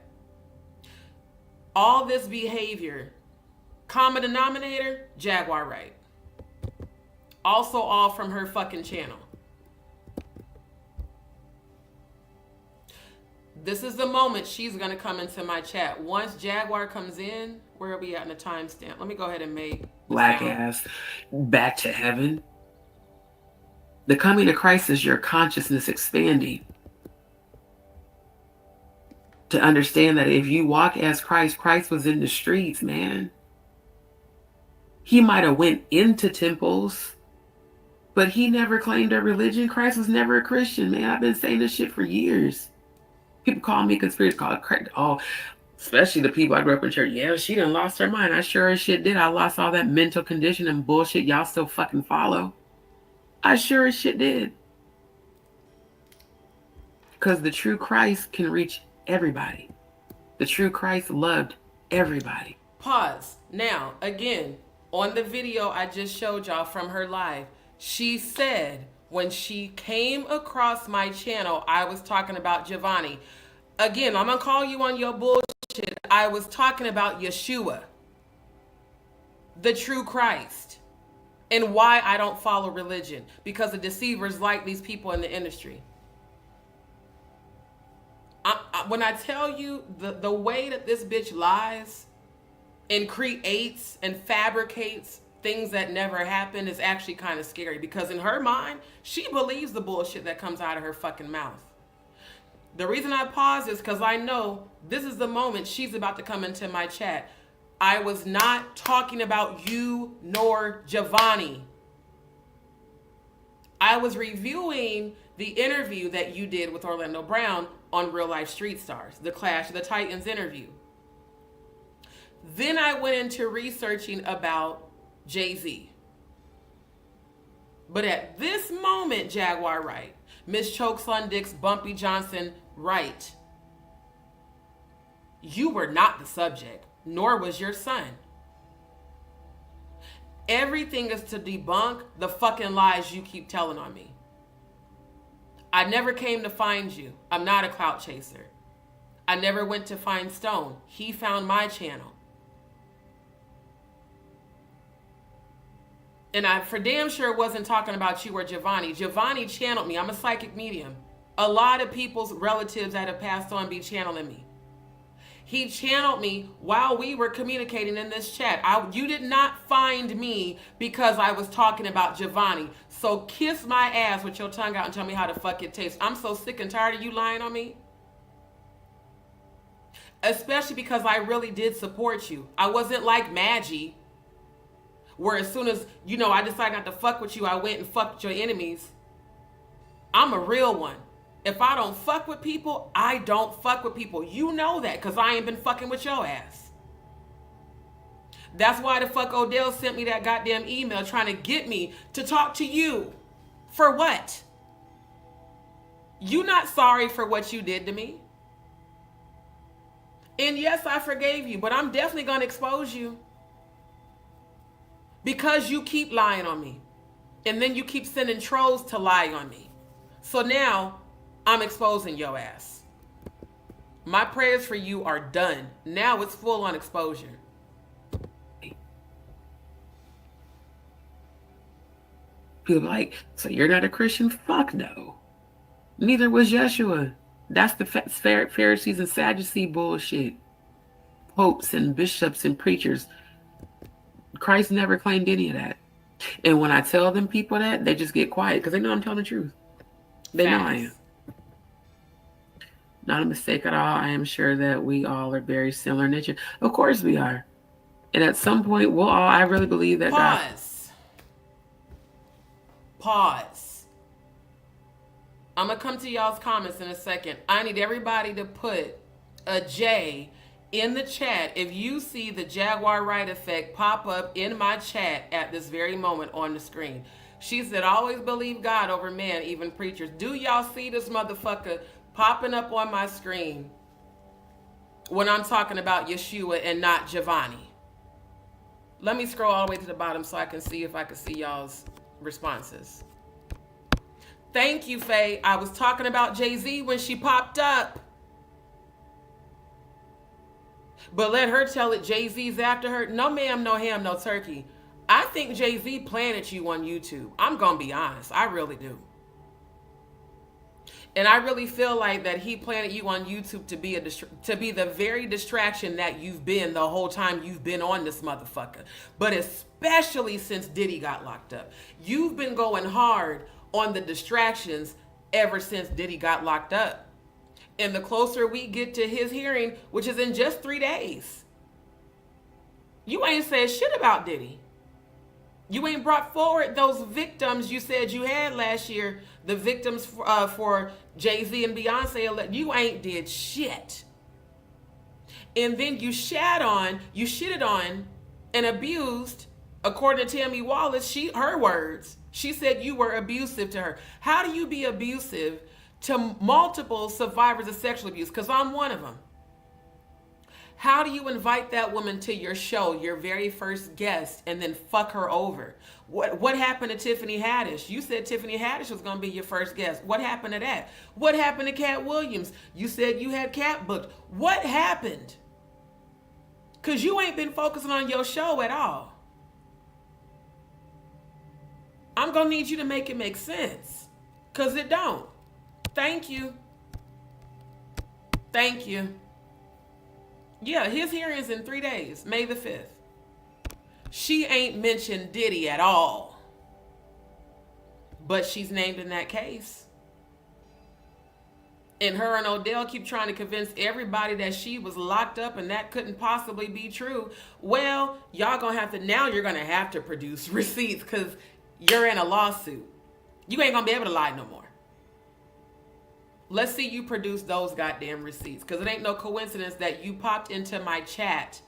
All this behavior, common denominator, Jaguar Wright. Also all from her fucking channel. This is the moment she's going to come into my chat. Once Jaguar comes in, where are we at in the timestamp? Let me go ahead and make black ass back to heaven. The coming of Christ is your consciousness expanding. To understand that if you walk as Christ, Christ was in the streets, man. He might have went into temples, but he never claimed a religion. Christ was never a Christian, man. I've been saying this shit for years. People call me conspiracy, especially the people I grew up in church. Yeah, she done lost her mind. I sure as shit did. I lost all that mental condition and bullshit y'all still fucking follow. I sure as shit did. Because the true Christ can reach everybody. The true Christ loved everybody. Pause. Now, again, on the video I just showed y'all from her live, she said when she came across my channel, I was talking about Giovanni. Again, I'm going to call you on your bullshit. I was talking about Yeshua, the true Christ, and why I don't follow religion. Because the deceivers like these people in the industry. When I tell you the way that this bitch lies and creates and fabricates things that never happened is actually kind of scary, because in her mind, she believes the bullshit that comes out of her fucking mouth. The reason I paused is because I know this is the moment she's about to come into my chat. I was not talking about you nor Giovanni. I was reviewing the interview that you did with Orlando Brown on Real Life Street Stars, the Clash of the Titans interview. Then I went into researching about Jay-Z. But at this moment, Jaguar Wright, Miss Chokeslun Dix, Bumpy Johnson Wright, you were not the subject, nor was your son. Everything is to debunk the fucking lies you keep telling on me. I never came to find you. I'm not a clout chaser. I never went to find Stone. He found my channel. And I for damn sure wasn't talking about you or Giovanni. Giovanni channeled me. I'm a psychic medium. A lot of people's relatives that have passed on be channeling me. He channeled me while we were communicating in this chat. You did not find me because I was talking about Giovanni. So kiss my ass with your tongue out and tell me how the fuck it tastes. I'm so sick and tired of you lying on me. Especially because I really did support you. I wasn't like Madgie, where as soon as, I decided not to fuck with you, I went and fucked your enemies. I'm a real one. If I don't fuck with people, I don't fuck with people. You know that, because I ain't been fucking with your ass. That's why the fuck Odell sent me that goddamn email trying to get me to talk to you. For what? You not sorry for what you did to me. And yes, I forgave you, but I'm definitely going to expose you. Because you keep lying on me. And then you keep sending trolls to lie on me. So now I'm exposing your ass. My prayers for you are done. Now it's full on exposure. People are like, so you're not a Christian? Fuck no. Neither was Yeshua. That's the Pharisees and Sadducee bullshit. Popes and bishops and preachers. Christ never claimed any of that. And when I tell them people that, they just get quiet because they know I'm telling the truth. They know I am. Not a mistake at all. I am sure that we all are very similar in nature. Of course we are. And at some point, we'll all, I really believe that Pause. I'm going to come to y'all's comments in a second. I need everybody to put a J in the chat if you see the Jaguar Wright effect pop up in my chat at this very moment on the screen. She said, always believe God over man, even preachers. Do y'all see this motherfucker popping up on my screen when I'm talking about Yeshua and not Giovanni? Let me scroll all the way to the bottom so I can see if I can see y'all's responses. Thank you, Faye. I was talking about Jay-Z when she popped up. But let her tell it Jay-Z's after her. No ma'am, no ham, no turkey. I think Jay-Z planted you on YouTube. I'm going to be honest. I really do. And I really feel like that he planted you on YouTube to be the very distraction that you've been the whole time you've been on this motherfucker. But especially since Diddy got locked up. You've been going hard on the distractions ever since Diddy got locked up. And the closer we get to his hearing, which is in just 3 days, you ain't said shit about Diddy. You ain't brought forward those victims you said you had last year, the victims for Jay-Z and Beyonce. You ain't did shit. And then you shitted on and abused, according to Tammy Wallace, her words. She said you were abusive to her. How do you be abusive to multiple survivors of sexual abuse? Because I'm one of them. How do you invite that woman to your show, your very first guest, and then fuck her over? What happened to Tiffany Haddish? You said Tiffany Haddish was going to be your first guest. What happened to that? What happened to Cat Williams? You said you had Cat booked. What happened? Because you ain't been focusing on your show at all. I'm going to need you to make it make sense. Because it don't. Thank you. Thank you. Yeah, his hearing is in 3 days, May the 5th. She ain't mentioned Diddy at all. But she's named in that case. And her and Odell keep trying to convince everybody that she was locked up and that couldn't possibly be true. Well, y'all gonna have to, now you're gonna have to produce receipts because you're in a lawsuit. You ain't gonna be able to lie no more. Let's see you produce those goddamn receipts, because it ain't no coincidence that you popped into my chat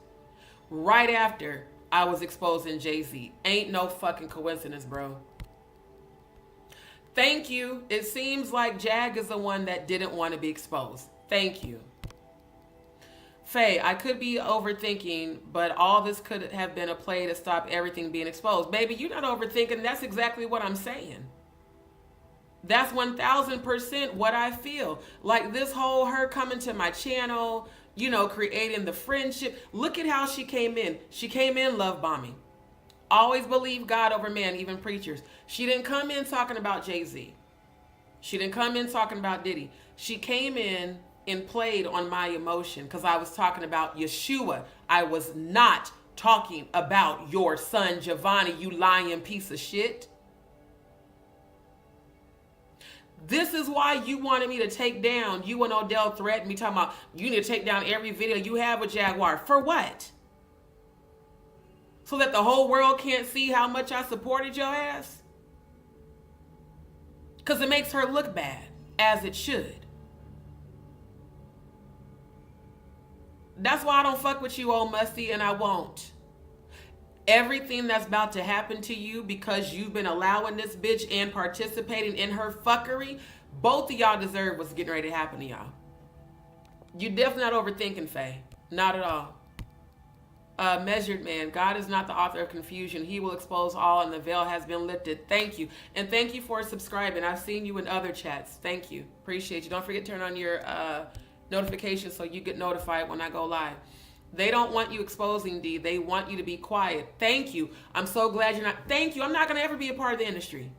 right after I was exposing Jay-Z. Ain't no fucking coincidence, bro. Thank you. It seems like Jag is the one that didn't want to be exposed. Thank you. Faye, I could be overthinking, but all this could have been a play to stop everything being exposed. Baby, you're not overthinking. That's exactly what I'm saying. That's 1000% what I feel. Like this whole her coming to my channel, you know, creating the friendship. Look at how she came in. She came in love bombing. Always believe God over man, even preachers. She didn't come in talking about Jay-Z. She didn't come in talking about Diddy. She came in and played on my emotion because I was talking about Yeshua. I was not talking about your son, Giovanni, you lying piece of shit. This is why you wanted me to take down, you and Odell threatened me talking about you need to take down every video you have with Jaguar. For what? So that the whole world can't see how much I supported your ass? Because it makes her look bad, as it should. That's why I don't fuck with you, old Musty, and I won't. Everything that's about to happen to you because you've been allowing this bitch and participating in her fuckery, both of y'all deserve what's getting ready to happen to y'all. You're definitely not overthinking, Faye. Not at all. Measured man, God is not the author of confusion. He will expose all and the veil has been lifted. Thank you. And thank you for subscribing. I've seen you in other chats. Thank you. Appreciate you. Don't forget to turn on your notifications so you get notified when I go live. They don't want you exposing, D. They want you to be quiet. Thank you. I'm so glad you're not. Thank you. I'm not going to ever be a part of the industry.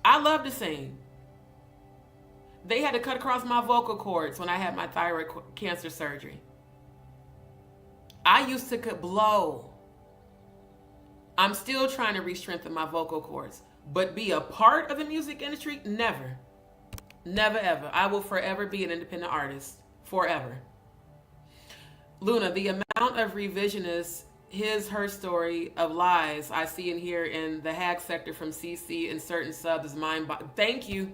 I love to sing. They had to cut across my vocal cords when I had my thyroid cancer surgery. I used to blow. I'm still trying to re-strengthen my vocal cords. But be a part of the music industry? Never. Never, ever. I will forever be an independent artist. Forever. Luna, the amount of revisionists, her story of lies I see and hear in the hack sector from CC and certain subs is mind-boggling. Thank you.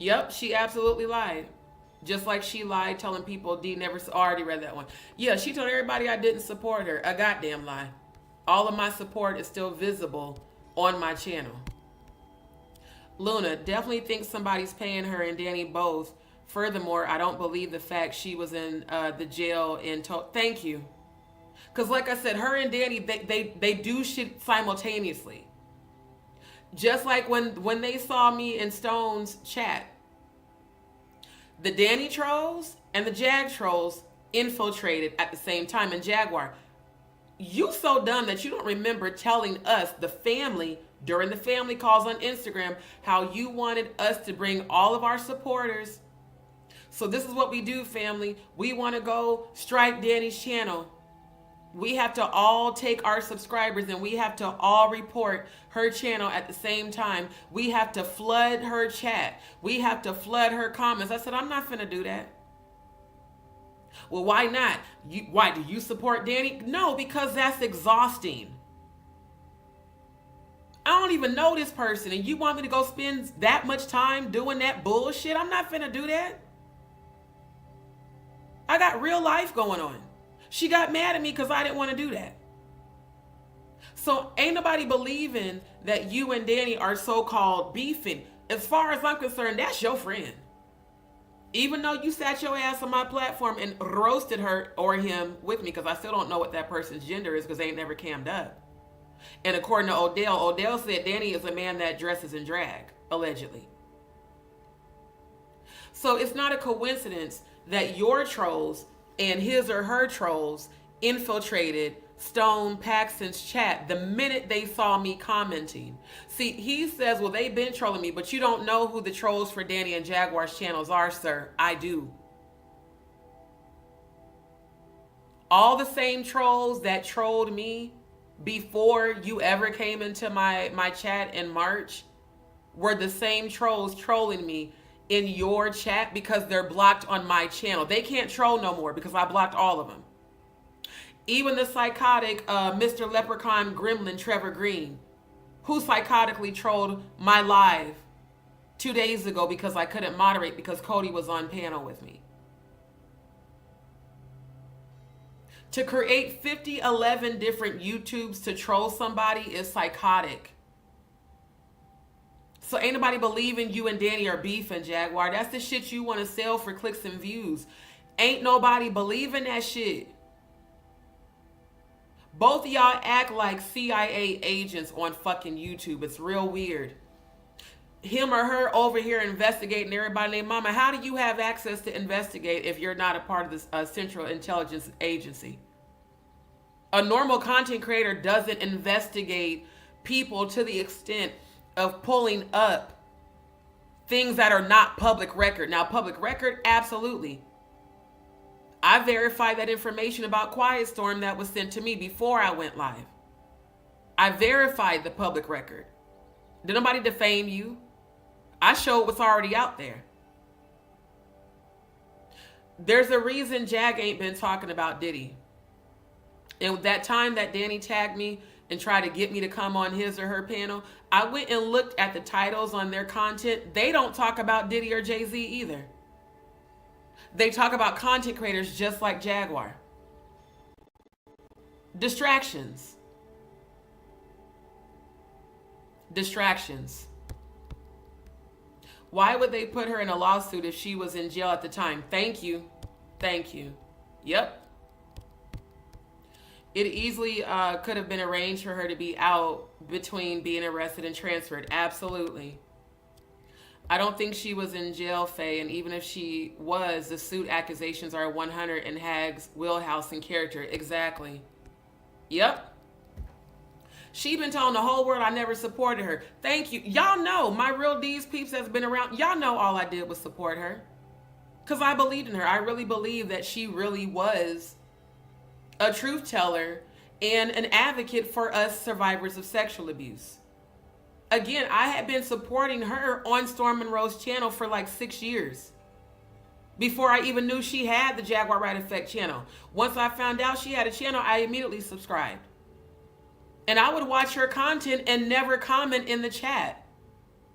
Yep, she absolutely lied. Just like she lied telling people D never already read that one. Yeah, she told everybody I didn't support her. A goddamn lie. All of my support is still visible on my channel. Luna, definitely think somebody's paying her and Danny both. Furthermore, I don't believe the fact she was in the jail in Thank you. Because like I said, her and Danny, they do shit simultaneously. Just like when they saw me in Stone's chat. The Danny trolls and the Jag trolls infiltrated at the same time. And Jaguar, you so dumb that you don't remember telling us, the family, during the family calls on Instagram, how you wanted us to bring all of our supporters. So this is what we do, family. We want to go strike Danny's channel. We have to all take our subscribers and we have to all report her channel at the same time. We have to flood her chat. We have to flood her comments. I said, I'm not finna do that. Well, why not? Why do you support Danny? No, because that's exhausting. I don't even know this person and you want me to go spend that much time doing that bullshit? I'm not finna do that. I got real life going on. She got mad at me because I didn't want to do that. So ain't nobody believing that you and Danny are so-called beefing. As far as I'm concerned, that's your friend. Even though you sat your ass on my platform and roasted her or him with me, because I still don't know what that person's gender is because they ain't never cammed up. And according to Odell said Danny is a man that dresses in drag, allegedly. So it's not a coincidence that your trolls and his or her trolls infiltrated Stone Paxton's chat the minute they saw me commenting. See, he says, well, they've been trolling me, but you don't know who the trolls for Danny and Jaguar's channels are, sir. I do. All the same trolls that trolled me before you ever came into my chat in March were the same trolls trolling me in your chat because they're blocked on my channel. They can't troll no more because I blocked all of them. Even the psychotic Mr. Leprechaun Gremlin Trevor Green, who psychotically trolled my live 2 days ago because I couldn't moderate because Cody was on panel with me. To create 11 different YouTubes to troll somebody is psychotic. So ain't nobody believing you and Danny are beefing, Jaguar. That's the shit you want to sell for clicks and views. Ain't nobody believing that shit. Both of y'all act like CIA agents on fucking YouTube. It's real weird. Him or her over here investigating everybody named mama. How do you have access to investigate if you're not a part of this Central Intelligence Agency? A normal content creator doesn't investigate people to the extent of pulling up things that are not public record. Now, public record, absolutely. I verified that information about Quiet Storm that was sent to me before I went live. I verified the public record. Did nobody defame you? I showed what's already out there. There's a reason Jag ain't been talking about Diddy. And that time that Danny tagged me and tried to get me to come on his or her panel, I went and looked at the titles on their content. They don't talk about Diddy or Jay-Z either. They talk about content creators just like Jaguar. Distractions. Distractions. Why would they put her in a lawsuit if she was in jail at the time? Thank you. Thank you. Yep. It easily could have been arranged for her to be out between being arrested and transferred. Absolutely. I don't think she was in jail, Faye, and even if she was, the suit accusations are 100 in Hag's wheelhouse and character. Exactly. Yep. She been telling the whole world I never supported her. Thank you. Y'all know my real DzPeepz that's been around. Y'all know all I did was support her. Because I believed in her. I really believe that she really was a truth teller and an advocate for us survivors of sexual abuse. Again, I had been supporting her on Storm Monroe's channel for like 6 years. Before I even knew she had the Jaguar Wright Effect channel. Once I found out she had a channel, I immediately subscribed. And I would watch her content and never comment in the chat.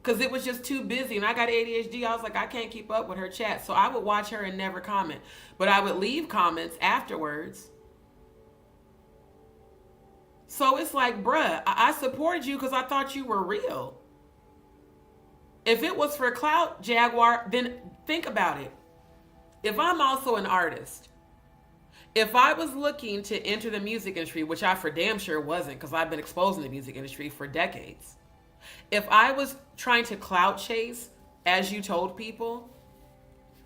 Because it was just too busy. And I got ADHD. I was like, I can't keep up with her chat. So I would watch her and never comment. But I would leave comments afterwards. So it's like, bruh, I supported you because I thought you were real. If it was for clout, Jaguar, then think about it. If I'm also an artist, if I was looking to enter the music industry, which I for damn sure wasn't because I've been exposed in the music industry for decades. If I was trying to clout chase, as you told people,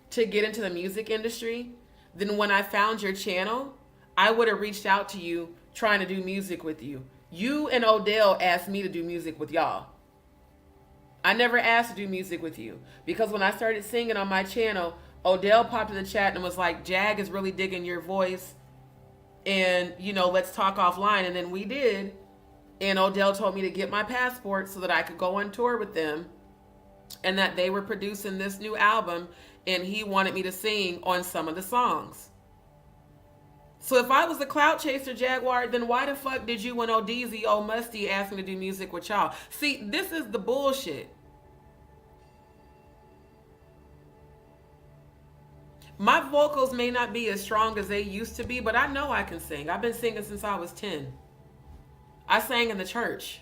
to get into the music industry, then when I found your channel, I would have reached out to you trying to do music with you. You and Odell asked me to do music with y'all. I never asked to do music with you because when I started singing on my channel, Odell popped in the chat and was like, Jag is really digging your voice and, you know, let's talk offline. And then we did. And Odell told me to get my passport so that I could go on tour with them and that they were producing this new album and he wanted me to sing on some of the songs. So if I was a clout chaser, Jaguar, then why the fuck did you and ODZ, Old Musty, ask me to do music with y'all? See, this is the bullshit. My vocals may not be as strong as they used to be, but I know I can sing. I've been singing since I was 10. I sang in the church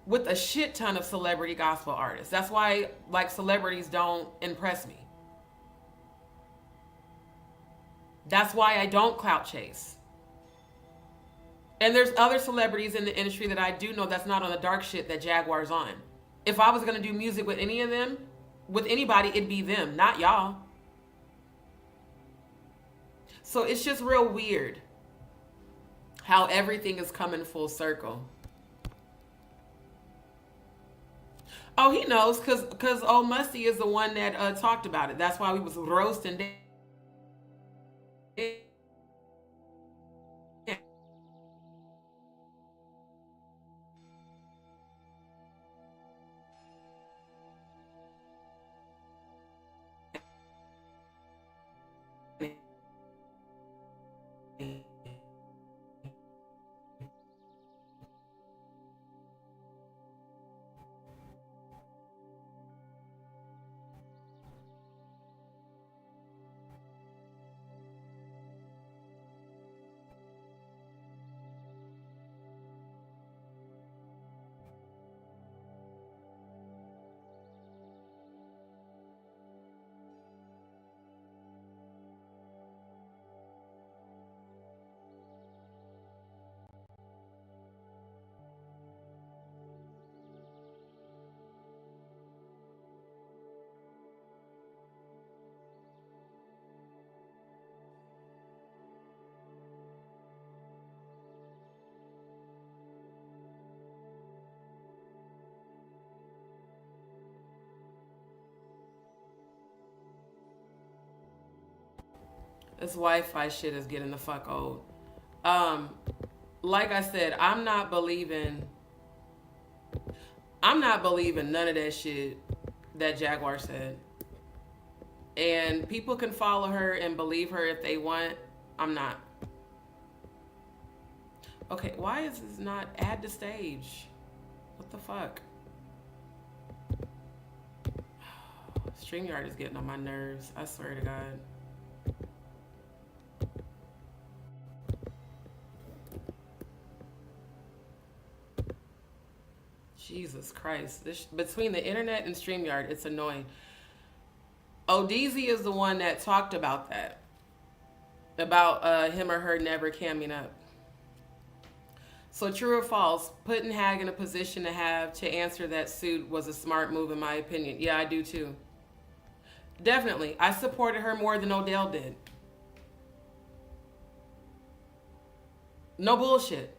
with a shit ton of celebrity gospel artists. That's why, like, celebrities don't impress me. That's why I don't clout chase. And there's other celebrities in the industry that I do know that's not on the dark shit that Jaguar's on. If I was going to do music with any of them, with anybody, it'd be them, not y'all. So it's just real weird how everything is coming full circle. Oh, he knows because Old Musty is the one that talked about it. That's why we was roasting Dan. This Wi-Fi shit is getting the fuck old. Like I said, I'm not believing none of that shit that Jaguar said. And people can follow her and believe her if they want. I'm not. Okay, why is this not add to stage? What the fuck? StreamYard is getting on my nerves. I swear to God. Jesus Christ. Between the internet and StreamYard, it's annoying. ODZ is the one that talked about that. About him or her never camming up. So true or false, putting Hag in a position to answer that suit was a smart move in my opinion. Yeah, I do too. Definitely. I supported her more than Odell did. No bullshit.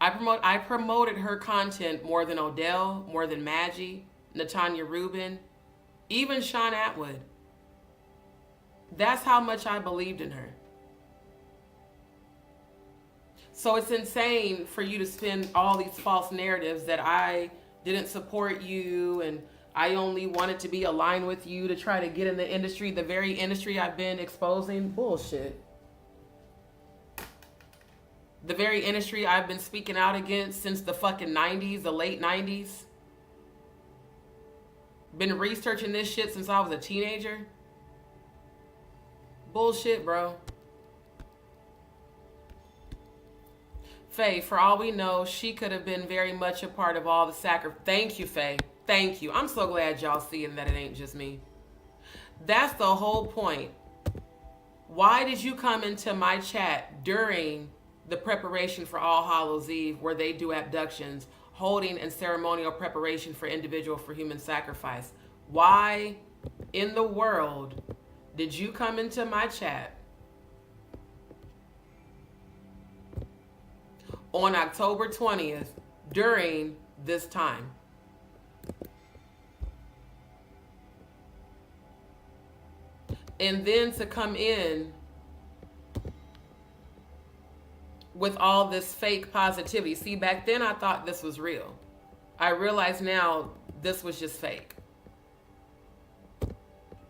I promoted her content more than Odell, more than Madgie, Natanya Rubin, even Sean Atwood. That's how much I believed in her. So it's insane for you to spin all these false narratives that I didn't support you and I only wanted to be aligned with you to try to get in the industry, the very industry I've been exposing. Bullshit. The very industry I've been speaking out against since the fucking 90s, the late 90s. Been researching this shit since I was a teenager. Bullshit, bro. Faye, for all we know, she could have been very much a part of all the sacrifice. Thank you, Faye. Thank you. I'm so glad y'all seeing that it ain't just me. That's the whole point. Why did you come into my chat during the preparation for All Hallows Eve, where they do abductions, holding and ceremonial preparation for individual for human sacrifice? Why in the world did you come into my chat on October 20th during this time? And then to come in with all this fake positivity. See, back then I thought this was real. I realize now this was just fake.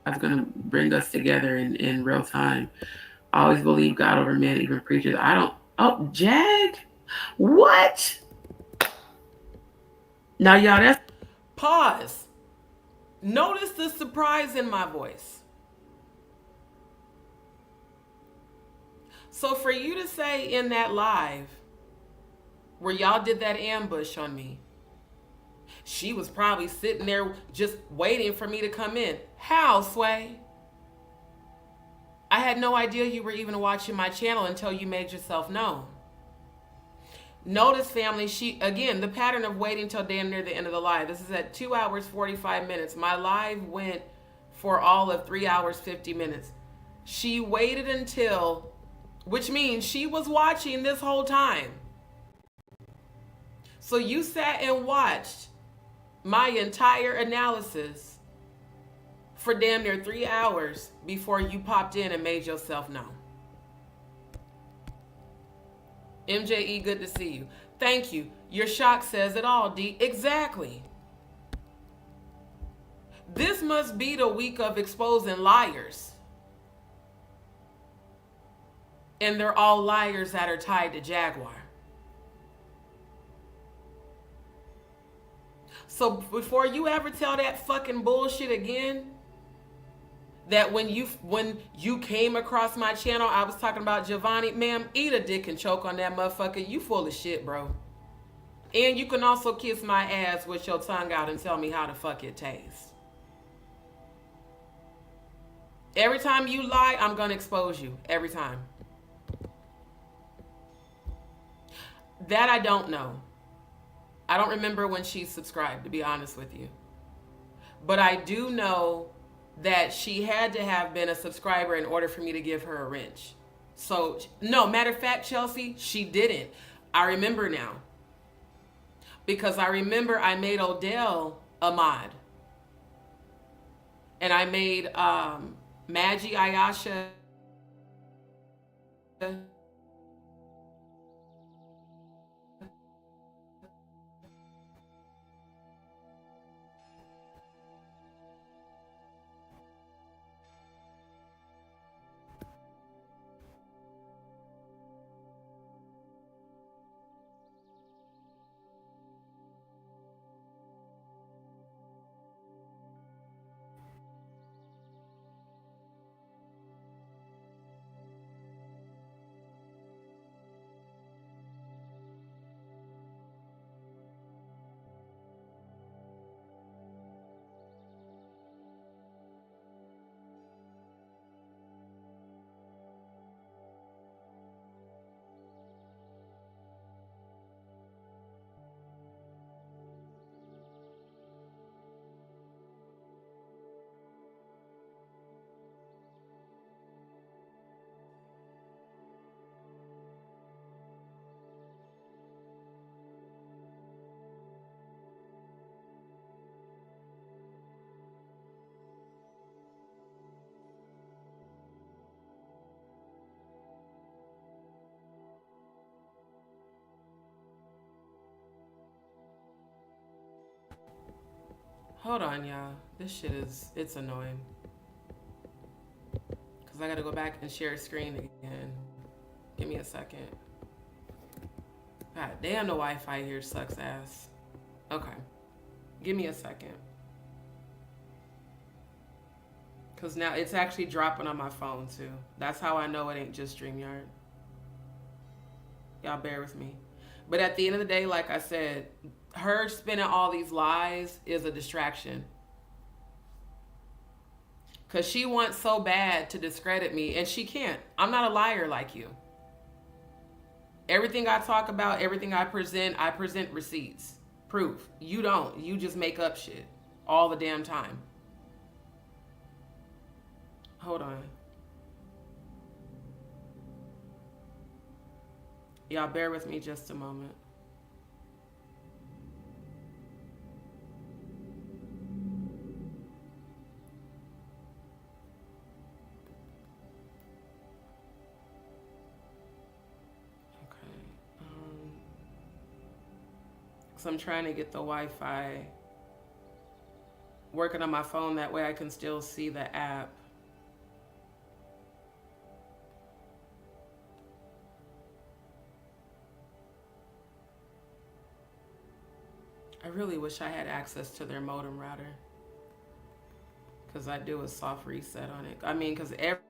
That's going to bring us together in real time. I always believe God over man, even preachers. Oh, Jag? What? Now, y'all, that's... Pause. Notice the surprise in my voice. So for you to say in that live where y'all did that ambush on me, she was probably sitting there just waiting for me to come in. How, Sway? I had no idea you were even watching my channel until you made yourself known. Notice, family, again, the pattern of waiting till damn near the end of the live. This is at 2 hours, 45 minutes. My live went for all of 3 hours, 50 minutes. She waited until... which means she was watching this whole time. So you sat and watched my entire analysis for damn near 3 hours before you popped in and made yourself known. MJE, good to see you. Thank you. Your shock says it all, D. Exactly. This must be the week of exposing liars. And they're all liars that are tied to Jaguar. So before you ever tell that fucking bullshit again, that when you came across my channel, I was talking about Giovanni, ma'am, eat a dick and choke on that motherfucker. You full of shit, bro. And you can also kiss my ass with your tongue out and tell me how the fuck it tastes. Every time you lie, I'm gonna expose you. Every time. That I don't know. I don't remember when she subscribed, to be honest with you. But I do know that she had to have been a subscriber in order for me to give her a wrench. So, no, matter of fact, Chelsea, she didn't. I remember now. Because I remember I made Odell a mod. And I made Madgie, Ayasha, Hold on, y'all. This shit it's annoying. Because I got to go back and share screen again. Give me a second. God damn, the Wi-Fi here sucks ass. Okay. Give me a second. Because now it's actually dropping on my phone, too. That's how I know it ain't just StreamYard. Y'all bear with me. But at the end of the day, like I said, her spinning all these lies is a distraction. Because she wants so bad to discredit me, and she can't. I'm not a liar like you. Everything I talk about, everything I present receipts. Proof. You don't. You just make up shit all the damn time. Hold on. Y'all bear with me just a moment. So I'm trying to get the Wi-Fi working on my phone. That way I can still see the app. I really wish I had access to their modem router. Because I do a soft reset on it. I mean, because every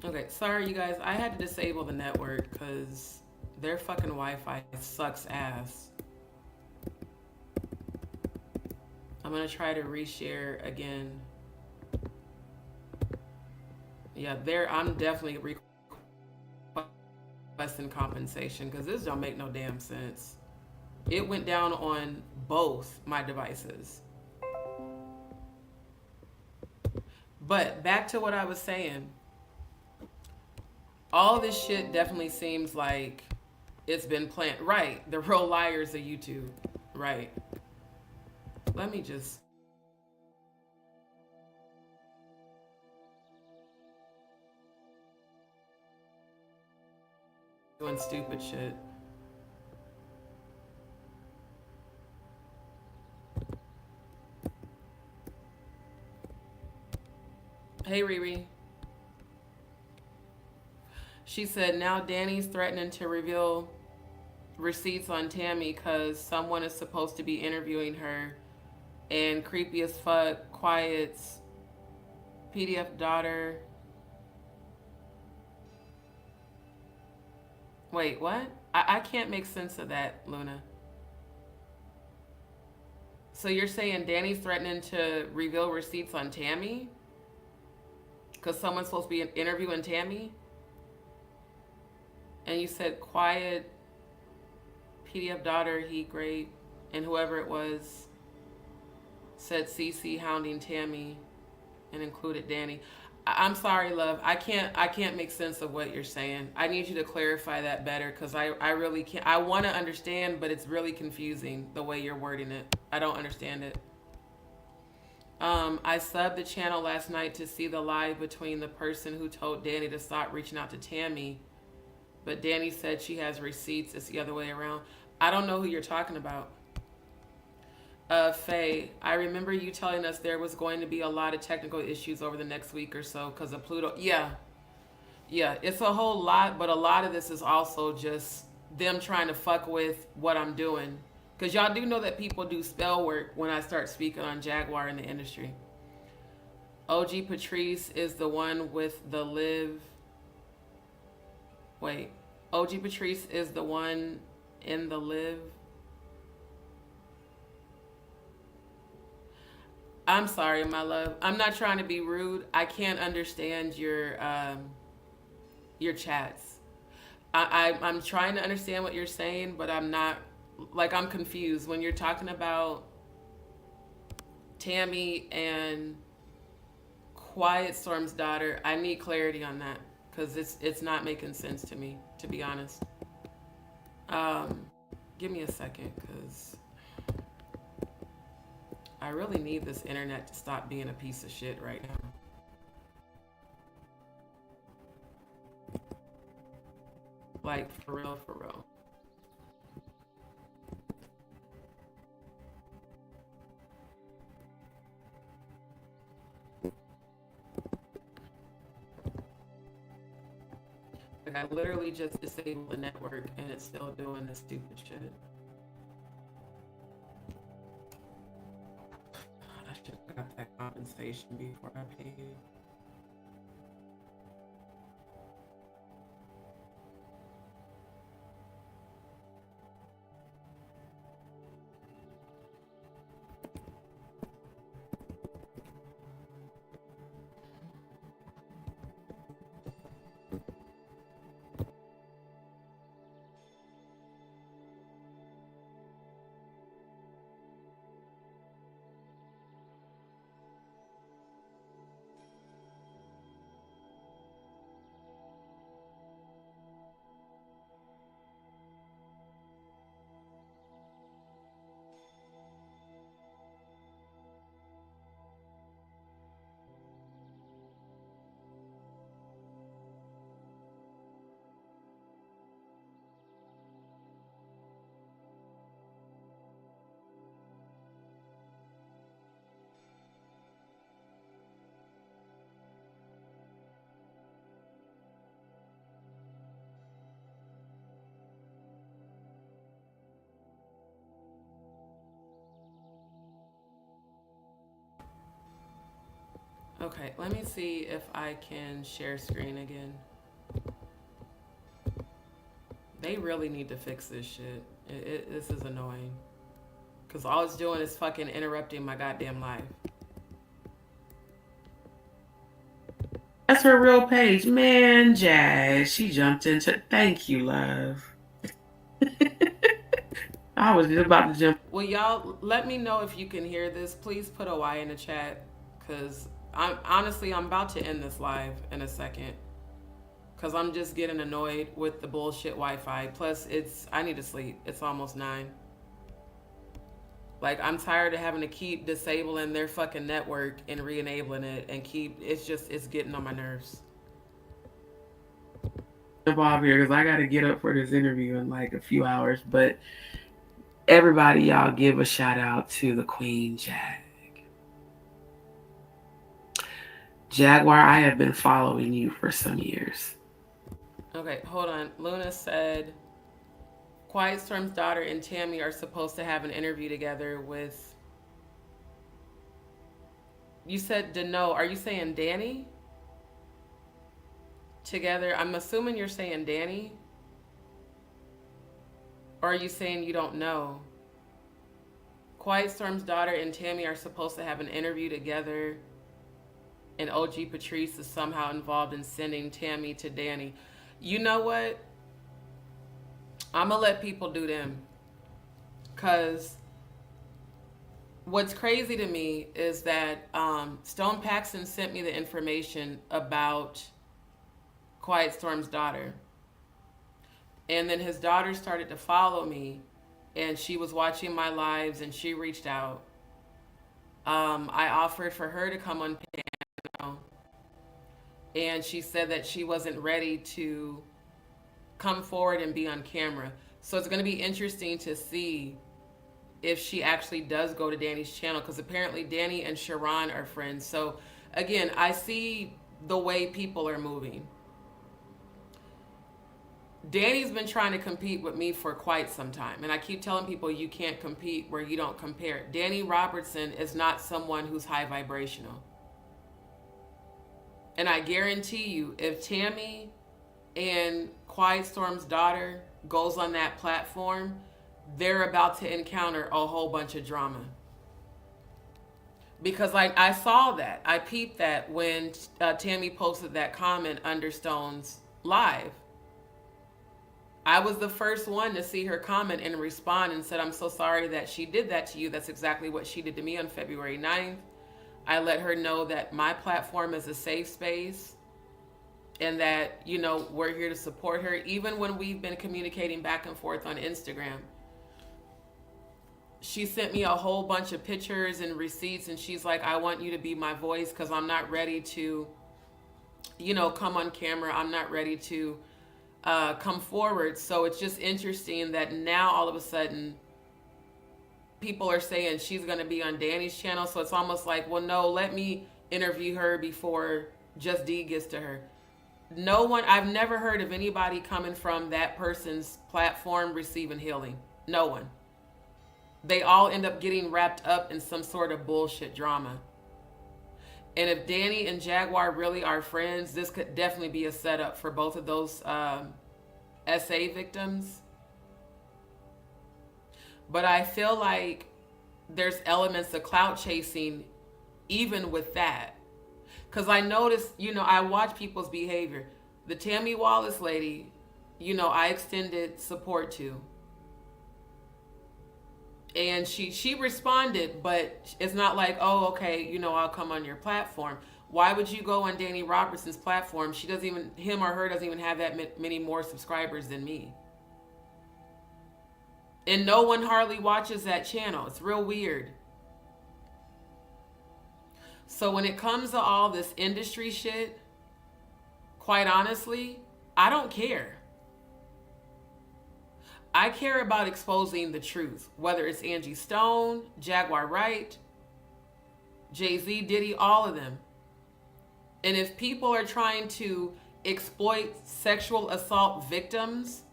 Okay, sorry you guys. I had to disable the network because their fucking Wi-Fi sucks ass. I'm gonna try to reshare again. Yeah, I'm definitely requesting compensation because this don't make no damn sense. It went down on both my devices. But back to what I was saying. All this shit definitely seems like it's been planned. Right. The real liars of YouTube. Right. Let me just. Doing stupid shit. Hey, Riri. She said, now Danny's threatening to reveal receipts on Tammy because someone is supposed to be interviewing her. And creepy as fuck, Quiet's PDF daughter. Wait, what? I can't make sense of that, Luna. So you're saying Danny's threatening to reveal receipts on Tammy? Because someone's supposed to be interviewing Tammy? And you said Quiet, PDF daughter, he great, and whoever it was said CC hounding Tammy and included Danny. I'm sorry, love. I can't make sense of what you're saying. I need you to clarify that better because I really can't. I want to understand, but it's really confusing the way you're wording it. I don't understand it. I subbed the channel last night to see the live between the person who told Danny to stop reaching out to Tammy, but Danny said she has receipts. It's the other way around. I don't know who you're talking about. Faye, I remember you telling us there was going to be a lot of technical issues over the next week or so because of Pluto. Yeah, it's a whole lot, but a lot of this is also just them trying to fuck with what I'm doing. Because y'all do know that people do spell work when I start speaking on Jaguar in the industry. OG Patrice is the one with the live. Wait, OG Patrice is the one in the live. I'm sorry, my love. I'm not trying to be rude. I can't understand your chats. I'm trying to understand what you're saying, but I'm not, like, I'm confused. When you're talking about Tammy and Quiet Storm's daughter, I need clarity on that because it's not making sense to me, to be honest. Give me a second because I really need this internet to stop being a piece of shit right now. Like, for real, for real. Like, I literally just disabled the network and it's still doing this stupid shit. I should have got that compensation before I paid. Okay, let me see if I can share screen again. They really need to fix this shit. This is annoying. Because all it's doing is fucking interrupting my goddamn life. That's her real page. Man, Jazz, she jumped into. Thank you, love. I was just about to jump. Well, y'all, let me know if you can hear this. Please put a Y in the chat. Because I'm about to end this live in a second. Because I'm just getting annoyed with the bullshit Wi-Fi. Plus, I need to sleep. It's almost 9. Like, I'm tired of having to keep disabling their fucking network and re-enabling it and it's getting on my nerves. Jump off here because I got to get up for this interview in like a few hours. But everybody, y'all give a shout out to the Queen Jag. Jaguar, I have been following you for some years. Okay, hold on. Luna said Quiet Storm's daughter and Tammy are supposed to have an interview together with... You said Dano. Are you saying Danny? Together? I'm assuming you're saying Danny. Or are you saying you don't know? Quiet Storm's daughter and Tammy are supposed to have an interview together, and OG Patrice is somehow involved in sending Tammy to Danny. You know what? I'm going to let people do them. Because what's crazy to me is that Stone Paxton sent me the information about Quiet Storm's daughter. And then his daughter started to follow me, and she was watching my lives, and she reached out. I offered for her to come on panel, and she said that she wasn't ready to come forward and be on camera. So it's going to be interesting to see if she actually does go to Danny's channel, because apparently Danny and Sharon are friends. So again, I see the way people are moving. Danny's been trying to compete with me for quite some time, and I keep telling people you can't compete where you don't compare. Danny Robertson is not someone who's high vibrational. And I guarantee you, if Tammy and Quiet Storm's daughter goes on that platform, they're about to encounter a whole bunch of drama. Because I saw that. I peeped that when Tammy posted that comment under Stone's live. I was the first one to see her comment and respond and said, I'm so sorry that she did that to you. That's exactly what she did to me on February 9th. I let her know that my platform is a safe space and that, you know, we're here to support her. Even when we've been communicating back and forth on Instagram, she sent me a whole bunch of pictures and receipts, and she's like, I want you to be my voice because I'm not ready to, you know, come on camera. I'm not ready to come forward. So it's just interesting that now all of a sudden people are saying she's going to be on Danny's channel. So it's almost like, well, no, let me interview her before Just D gets to her. No one, I've never heard of anybody coming from that person's platform receiving healing. No one. They all end up getting wrapped up in some sort of bullshit drama. And if Danny and Jaguar really are friends, this could definitely be a setup for both of those SA victims. But I feel like there's elements of clout chasing even with that. Because I noticed, you know, I watch people's behavior. The Tammy Wallace lady, you know, I extended support to. And she responded, but it's not like, oh, okay, you know, I'll come on your platform. Why would you go on Danny Robertson's platform? She doesn't even, him or her doesn't even have that many more subscribers than me. And no one hardly watches that channel. It's real weird. So when it comes to all this industry shit, quite honestly, I don't care. I care about exposing the truth, whether it's Angie Stone, Jaguar Wright, Jay-Z, Diddy, all of them. And if people are trying to exploit sexual assault victims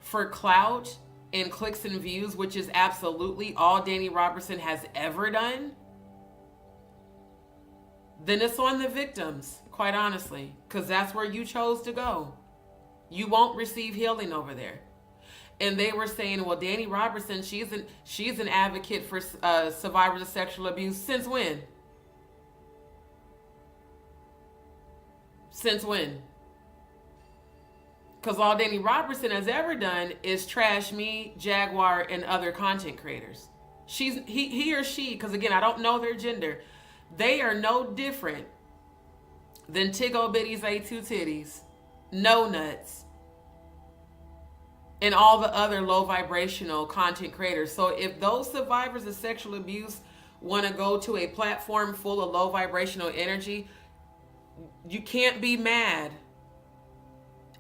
for clout and clicks and views, which is absolutely all Danny Robertson has ever done, then it's on the victims, quite honestly, because that's where you chose to go. You won't receive healing over there. And they were saying, well, Danny Robertson, she's an advocate for survivors of sexual abuse. Since when? Since when? Because all Danny Robertson has ever done is trash me, Jaguar, and other content creators. He or she, because again, I don't know their gender. They are no different than Tiggo Bitties A2 Titties, No Nuts, and all the other low vibrational content creators. So if those survivors of sexual abuse want to go to a platform full of low vibrational energy, you can't be mad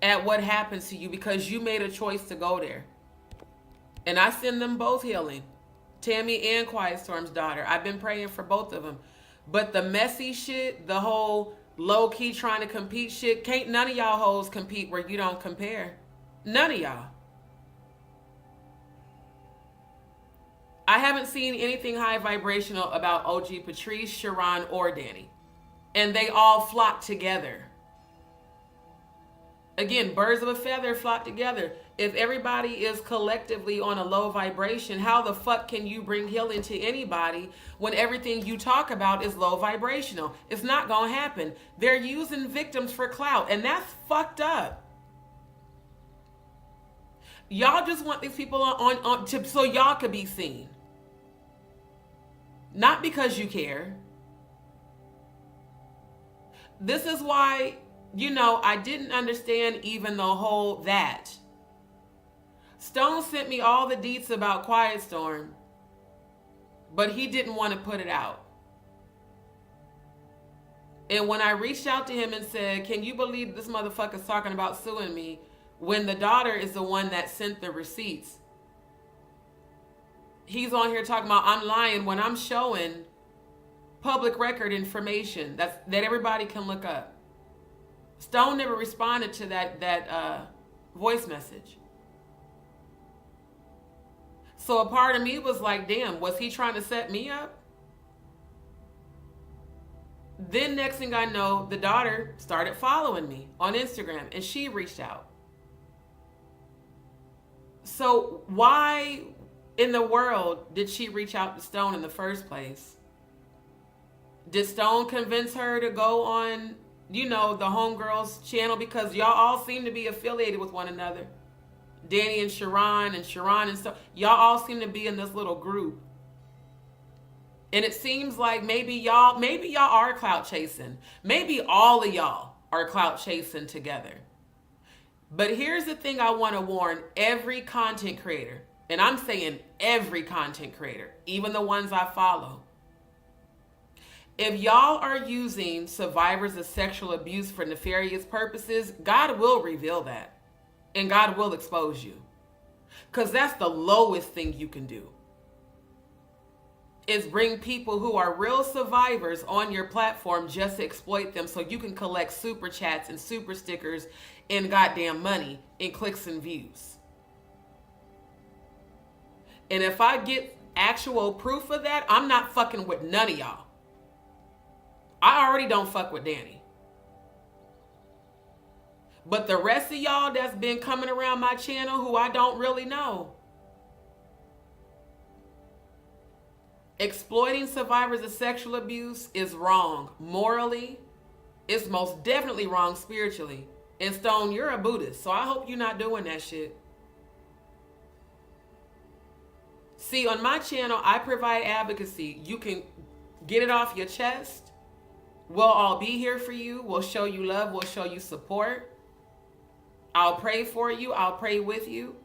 at what happens to you because you made a choice to go there. And I send them both healing. Tammy and Quiet Storm's daughter. I've been praying for both of them. But the messy shit, the whole low-key trying to compete shit, can't none of y'all hoes compete where you don't compare. None of y'all. I haven't seen anything high vibrational about OG Patrice, Sharon, or Danny. And they all flock together. Again, birds of a feather flock together. If everybody is collectively on a low vibration, how the fuck can you bring healing to anybody when everything you talk about is low vibrational? It's not gonna happen. They're using victims for clout, and that's fucked up. Y'all just want these people on so y'all could be seen. Not because you care. This is why, I didn't understand even the whole that. Stone sent me all the deets about Quiet Storm, but he didn't want to put it out. And when I reached out to him and said, can you believe this motherfucker's talking about suing me when the daughter is the one that sent the receipts? He's on here talking about I'm lying when I'm showing public record information that everybody can look up. Stone never responded to that voice message. So a part of me was like, damn, was he trying to set me up? Then next thing I know, the daughter started following me on Instagram and she reached out. So why in the world did she reach out to Stone in the first place? Did Stone convince her to go on, the homegirls channel? Because y'all all seem to be affiliated with one another. Danny and Sharon and stuff. Y'all all seem to be in this little group. And it seems like maybe y'all are clout chasing. Maybe all of y'all are clout chasing together. But here's the thing I want to warn every content creator. And I'm saying every content creator, even the ones I follow. If y'all are using survivors of sexual abuse for nefarious purposes, God will reveal that. And God will expose you. Because that's the lowest thing you can do. Is bring people who are real survivors on your platform just to exploit them so you can collect super chats and super stickers and goddamn money and clicks and views. And if I get actual proof of that, I'm not fucking with none of y'all. I already don't fuck with Danny. But the rest of y'all that's been coming around my channel who I don't really know, exploiting survivors of sexual abuse is wrong. Morally, it's most definitely wrong spiritually. And Stone, you're a Buddhist, so I hope you're not doing that shit. See, on my channel, I provide advocacy. You can get it off your chest. We'll all be here for you. We'll show you love. We'll show you support. I'll pray for you. I'll pray with you.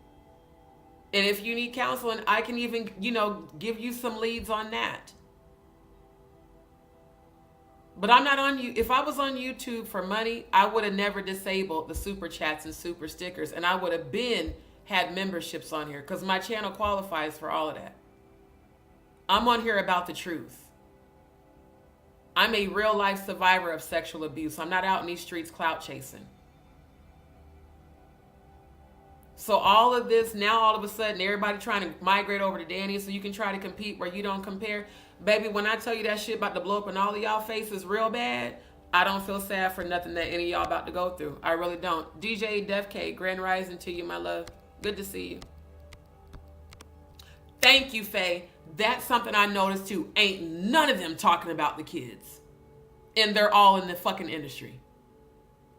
And if you need counseling, I can even, give you some leads on that. But I'm not on you. If I was on YouTube for money, I would have never disabled the super chats and super stickers. And I would have had memberships on here because my channel qualifies for all of that. I'm on here about the truth. I'm a real life survivor of sexual abuse. I'm not out in these streets clout chasing. So all of this, now all of a sudden, everybody trying to migrate over to Danny so you can try to compete where you don't compare. Baby, when I tell you that shit about to blow up in all of y'all faces real bad, I don't feel sad for nothing that any of y'all about to go through. I really don't. DJ Def K, Grand Rising to you, my love. Good to see you. Thank you, Faye. That's something I noticed too. Ain't none of them talking about the kids. And they're all in the fucking industry.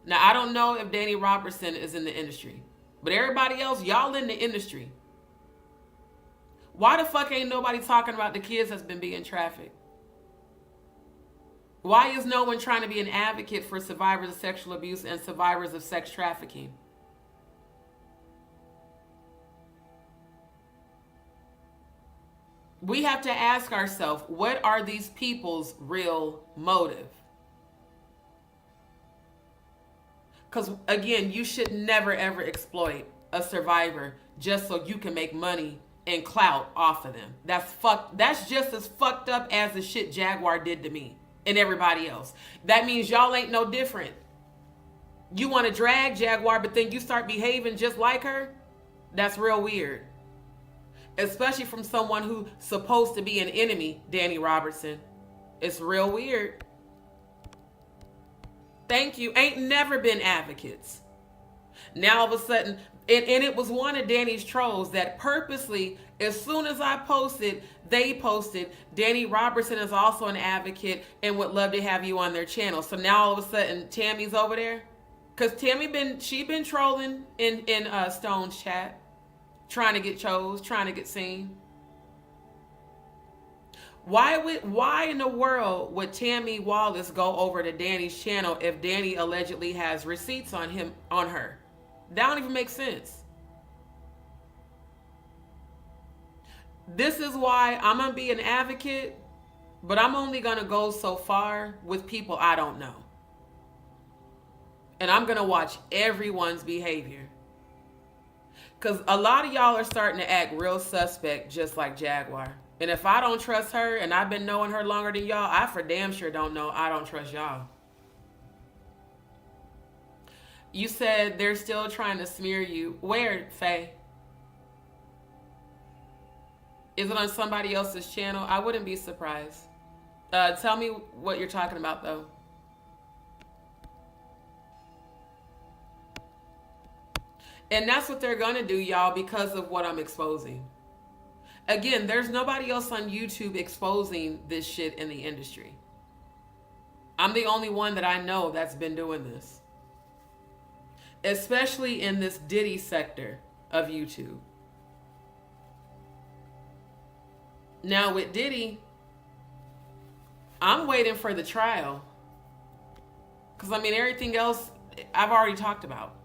Now, I don't know if Danny Robertson is in the industry. But everybody else, y'all in the industry. Why the fuck ain't nobody talking about the kids that's been being trafficked? Why is no one trying to be an advocate for survivors of sexual abuse and survivors of sex trafficking? We have to ask ourselves, what are these people's real motive? Because, again, you should never, ever exploit a survivor just so you can make money and clout off of them. That's just as fucked up as the shit Jaguar did to me and everybody else. That means y'all ain't no different. You want to drag Jaguar, but then you start behaving just like her? That's real weird. Especially from someone who's supposed to be an enemy, Danny Robertson. It's real weird. Thank you. Ain't never been advocates. Now all of a sudden, and it was one of Danny's trolls that purposely, as soon as I posted, they posted, Danny Robertson is also an advocate and would love to have you on their channel. So now all of a sudden, Tammy's over there. Because Tammy been trolling in Stone's chat, trying to get chose, trying to get seen. Why in the world would Tammy Wallace go over to Danny's channel if Danny allegedly has receipts on her? That don't even make sense. This is why I'm going to be an advocate, but I'm only going to go so far with people I don't know. And I'm going to watch everyone's behavior. Because a lot of y'all are starting to act real suspect, just like Jaguar. And if I don't trust her, and I've been knowing her longer than y'all, I for damn sure don't trust y'all. You said they're still trying to smear you. Where, Faye? Is it on somebody else's channel? I wouldn't be surprised. Tell me what you're talking about, though. And that's what they're going to do, y'all, because of what I'm exposing. Again, there's nobody else on YouTube exposing this shit in the industry. I'm the only one that I know that's been doing this. Especially in this Diddy sector of YouTube. Now with Diddy, I'm waiting for the trial. Because, I mean, everything else I've already talked about.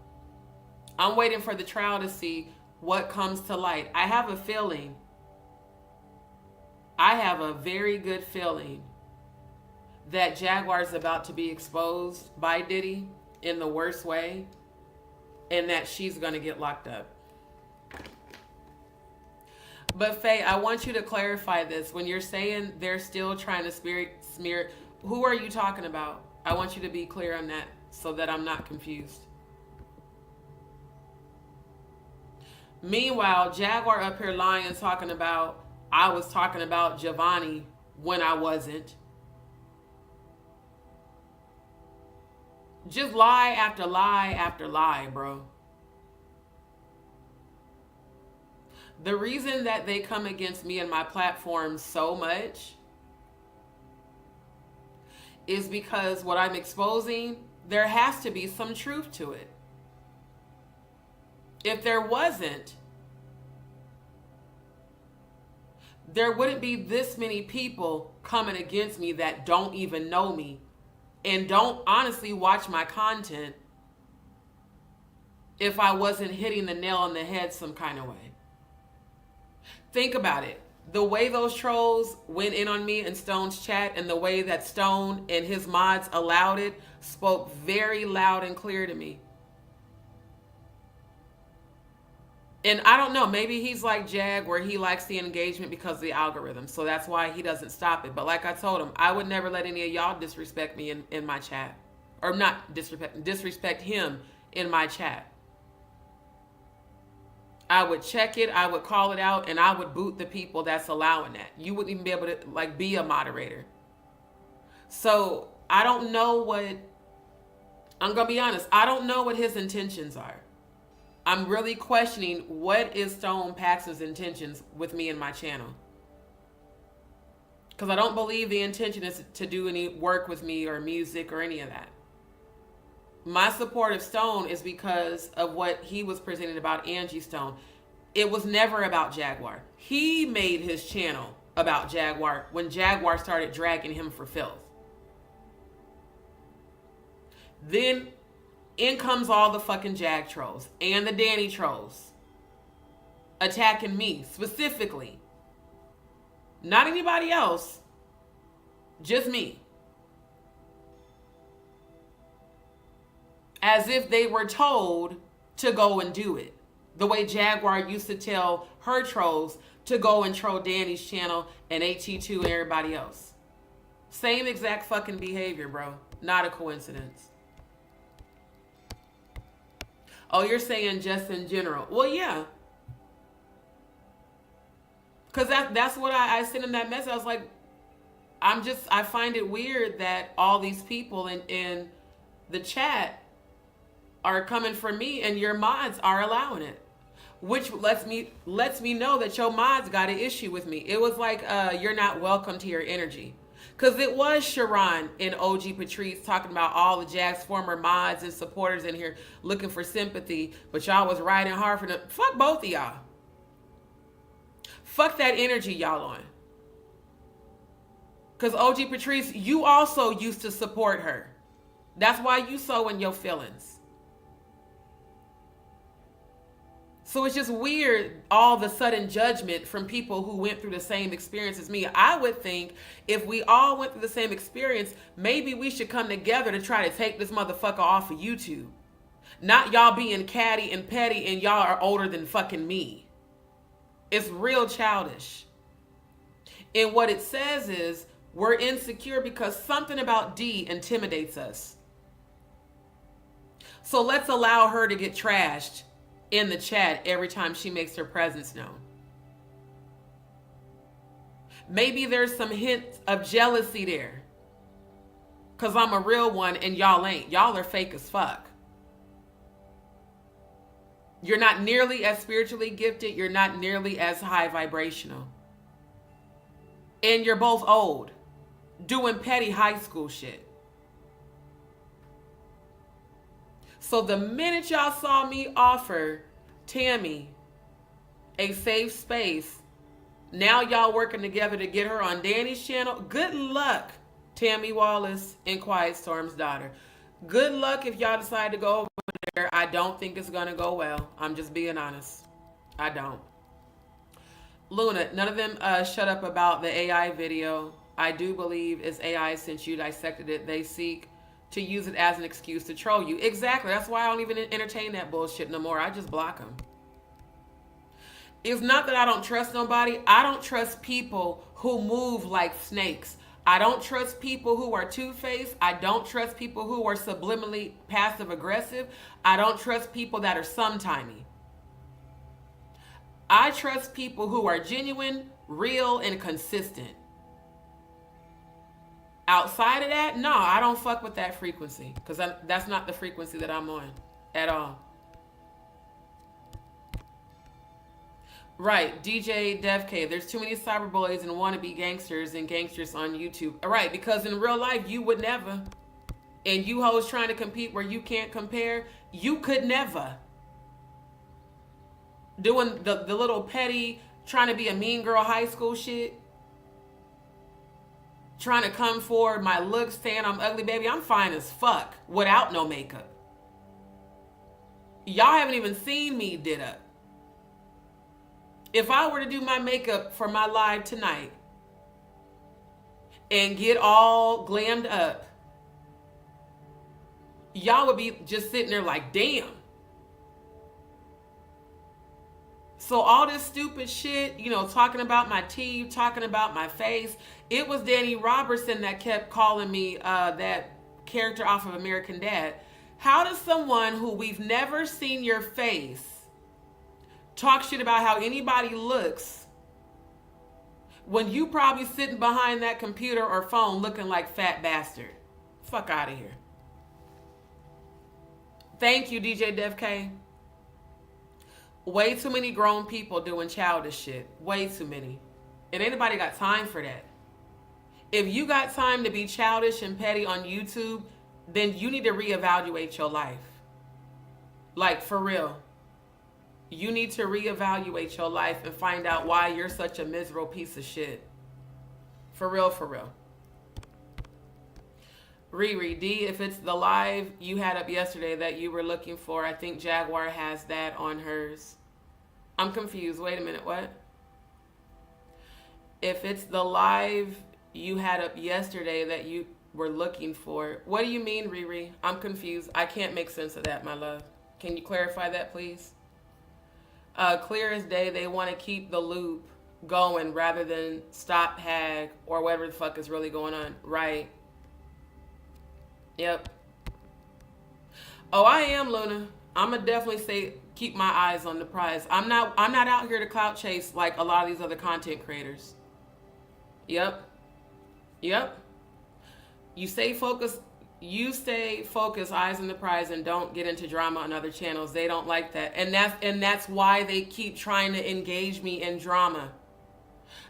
I'm waiting for the trial to see what comes to light. I have a very good feeling that Jaguar's about to be exposed by Diddy in the worst way, and that she's going to get locked up. But Faye, I want you to clarify this. When you're saying they're still trying to smear, who are you talking about? I want you to be clear on that so that I'm not confused. Meanwhile, Jaguar up here lying, talking about, I was talking about Giovanni when I wasn't. Just lie after lie after lie, bro. The reason that they come against me and my platform so much is because what I'm exposing, there has to be some truth to it. If there wasn't, there wouldn't be this many people coming against me that don't even know me and don't honestly watch my content if I wasn't hitting the nail on the head some kind of way. Think about it. The way those trolls went in on me in Stone's chat and the way that Stone and his mods allowed it spoke very loud and clear to me. And I don't know, maybe he's like Jag where he likes the engagement because of the algorithm. So that's why he doesn't stop it. But like I told him, I would never let any of y'all disrespect me in my chat. Or not disrespect him in my chat. I would check it, I would call it out, and I would boot the people that's allowing that. You wouldn't even be able to like be a moderator. So I don't know what, I'm gonna be honest, I don't know what his intentions are. I'm really questioning what is Stone Paxton's intentions with me and my channel. Because I don't believe the intention is to do any work with me or music or any of that. My support of Stone is because of what he was presenting about Angie Stone. It was never about Jaguar. He made his channel about Jaguar when Jaguar started dragging him for filth. Then in comes all the fucking Jag trolls and the Danny trolls attacking me specifically. Not anybody else, just me. As if they were told to go and do it. The way Jaguar used to tell her trolls to go and troll Danny's channel and AT2 and everybody else. Same exact fucking behavior, bro. Not a coincidence. Oh, you're saying just in general. Well, yeah. Because that's what I sent him that message. I was like, I find it weird that all these people in the chat are coming for me and your mods are allowing it. Which lets me know that your mods got an issue with me. It was like, you're not welcome to your energy. Because it was Sharon and OG Patrice talking about all the Jack's former mods and supporters in here looking for sympathy, but y'all was riding hard for them. Fuck both of y'all. Fuck that energy y'all on. Because OG Patrice, you also used to support her. That's why you so in your feelings. So it's just weird, all the sudden judgment from people who went through the same experience as me. I would think if we all went through the same experience, maybe we should come together to try to take this motherfucker off of YouTube. Not y'all being catty and petty and y'all are older than fucking me. It's real childish. And what it says is we're insecure because something about D intimidates us. So let's allow her to get trashed in the chat every time she makes her presence known. Maybe there's some hint of jealousy there. Because I'm a real one and y'all ain't. Y'all are fake as fuck. You're not nearly as spiritually gifted. You're not nearly as high vibrational. And you're both old. Doing petty high school shit. So the minute y'all saw me offer Tammy a safe space, now y'all working together to get her on Danny's channel. Good luck, Tammy Wallace and Quiet Storm's daughter. Good luck if y'all decide to go over there. I don't think it's going to go well. I'm just being honest. I don't. Luna, none of them shut up about the AI video. I do believe it's AI since you dissected it. They seek to use it as an excuse to troll you. Exactly. That's why I don't even entertain that bullshit no more. I just block them. It's not that I don't trust nobody. I don't trust people who move like snakes. I don't trust people who are two-faced. I don't trust people who are subliminally passive-aggressive. I don't trust people that are sometimey. I trust people who are genuine, real, and consistent. Outside of that, no, I don't fuck with that frequency because that's not the frequency that I'm on at all. Right, DJ DevK, there's too many cyberbullies and wannabe gangsters and gangsters on YouTube. All right, because in real life, you would never. And you hoes trying to compete where you can't compare, you could never. Doing the little petty, trying to be a mean girl high school shit. Trying to come for my looks, saying I'm ugly, baby. I'm fine as fuck without no makeup. Y'all haven't even seen me did up. If I were to do my makeup for my live tonight and get all glammed up, y'all would be just sitting there like, damn. So all this stupid shit, you know, talking about my teeth, talking about my face, it was Danny Robertson that kept calling me that character off of American Dad. How does someone who we've never seen your face talk shit about how anybody looks when you probably sitting behind that computer or phone looking like fat bastard. Fuck out of here. Thank you, DJ Dev K. Way too many grown people doing childish shit. Way too many. And anybody got time for that. If you got time to be childish and petty on YouTube, then you need to reevaluate your life. Like, for real. You need to reevaluate your life and find out why you're such a miserable piece of shit. For real, for real. Riri, D, if it's the live you had up yesterday that you were looking for, I think Jaguar has that on hers. I'm confused. Wait a minute, what? If it's the live you had up yesterday that you were looking for, what do you mean, Riri? I'm confused. I can't make sense of that, my love. Can you clarify that, please? Clear as day, they want to keep the loop going rather than stop hag or whatever the fuck is really going on. Right. Yep. Oh, I am, Luna. I'ma definitely say keep my eyes on the prize. I'm not out here to clout chase like a lot of these other content creators. Yep. Yep. You stay focused, eyes on the prize, and don't get into drama on other channels. They don't like that. And that's why they keep trying to engage me in drama.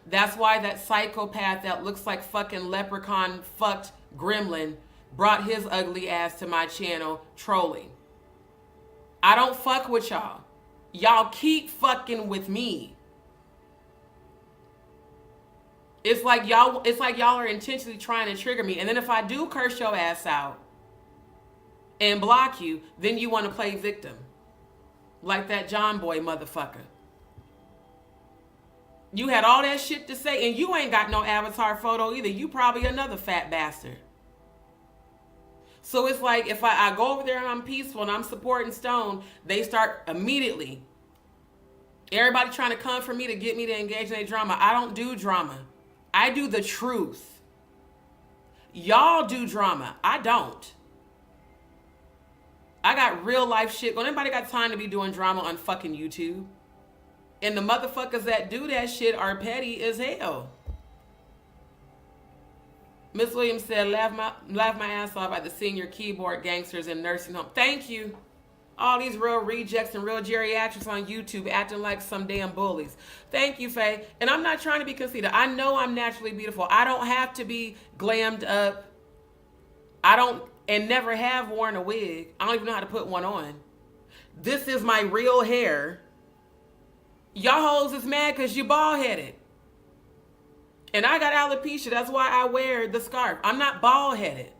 That's why that psychopath that looks like fucking leprechaun fucked gremlin brought his ugly ass to my channel trolling. I don't fuck with y'all. Y'all keep fucking with me. It's like y'all are intentionally trying to trigger me. And then if I do curse your ass out and block you, then you want to play victim. Like that John Boy motherfucker. You had all that shit to say and you ain't got no avatar photo either. You probably another fat bastard. So it's like if I go over there and I'm peaceful and I'm supporting Stone, they start immediately. Everybody trying to come for me to get me to engage in a drama. I don't do drama. I do the truth. Y'all do drama. I don't. I got real life shit. Anybody got time to be doing drama on fucking YouTube? And the motherfuckers that do that shit are petty as hell. Miss Williams said, laugh my ass off at the senior keyboard gangsters in nursing home. Thank you. All these real rejects and real geriatrics on YouTube acting like some damn bullies. Thank you, Faye. And I'm not trying to be conceited. I know I'm naturally beautiful. I don't have to be glammed up. I don't and never have worn a wig. I don't even know how to put one on. This is my real hair. Y'all hoes is mad because you bald-headed. And I got alopecia. That's why I wear the scarf. I'm not bald-headed.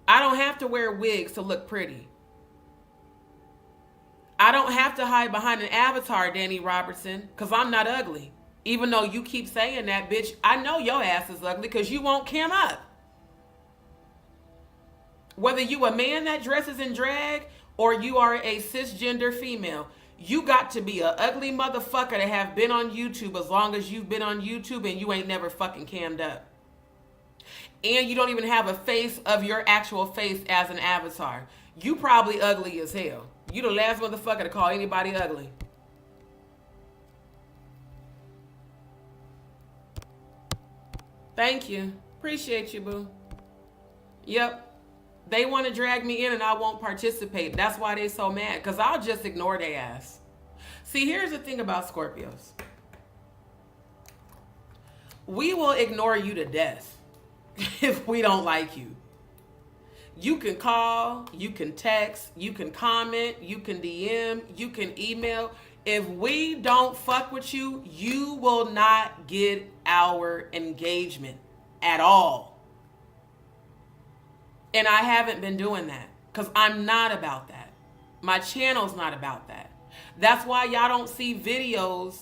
I don't have to wear wigs to look pretty. I don't have to hide behind an avatar, Danny Robertson, because I'm not ugly. Even though you keep saying that, bitch, I know your ass is ugly because you won't come up. Whether you a man that dresses in drag or you are a cisgender female, you got to be an ugly motherfucker to have been on YouTube as long as you've been on YouTube and you ain't never fucking cammed up. And you don't even have a face of your actual face as an avatar. You probably ugly as hell. You the last motherfucker to call anybody ugly. Thank you. Appreciate you, boo. Yep. They want to drag me in and I won't participate. That's why they so mad. Because I'll just ignore their ass. See, here's the thing about Scorpios. We will ignore you to death if we don't like you. You can call, you can text, you can comment, you can DM, you can email. If we don't fuck with you, you will not get our engagement at all. And I haven't been doing that because I'm not about that. My channel's not about that. That's why y'all don't see videos,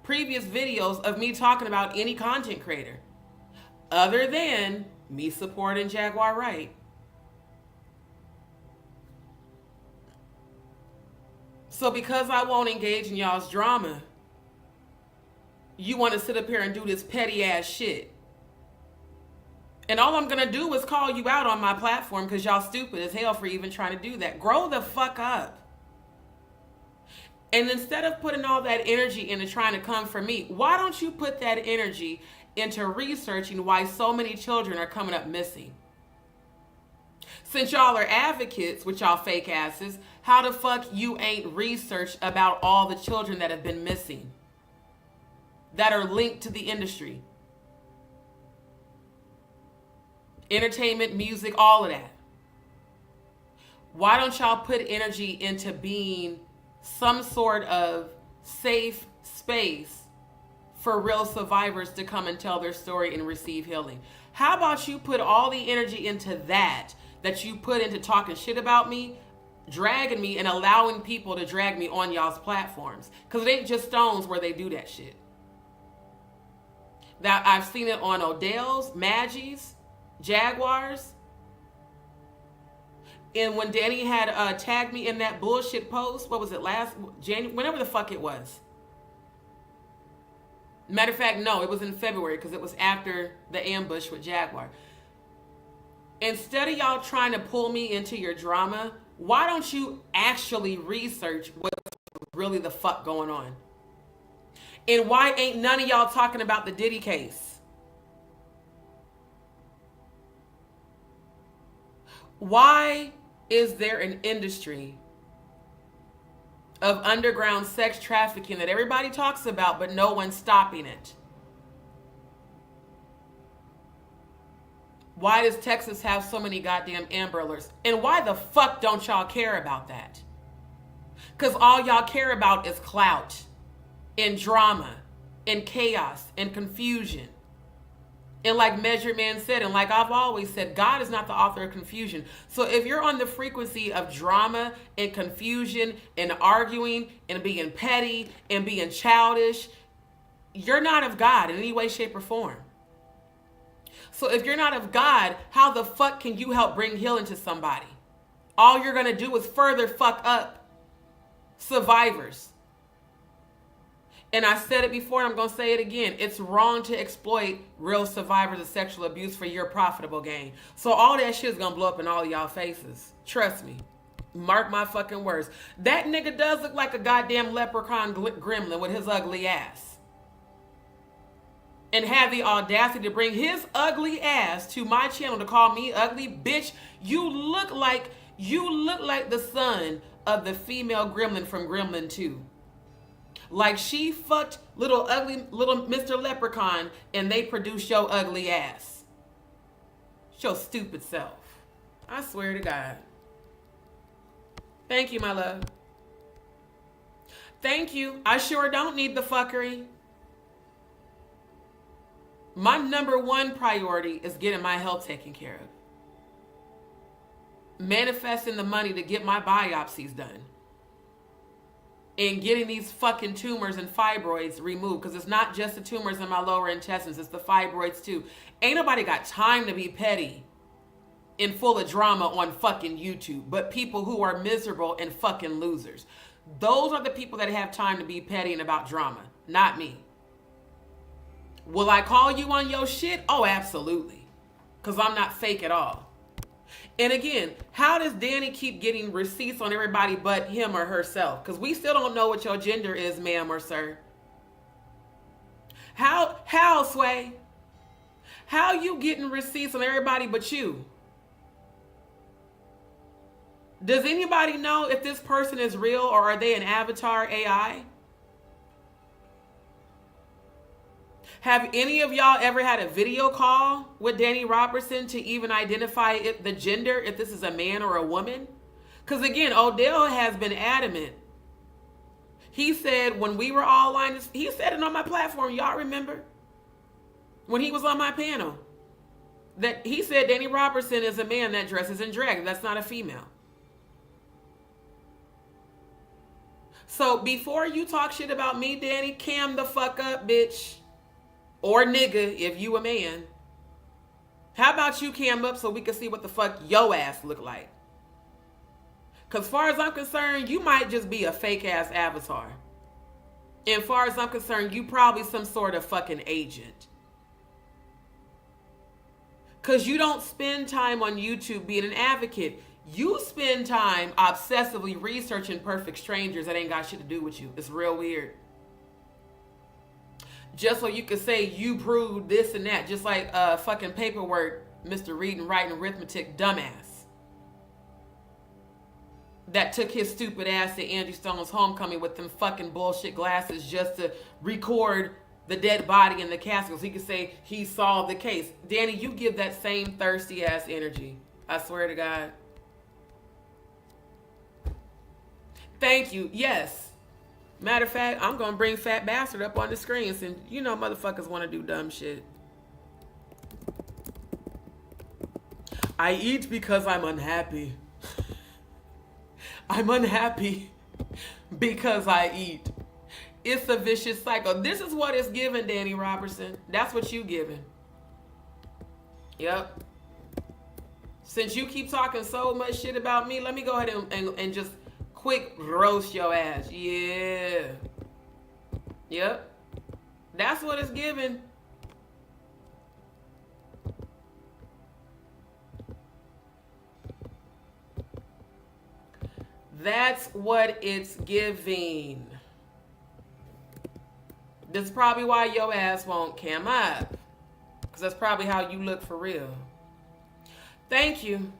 previous videos of me talking about any content creator other than me supporting Jaguar Wright. So because I won't engage in y'all's drama, you want to sit up here and do this petty ass shit. And all I'm going to do is call you out on my platform because y'all stupid as hell for even trying to do that. Grow the fuck up. And instead of putting all that energy into trying to come for me, why don't you put that energy into researching why so many children are coming up missing? Since y'all are advocates with y'all fake asses, how the fuck you ain't researched about all the children that have been missing, that are linked to the industry? Entertainment, music, all of that. Why don't y'all put energy into being some sort of safe space for real survivors to come and tell their story and receive healing? How about you put all the energy into that you put into talking shit about me, dragging me, and allowing people to drag me on y'all's platforms? Because it ain't just Stones where they do that shit. That I've seen it on Odell's, Maggie's, Jaguars. And when Danny had tagged me in that bullshit post, what was it, last January, whenever the fuck it was. Matter of fact, no, it was in February because it was after the ambush with Jaguar. Instead of y'all trying to pull me into your drama, why don't you actually research what's really the fuck going on? And why ain't none of y'all talking about the Diddy case? Why is there an industry of underground sex trafficking that everybody talks about, but no one's stopping it? Why does Texas have so many goddamn Amber Alerts? And why the fuck don't y'all care about that? Because all y'all care about is clout and drama and chaos and confusion. And like Measured Man said, and like I've always said, God is not the author of confusion. So if you're on the frequency of drama and confusion and arguing and being petty and being childish, you're not of God in any way, shape, or form. So if you're not of God, how the fuck can you help bring healing to somebody? All you're going to do is further fuck up survivors. And I said it before, and I'm going to say it again. It's wrong to exploit real survivors of sexual abuse for your profitable gain. So all that shit is going to blow up in all of y'all faces. Trust me. Mark my fucking words. That nigga does look like a goddamn leprechaun gremlin with his ugly ass. And have the audacity to bring his ugly ass to my channel to call me ugly. Bitch, you look like the son of the female gremlin from Gremlin 2. Like she fucked little Mr. Leprechaun and they produced your ugly ass. Your stupid self. I swear to God. Thank you, my love. Thank you. I sure don't need the fuckery. My number one priority is getting my health taken care of. Manifesting the money to get my biopsies done. And getting these fucking tumors and fibroids removed. Because it's not just the tumors in my lower intestines. It's the fibroids too. Ain't nobody got time to be petty and full of drama on fucking YouTube. But people who are miserable and fucking losers. Those are the people that have time to be petty and about drama. Not me. Will I call you on your shit? Oh, absolutely. Because I'm not fake at all. And again, how does Danny keep getting receipts on everybody but him or herself? Because we still don't know what your gender is, ma'am or sir. How, Sway? How you getting receipts on everybody but you? Does anybody know if this person is real or are they an avatar AI? Have any of y'all ever had a video call with Danny Robertson to even identify the gender, if this is a man or a woman? Because again, Odell has been adamant. He said when we were all lined, he said it on my platform, y'all remember? When he was on my panel. That he said Danny Robertson is a man that dresses in drag. That's not a female. So before you talk shit about me, Danny, cam the fuck up, bitch. Or nigga, if you a man. How about you cam up so we can see what the fuck yo ass look like? Because far as I'm concerned, you might just be a fake ass avatar. And far as I'm concerned, you probably some sort of fucking agent. Because you don't spend time on YouTube being an advocate. You spend time obsessively researching perfect strangers that ain't got shit to do with you. It's real weird. Just so you could say you proved this and that. Just like fucking paperwork, Mr. Reading, Writing, Arithmetic dumbass. That took his stupid ass to Angie Stone's homecoming with them fucking bullshit glasses just to record the dead body in the casket so he could say he solved the case. Danny, you give that same thirsty ass energy. I swear to God. Thank you. Yes. Matter of fact, I'm going to bring Fat Bastard up on the screen since you know motherfuckers want to do dumb shit. I eat because I'm unhappy. I'm unhappy because I eat. It's a vicious cycle. This is what it's giving, Danny Robertson. That's what you giving. Yep. Since you keep talking so much shit about me, let me go ahead and just quick roast your ass. Yeah. Yep. That's what it's giving. That's what it's giving. That's probably why your ass won't come up. Because that's probably how you look for real. Thank you.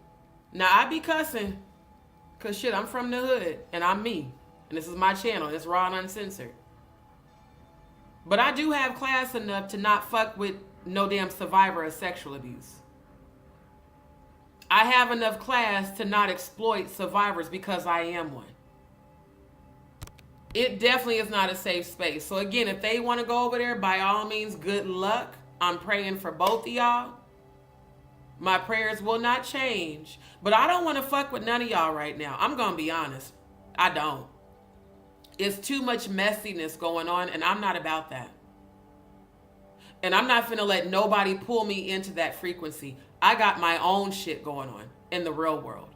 Now, I be cussing. Because shit, I'm from the hood. And I'm me. And this is my channel. It's raw and uncensored. But I do have class enough to not fuck with no damn survivor of sexual abuse. I have enough class to not exploit survivors because I am one. It definitely is not a safe space. So again, if they want to go over there, by all means, good luck. I'm praying for both of y'all. My prayers will not change. But I don't want to fuck with none of y'all right now. I'm going to be honest. I don't. It's too much messiness going on, and I'm not about that. And I'm not finna let nobody pull me into that frequency. I got my own shit going on in the real world.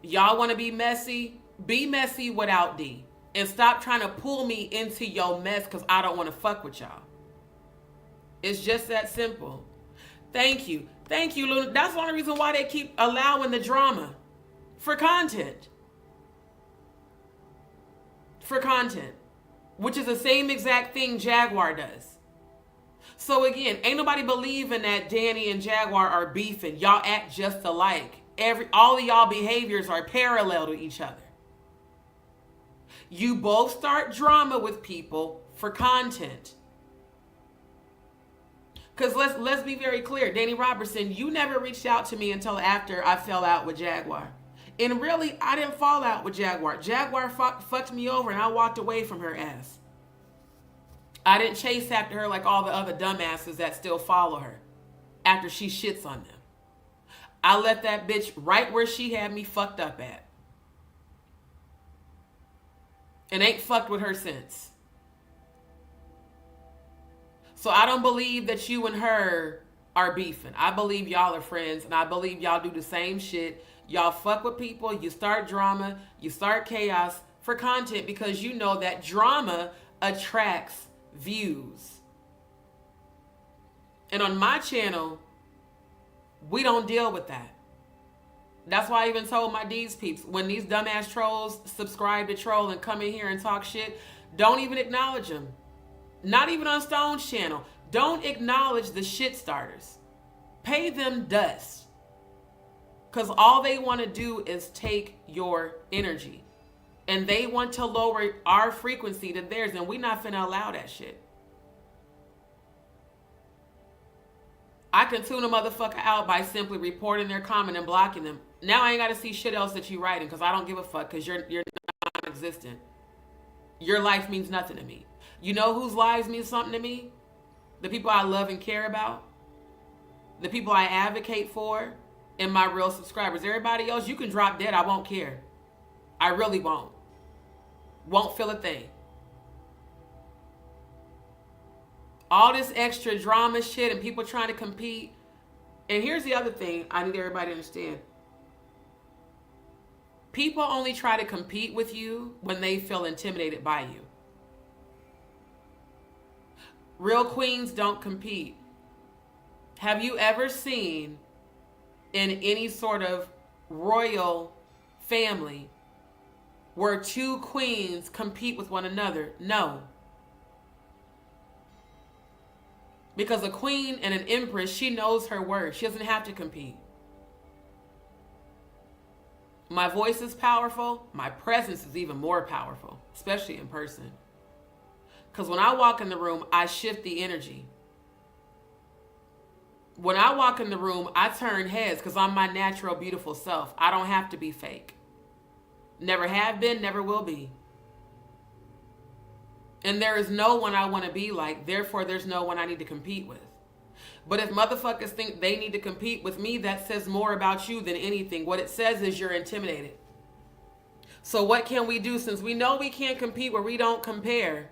Y'all want to be messy? Be messy without D. And stop trying to pull me into your mess because I don't want to fuck with y'all. It's just that simple. Thank you. Thank you, Luna. That's the only reason why they keep allowing the drama. For content. For content. Which is the same exact thing Jaguar does. So again, ain't nobody believing that Danny and Jaguar are beefing. Y'all act just alike. All of y'all behaviors are parallel to each other. You both start drama with people for content. Because let's be very clear. Danny Robertson, you never reached out to me until after I fell out with Jaguar. And really, I didn't fall out with Jaguar. Jaguar fucked me over and I walked away from her ass. I didn't chase after her like all the other dumbasses that still follow her after she shits on them. I left that bitch right where she had me fucked up at. And ain't fucked with her since. So I don't believe that you and her are beefing. I believe y'all are friends, and I believe y'all do the same shit. Y'all fuck with people, you start drama, you start chaos for content because you know that drama attracts views. And on my channel, we don't deal with that. That's why I even told my DzPeepz, when these dumbass trolls subscribe to troll and come in here and talk shit, don't even acknowledge them. Not even on Stone's channel. Don't acknowledge the shit starters. Pay them dust. Because all they want to do is take your energy. And they want to lower our frequency to theirs. And we're not finna allow that shit. I can tune a motherfucker out by simply reporting their comment and blocking them. Now I ain't got to see shit else that you writing because I don't give a fuck because you're non-existent. Your life means nothing to me. You know whose lives mean something to me? The people I love and care about. The people I advocate for. And my real subscribers. Everybody else, you can drop dead. I won't care. I really won't. Won't feel a thing. All this extra drama shit and people trying to compete. And here's the other thing I need everybody to understand. People only try to compete with you when they feel intimidated by you. Real queens don't compete. Have you ever seen in any sort of royal family where two queens compete with one another. No. Because a queen and an empress, she knows her worth. She doesn't have to compete. My voice is powerful. My presence is even more powerful, especially in person. Because when I walk in the room, I shift the energy. When I walk in the room, I turn heads because I'm my natural, beautiful self. I don't have to be fake. Never have been, never will be. And there is no one I want to be like. Therefore, there's no one I need to compete with. But if motherfuckers think they need to compete with me, that says more about you than anything. What it says is you're intimidated. So what can we do since we know we can't compete where we don't compare?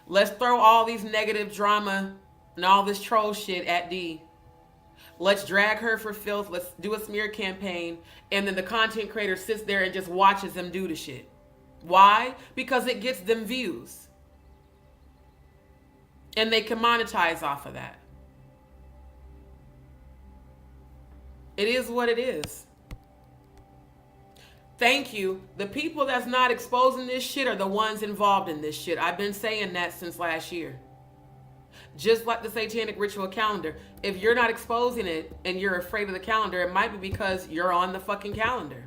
Let's throw all these negative drama and all this troll shit at D. Let's drag her for filth. Let's do a smear campaign. And then the content creator sits there and just watches them do the shit. Why? Because it gets them views. And they can monetize off of that. It is what it is. Thank you. The people that's not exposing this shit are the ones involved in this shit. I've been saying that since last year. Just like the satanic ritual calendar. If you're not exposing it and you're afraid of the calendar, it might be because you're on the fucking calendar.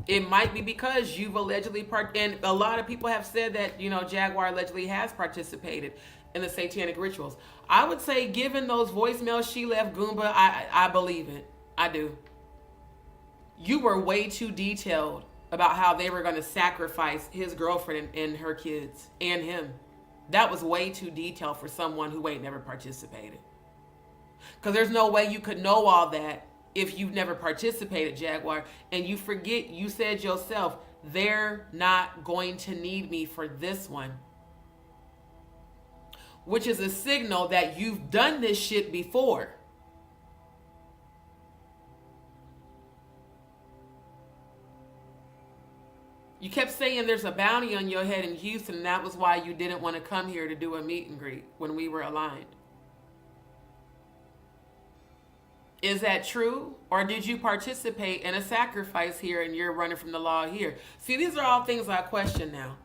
It might be because you've allegedly and a lot of people have said that, you know, Jaguar allegedly has participated in the satanic rituals. I would say, given those voicemails she left Goomba, I believe it. I do. You were way too detailed about how they were going to sacrifice his girlfriend and her kids and him. That was way too detailed for someone who ain't never participated. Because there's no way you could know all that if you've never participated, Jaguar. And you forget, you said yourself, they're not going to need me for this one. Which is a signal that you've done this shit before. You kept saying there's a bounty on your head in Houston, and that was why you didn't want to come here to do a meet and greet when we were aligned. Is that true? Or did you participate in a sacrifice here and you're running from the law here? See, these are all things I question now.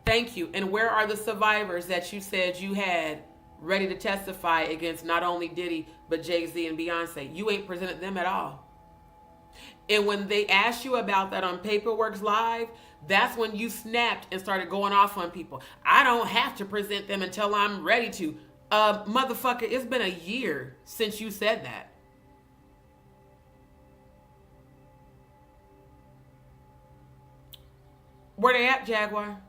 Thank you. And where are the survivors that you said you had ready to testify against not only Diddy, but Jay-Z and Beyonce? You ain't presented them at all. And when they asked you about that on Paperworks Live, that's when you snapped and started going off on people. I don't have to present them until I'm ready to. Motherfucker, it's been a year since you said that. Where they at, Jaguar?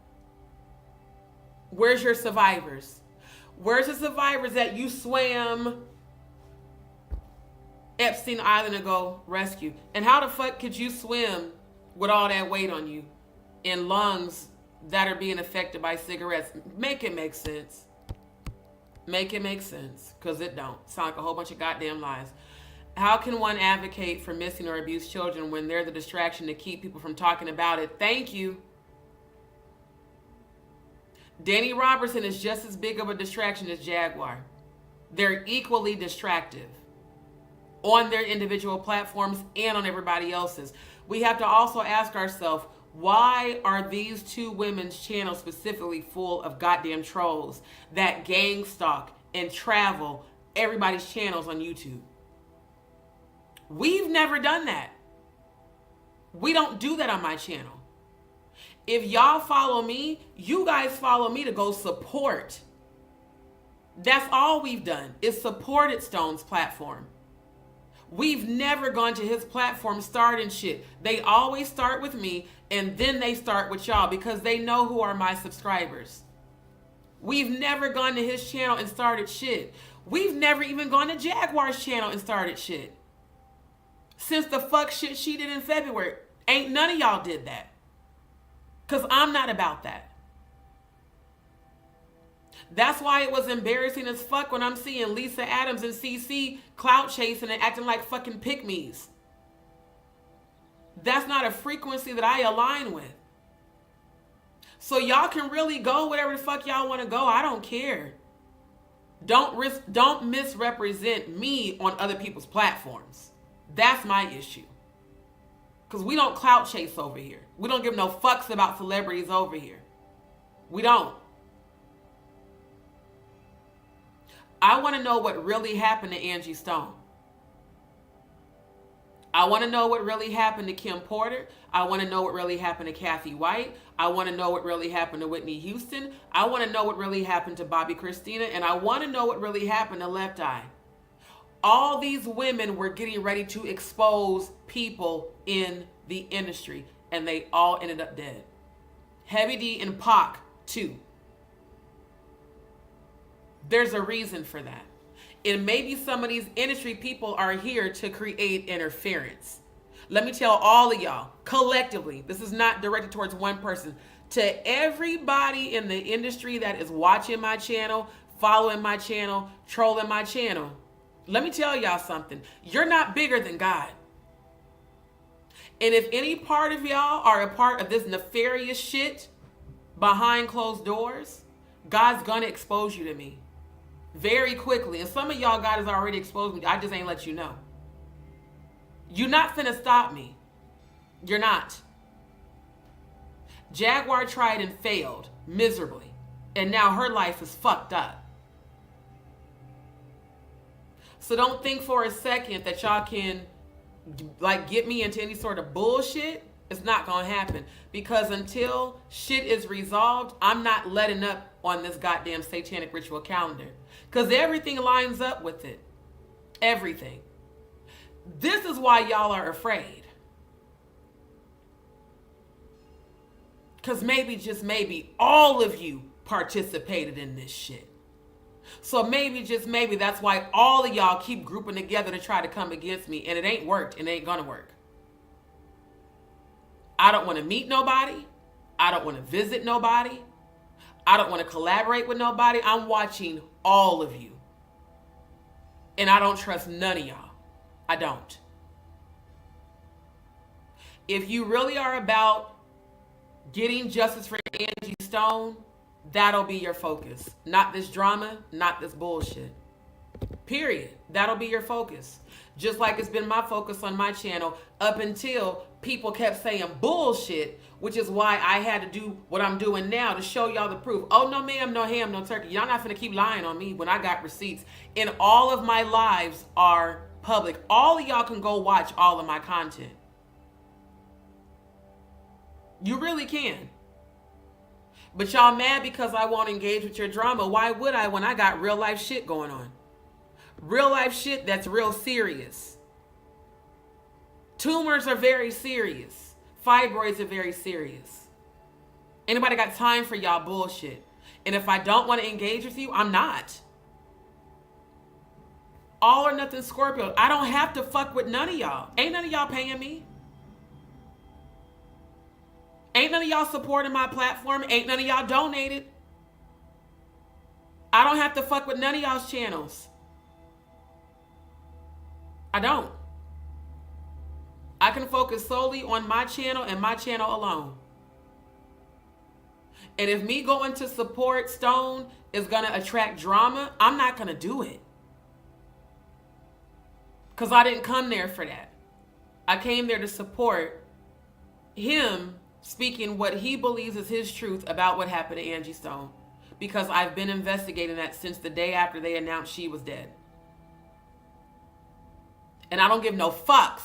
Where's your survivors? Where's the survivors that you swam Epstein Island to go rescue? And how the fuck could you swim with all that weight on you and lungs that are being affected by cigarettes? Make it make sense. Make it make sense, because it don't. Sound like a whole bunch of goddamn lies. How can one advocate for missing or abused children when they're the distraction to keep people from talking about it? Thank you. Danny Robertson is just as big of a distraction as Jaguar. They're equally distractive on their individual platforms and on everybody else's. We have to also ask ourselves, why are these two women's channels specifically full of goddamn trolls that gang stalk and travel everybody's channels on YouTube? We've never done that. We don't do that on my channel. If y'all follow me, you guys follow me to go support. That's all we've done, is supported Stone's platform. We've never gone to his platform starting shit. They always start with me, and then they start with y'all because they know who are my subscribers. We've never gone to his channel and started shit. We've never even gone to Jaguar's channel and started shit. Since the fuck shit she did in February, ain't none of y'all did that. Because I'm not about that. That's why it was embarrassing as fuck when I'm seeing Lisa Adams and CC clout chasing and acting like fucking pick-me's. That's not a frequency that I align with. So y'all can really go whatever the fuck y'all want to go. I don't care. Don't misrepresent me on other people's platforms. That's my issue. Because we don't clout chase over here. We don't give no fucks about celebrities over here. We don't. I want to know what really happened to Angie Stone. I want to know what really happened to Kim Porter. I want to know what really happened to Kathy White. I want to know what really happened to Whitney Houston. I want to know what really happened to Bobby Christina. And I want to know what really happened to Left Eye. All these women were getting ready to expose people in the industry, and they all ended up dead. Heavy D and Pac, too. There's a reason for that. And maybe some of these industry people are here to create interference. Let me tell all of y'all, collectively, this is not directed towards one person, to everybody in the industry that is watching my channel, following my channel, trolling my channel. Let me tell y'all something. You're not bigger than God. And if any part of y'all are a part of this nefarious shit behind closed doors, God's gonna expose you to me very quickly. And some of y'all, God has already exposed me. I just ain't let you know. You're not finna stop me. You're not. Jaguar tried and failed miserably. And now her life is fucked up. So don't think for a second that y'all can like get me into any sort of bullshit. It's not gonna happen. Because until shit is resolved, I'm not letting up on this goddamn satanic ritual calendar. Because everything lines up with it. Everything. This is why y'all are afraid. Because maybe, just maybe, all of you participated in this shit. So maybe, just maybe, that's why all of y'all keep grouping together to try to come against me. And it ain't worked. And it ain't gonna work. I don't want to meet nobody. I don't want to visit nobody. I don't want to collaborate with nobody. I'm watching all of you. And I don't trust none of y'all. I don't. If you really are about getting justice for Angie Stone, that'll be your focus. Not this drama, not this bullshit. Period. That'll be your focus. Just like it's been my focus on my channel up until people kept saying bullshit, which is why I had to do what I'm doing now to show y'all the proof. Oh, no ma'am, no ham, no turkey. Y'all not finna keep lying on me when I got receipts. And all of my lives are public. All of y'all can go watch all of my content. You really can. But y'all mad because I won't engage with your drama. Why would I when I got real life shit going on? Real life shit that's real serious. Tumors are very serious. Fibroids are very serious. Anybody got time for y'all bullshit? And if I don't want to engage with you, I'm not. All or nothing Scorpio. I don't have to fuck with none of y'all. Ain't none of y'all paying me. Ain't none of y'all supporting my platform. Ain't none of y'all donated. I don't have to fuck with none of y'all's channels. I don't. I can focus solely on my channel and my channel alone. And if me going to support Stone is going to attract drama, I'm not going to do it. Because I didn't come there for that. I came there to support him speaking what he believes is his truth about what happened to Angie Stone. Because I've been investigating that since the day after they announced she was dead. And I don't give no fucks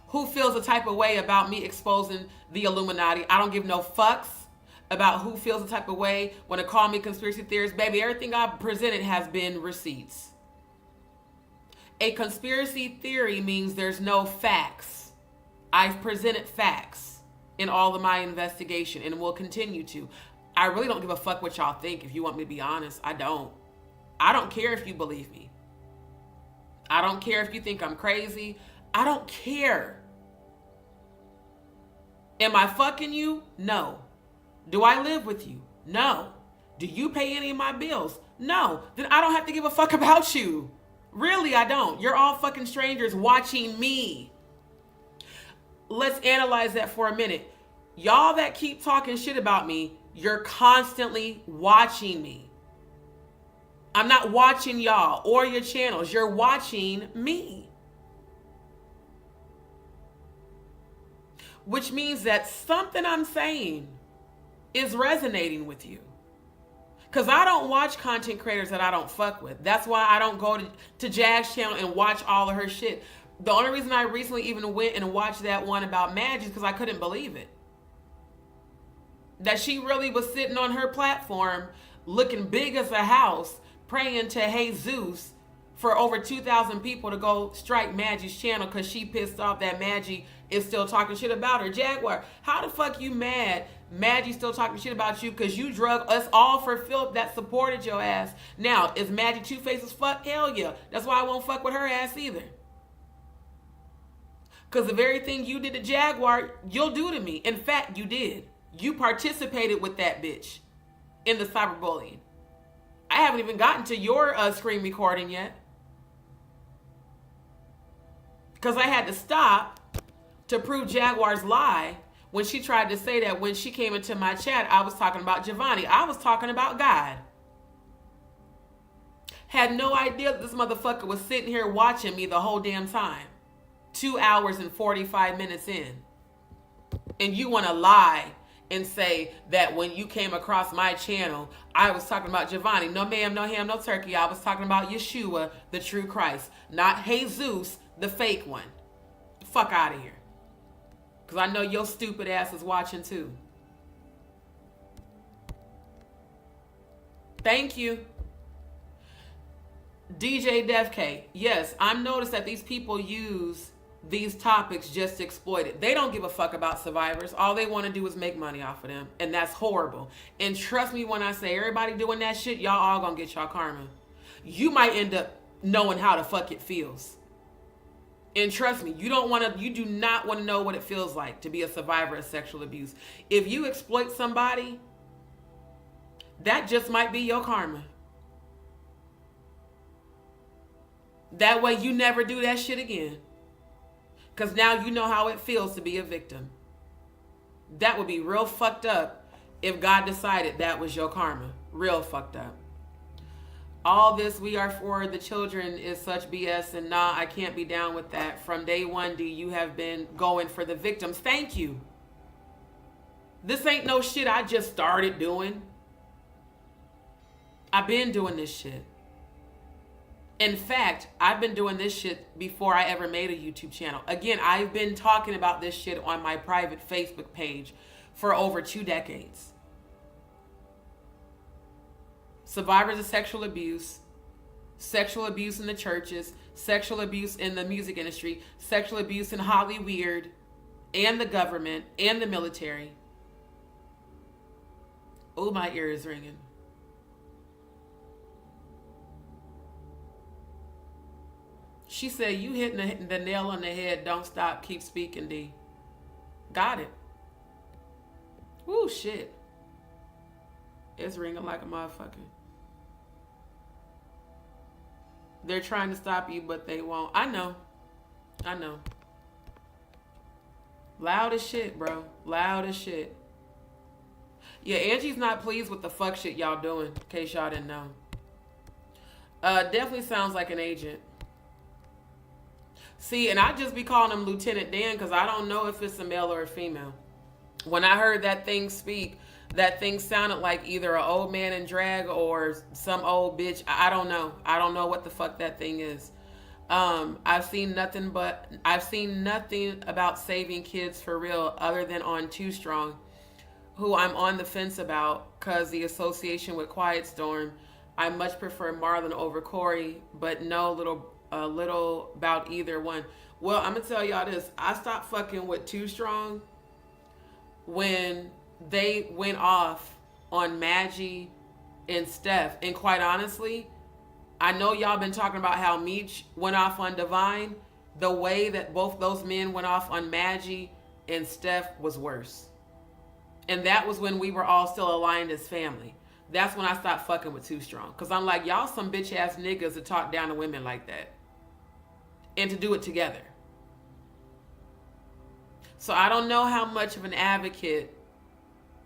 who feels a type of way about me exposing the Illuminati. I don't give no fucks about who feels a type of way when they call me conspiracy theorist. Baby, everything I presented has been receipts. A conspiracy theory means there's no facts. I've presented facts in all of my investigation and will continue to. I really don't give a fuck what y'all think. If you want me to be honest, I don't. I don't care if you believe me. I don't care if you think I'm crazy. I don't care. Am I fucking you? No. Do I live with you? No. Do you pay any of my bills? No. Then I don't have to give a fuck about you. Really, I don't. You're all fucking strangers watching me. Let's analyze that for a minute. Y'all that keep talking shit about me, you're constantly watching me. I'm not watching y'all or your channels. You're watching me. which means that something I'm saying is resonating with you. Because I don't watch content creators that I don't fuck with. That's why I don't go to Jag's channel and watch all of her shit. The only reason I recently even went and watched that one about Madgie is because I couldn't believe it. That she really was sitting on her platform looking big as a house, praying to Jesus for over 2,000 people to go strike Maggie's channel because she pissed off that Madgie is still talking shit about her. Jaguar, how the fuck you mad Maggie's still talking shit about you because you drug us all for filth that supported your ass? Now, is Madgie two-faced as fuck? Hell yeah. That's why I won't fuck with her ass either. Because the very thing you did to Jaguar, you'll do to me. In fact, you did. You participated with that bitch in the cyberbullying. I haven't even gotten to your screen recording yet. Because I had to stop to prove Jaguar's lie when she tried to say that when she came into my chat, I was talking about Giovanni. I was talking about God. Had no idea that this motherfucker was sitting here watching me the whole damn time. 2 hours and 45 minutes in. And you want to lie and say that when you came across my channel, I was talking about Giovanni. No ma'am, no ham, no turkey. I was talking about Yeshua, the true Christ. Not Jesus, the fake one. Fuck out of here. Because I know your stupid ass is watching too. Thank you. DJ Def K. Yes, I've noticed that these people use these topics just to exploit it. They don't give a fuck about survivors. All they want to do is make money off of them. And that's horrible. And trust me when I say everybody doing that shit, y'all all gonna get y'all karma. You might end up knowing how the fuck it feels. And trust me, you do not want to know what it feels like to be a survivor of sexual abuse. If you exploit somebody, that just might be your karma. That way you never do that shit again. Because now you know how it feels to be a victim. That would be real fucked up if God decided that was your karma. Real fucked up. All this we are for the children is such BS, and nah, I can't be down with that. From day one, D, you have been going for the victims. Thank you. This ain't no shit I just started doing. I've been doing this shit. In fact, I've been doing this shit before I ever made a YouTube channel. Again, I've been talking about this shit on my private Facebook page for over 2 decades. Survivors of sexual abuse in the churches, sexual abuse in the music industry, sexual abuse in Hollywood, and the government, and the military. Oh, my ear is ringing. She said, you hitting the nail on the head. Don't stop. Keep speaking, D. Got it. Ooh, shit. It's ringing like a motherfucker. They're trying to stop you, but they won't. I know. Loud as shit, bro. Loud as shit. Yeah, Angie's not pleased with the fuck shit y'all doing, in case y'all didn't know. Definitely sounds like an agent. See, and I just be calling him Lieutenant Dan because I don't know if it's a male or a female. When I heard that thing speak, that thing sounded like either an old man in drag or some old bitch. I don't know. I don't know what the fuck that thing is. I've seen nothing about saving kids for real other than on Too Strong, who I'm on the fence about because the association with Quiet Storm. I much prefer Marlon over Corey, but no little about either one. Well, I'm gonna tell y'all this. I stopped fucking with Too Strong when they went off on Madgie and Steph. And quite honestly, I know y'all been talking about how Meech went off on Divine. The way that both those men went off on Madgie and Steph was worse. And that was when we were all still aligned as family. That's when I stopped fucking with Too Strong. Because I'm like, y'all some bitch ass niggas to talk down to women like that. And to do it together. So I don't know how much of an advocate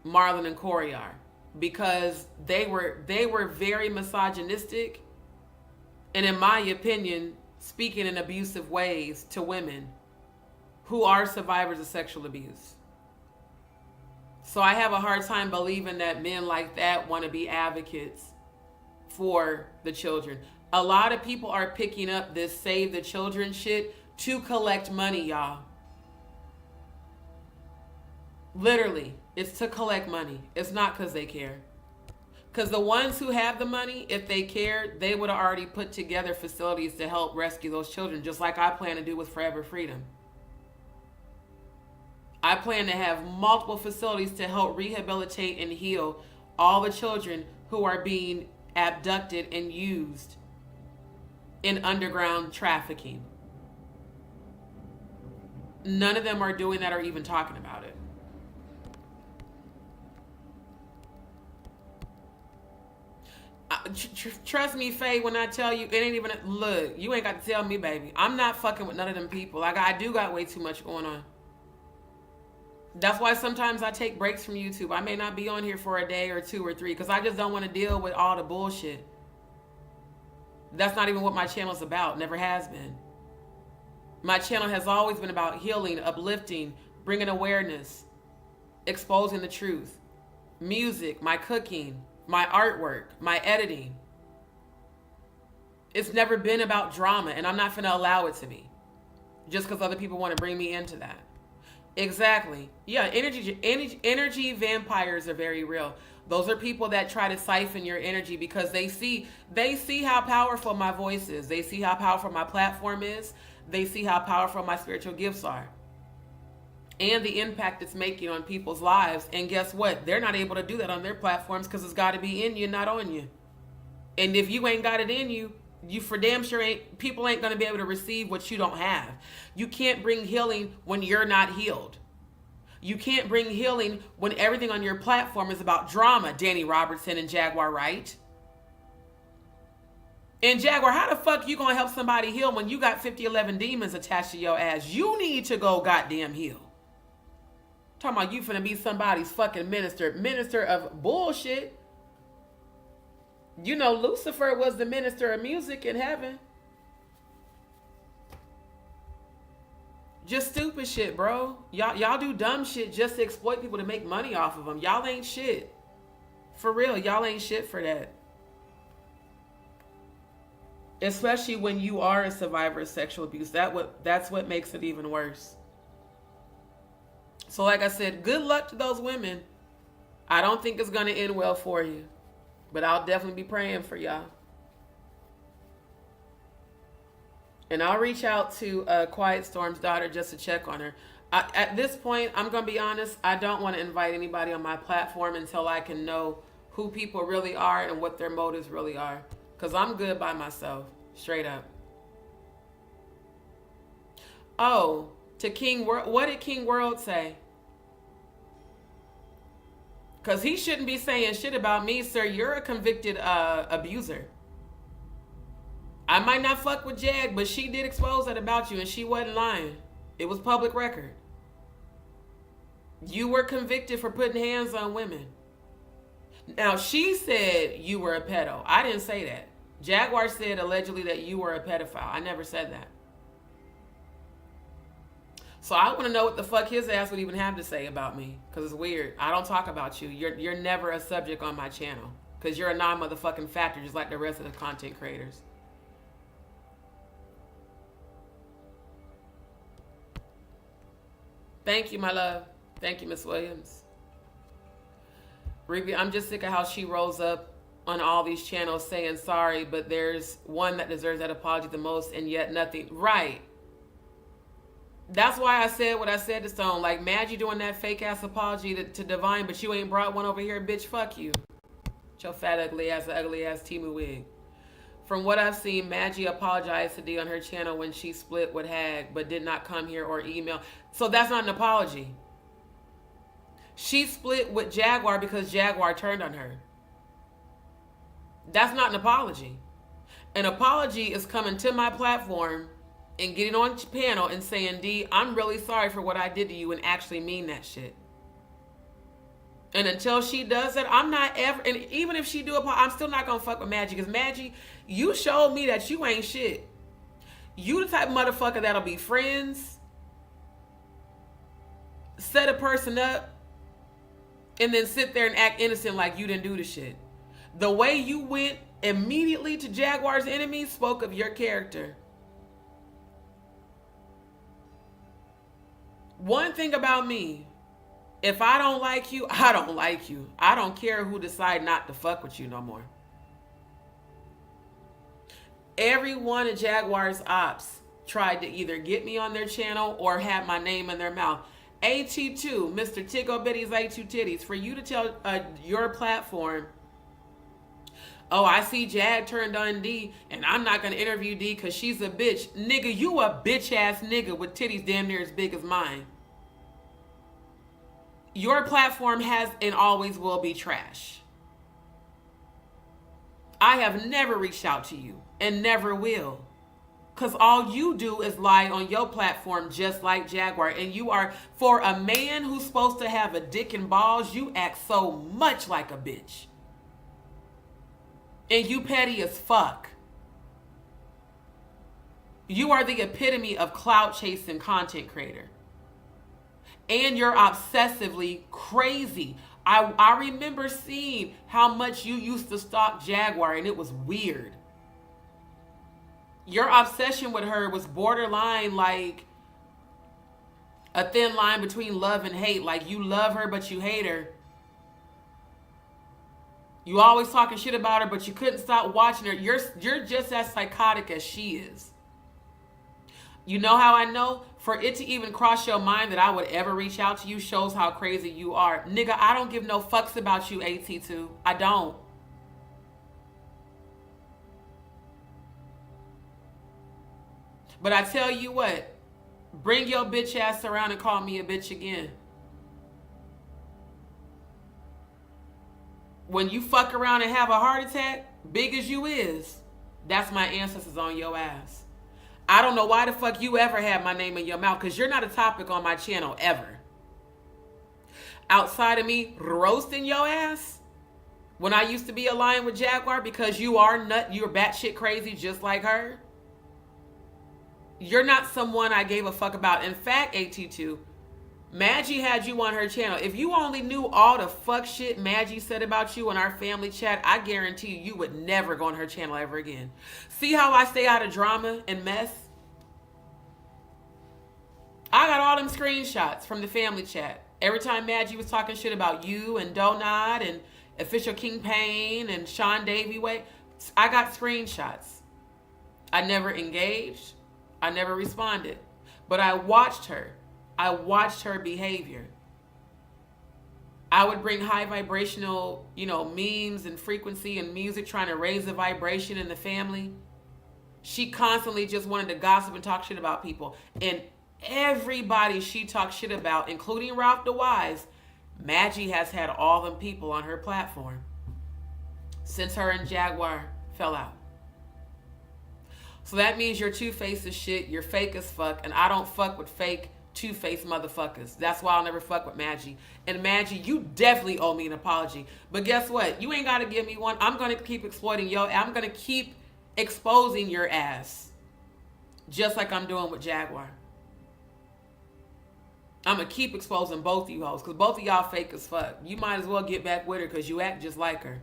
Marlon and Corey are. Because they were very misogynistic. And in my opinion, speaking in abusive ways to women who are survivors of sexual abuse. So I have a hard time believing that men like that want to be advocates for the children. A lot of people are picking up this save the children shit to collect money, y'all. Literally, it's to collect money. It's not because they care. Because the ones who have the money, if they cared, they would have already put together facilities to help rescue those children, just like I plan to do with Forever Freedom. I plan to have multiple facilities to help rehabilitate and heal all the children who are being abducted and used in underground trafficking. None of them are doing that or even talking about it. Trust me, Faye, when I tell you, it ain't even, look, you ain't got to tell me, baby. I'm not fucking with none of them people. Like, I do got way too much going on. That's why sometimes I take breaks from YouTube. I may not be on here for a day or 2 or 3 because I just don't want to deal with all the bullshit. That's not even what my channel's about. Never has been. My channel has always been about healing, uplifting, bringing awareness, exposing the truth. Music, my cooking, my artwork, my editing. It's never been about drama, and I'm not going to allow it to be. Just because other people want to bring me into that. Exactly. Yeah, energy vampires are very real. Those are people that try to siphon your energy because they see how powerful my voice is. They see how powerful my platform is. They see how powerful my spiritual gifts are. And the impact it's making on people's lives. And guess what? They're not able to do that on their platforms because it's got to be in you, not on you. And if you ain't got it in you, you for damn sure people ain't going to be able to receive what you don't have. You can't bring healing when you're not healed. You can't bring healing when everything on your platform is about drama, Danny Robertson and Jaguar Wright. And Jaguar, how the fuck you going to help somebody heal when you got 5011 demons attached to your ass? You need to go goddamn heal. Talking about you finna be somebody's fucking minister of bullshit. You know, Lucifer was the minister of music in heaven. Just stupid shit, bro. Y'all do dumb shit just to exploit people to make money off of them. Y'all ain't shit. For real, y'all ain't shit for that. Especially when you are a survivor of sexual abuse. That's what makes it even worse. So like I said, good luck to those women. I don't think it's going to end well for you. But I'll definitely be praying for y'all. And I'll reach out to Quiet Storm's daughter just to check on her. At this point, I'm going to be honest, I don't want to invite anybody on my platform until I can know who people really are and what their motives really are. Because I'm good by myself, straight up. Oh, to King World, what did King World say? Because he shouldn't be saying shit about me, sir. You're a convicted abuser. I might not fuck with Jag, but she did expose that about you, and she wasn't lying. It was public record. You were convicted for putting hands on women. Now, she said you were a pedo. I didn't say that. Jaguar said allegedly that you were a pedophile. I never said that. So I want to know what the fuck his ass would even have to say about me. Because it's weird. I don't talk about you. You're never a subject on my channel. Because you're a non-motherfucking factor just like the rest of the content creators. Thank you, my love. Thank you, Miss Williams. Ruby, I'm just sick of how she rolls up on all these channels saying sorry, but there's one that deserves that apology the most and yet nothing. Right. That's why I said what I said to Stone. Like, Madgie doing that fake ass apology to Divine, but you ain't brought one over here, bitch. Fuck you. Your fat ugly ass Timu wig. From what I've seen, Madgie apologized to D on her channel when she split with Hag, but did not come here or email. So that's not an apology. She split with Jaguar because Jaguar turned on her. That's not an apology. An apology is coming to my platform and getting on panel and saying, D, I'm really sorry for what I did to you, and actually mean that shit. And until she does that, I'm not ever, and even if she do it, I'm still not gonna fuck with Madgie. Because Madgie, you showed me that you ain't shit. You the type of motherfucker that'll be friends set a person up and then sit there and act innocent like you didn't do the shit. The way you went immediately to Jaguar's enemies spoke of your character. One thing about me, if I don't like you, I don't like you. I don't care who decide not to fuck with you no more. Every one of Jaguar's ops tried to either get me on their channel or have my name in their mouth. AT2, Mr. Tickle Bitty's A2 Titties, for you to tell your platform, oh, I see Jag turned on D, and I'm not going to interview D because she's a bitch. Nigga, you a bitch-ass nigga with titties damn near as big as mine. Your platform has and always will be trash. I have never reached out to you and never will. Because all you do is lie on your platform just like Jaguar. And you are, for a man who's supposed to have a dick and balls, you act so much like a bitch. And you petty as fuck. You are the epitome of clout chasing content creator. And you're obsessively crazy. I remember seeing how much you used to stalk Jaguar, and it was weird. Your obsession with her was borderline like a thin line between love and hate. Like you love her, but you hate her. You always talking shit about her, but you couldn't stop watching her. You're just as psychotic as she is. You know how I know? For it to even cross your mind that I would ever reach out to you shows how crazy you are. Nigga, I don't give no fucks about you, AT2. I don't. But I tell you what, bring your bitch ass around and call me a bitch again. When you fuck around and have a heart attack, big as you is, that's my ancestors on your ass. I don't know why the fuck you ever had my name in your mouth, because you're not a topic on my channel ever. Outside of me roasting your ass, when I used to be aligned with Jaguar because you're batshit crazy just like her, you're not someone I gave a fuck about. In fact, AT2, Madgie had you on her channel. If you only knew all the fuck shit Madgie said about you in our family chat, I guarantee you would never go on her channel ever again. See how I stay out of drama and mess? I got all them screenshots from the family chat. Every time Madgie was talking shit about you and Donut and Official King Payne and Sean Davey Way, I got screenshots. I never engaged. I never responded. But I watched her. I watched her behavior. I would bring high vibrational, memes and frequency and music trying to raise the vibration in the family. She constantly just wanted to gossip and talk shit about people. And everybody she talked shit about, including Ralph the Wise, Madgie has had all them people on her platform since her and Jaguar fell out. So that means you're two-faced as shit, you're fake as fuck, and I don't fuck with fake two-faced motherfuckers. That's why I'll never fuck with Madgie. And Madgie, you definitely owe me an apology. But guess what? You ain't got to give me one. I'm going to keep exploiting I'm going to keep exposing your ass. Just like I'm doing with Jaguar. I'm going to keep exposing both of you hoes, because both of y'all fake as fuck. You might as well get back with her because you act just like her.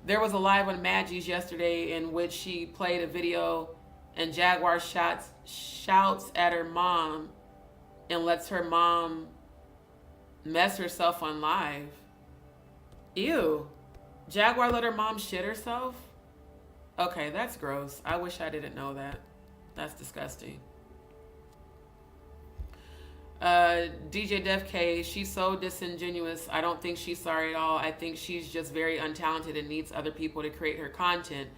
There was a live on Maggie's yesterday in which she played a video and Jaguar shouts at her mom and lets her mom mess herself on live. Ew. Jaguar let her mom shit herself? Okay, that's gross. I wish I didn't know that. That's disgusting. DJ Def K, she's so disingenuous. I don't think she's sorry at all. I think she's just very untalented and needs other people to create her content.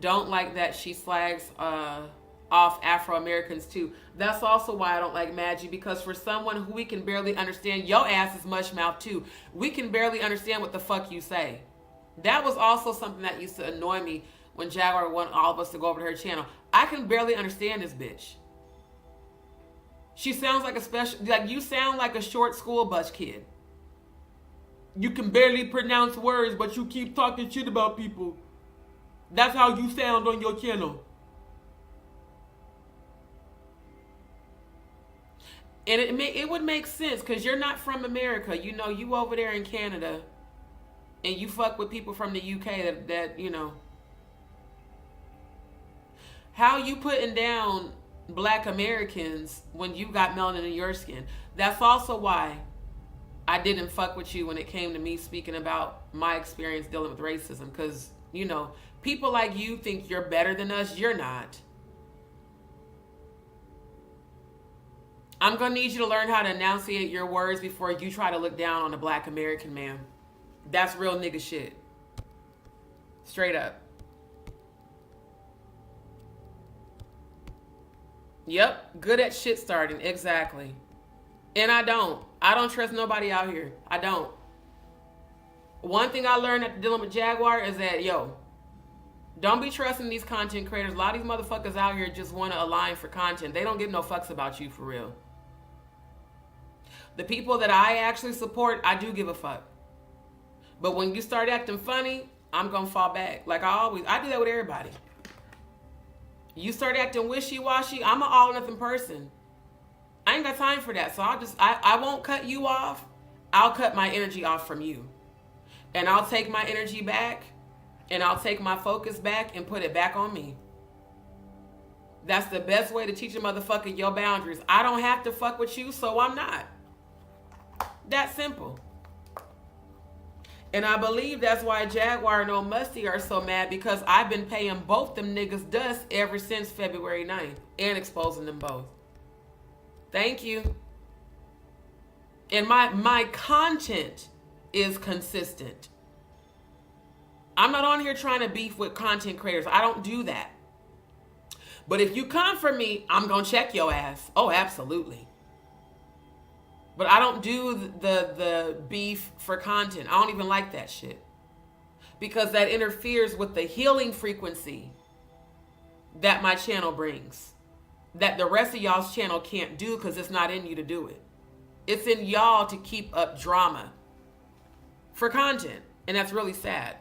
Don't like that she slags off Afro-Americans too. That's also why I don't like Madgie, because for someone who we can barely understand, your ass is mush mouth too. We can barely understand what the fuck you say. That was also something that used to annoy me when Jaguar wanted all of us to go over to her channel. I can barely understand this bitch. She sounds like you sound like a short school bus kid. You can barely pronounce words, but you keep talking shit about people. That's how you sound on your channel. And it would make sense because you're not from America. You know, you over there in Canada, and you fuck with people from the UK that you know. How you putting down black Americans when you got melanin in your skin? That's also why I didn't fuck with you when it came to me speaking about my experience dealing with racism. Because, you know, people like you think you're better than us. You're not. I'm going to need you to learn how to enunciate your words before you try to look down on a black American man. That's real nigga shit. Straight up. Yep, good at shit starting, exactly. And I don't trust nobody out here. I don't. One thing I learned after dealing with Jaguar is that, yo, don't be trusting these content creators. A lot of these motherfuckers out here just want to align for content. They don't give no fucks about you for real. The people that I actually support, I do give a fuck. But when you start acting funny, I'm going to fall back. Like I do that with everybody. You start acting wishy-washy, I'm an all-nothing person. I ain't got time for that. So I won't cut you off. I'll cut my energy off from you. And I'll take my energy back, and I'll take my focus back and put it back on me. That's the best way to teach a motherfucker your boundaries. I don't have to fuck with you, so I'm not. That simple. And I believe that's why Jaguar and Old Musty are so mad, because I've been paying both them niggas dust ever since February 9th and exposing them both. Thank you. And my content is consistent. I'm not on here trying to beef with content creators. I don't do that. But if you come for me, I'm going to check your ass. Oh, absolutely. But I don't do the beef for content. I don't even like that shit. Because that interferes with the healing frequency that my channel brings. That the rest of y'all's channel can't do because it's not in you to do it. It's in y'all to keep up drama for content. And that's really sad.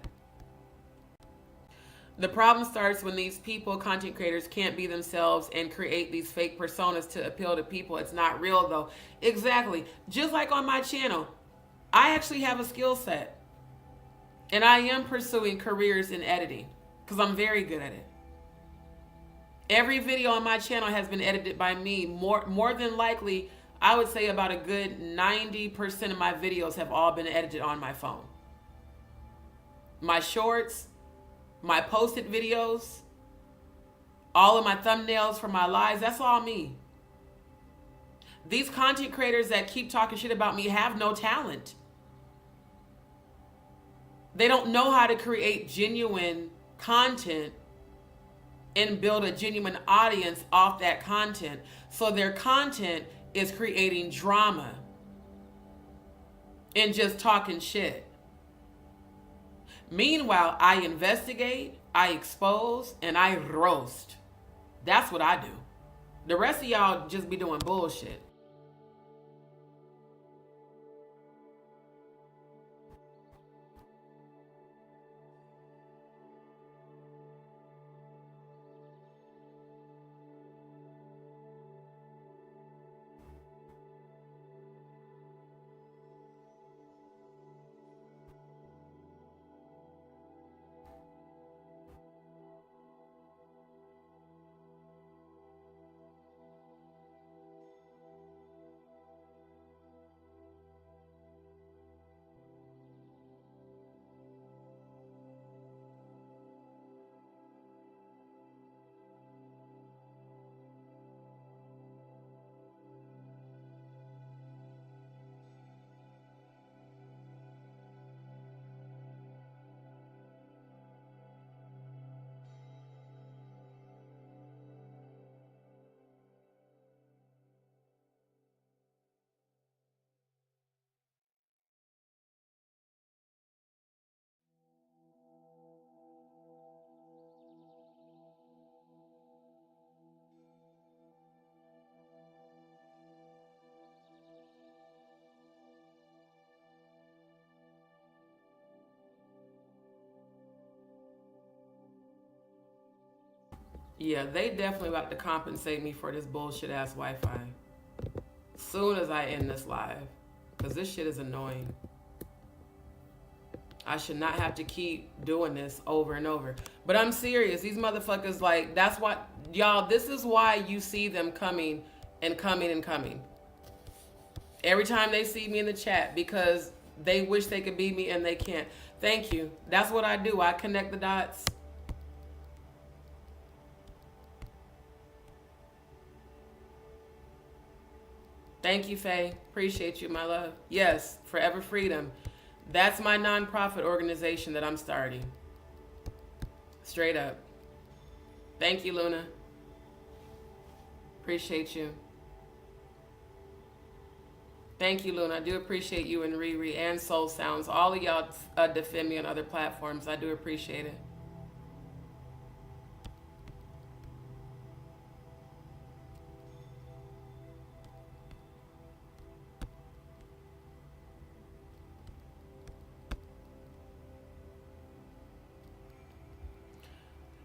The problem starts when these people, content creators, can't be themselves and create these fake personas to appeal to people. It's not real though. Exactly. Just like on my channel, I actually have a skill set. And I am pursuing careers in editing because I'm very good at it. Every video on my channel has been edited by me. More than likely, I would say about a good 90% of my videos have all been edited on my phone. My shorts, my posted videos, all of my thumbnails for my lives, that's all me. These content creators that keep talking shit about me have no talent. They don't know how to create genuine content and build a genuine audience off that content. So their content is creating drama and just talking shit. Meanwhile, I investigate, I expose, and I roast. That's what I do. The rest of y'all just be doing bullshit. Yeah, they definitely about to compensate me for this bullshit ass Wi-Fi. soon as I end this live, because this shit is annoying. I should not have to keep doing this over and over. But I'm serious. These motherfuckers, like, that's what, y'all, this is why you see them coming and coming and coming. Every time they see me in the chat, because they wish they could be me and they can't. Thank you. That's what I do. I connect the dots. Thank you, Faye. Appreciate you, my love. Yes, Forever Freedom. That's my nonprofit organization that I'm starting. Straight up. Thank you, Luna. Appreciate you. Thank you, Luna. I do appreciate you and Riri and Soul Sounds. All of y'all defend me on other platforms. I do appreciate it.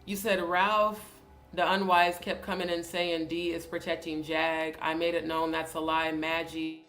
You said Ralph, the unwise, kept coming and saying D is protecting Jag. I made it known that's a lie. Madgie.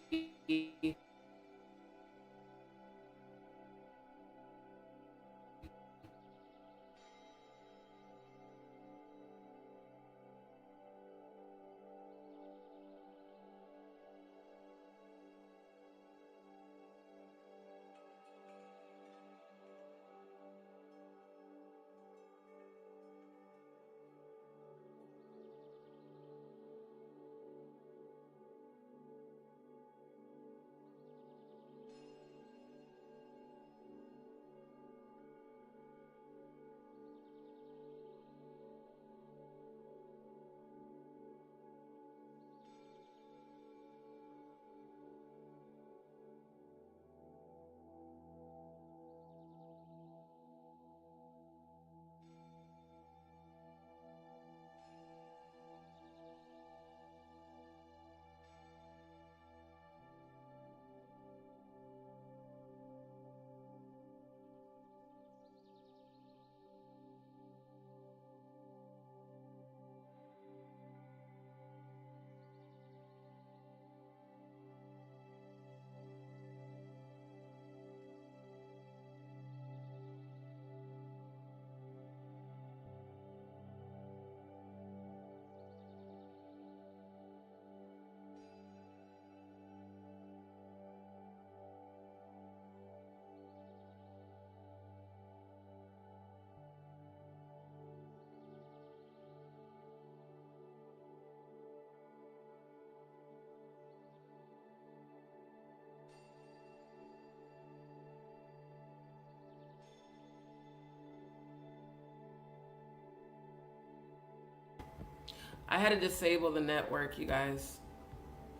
I had to disable the network, you guys.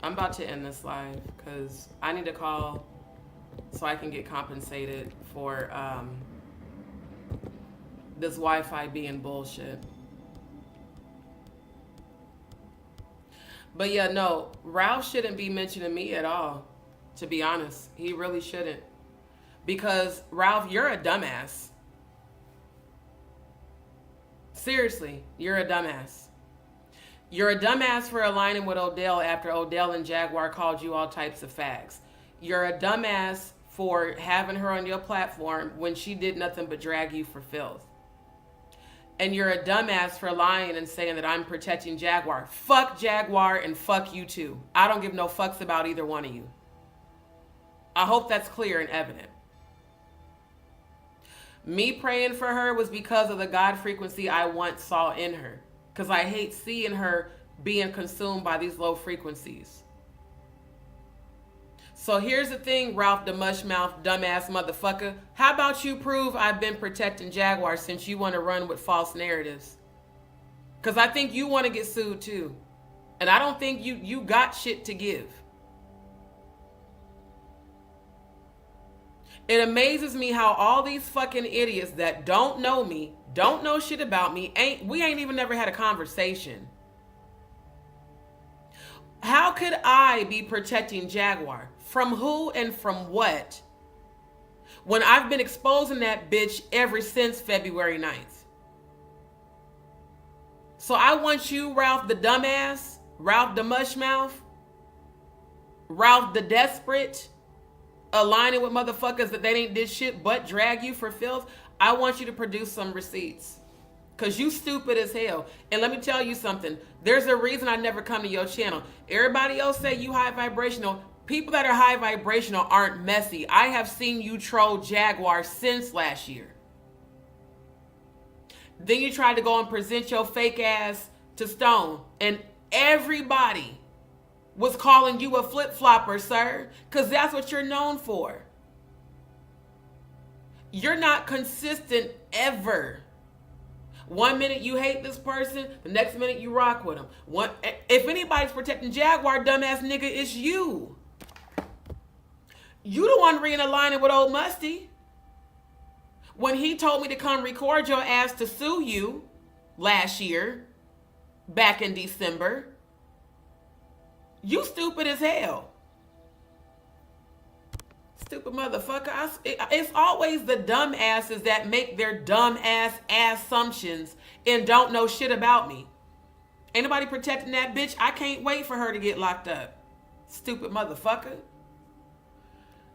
I'm about to end this live because I need to call so I can get compensated for this Wi-Fi being bullshit. But yeah, no, Ralph shouldn't be mentioning me at all, to be honest. He really shouldn't. Because, Ralph, you're a dumbass. Seriously, you're a dumbass. You're a dumbass for aligning with Odell after Odell and Jaguar called you all types of fags. You're a dumbass for having her on your platform when she did nothing but drag you for filth. And you're a dumbass for lying and saying that I'm protecting Jaguar. Fuck Jaguar and fuck you too. I don't give no fucks about either one of you. I hope that's clear and evident. Me praying for her was because of the God frequency I once saw in her. Because I hate seeing her being consumed by these low frequencies. So here's the thing, Ralph the mushmouth dumbass motherfucker. How about you prove I've been protecting Jaguar since you want to run with false narratives? Because I think you want to get sued too. And I don't think you got shit to give. It amazes me how all these fucking idiots that don't know me, don't know shit about me, we ain't even never had a conversation. How could I be protecting Jaguar? From who and from what? When I've been exposing that bitch ever since February 9th. So I want you, Ralph the dumbass, Ralph the mushmouth, Ralph the Desperate, aligning with motherfuckers that they ain't did shit but drag you for filth, I want you to produce some receipts. Because you stupid as hell. And let me tell you something. There's a reason I never come to your channel. Everybody else say you high vibrational. People that are high vibrational aren't messy. I have seen you troll Jaguar since last year. Then you tried to go and present your fake ass to Stone. And everybody was calling you a flip-flopper, sir. Because that's what you're known for. You're not consistent ever. One minute you hate this person, the next minute you rock with them. If anybody's protecting Jaguar, dumbass nigga, it's you. You the one realigning with old Musty. When he told me to come record your ass to sue you last year, back in December, you stupid as hell. Stupid motherfucker. It's always the dumb asses that make their dumb ass assumptions and don't know shit about me. Ain't nobody protecting that bitch. I can't wait for her to get locked up. Stupid motherfucker.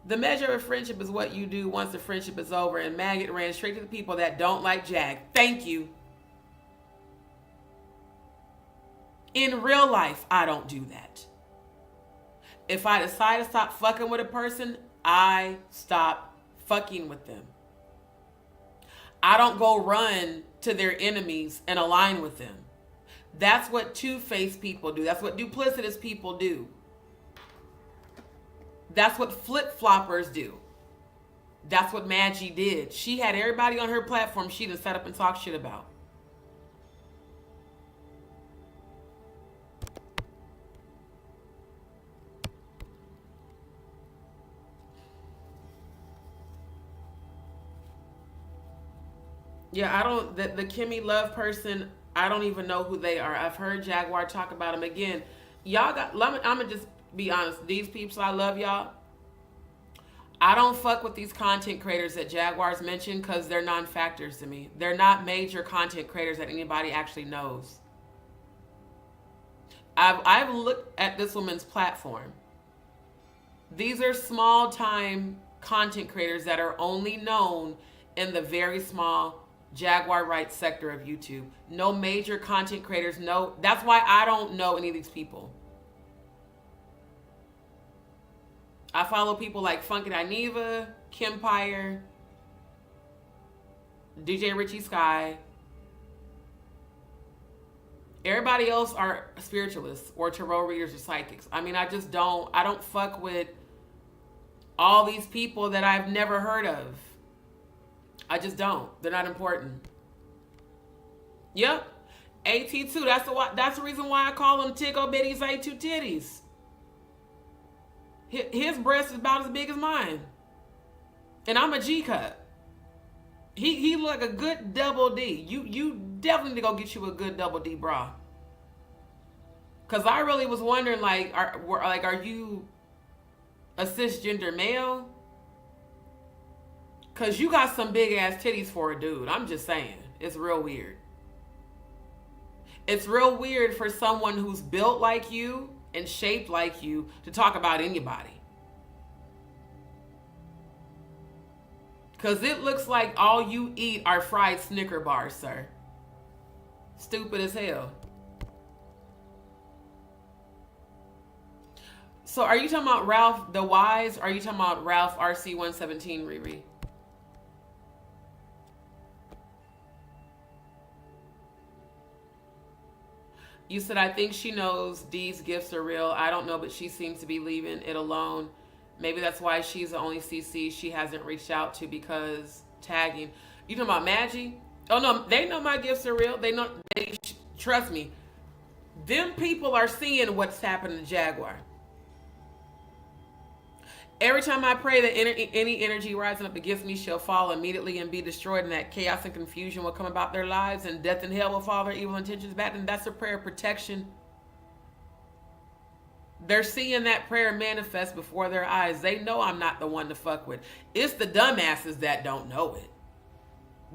The measure of friendship is what you do once the friendship is over, and Maggot ran straight to the people that don't like Jag. Thank you. In real life, I don't do that. If I decide to stop fucking with a person, I stop fucking with them. I don't go run to their enemies and align with them. That's what two-faced people do. That's what duplicitous people do. That's what flip-floppers do. That's what Madgie did. She had everybody on her platform she done set up and talk shit about. Yeah, I don't, the Kimmy Love person, I don't even know who they are. I've heard Jaguar talk about them again. Y'all got, I'm going to just be honest. These peeps, I love y'all. I don't fuck with these content creators that Jaguar's mentioned because they're non-factors to me. They're not major content creators that anybody actually knows. I've looked at this woman's platform. These are small-time content creators that are only known in the very small Jaguar Wright sector of YouTube. No major content creators. No, that's why I don't know any of these people. I follow people like Funky Dineva, Kimpire, DJ Richie Sky. Everybody else are spiritualists or tarot readers or psychics. I mean, I don't fuck with all these people that I've never heard of. I just don't. They're not important. Yep. AT2. That's the reason why I call him Tickle Bitty's A2 Titties. His breast is about as big as mine. And I'm a G cup. He look like a good double D. You definitely need to go get you a good double D bra. Cause I really was wondering, like, are you a cisgender male? Cause you got some big ass titties for a dude. I'm just saying. It's real weird. It's real weird for someone who's built like you and shaped like you to talk about anybody. Cause it looks like all you eat are fried Snicker bars, sir. Stupid as hell. So are you talking about Ralph the Wise? Or are you talking about Ralph RC117, Riri? You said, I think she knows Dee's gifts are real. I don't know, but she seems to be leaving it alone. Maybe that's why she's the only CC she hasn't reached out to, because tagging. You talking about Madgie? Oh, no, they know my gifts are real. Trust me. Them people are seeing what's happening to Jaguar. Every time I pray that any energy rising up against me shall fall immediately and be destroyed, and that chaos and confusion will come about their lives, and death and hell will follow their evil intentions back, and that's a prayer of protection. They're seeing that prayer manifest before their eyes. They know I'm not the one to fuck with. It's the dumbasses that don't know it.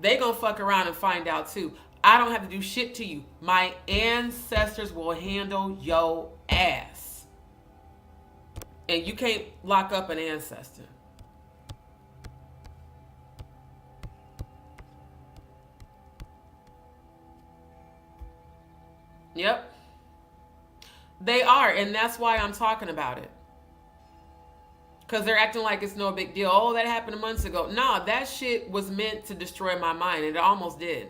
They gonna fuck around and find out too. I don't have to do shit to you. My ancestors will handle your ass. And you can't lock up an ancestor. Yep. They are, and that's why I'm talking about it. Because they're acting like it's no big deal. Oh, that happened months ago. No, that shit was meant to destroy my mind, and it almost did.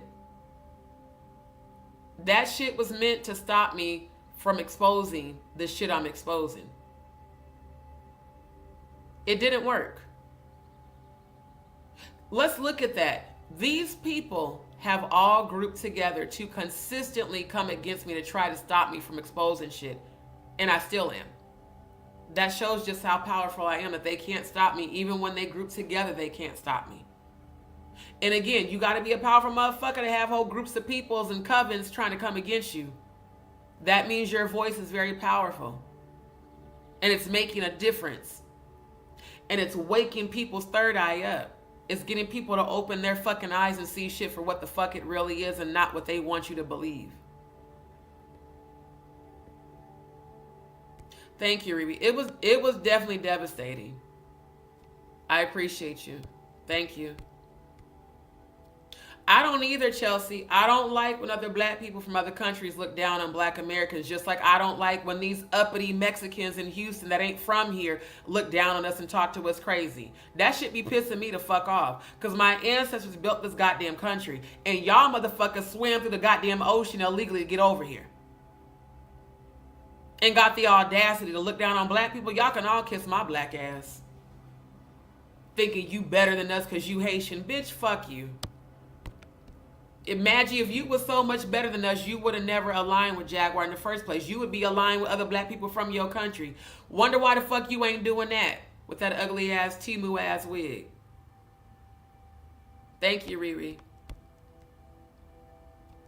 That shit was meant to stop me from exposing the shit I'm exposing. It didn't work. Let's look at that. These people have all grouped together to consistently come against me to try to stop me from exposing shit. And I still am. That shows just how powerful I am, that they can't stop me. Even when they group together, they can't stop me. And again, you got to be a powerful motherfucker to have whole groups of peoples and covens trying to come against you. That means your voice is very powerful. And it's making a difference. And it's waking people's third eye up. It's getting people to open their fucking eyes and see shit for what the fuck it really is and not what they want you to believe. Thank you, Riri. It was definitely devastating. I appreciate you. Thank you. I don't either, Chelsea. I don't like when other black people from other countries look down on black Americans, just like I don't like when these uppity Mexicans in Houston that ain't from here look down on us and talk to us crazy. That shit be pissing me the fuck off, because my ancestors built this goddamn country, and y'all motherfuckers swam through the goddamn ocean illegally to get over here. And got the audacity to look down on black people. Y'all can all kiss my black ass. Thinking you better than us because you Haitian. Bitch, fuck you. Imagine if you was so much better than us, you would have never aligned with Jaguar in the first place. You would be aligned with other black people from your country. Wonder why the fuck you ain't doing that with that ugly ass Timu ass wig. Thank you, Riri.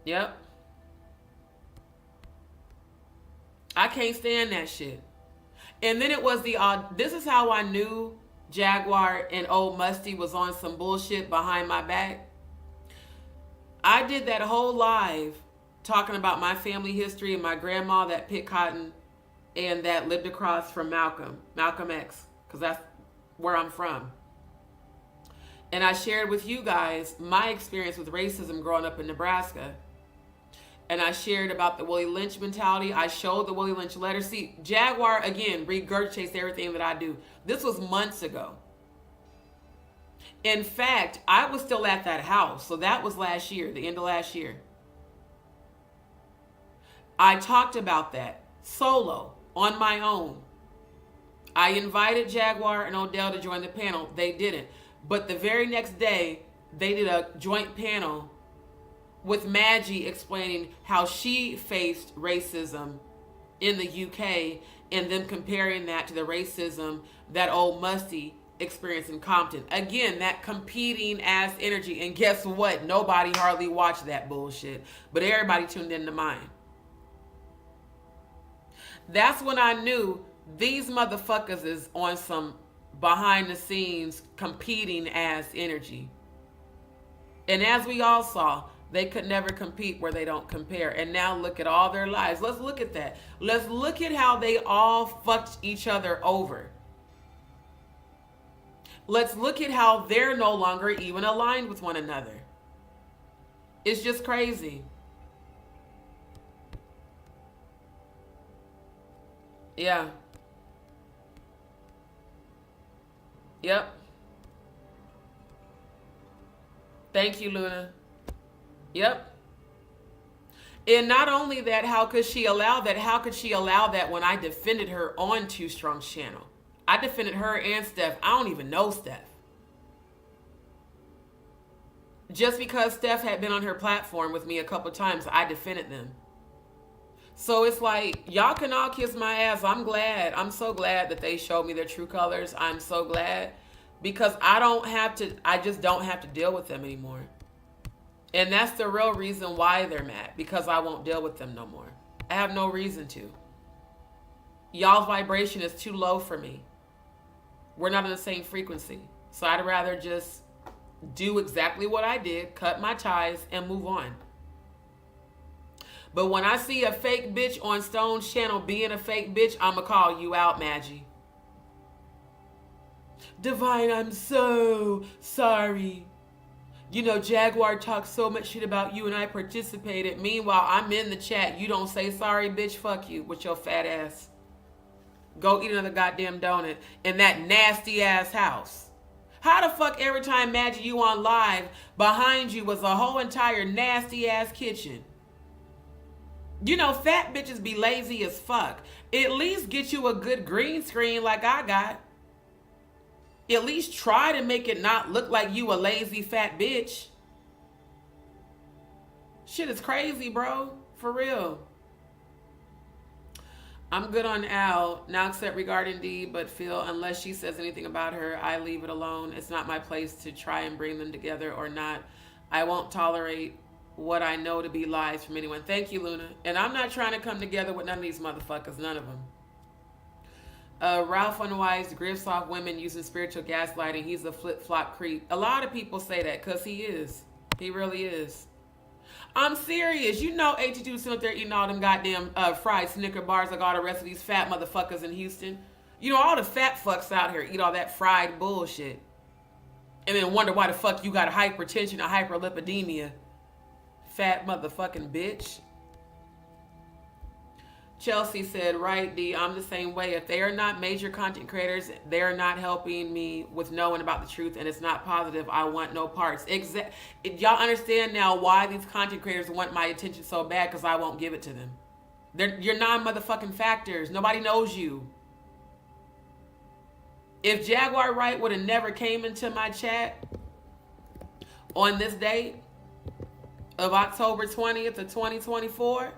Yep. I can't stand that shit. And then it was this is how I knew Jaguar and Old Musty was on some bullshit behind my back. I did that whole live talking about my family history and my grandma that picked cotton and that lived across from Malcolm X, because that's where I'm from. And I shared with you guys my experience with racism growing up in Nebraska. And I shared about the Willie Lynch mentality. I showed the Willie Lynch letter. See, Jaguar, again, regurgitates everything that I do. This was months ago. In fact, I was still at that house. So that was last year, the end of last year. I talked about that solo, on my own. I invited Jaguar and Odell to join the panel. They didn't. But the very next day, they did a joint panel with Madgie explaining how she faced racism in the UK and them comparing that to the racism that Old Musty experienced in Compton. Again, that competing ass energy. And guess what? Nobody hardly watched that bullshit, but everybody tuned into mine. That's when I knew these motherfuckers is on some behind the scenes competing ass energy. And as we all saw, they could never compete where they don't compare. And now look at all their lives. Let's look at that. Let's look at how they all fucked each other over. Let's look at how they're no longer even aligned with one another. It's just crazy. Yeah. Yep. Thank you, Luna. Yep. And not only that, how could she allow that? How could she allow that when I defended her on Too Strong's channel? I defended her and Steph. I don't even know Steph. Just because Steph had been on her platform with me a couple times, I defended them. So it's like, y'all can all kiss my ass. I'm glad. I'm so glad that they showed me their true colors. I'm so glad. Because I just don't have to deal with them anymore. And that's the real reason why they're mad. Because I won't deal with them no more. I have no reason to. Y'all's vibration is too low for me. We're not on the same frequency. So I'd rather just do exactly what I did, cut my ties, and move on. But when I see a fake bitch on Stone's channel being a fake bitch, I'ma call you out, Madgie. Divine, I'm so sorry. You know, Jaguar talked so much shit about you and I participated. Meanwhile, I'm in the chat. You don't say sorry, bitch. Fuck you with your fat ass. Go eat another goddamn donut in that nasty ass house. How the fuck every time Madgie you on live, behind you was a whole entire nasty ass kitchen? You know, fat bitches be lazy as fuck. At least get you a good green screen like I got. At least try to make it not look like you a lazy fat bitch. Shit is crazy, bro. For real. I'm good on Al, now except regarding D, but feel unless she says anything about her, I leave it alone. It's not my place to try and bring them together or not. I won't tolerate what I know to be lies from anyone. Thank you, Luna. And I'm not trying to come together with none of these motherfuckers, none of them. Ralph Unwise grifts off women using spiritual gaslighting. He's a flip-flop creep. A lot of people say that because he is. He really is. I'm serious. You know 82 sitting up there eating all them goddamn fried Snicker bars like all the rest of these fat motherfuckers in Houston. You know, all the fat fucks out here eat all that fried bullshit. And then wonder why the fuck you got a hypertension, a hyperlipidemia. Fat motherfucking bitch. Chelsea said, right, D, I'm the same way. If they are not major content creators, they're not helping me with knowing about the truth, and it's not positive. I want no parts. Y'all understand now why these content creators want my attention so bad, because I won't give it to them. You're non-motherfucking factors. Nobody knows you. If Jaguar Wright would have never came into my chat on this date of October 20th of 2024,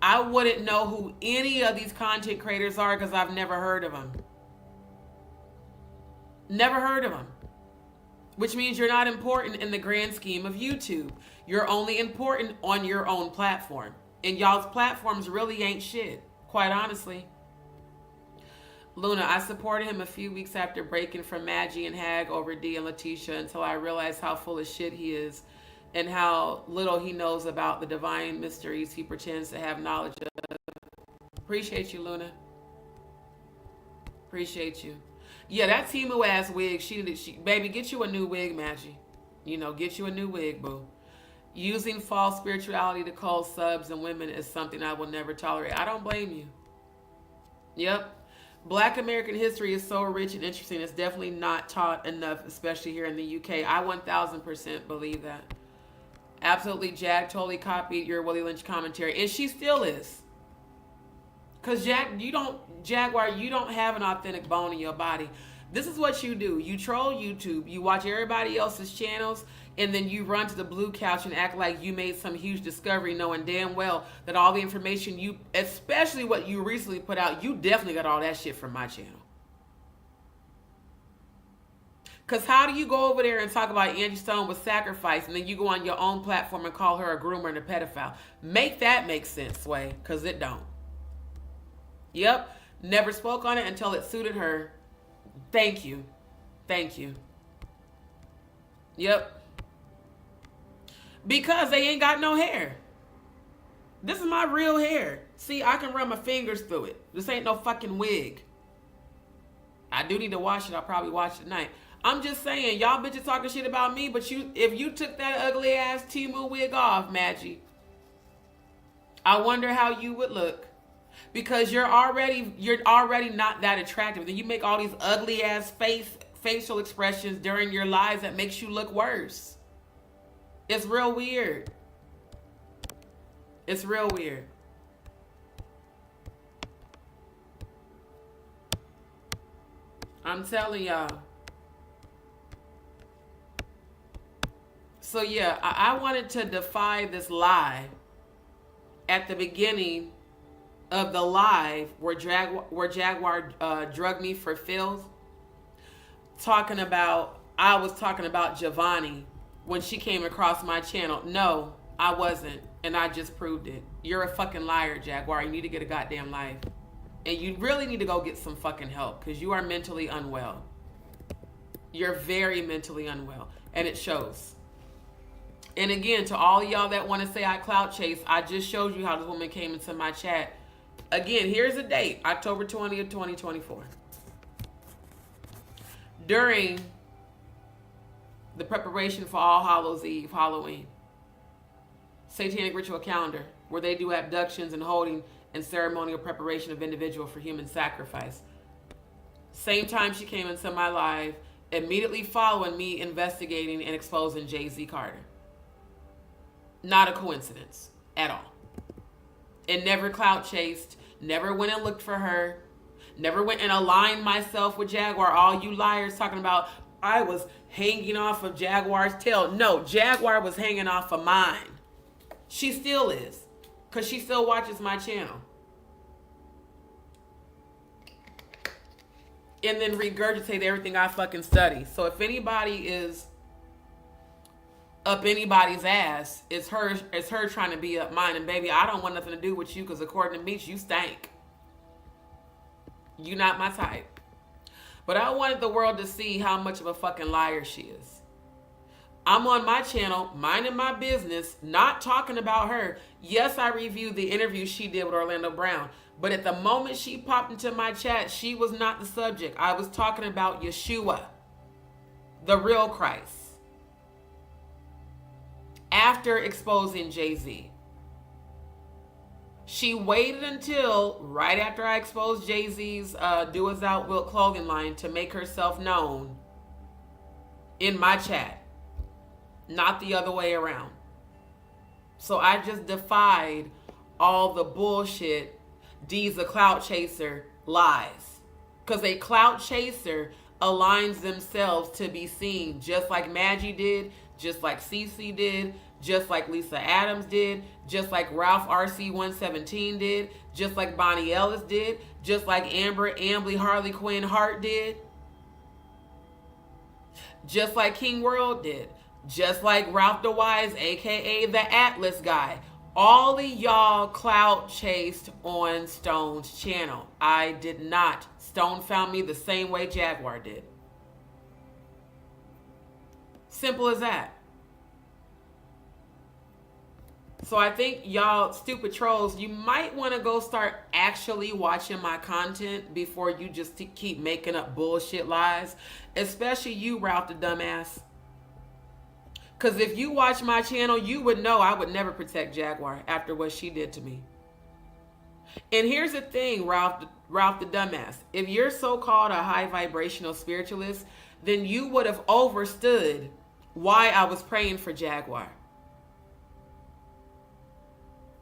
I wouldn't know who any of these content creators are because I've never heard of them. Never heard of them. Which means you're not important in the grand scheme of YouTube. You're only important on your own platform. And y'all's platforms really ain't shit, quite honestly. Luna, I supported him a few weeks after breaking from Madgie and Hag over D and Letitia until I realized how full of shit he is. And how little he knows about the divine mysteries he pretends to have knowledge of. Appreciate you, Luna. Appreciate you. Yeah, that Timu ass wig, baby, get you a new wig, Madgie. You know, get you a new wig, boo. Using false spirituality to call subs and women is something I will never tolerate. I don't blame you. Yep. Black American history is so rich and interesting. It's definitely not taught enough, especially here in the UK. I 1000% believe that. Absolutely, Jag totally copied your Willie Lynch commentary, and she still is. Cause Jaguar, you don't have an authentic bone in your body. This is what you do: you troll YouTube, you watch everybody else's channels, and then you run to the blue couch and act like you made some huge discovery, knowing damn well that all the information you, especially what you recently put out, you definitely got all that shit from my channel. Because how do you go over there and talk about Angie Stone was sacrificed, and then you go on your own platform and call her a groomer and a pedophile? Make that make sense, Sway, because it don't. Yep, never spoke on it until it suited her. Thank you. Thank you. Yep. Because they ain't got no hair. This is my real hair. See, I can run my fingers through it. This ain't no fucking wig. I do need to wash it. I'll probably wash it tonight. I'm just saying, y'all bitches talking shit about me, but if you took that ugly ass Timu wig off, Madgie, I wonder how you would look. Because you're already not that attractive. Then you make all these ugly ass facial expressions during your lives that makes you look worse. It's real weird. It's real weird. I'm telling y'all. So yeah, I wanted to defy this lie at the beginning of the live where Jaguar drugged me for filth. I was talking about Giovanni when she came across my channel. No, I wasn't. And I just proved it. You're a fucking liar, Jaguar. You need to get a goddamn life. And you really need to go get some fucking help because you are mentally unwell. You're very mentally unwell. And it shows. And again, to all y'all that want to say I clout chase, I just showed you how this woman came into my chat. Again, here's the date, October 20th, 2024. during the preparation for All Hallows Eve, Halloween, Satanic Ritual Calendar, where they do abductions and holding and ceremonial preparation of individual for human sacrifice. Same time she came into my live, immediately following me investigating and exposing Jay-Z Carter. Not a coincidence at all. And never clout chased, never went and looked for her, never went and aligned myself with Jaguar. All you liars talking about I was hanging off of Jaguar's tail. No, Jaguar was hanging off of mine. She still is, because she still watches my channel. And then regurgitate everything I fucking study. So if anybody is up anybody's ass, it's her trying to be up mine. And baby, I don't want nothing to do with you, because according to me, you stank. You not my type. But I wanted the world to see how much of a fucking liar she is. I'm on my channel, minding my business, not talking about her. Yes, I reviewed the interview she did with Orlando Brown. But at the moment she popped into my chat, she was not the subject. I was talking about Yeshua, the real Christ. After exposing Jay-Z. She waited until right after I exposed Jay-Z's Do As Out Wilt clothing line to make herself known in my chat. Not the other way around. So I just defied all the bullshit D's a clout chaser lies. Because a clout chaser aligns themselves to be seen, just like Madgie did, just like Cece did, just like Lisa Adams did, just like Ralph RC117 did, just like Bonnie Ellis did, just like Amber Ambly Harley Quinn Hart did, just like King World did, just like Ralph DeWise, aka the Atlas guy. All of y'all clout chased on Stone's channel. I did not. Stone found me the same way Jaguar did. Simple as that. So I think y'all stupid trolls, you might want to go start actually watching my content before you just keep making up bullshit lies. Especially you, Ralph the dumbass. Because if you watch my channel, you would know I would never protect Jaguar after what she did to me. And here's the thing, Ralph the dumbass. If you're so-called a high vibrational spiritualist, then you would have understood why I was praying for Jaguar.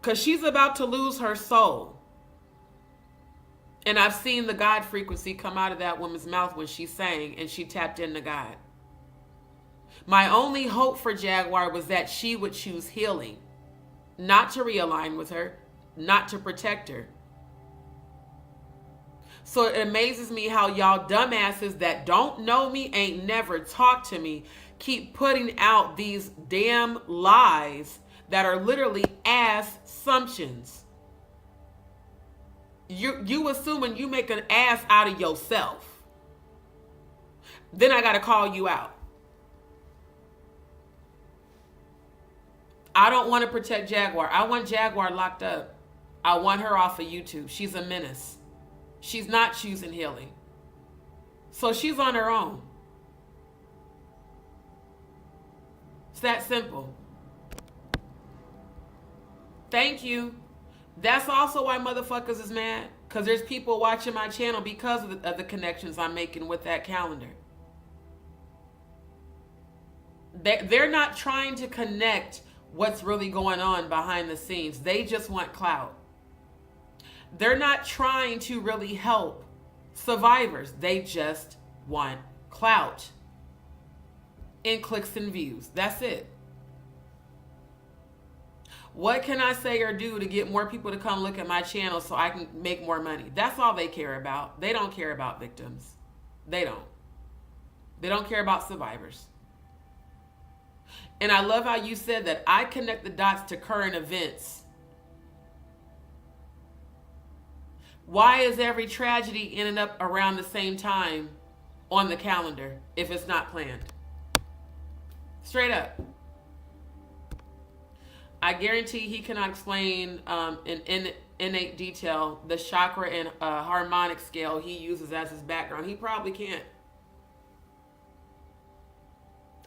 Because she's about to lose her soul. And I've seen the God frequency come out of that woman's mouth when she sang and she tapped into God. My only hope for Jaguar was that she would choose healing. Not to realign with her. Not to protect her. So it amazes me how y'all dumbasses that don't know me, ain't never talked to me, keep putting out these damn lies that are literally assumptions. You assuming you make an ass out of yourself. Then I gotta call you out. I don't want to protect Jaguar. I want Jaguar locked up. I want her off of YouTube. She's a menace. She's not choosing healing. So she's on her own. It's that simple. Thank you. That's also why motherfuckers is mad. Because there's people watching my channel because of the connections I'm making with that calendar. They're not trying to connect what's really going on behind the scenes. They just want clout. They're not trying to really help survivors. They just want clout and clicks and views. That's it. What can I say or do to get more people to come look at my channel so I can make more money? That's all they care about. They don't care about victims. They don't. They don't care about survivors. And I love how you said that I connect the dots to current events. Why is every tragedy ending up around the same time on the calendar if it's not planned? Straight up. I guarantee he cannot explain in innate detail the chakra and harmonic scale he uses as his background. He probably can't.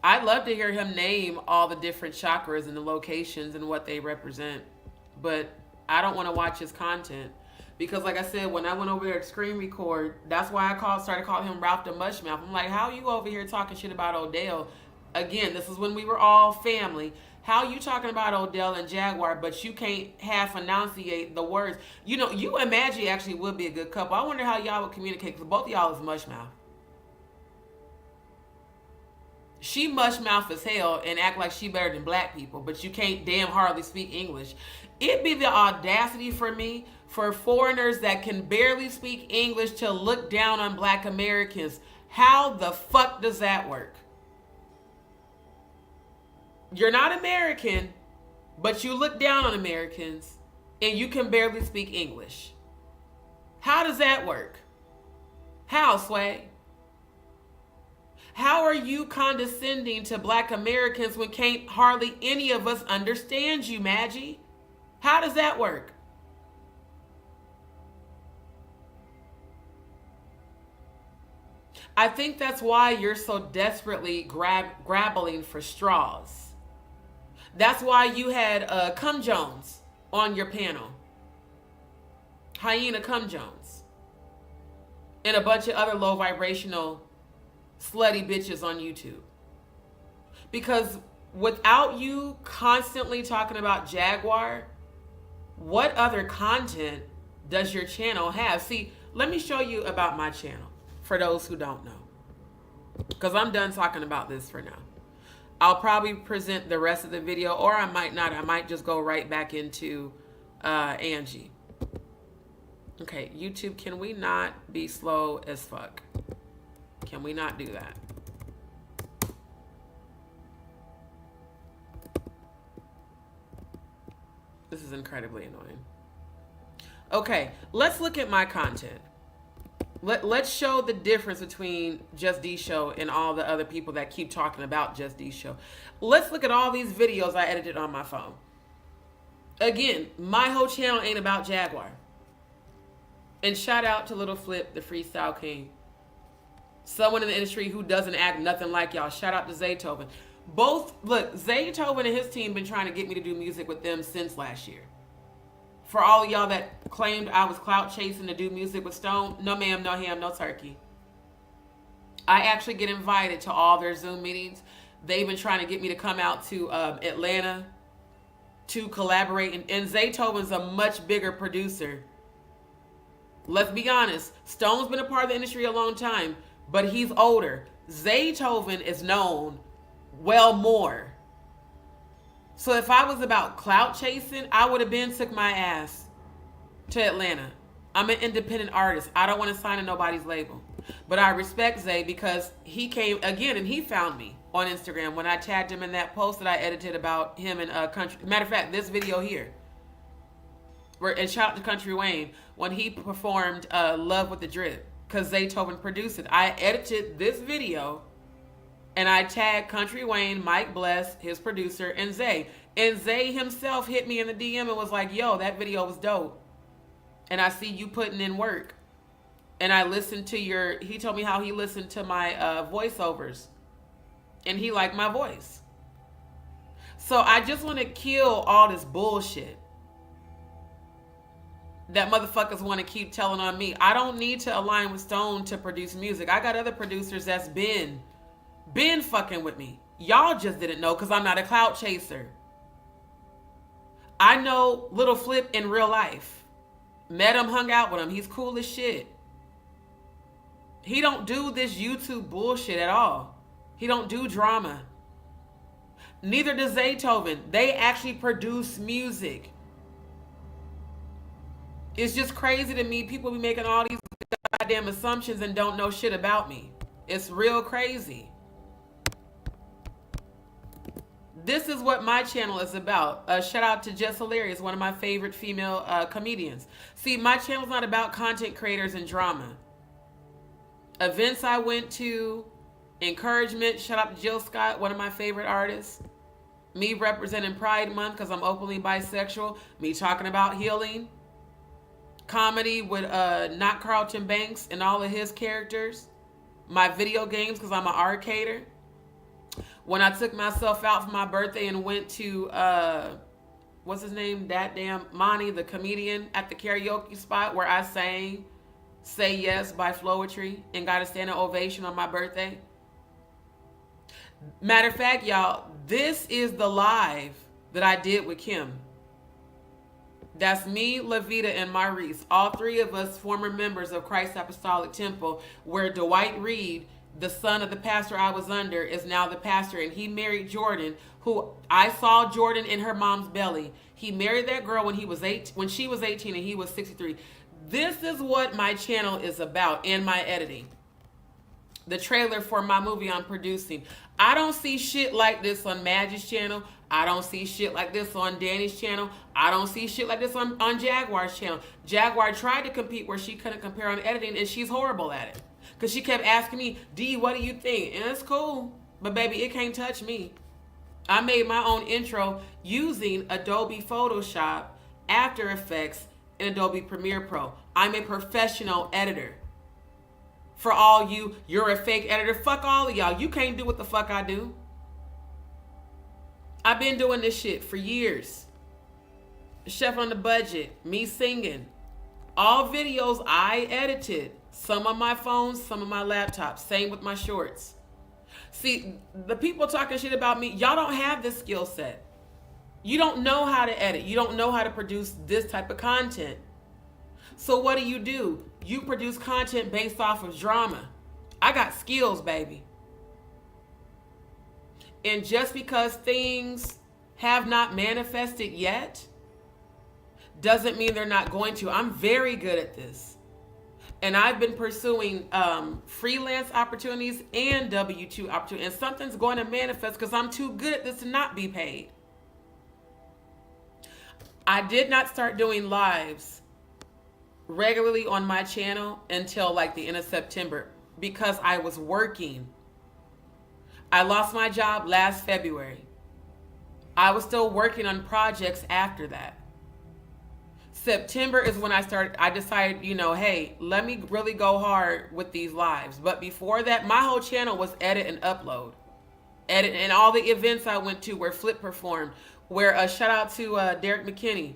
I'd love to hear him name all the different chakras and the locations and what they represent. But I don't want to watch his content. Because like I said, when I went over there to screen record, that's why I started calling him Ralph the Mushmouth. I'm like, how are you over here talking shit about Odell? Again, this is when we were all family. How you talking about Odell and Jaguar, but you can't half enunciate the words? You know, you and Madgie actually would be a good couple. I wonder how y'all would communicate, because both of y'all is mushmouth. She mushmouth as hell and act like she better than black people, but you can't damn hardly speak English. It'd be the audacity for me for foreigners that can barely speak English to look down on black Americans. How the fuck does that work? You're not American, but you look down on Americans and you can barely speak English. How does that work? How, Sway? How are you condescending to black Americans when can't hardly any of us understand you, Madgie? How does that work? I think that's why you're so desperately grappling for straws. That's why you had Cum Jones on your panel. Hyena Cum Jones. And a bunch of other low vibrational slutty bitches on YouTube. Because without you constantly talking about Jaguar, what other content does your channel have? See, let me show you about my channel for those who don't know. Because I'm done talking about this for now. I'll probably present the rest of the video, or I might not. I might just go right back into Angie. Okay, YouTube, can we not be slow as fuck? Can we not do that? This is incredibly annoying. Okay, let's look at my content. Let's show the difference between Just D Show and all the other people that keep talking about Just D Show. Let's look at all these videos I edited on my phone. Again, my whole channel ain't about Jaguar. And shout out to Little Flip, the Freestyle King. Someone in the industry who doesn't act nothing like y'all. Shout out to Zaytoven. Look, Zaytoven and his team been trying to get me to do music with them since last year. For all of y'all that claimed I was clout chasing to do music with Stone, no ma'am, no ham, no turkey. I actually get invited to all their Zoom meetings. They've been trying to get me to come out to Atlanta to collaborate. And Zaytoven's a much bigger producer. Let's be honest. Stone's been a part of the industry a long time, but he's older. Zaytoven is known well more. So if I was about clout chasing, I would have been took my ass to Atlanta. I'm an independent artist. I don't want to sign to nobody's label. But I respect Zay because he came again and he found me on Instagram when I tagged him in that post that I edited about him and Country. Matter of fact, this video here. And shout out to Country Wayne when he performed Love with the Drip because Zaytoven produced it. I edited this video and I tagged Country Wayne, Mike Bless, his producer, and Zay. And Zay himself hit me in the DM and was like, yo, that video was dope. And I see you putting in work. And I listened to he told me how he listened to my voiceovers. And he liked my voice. So I just want to kill all this bullshit that motherfuckers want to keep telling on me. I don't need to align with Stone to produce music. I got other producers that's been fucking with me. Y'all just didn't know because I'm not a clout chaser. I know Little Flip in real life. Met him, hung out with him. He's cool as shit. He don't do this YouTube bullshit at all. He don't do drama. Neither does Zaytoven. They actually produce music. It's just crazy to me. People be making all these goddamn assumptions and don't know shit about me. It's real crazy. This is what my channel is about. Shout out to Jess Hilarious, one of my favorite female comedians. See, my channel's not about content creators and drama. Events I went to, encouragement. Shout out to Jill Scott, one of my favorite artists. Me representing Pride Month because I'm openly bisexual. Me talking about healing. Comedy with Not Carlton Banks and all of his characters. My video games because I'm an arcader. When I took myself out for my birthday and went to what's his name? That damn Monty, the comedian, at the karaoke spot where I sang Say Yes by Floetry and got a standing ovation on my birthday. Matter of fact, y'all, this is the live that I did with Kim. That's me, Lavita, and Maurice. All three of us former members of Christ Apostolic Temple, where Dwight Reed, the son of the pastor I was under, is now the pastor. And he married Jordan, who I saw Jordan in her mom's belly. He married that girl when she was 18 and he was 63. This is what my channel is about and my editing. The trailer for my movie I'm producing. I don't see shit like this on Maggie's channel. I don't see shit like this on Danny's channel. I don't see shit like this on Jaguar's channel. Jaguar tried to compete where she couldn't compare on editing, and she's horrible at it. Because she kept asking me, D, what do you think? And it's cool, but baby, it can't touch me. I made my own intro using Adobe Photoshop, After Effects, and Adobe Premiere Pro. I'm a professional editor. For all you're a fake editor. Fuck all of y'all. You can't do what the fuck I do. I've been doing this shit for years. Chef on the Budget, me singing. All videos I edited. Some on my phone, some on my laptop. Same with my shorts. See, the people talking shit about me, y'all don't have this skill set. You don't know how to edit. You don't know how to produce this type of content. So what do? You produce content based off of drama. I got skills, baby. And just because things have not manifested yet doesn't mean they're not going to. I'm very good at this. And I've been pursuing freelance opportunities and W-2 opportunities. And something's going to manifest because I'm too good at this to not be paid. I did not start doing lives regularly on my channel until like the end of September because I was working. I lost my job last February. I was still working on projects after that. September is when I decided, hey, let me really go hard with these lives. But before that, my whole channel was edit and upload. Edit, and all the events I went to where Flip performed, where shout out to Derek McKinney,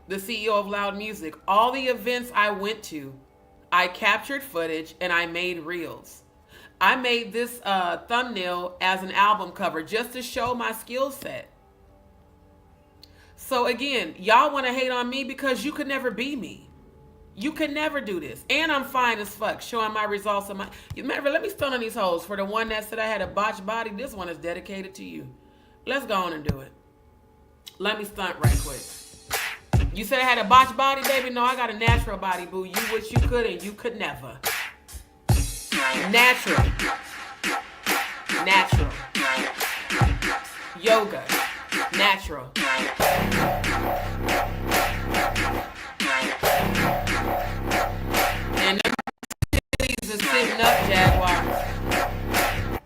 the CEO of Loud Music. All the events I went to, I captured footage and I made reels. I made this thumbnail as an album cover just to show my skill set. So again, y'all want to hate on me because you could never be me. You could never do this. And I'm fine as fuck, showing my results. Remember, let me stun on these hoes. For the one that said I had a botched body, this one is dedicated to you. Let's go on and do it. Let me stunt right quick. You said I had a botched body, baby? No, I got a natural body, boo. You wish you could and you could never. Natural. Natural. Yoga. Natural. And them titties is sitting up, Jaguar.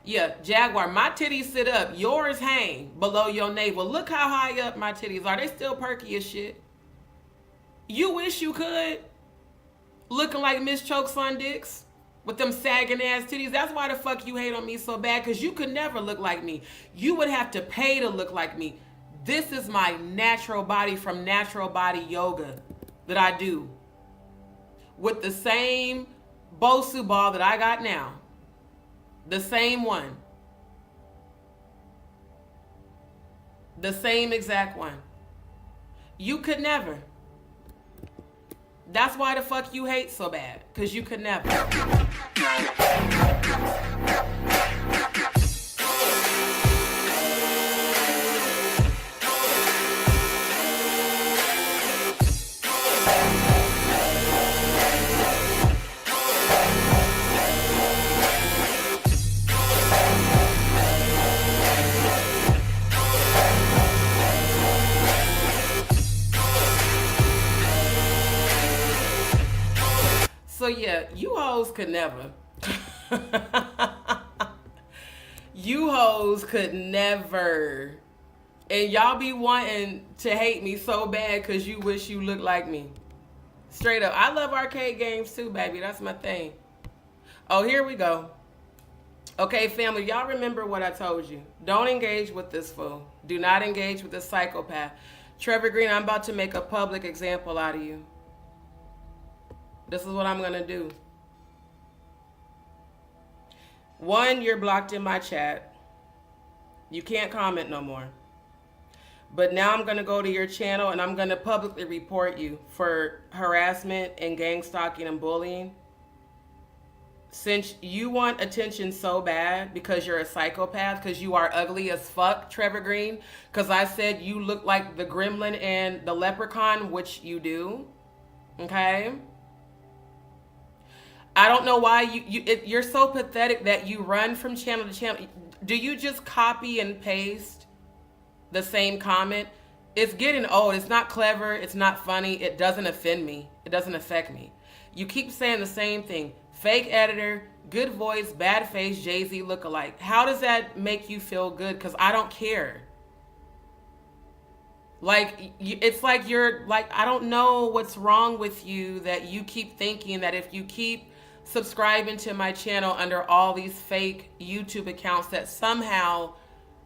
Yeah, Jaguar, my titties sit up. Yours hang below your navel. Look how high up my titties are. They still perky as shit. You wish you could. Looking like Miss Chokes on dicks with them sagging ass titties. That's why the fuck you hate on me so bad, because you could never look like me. You would have to pay to look like me. This is my natural body from Natural Body Yoga that I do. With the same Bosu ball that I got now. The same one. The same exact one. You could never. That's why the fuck you hate so bad. Because you could never. So yeah, you hoes could never. You hoes could never. And y'all be wanting to hate me so bad because you wish you looked like me. Straight up. I love arcade games too, baby. That's my thing. Oh, here we go. Okay, family, y'all remember what I told you. Don't engage with this fool. Do not engage with this psychopath. Trevor Green, I'm about to make a public example out of you. This is what I'm going to do. One, you're blocked in my chat. You can't comment no more. But now I'm going to go to your channel and I'm going to publicly report you for harassment and gang stalking and bullying. Since you want attention so bad because you're a psychopath, because you are ugly as fuck, Trevor Green, because I said you look like the gremlin and the leprechaun, which you do, okay? I don't know why you're so pathetic that you run from channel to channel. Do you just copy and paste the same comment? It's getting old. It's not clever. It's not funny. It doesn't offend me. It doesn't affect me. You keep saying the same thing. Fake editor, good voice, bad face, Jay-Z lookalike. How does that make you feel good? Because I don't care. Like, it's like you're like, I don't know what's wrong with you that you keep thinking that if you keep subscribing to my channel under all these fake YouTube accounts that somehow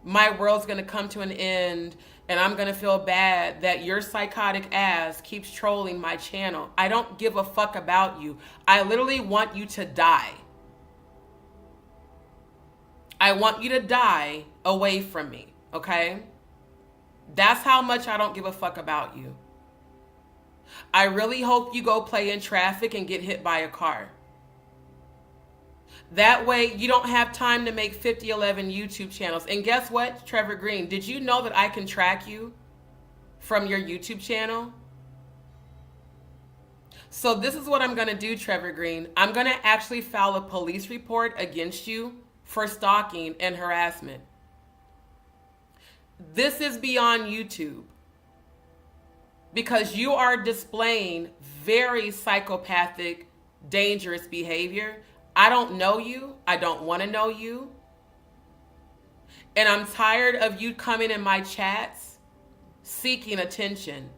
my world's going to come to an end and I'm going to feel bad that your psychotic ass keeps trolling my channel. I don't give a fuck about you. I literally want you to die. I want you to die away from me, okay? That's how much I don't give a fuck about you. I really hope you go play in traffic and get hit by a car. That way you don't have time to make 5011 YouTube channels. And guess what, Trevor Green? Did you know that I can track you from your YouTube channel? So this is what I'm going to do, Trevor Green. I'm going to actually file a police report against you for stalking and harassment. This is beyond YouTube. Because you are displaying very psychopathic, dangerous behavior. I don't know you. I don't want to know you. And I'm tired of you coming in my chats seeking attention.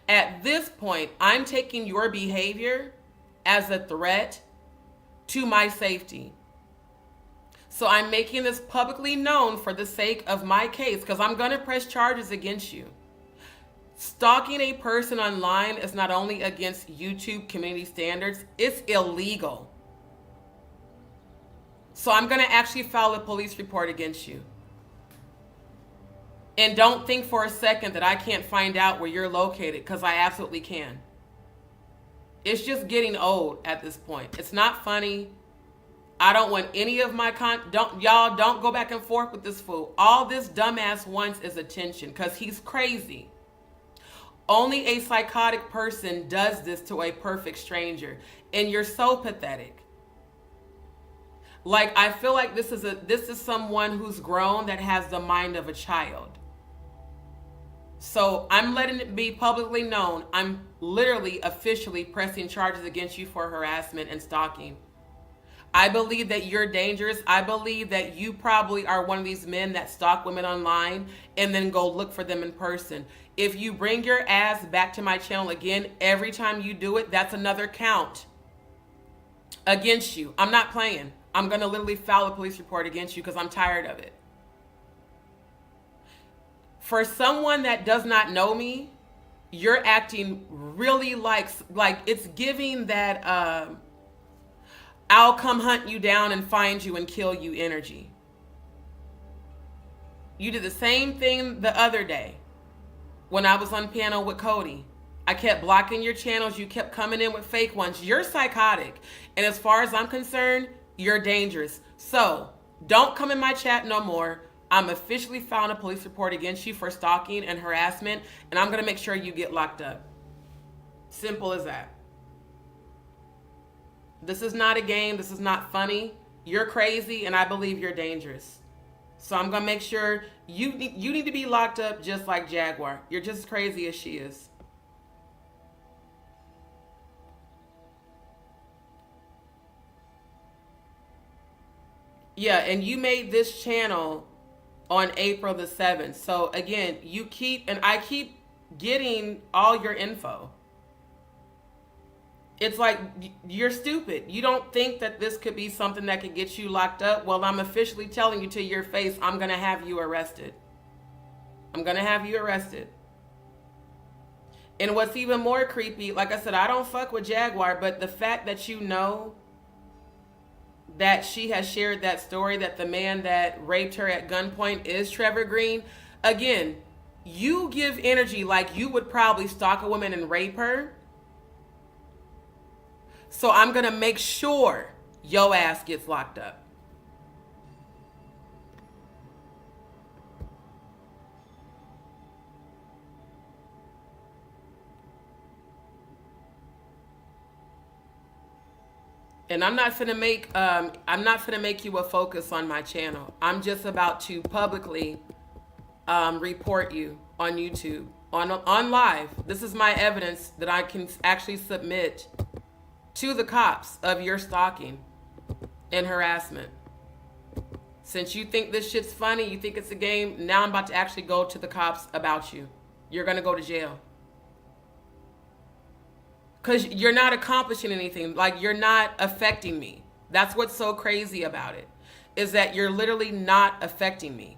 At this point, I'm taking your behavior as a threat to my safety. So I'm making this publicly known for the sake of my case because I'm going to press charges against you. Stalking a person online is not only against YouTube community standards, it's illegal. So I'm going to actually file a police report against you. And don't think for a second that I can't find out where you're located, because I absolutely can. It's just getting old at this point. It's not funny. I don't want any of my y'all don't go back and forth with this fool. All this dumbass wants is attention because he's crazy. Only a psychotic person does this to a perfect stranger. And you're so pathetic. Like, I feel like this is someone who's grown that has the mind of a child. So I'm letting it be publicly known. I'm literally officially pressing charges against you for harassment and stalking. I believe that you're dangerous. I believe that you probably are one of these men that stalk women online and then go look for them in person. If you bring your ass back to my channel again, every time you do it, that's another count against you. I'm not playing. I'm going to literally file a police report against you because I'm tired of it. For someone that does not know me, you're acting really like it's giving that I'll come hunt you down and find you and kill you energy. You did the same thing the other day when I was on panel with Cody. I kept blocking your channels. You kept coming in with fake ones. You're psychotic. And as far as I'm concerned, you're dangerous. So don't come in my chat no more. I'm officially filing a police report against you for stalking and harassment. And I'm going to make sure you get locked up. Simple as that. This is not a game. This is not funny. You're crazy, and I believe you're dangerous. So I'm going to make sure you need to be locked up just like Jaguar. You're just as crazy as she is. Yeah, and you made this channel on April the 7th. So again, I keep getting all your info. It's like, you're stupid. You don't think that this could be something that could get you locked up? Well, I'm officially telling you to your face, I'm going to have you arrested. I'm going to have you arrested. And what's even more creepy, like I said, I don't fuck with Jaguar, but the fact that you know that she has shared that story, that the man that raped her at gunpoint is Trevor Green, again, you give energy like you would probably stalk a woman and rape her. So I'm going to make sure your ass gets locked up. And I'm not finna make you a focus on my channel. I'm just about to publicly report you on YouTube, on live. This is my evidence that I can actually submit to the cops of your stalking and harassment. Since you think this shit's funny, you think it's a game, now I'm about to actually go to the cops about you. You're gonna go to jail. Because you're not accomplishing anything. Like, you're not affecting me. That's what's so crazy about it, is that you're literally not affecting me.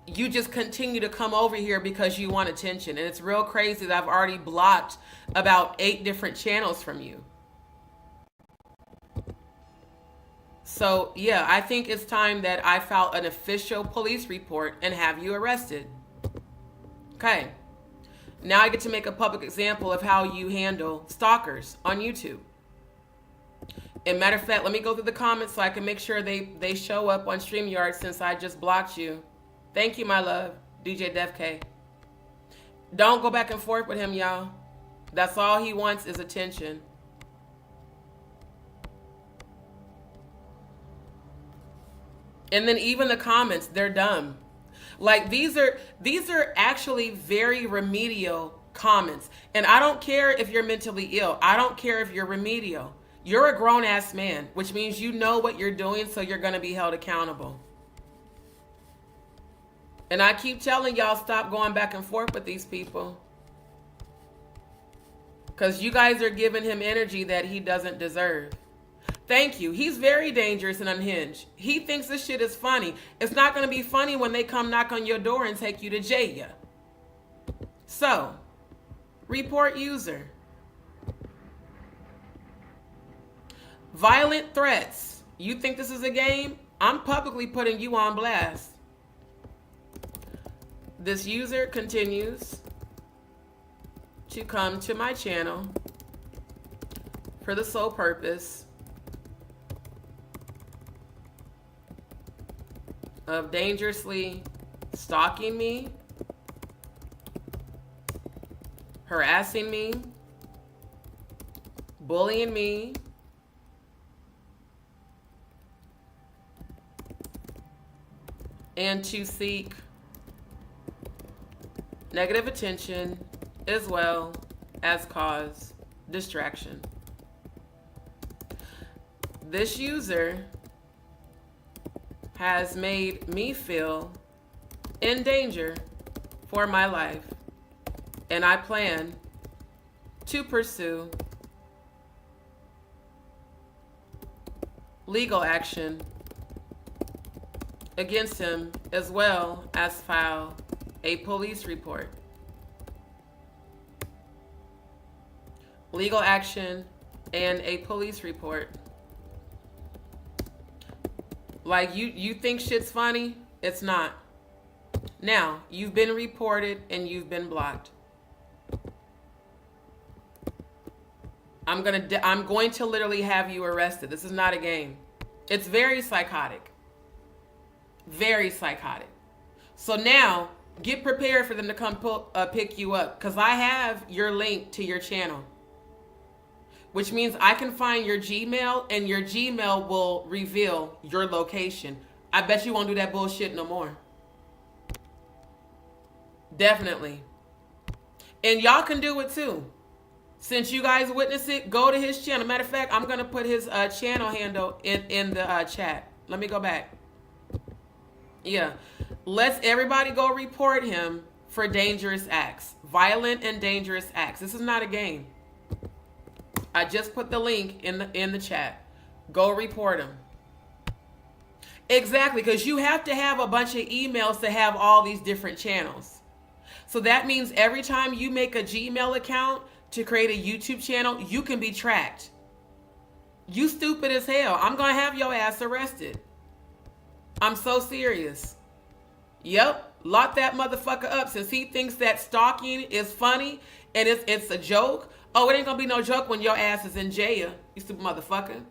You just continue to come over here because you want attention. And it's real crazy that I've already blocked about 8 different channels from you. So, yeah, I think it's time that I file an official police report and have you arrested. Okay. Now I get to make a public example of how you handle stalkers on YouTube. And matter of fact, let me go through the comments so I can make sure they show up on StreamYard since I just blocked you. Thank you, my love, DJ DevK. Don't go back and forth with him, y'all. That's all he wants is attention. And then even the comments, they're dumb. Like, these are actually very remedial comments. And I don't care if you're mentally ill. I don't care if you're remedial. You're a grown-ass man, which means you know what you're doing, so you're going to be held accountable. And I keep telling y'all, stop going back and forth with these people. Because you guys are giving him energy that he doesn't deserve. Thank you. He's very dangerous and unhinged. He thinks this shit is funny. It's not going to be funny when they come knock on your door and take you to jail. So, report user. Violent threats. You think this is a game? I'm publicly putting you on blast. This user continues to come to my channel for the sole purpose of dangerously stalking me, harassing me, bullying me, and to seek negative attention as well as cause distraction. This user has made me feel in danger for my life, and I plan to pursue legal action against him, as well as file a police report. Legal action and a police report. Like, you think shit's funny? It's not. Now, you've been reported and you've been blocked. I'm going to literally have you arrested. This is not a game. It's very psychotic. Very psychotic. So now, get prepared for them to come pick you up, because I have your link to your channel. Which means I can find your Gmail, and your Gmail will reveal your location. I bet you won't do that bullshit no more. Definitely. And y'all can do it too. Since you guys witness it, go to his channel. Matter of fact, I'm going to put his channel handle in the chat. Let me go back. Yeah. Let's everybody go report him for dangerous acts. Violent and dangerous acts. This is not a game. I just put the link in the chat. Go report him. Exactly, because you have to have a bunch of emails to have all these different channels. So that means every time you make a Gmail account to create a YouTube channel, you can be tracked. You stupid as hell. I'm going to have your ass arrested. I'm so serious. Yep. Lock that motherfucker up since he thinks that stalking is funny and it's a joke. Oh, it ain't going to be no joke when your ass is in jail, you stupid motherfucker.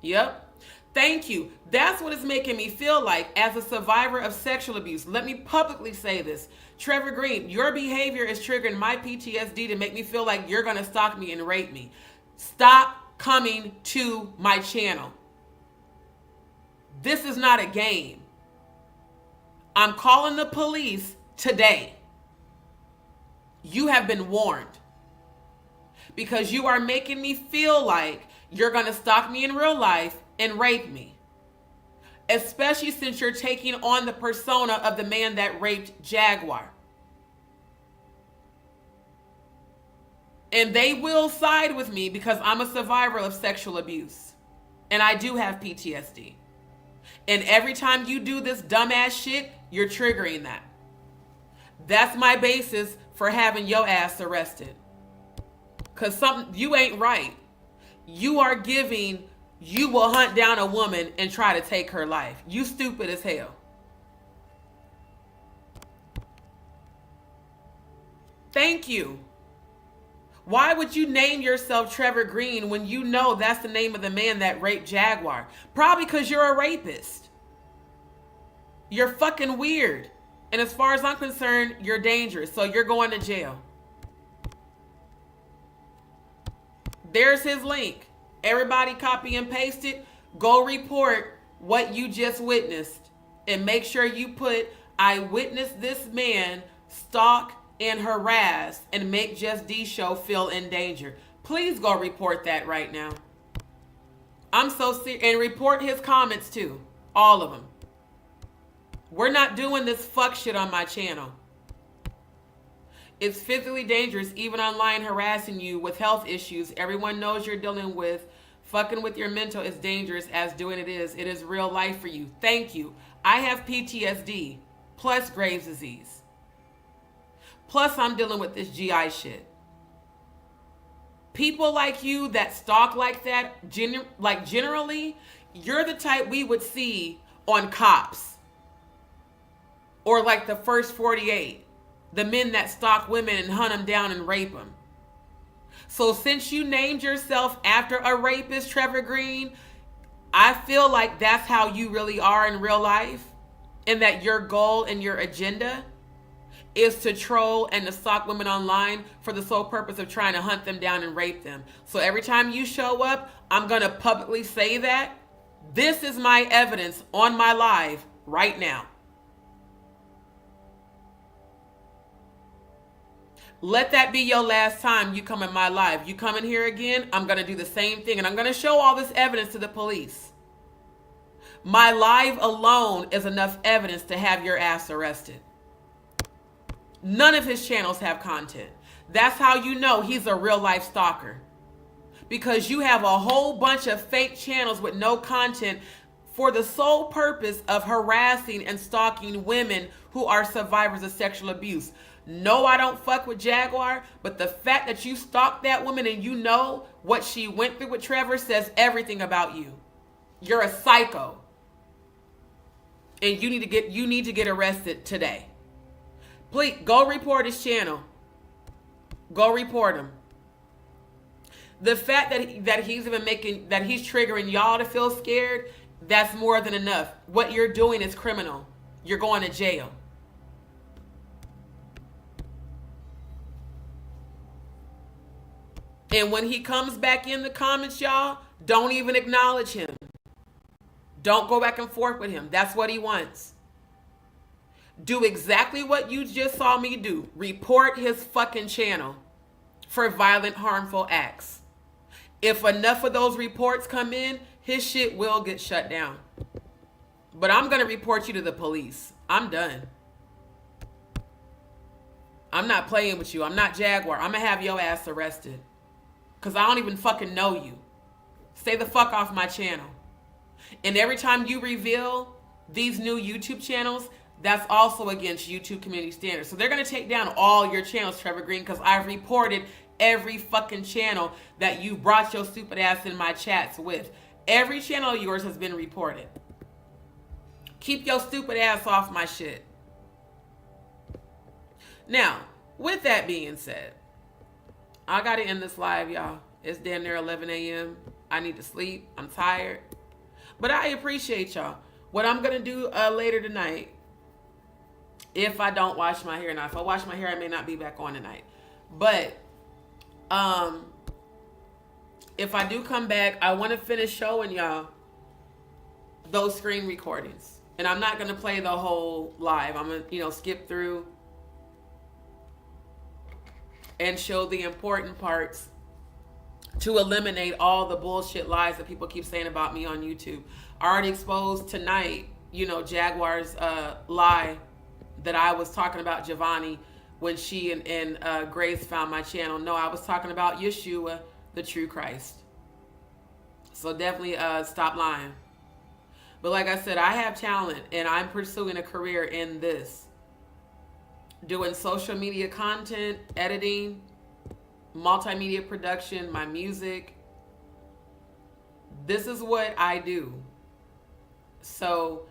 Yep. Thank you. That's what it's making me feel like as a survivor of sexual abuse. Let me publicly say this. Trevor Green, your behavior is triggering my PTSD to make me feel like you're going to stalk me and rape me. Stop coming to my channel. This is not a game. I'm calling the police today. You have been warned. Because you are making me feel like you're going to stalk me in real life and rape me. Especially since you're taking on the persona of the man that raped Jaguar. And they will side with me because I'm a survivor of sexual abuse. And I do have PTSD. And every time you do this dumbass shit, you're triggering that. That's my basis for having your ass arrested. Because you ain't right. You are giving, you will hunt down a woman and try to take her life. You stupid as hell. Thank you. Why would you name yourself Trevor Green when you know that's the name of the man that raped Jaguar? Probably because you're a rapist. You're fucking weird. And as far as I'm concerned, you're dangerous. So you're going to jail. There's his link. Everybody copy and paste it. Go report what you just witnessed. And make sure you put, I witnessed this man stalk and harass and make Just D Show feel in danger. Please go report that right now. I'm so serious. And report his comments too. All of them. We're not doing this fuck shit on my channel. It's physically dangerous, even online harassing you with health issues. Everyone knows you're dealing with. Fucking with your mental is dangerous as doing it is. It is real life for you. Thank you. I have PTSD plus Graves' disease. Plus, I'm dealing with this GI shit. People like you that stalk like that, generally, you're the type we would see on Cops. Or like the First 48. The men that stalk women and hunt them down and rape them. So since you named yourself after a rapist, Trevor Green, I feel like that's how you really are in real life. And that your goal and your agenda is to troll and to stalk women online for the sole purpose of trying to hunt them down and rape them. So every time you show up, I'm going to publicly say that. This is my evidence on my live right now. Let that be your last time you come in my live. You come in here again, I'm going to do the same thing. And I'm going to show all this evidence to the police. My live alone is enough evidence to have your ass arrested. None of his channels have content. That's how you know he's a real life stalker. Because you have a whole bunch of fake channels with no content for the sole purpose of harassing and stalking women who are survivors of sexual abuse. No, I don't fuck with Jaguar, but the fact that you stalked that woman and you know what she went through with Trevor says everything about you. You're a psycho. And you need to get arrested today. Please go report his channel. Go report him. The fact that he's triggering y'all to feel scared, that's more than enough. What you're doing is criminal. You're going to jail. And when he comes back in the comments, y'all, don't even acknowledge him. Don't go back and forth with him. That's what he wants. Do exactly what you just saw me do. Report his fucking channel for violent, harmful acts. If enough of those reports come in, his shit will get shut down. But I'm going to report you to the police. I'm done. I'm not playing with you. I'm not Jaguar. I'm going to have your ass arrested. Because I don't even fucking know you. Stay the fuck off my channel. And every time you reveal these new YouTube channels, that's also against YouTube community standards. So they're going to take down all your channels, Trevor Green, because I've reported every fucking channel that you brought your stupid ass in my chats with. Every channel of yours has been reported. Keep your stupid ass off my shit. Now, with that being said, I got to end this live, y'all. It's damn near 11 a.m. I need to sleep. I'm tired. But I appreciate y'all. What I'm going to do later tonight, if I don't wash my hair now. If I wash my hair, I may not be back on tonight. But if I do come back, I want to finish showing y'all those screen recordings. And I'm not going to play the whole live. I'm going to, skip through and show the important parts to eliminate all the bullshit lies that people keep saying about me on YouTube. I already exposed tonight, Jaguar's lie that I was talking about Giovanni when she and Grace found my channel. No, I was talking about Yeshua, the true Christ. So definitely stop lying. But like I said, I have talent and I'm pursuing a career in this. Doing social media content, editing, multimedia production, my music. This is what I do. So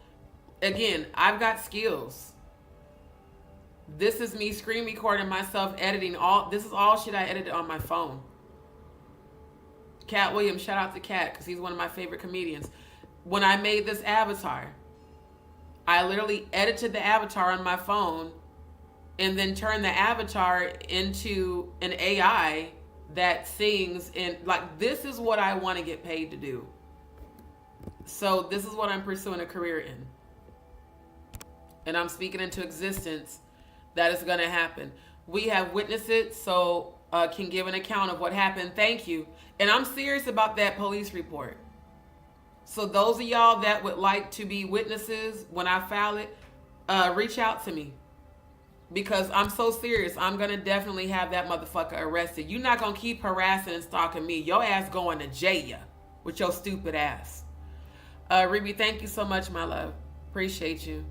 again, I've got skills. This is me screen recording myself, editing this is all shit I edited on my phone. Cat Williams, shout out to Cat because he's one of my favorite comedians. When I made this avatar, I literally edited the avatar on my phone and then turned the avatar into an AI that sings. And this is what I want to get paid to do. So this is what I'm pursuing a career in. And I'm speaking into existence that is going to happen. We have witnessed it, so can give an account of what happened. Thank you. And I'm serious about that police report. So those of y'all that would like to be witnesses when I file it, reach out to me. Because I'm so serious. I'm going to definitely have that motherfucker arrested. You're not going to keep harassing and stalking me. Your ass going to jail with your stupid ass. Ruby, thank you so much, my love. Appreciate you.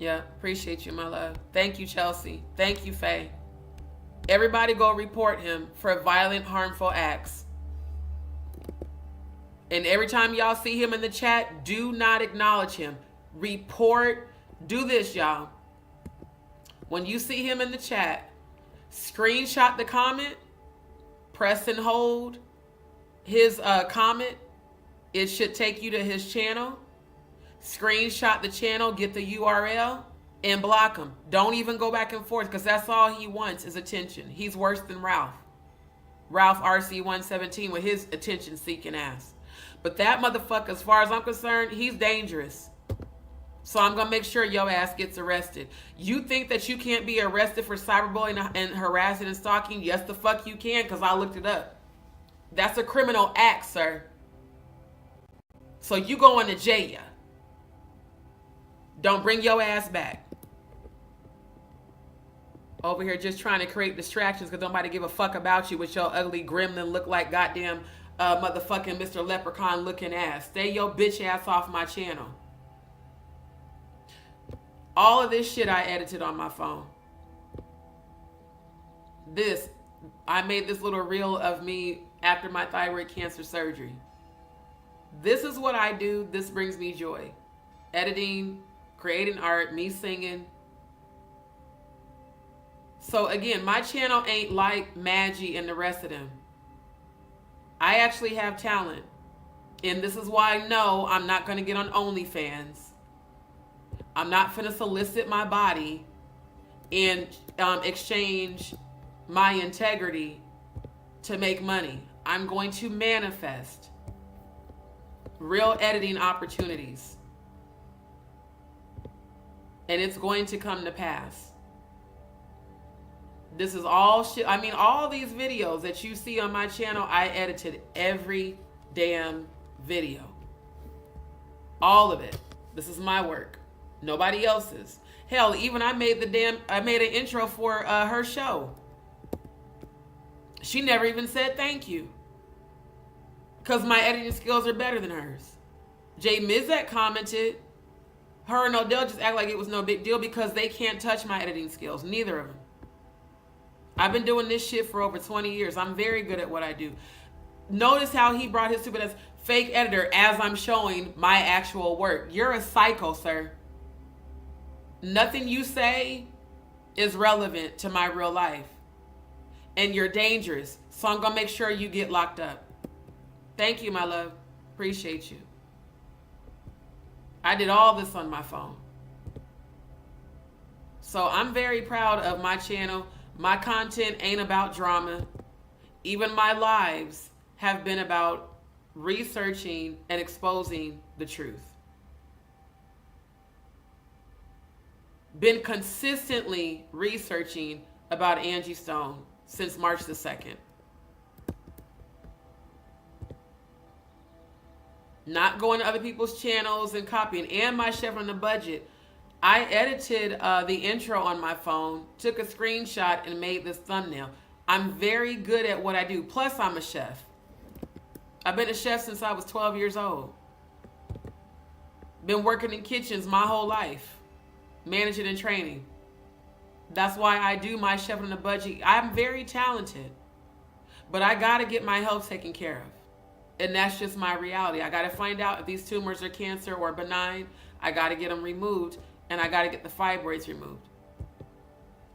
Yeah, appreciate you, my love. Thank you, Chelsea. Thank you, Faye. Everybody go report him for violent, harmful acts. And every time y'all see him in the chat, do not acknowledge him. Report. Do this, y'all. When you see him in the chat, screenshot the comment, press and hold his comment. It should take you to his channel. Screenshot the channel, get the URL, and block him. Don't even go back and forth because that's all he wants is attention. He's worse than Ralph. Ralph RC117 with his attention-seeking ass. But that motherfucker, as far as I'm concerned, he's dangerous. So I'm going to make sure your ass gets arrested. You think that you can't be arrested for cyberbullying and harassing and stalking? Yes, the fuck you can, because I looked it up. That's a criminal act, sir. So you going to jail. Don't bring your ass back. Over here just trying to create distractions because nobody give a fuck about you with your ugly gremlin look like goddamn motherfucking Mr. Leprechaun looking ass. Stay your bitch ass off my channel. All of this shit I edited on my phone. I made this little reel of me after my thyroid cancer surgery. This is what I do. This brings me joy. Editing, creating art, me singing. So again, my channel ain't like Madgie and the rest of them. I actually have talent. And this is why I know I'm not going to get on OnlyFans. I'm not finna solicit my body and exchange my integrity to make money. I'm going to manifest real editing opportunities. And it's going to come to pass. This is all shit. I mean, all these videos that you see on my channel, I edited every damn video. All of it. This is my work. Nobody else's. Hell, even I made an intro for her show. She never even said thank you. Because my editing skills are better than hers. Jay Mizek commented, her and Odell just act like it was no big deal because they can't touch my editing skills. Neither of them. I've been doing this shit for over 20 years. I'm very good at what I do. Notice how he brought his stupid ass fake editor as I'm showing my actual work. You're a psycho, sir. Nothing you say is relevant to my real life. And you're dangerous. So I'm going to make sure you get locked up. Thank you, my love. Appreciate you. I did all this on my phone. So I'm very proud of my channel. My content ain't about drama. Even my lives have been about researching and exposing the truth. Been consistently researching about Angie Stone since March the 2nd. Not going to other people's channels and copying. And my chef on the budget. I edited the intro on my phone, took a screenshot, and made this thumbnail. I'm very good at what I do. Plus, I'm a chef. I've been a chef since I was 12 years old. Been working in kitchens my whole life. Managing and training. That's why I do my chef on the budget. I'm very talented. But I got to get my health taken care of. And that's just my reality. I got to find out if these tumors are cancer or benign. I got to get them removed. And I got to get the fibroids removed.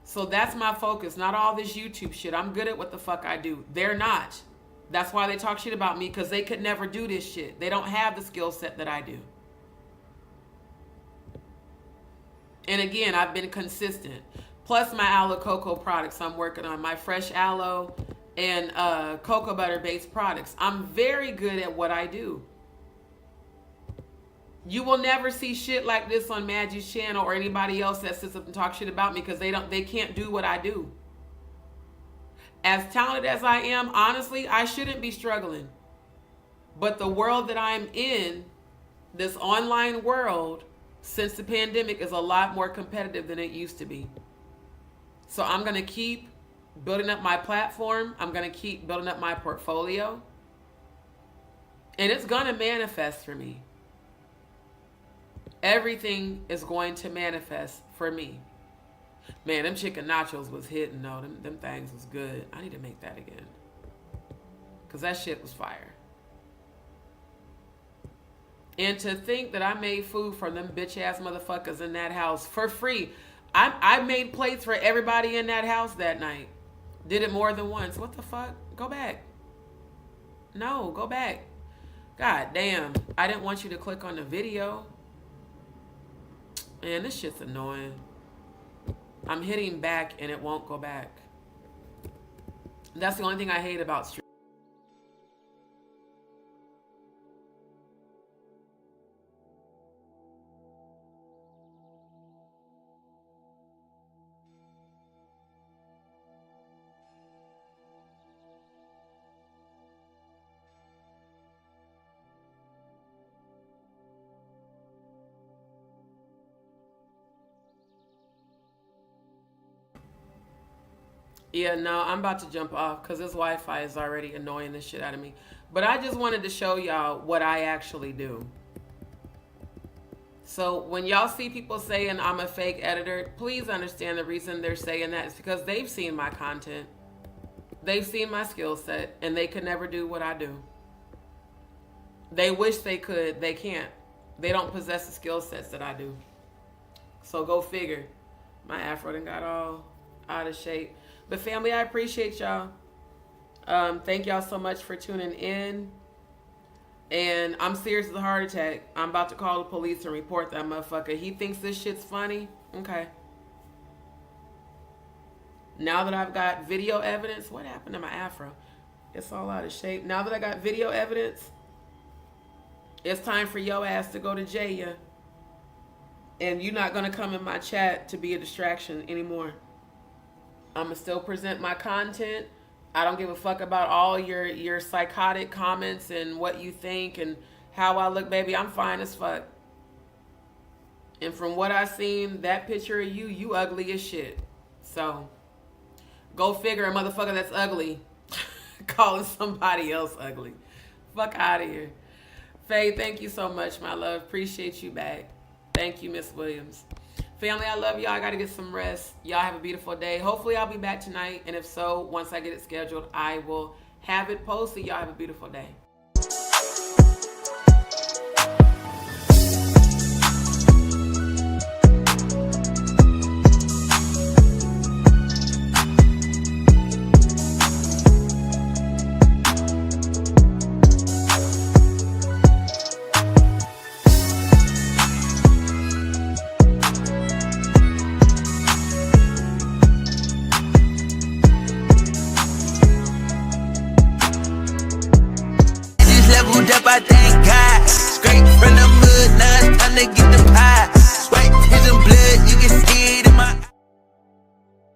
So that's my focus. Not all this YouTube shit. I'm good at what the fuck I do. They're not. That's why they talk shit about me, because they could never do this shit. They don't have the skill set that I do. And again, I've been consistent. Plus my aloe cocoa products I'm working on. My fresh aloe and cocoa butter based products. I'm very good at what I do. You will never see shit like this on Maggie's channel or anybody else that sits up and talks shit about me, because they can't do what I do. As talented as I am, honestly, I shouldn't be struggling. But the world that I'm in, this online world, since the pandemic, is a lot more competitive than it used to be. So I'm going to keep building up my platform. I'm going to keep building up my portfolio. And it's going to manifest for me. Everything is going to manifest for me. Man, them chicken nachos was hitting though. Them things was good. I need to make that again. Because that shit was fire. And to think that I made food for them bitch ass motherfuckers in that house for free. I made plates for everybody in that house that night. Did it more than once. What the fuck? Go back. No, go back. God damn. I didn't want you to click on the video. Man, this shit's annoying. I'm hitting back and it won't go back. That's the only thing I hate about streaming. Yeah, no, I'm about to jump off because this Wi-Fi is already annoying the shit out of me. But I just wanted to show y'all what I actually do. So when y'all see people saying I'm a fake editor, please understand the reason they're saying that is because they've seen my content. They've seen my skill set, and they could never do what I do. They wish they could. They can't. They don't possess the skill sets that I do. So go figure. My afro done got all out of shape. But family, I appreciate y'all. Thank y'all so much for tuning in. And I'm serious as a heart attack. I'm about to call the police and report that motherfucker. He thinks this shit's funny? Okay. Now that I've got video evidence, what happened to my afro? It's all out of shape. Now that I got video evidence, it's time for your ass to go to jail. And you're not going to come in my chat to be a distraction anymore. I'm going to still present my content. I don't give a fuck about all your psychotic comments and what you think and how I look, baby. I'm fine as fuck. And from what I seen, that picture of you ugly as shit. So, go figure, a motherfucker that's ugly calling somebody else ugly. Fuck out of here. Faye, thank you so much, my love. Appreciate you back. Thank you, Miss Williams. Family, I love y'all. I got to get some rest. Y'all have a beautiful day. Hopefully, I'll be back tonight. And if so, once I get it scheduled, I will have it posted. Y'all have a beautiful day. Just leveled up, I thank God.